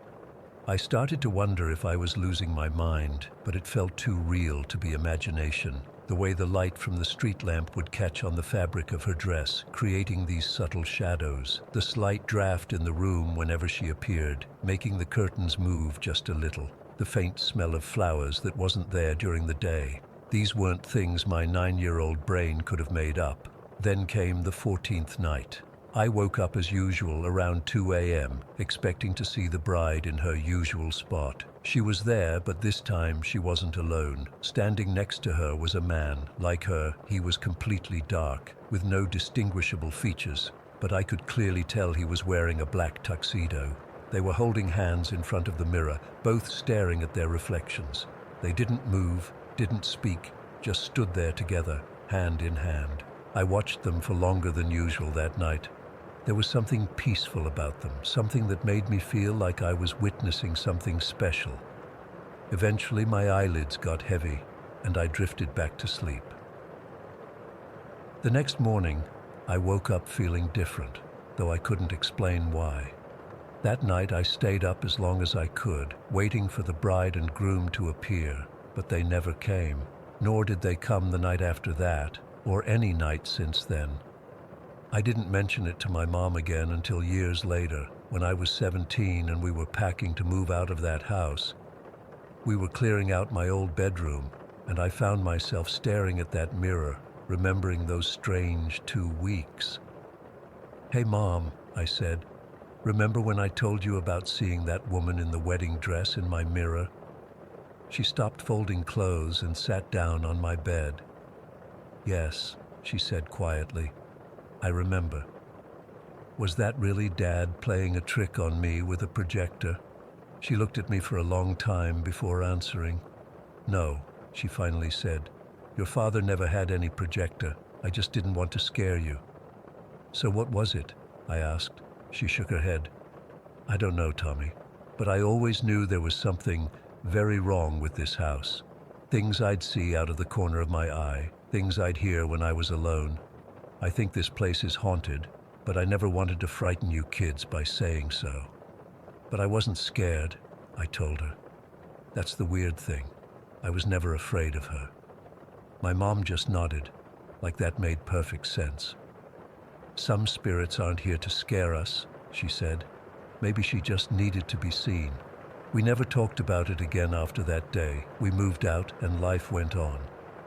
I started to wonder if I was losing my mind, but it felt too real to be imagination. The way the light from the street lamp would catch on the fabric of her dress, creating these subtle shadows. The slight draft in the room whenever she appeared, making the curtains move just a little. The faint smell of flowers that wasn't there during the day. These weren't things my 9-year-old brain could have made up. Then came the 14th night. I woke up as usual around 2 a.m., expecting to see the bride in her usual spot. She was there, but this time she wasn't alone. Standing next to her was a man. Like her, he was completely dark, with no distinguishable features, but I could clearly tell he was wearing a black tuxedo. They were holding hands in front of the mirror, both staring at their reflections. They didn't move, didn't speak, just stood there together, hand in hand. I watched them for longer than usual that night. There was something peaceful about them, something that made me feel like I was witnessing something special. Eventually, my eyelids got heavy, and I drifted back to sleep. The next morning, I woke up feeling different, though I couldn't explain why. That night, I stayed up as long as I could, waiting for the bride and groom to appear, but they never came, nor did they come the night after that, or any night since then. I didn't mention it to my mom again until years later, when I was 17 and we were packing to move out of that house. We were clearing out my old bedroom, and I found myself staring at that mirror, remembering those strange 2 weeks. "Hey Mom," I said, "remember when I told you about seeing that woman in the wedding dress in my mirror?" She stopped folding clothes and sat down on my bed. "Yes," she said quietly. "I remember." Was that really Dad playing a trick on me with a projector? She looked at me for a long time before answering. "No," she finally said. "Your father never had any projector. I just didn't want to scare you." "So what was it?" I asked. She shook her head. "I don't know, Tommy, but I always knew there was something very wrong with this house. Things I'd see out of the corner of my eye, things I'd hear when I was alone. I think this place is haunted, but I never wanted to frighten you kids by saying so." "But I wasn't scared," I told her. That's the weird thing. I was never afraid of her. My mom just nodded, like that made perfect sense. "Some spirits aren't here to scare us," she said. Maybe she just needed to be seen. We never talked about it again after that day. We moved out and life went on.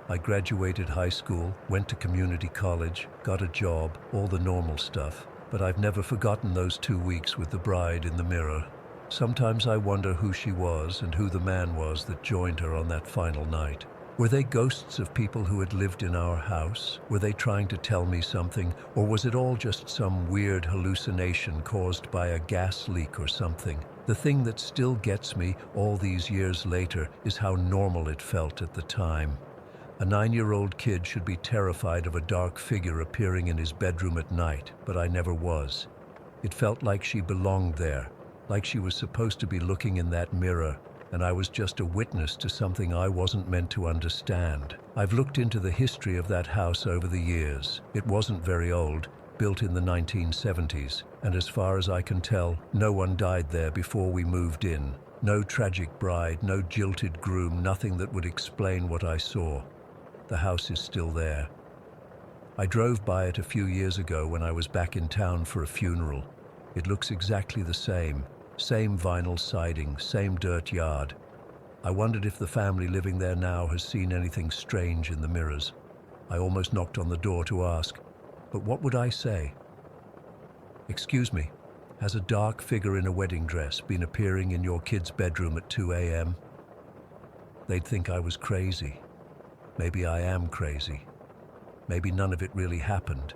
I graduated high school, went to community college, got a job, all the normal stuff. But I've never forgotten those 2 weeks with the bride in the mirror. Sometimes I wonder who she was and who the man was that joined her on that final night. Were they ghosts of people who had lived in our house? Were they trying to tell me something? Or was it all just some weird hallucination caused by a gas leak or something? The thing that still gets me all these years later is how normal it felt at the time. A 9-year-old kid should be terrified of a dark figure appearing in his bedroom at night, but I never was. It felt like she belonged there, like she was supposed to be looking in that mirror, and I was just a witness to something I wasn't meant to understand. I've looked into the history of that house over the years. It wasn't very old, built in the 1970s, and as far as I can tell, no one died there before we moved in. No tragic bride, no jilted groom, nothing that would explain what I saw. The house is still there. I drove by it a few years ago when I was back in town for a funeral. It looks exactly the same vinyl siding, same dirt yard. I wondered if the family living there now has seen anything strange in the mirrors. I almost knocked on the door to ask, but what would I say? Excuse me, has a dark figure in a wedding dress been appearing in your kid's bedroom at 2 a.m.? They'd think I was crazy. Maybe I am crazy. Maybe none of it really happened.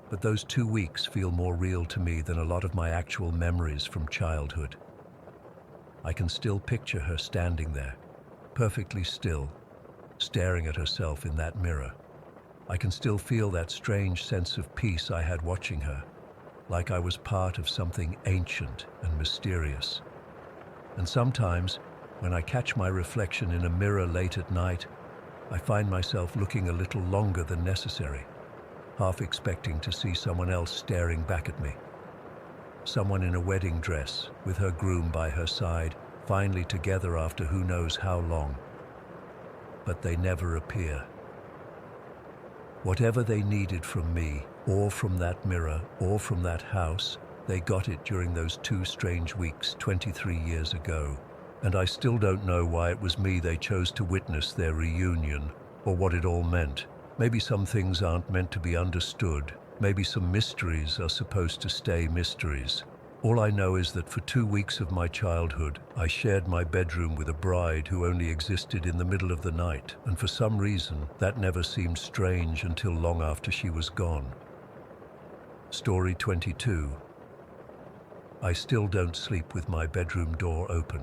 But those 2 weeks feel more real to me than a lot of my actual memories from childhood. I can still picture her standing there, perfectly still, staring at herself in that mirror. I can still feel that strange sense of peace I had watching her, like I was part of something ancient and mysterious. And sometimes, when I catch my reflection in a mirror late at night, I find myself looking a little longer than necessary, half expecting to see someone else staring back at me. Someone in a wedding dress, with her groom by her side, finally together after who knows how long. But they never appear. Whatever they needed from me, or from that mirror, or from that house, they got it during those 2 strange weeks 23 years ago. And I still don't know why it was me they chose to witness their reunion, or what it all meant. Maybe some things aren't meant to be understood. Maybe some mysteries are supposed to stay mysteries. All I know is that for 2 weeks of my childhood, I shared my bedroom with a bride who only existed in the middle of the night, and for some reason, that never seemed strange until long after she was gone. Story 22. I still don't sleep with my bedroom door open.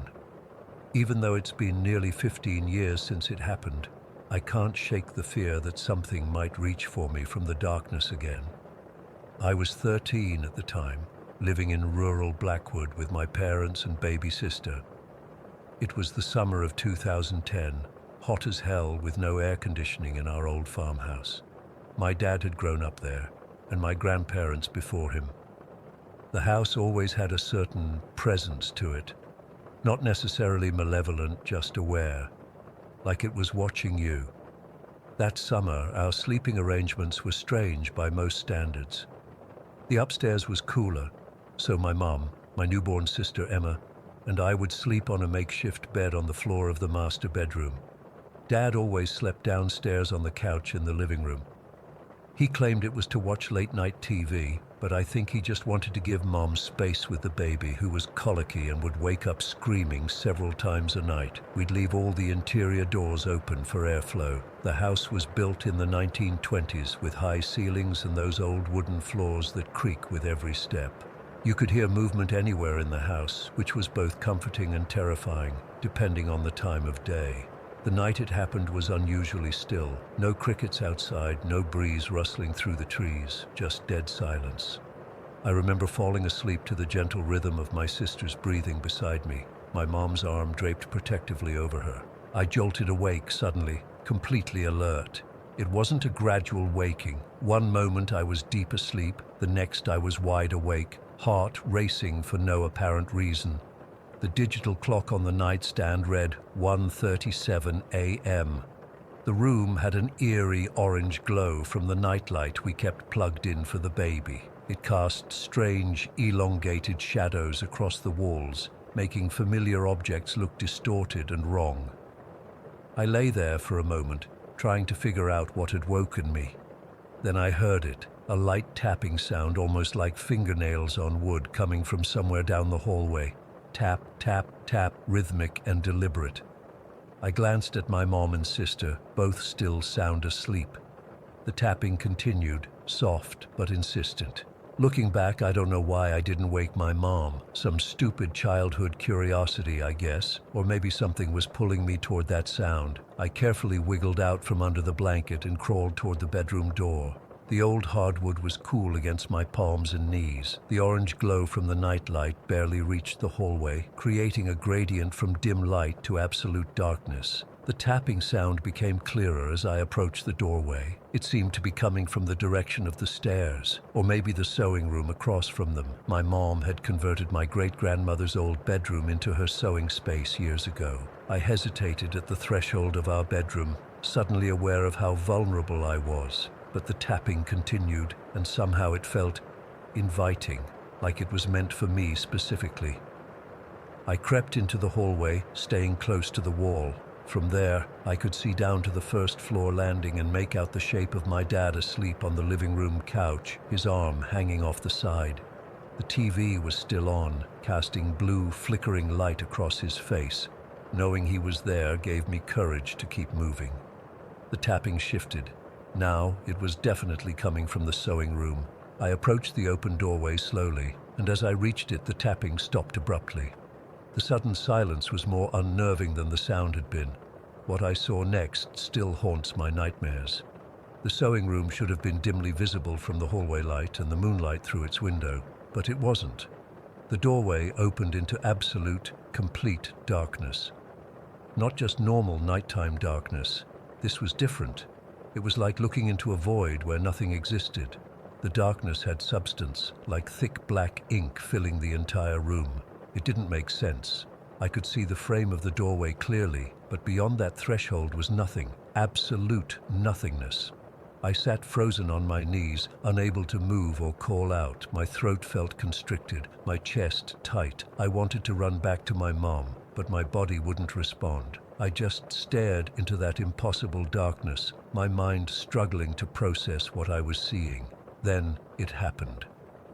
Even though it's been nearly 15 years since it happened, I can't shake the fear that something might reach for me from the darkness again. I was 13 at the time, living in rural Blackwood with my parents and baby sister. It was the summer of 2010, hot as hell with no air conditioning in our old farmhouse. My dad had grown up there, and my grandparents before him. The house always had a certain presence to it. Not necessarily malevolent, just aware, like it was watching you. That summer, our sleeping arrangements were strange by most standards. The upstairs was cooler, so my mom, my newborn sister Emma, and I would sleep on a makeshift bed on the floor of the master bedroom. Dad always slept downstairs on the couch in the living room. He claimed it was to watch late-night TV, but I think he just wanted to give Mom space with the baby, who was colicky and would wake up screaming several times a night. We'd leave all the interior doors open for airflow. The house was built in the 1920s with high ceilings and those old wooden floors that creak with every step. You could hear movement anywhere in the house, which was both comforting and terrifying, depending on the time of day. The night it happened was unusually still. No crickets outside, no breeze rustling through the trees, just dead silence. I remember falling asleep to the gentle rhythm of my sister's breathing beside me, my mom's arm draped protectively over her. I jolted awake suddenly, completely alert. It wasn't a gradual waking. One moment I was deep asleep, the next I was wide awake, heart racing for no apparent reason. The digital clock on the nightstand read 1:37 a.m. The room had an eerie orange glow from the nightlight we kept plugged in for the baby. It cast strange, elongated shadows across the walls, making familiar objects look distorted and wrong. I lay there for a moment, trying to figure out what had woken me. Then I heard it, a light tapping sound almost like fingernails on wood coming from somewhere down the hallway. Tap, tap, tap, rhythmic and deliberate. I glanced at my mom and sister, both still sound asleep. The tapping continued, soft but insistent. Looking back, I don't know why I didn't wake my mom. Some stupid childhood curiosity, I guess, or maybe something was pulling me toward that sound. I carefully wiggled out from under the blanket and crawled toward the bedroom door. The old hardwood was cool against my palms and knees. The orange glow from the nightlight barely reached the hallway, creating a gradient from dim light to absolute darkness. The tapping sound became clearer as I approached the doorway. It seemed to be coming from the direction of the stairs, or maybe the sewing room across from them. My mom had converted my great-grandmother's old bedroom into her sewing space years ago. I hesitated at the threshold of our bedroom, suddenly aware of how vulnerable I was. But the tapping continued, and somehow it felt inviting, like it was meant for me specifically. I crept into the hallway, staying close to the wall. From there, I could see down to the first-floor landing and make out the shape of my dad asleep on the living room couch, his arm hanging off the side. The TV was still on, casting blue, flickering light across his face. Knowing he was there gave me courage to keep moving. The tapping shifted. Now, it was definitely coming from the sewing room. I approached the open doorway slowly, and as I reached it, the tapping stopped abruptly. The sudden silence was more unnerving than the sound had been. What I saw next still haunts my nightmares. The sewing room should have been dimly visible from the hallway light and the moonlight through its window, but it wasn't. The doorway opened into absolute, complete darkness. Not just normal nighttime darkness. This was different. It was like looking into a void where nothing existed. The darkness had substance, like thick black ink filling the entire room. It didn't make sense. I could see the frame of the doorway clearly, but beyond that threshold was nothing, absolute nothingness. I sat frozen on my knees, unable to move or call out. My throat felt constricted, my chest tight. I wanted to run back to my mom, but my body wouldn't respond. I just stared into that impossible darkness, my mind struggling to process what I was seeing. Then it happened.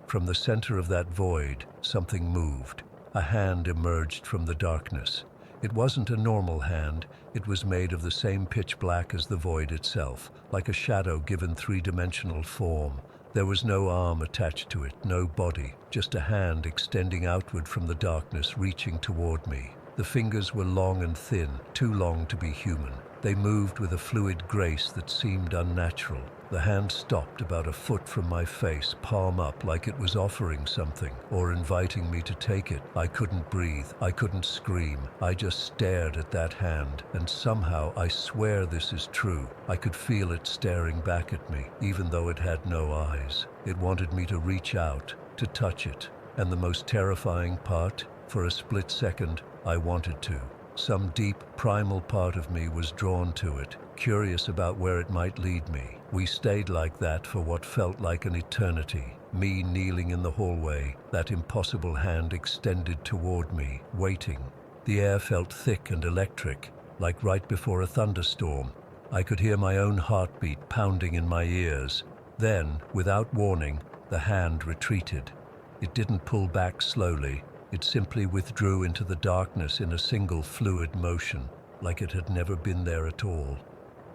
From the center of that void, something moved. A hand emerged from the darkness. It wasn't a normal hand. It was made of the same pitch black as the void itself, like a shadow given three-dimensional form. There was no arm attached to it, no body, just a hand extending outward from the darkness, reaching toward me. The fingers were long and thin, too long to be human. They moved with a fluid grace that seemed unnatural. The hand stopped about a foot from my face, palm up, like it was offering something, or inviting me to take it. I couldn't breathe. I couldn't scream. I just stared at that hand, and somehow, I swear this is true, I could feel it staring back at me, even though it had no eyes. It wanted me to reach out, to touch it. And the most terrifying part, for a split second, I wanted to. Some deep, primal part of me was drawn to it, curious about where it might lead me. We stayed like that for what felt like an eternity. Me kneeling in the hallway, that impossible hand extended toward me, waiting. The air felt thick and electric, like right before a thunderstorm. I could hear my own heartbeat pounding in my ears. Then, without warning, the hand retreated. It didn't pull back slowly. It simply withdrew into the darkness in a single fluid motion, like it had never been there at all.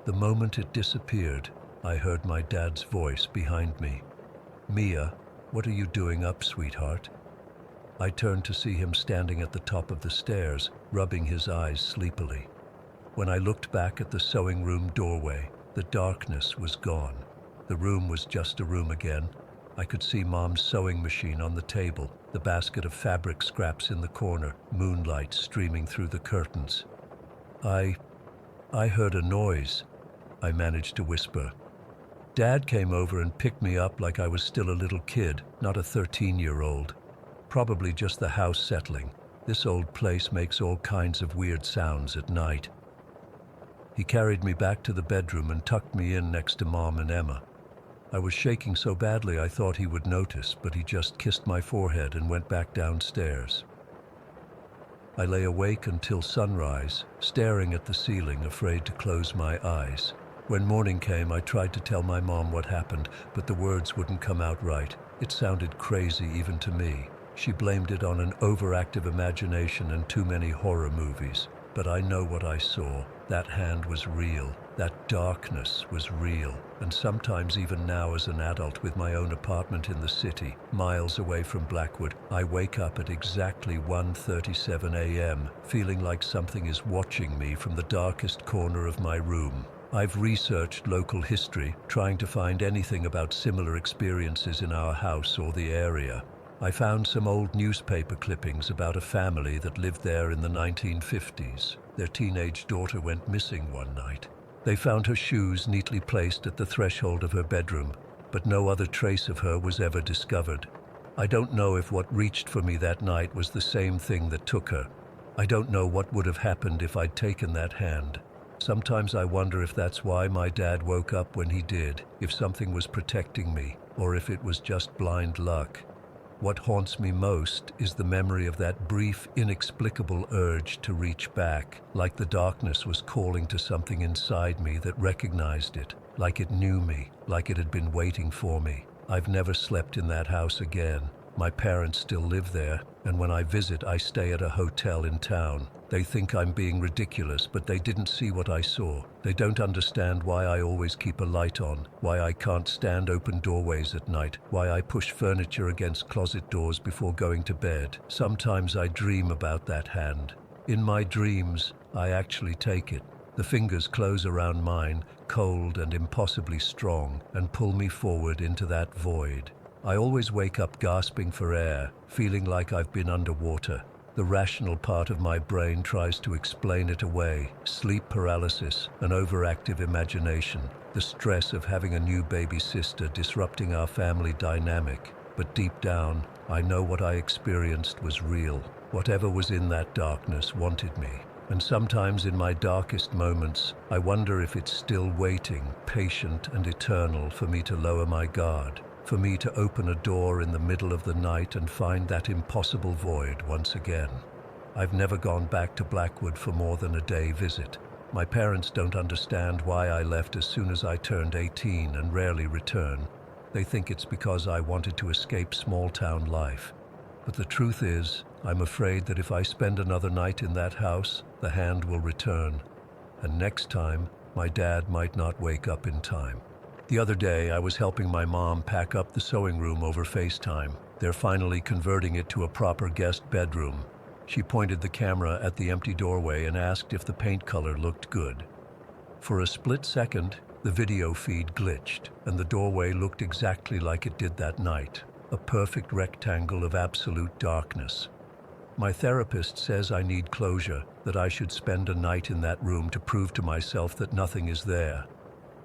The moment it disappeared, I heard my dad's voice behind me. "Mia, what are you doing up, sweetheart?" I turned to see him standing at the top of the stairs, rubbing his eyes sleepily. When I looked back at the sewing room doorway, the darkness was gone. The room was just a room again. I could see Mom's sewing machine on the table, the basket of fabric scraps in the corner, moonlight streaming through the curtains. I heard a noise, I managed to whisper. Dad came over and picked me up like I was still a little kid, not a 13-year-old. Probably just the house settling. This old place makes all kinds of weird sounds at night. He carried me back to the bedroom and tucked me in next to Mom and Emma. I was shaking so badly I thought he would notice, but he just kissed my forehead and went back downstairs. I lay awake until sunrise, staring at the ceiling, afraid to close my eyes. When morning came, I tried to tell my mom what happened, but the words wouldn't come out right. It sounded crazy even to me. She blamed it on an overactive imagination and too many horror movies. But I know what I saw. That hand was real. That darkness was real. And sometimes even now as an adult with my own apartment in the city, miles away from Blackwood, I wake up at exactly 1:37 a.m., feeling like something is watching me from the darkest corner of my room. I've researched local history, trying to find anything about similar experiences in our house or the area. I found some old newspaper clippings about a family that lived there in the 1950s. Their teenage daughter went missing one night. They found her shoes neatly placed at the threshold of her bedroom, but no other trace of her was ever discovered. I don't know if what reached for me that night was the same thing that took her. I don't know what would have happened if I'd taken that hand. Sometimes I wonder if that's why my dad woke up when he did, if something was protecting me, or if it was just blind luck. What haunts me most is the memory of that brief, inexplicable urge to reach back, like the darkness was calling to something inside me that recognized it, like it knew me, like it had been waiting for me. I've never slept in that house again. My parents still live there, and when I visit, I stay at a hotel in town. They think I'm being ridiculous, but they didn't see what I saw. They don't understand why I always keep a light on, why I can't stand open doorways at night, why I push furniture against closet doors before going to bed. Sometimes I dream about that hand. In my dreams, I actually take it. The fingers close around mine, cold and impossibly strong, and pull me forward into that void. I always wake up gasping for air, feeling like I've been underwater. The rational part of my brain tries to explain it away. Sleep paralysis, an overactive imagination, the stress of having a new baby sister disrupting our family dynamic. But deep down, I know what I experienced was real. Whatever was in that darkness wanted me. And sometimes in my darkest moments, I wonder if it's still waiting, patient and eternal, for me to lower my guard. For me to open a door in the middle of the night and find that impossible void once again. I've never gone back to Blackwood for more than a day visit. My parents don't understand why I left as soon as I turned 18 and rarely return. They think it's because I wanted to escape small-town life. But the truth is, I'm afraid that if I spend another night in that house, the hand will return. And next time, my dad might not wake up in time. The other day, I was helping my mom pack up the sewing room over FaceTime. They're finally converting it to a proper guest bedroom. She pointed the camera at the empty doorway and asked if the paint color looked good. For a split second, the video feed glitched, and the doorway looked exactly like it did that night, a perfect rectangle of absolute darkness. My therapist says I need closure, that I should spend a night in that room to prove to myself that nothing is there.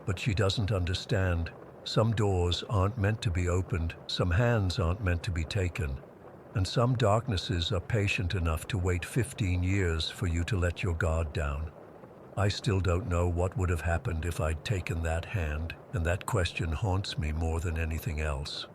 But she doesn't understand. Some doors aren't meant to be opened, some hands aren't meant to be taken, and some darknesses are patient enough to wait 15 years for you to let your guard down. I still don't know what would have happened if I'd taken that hand, and that question haunts me more than anything else.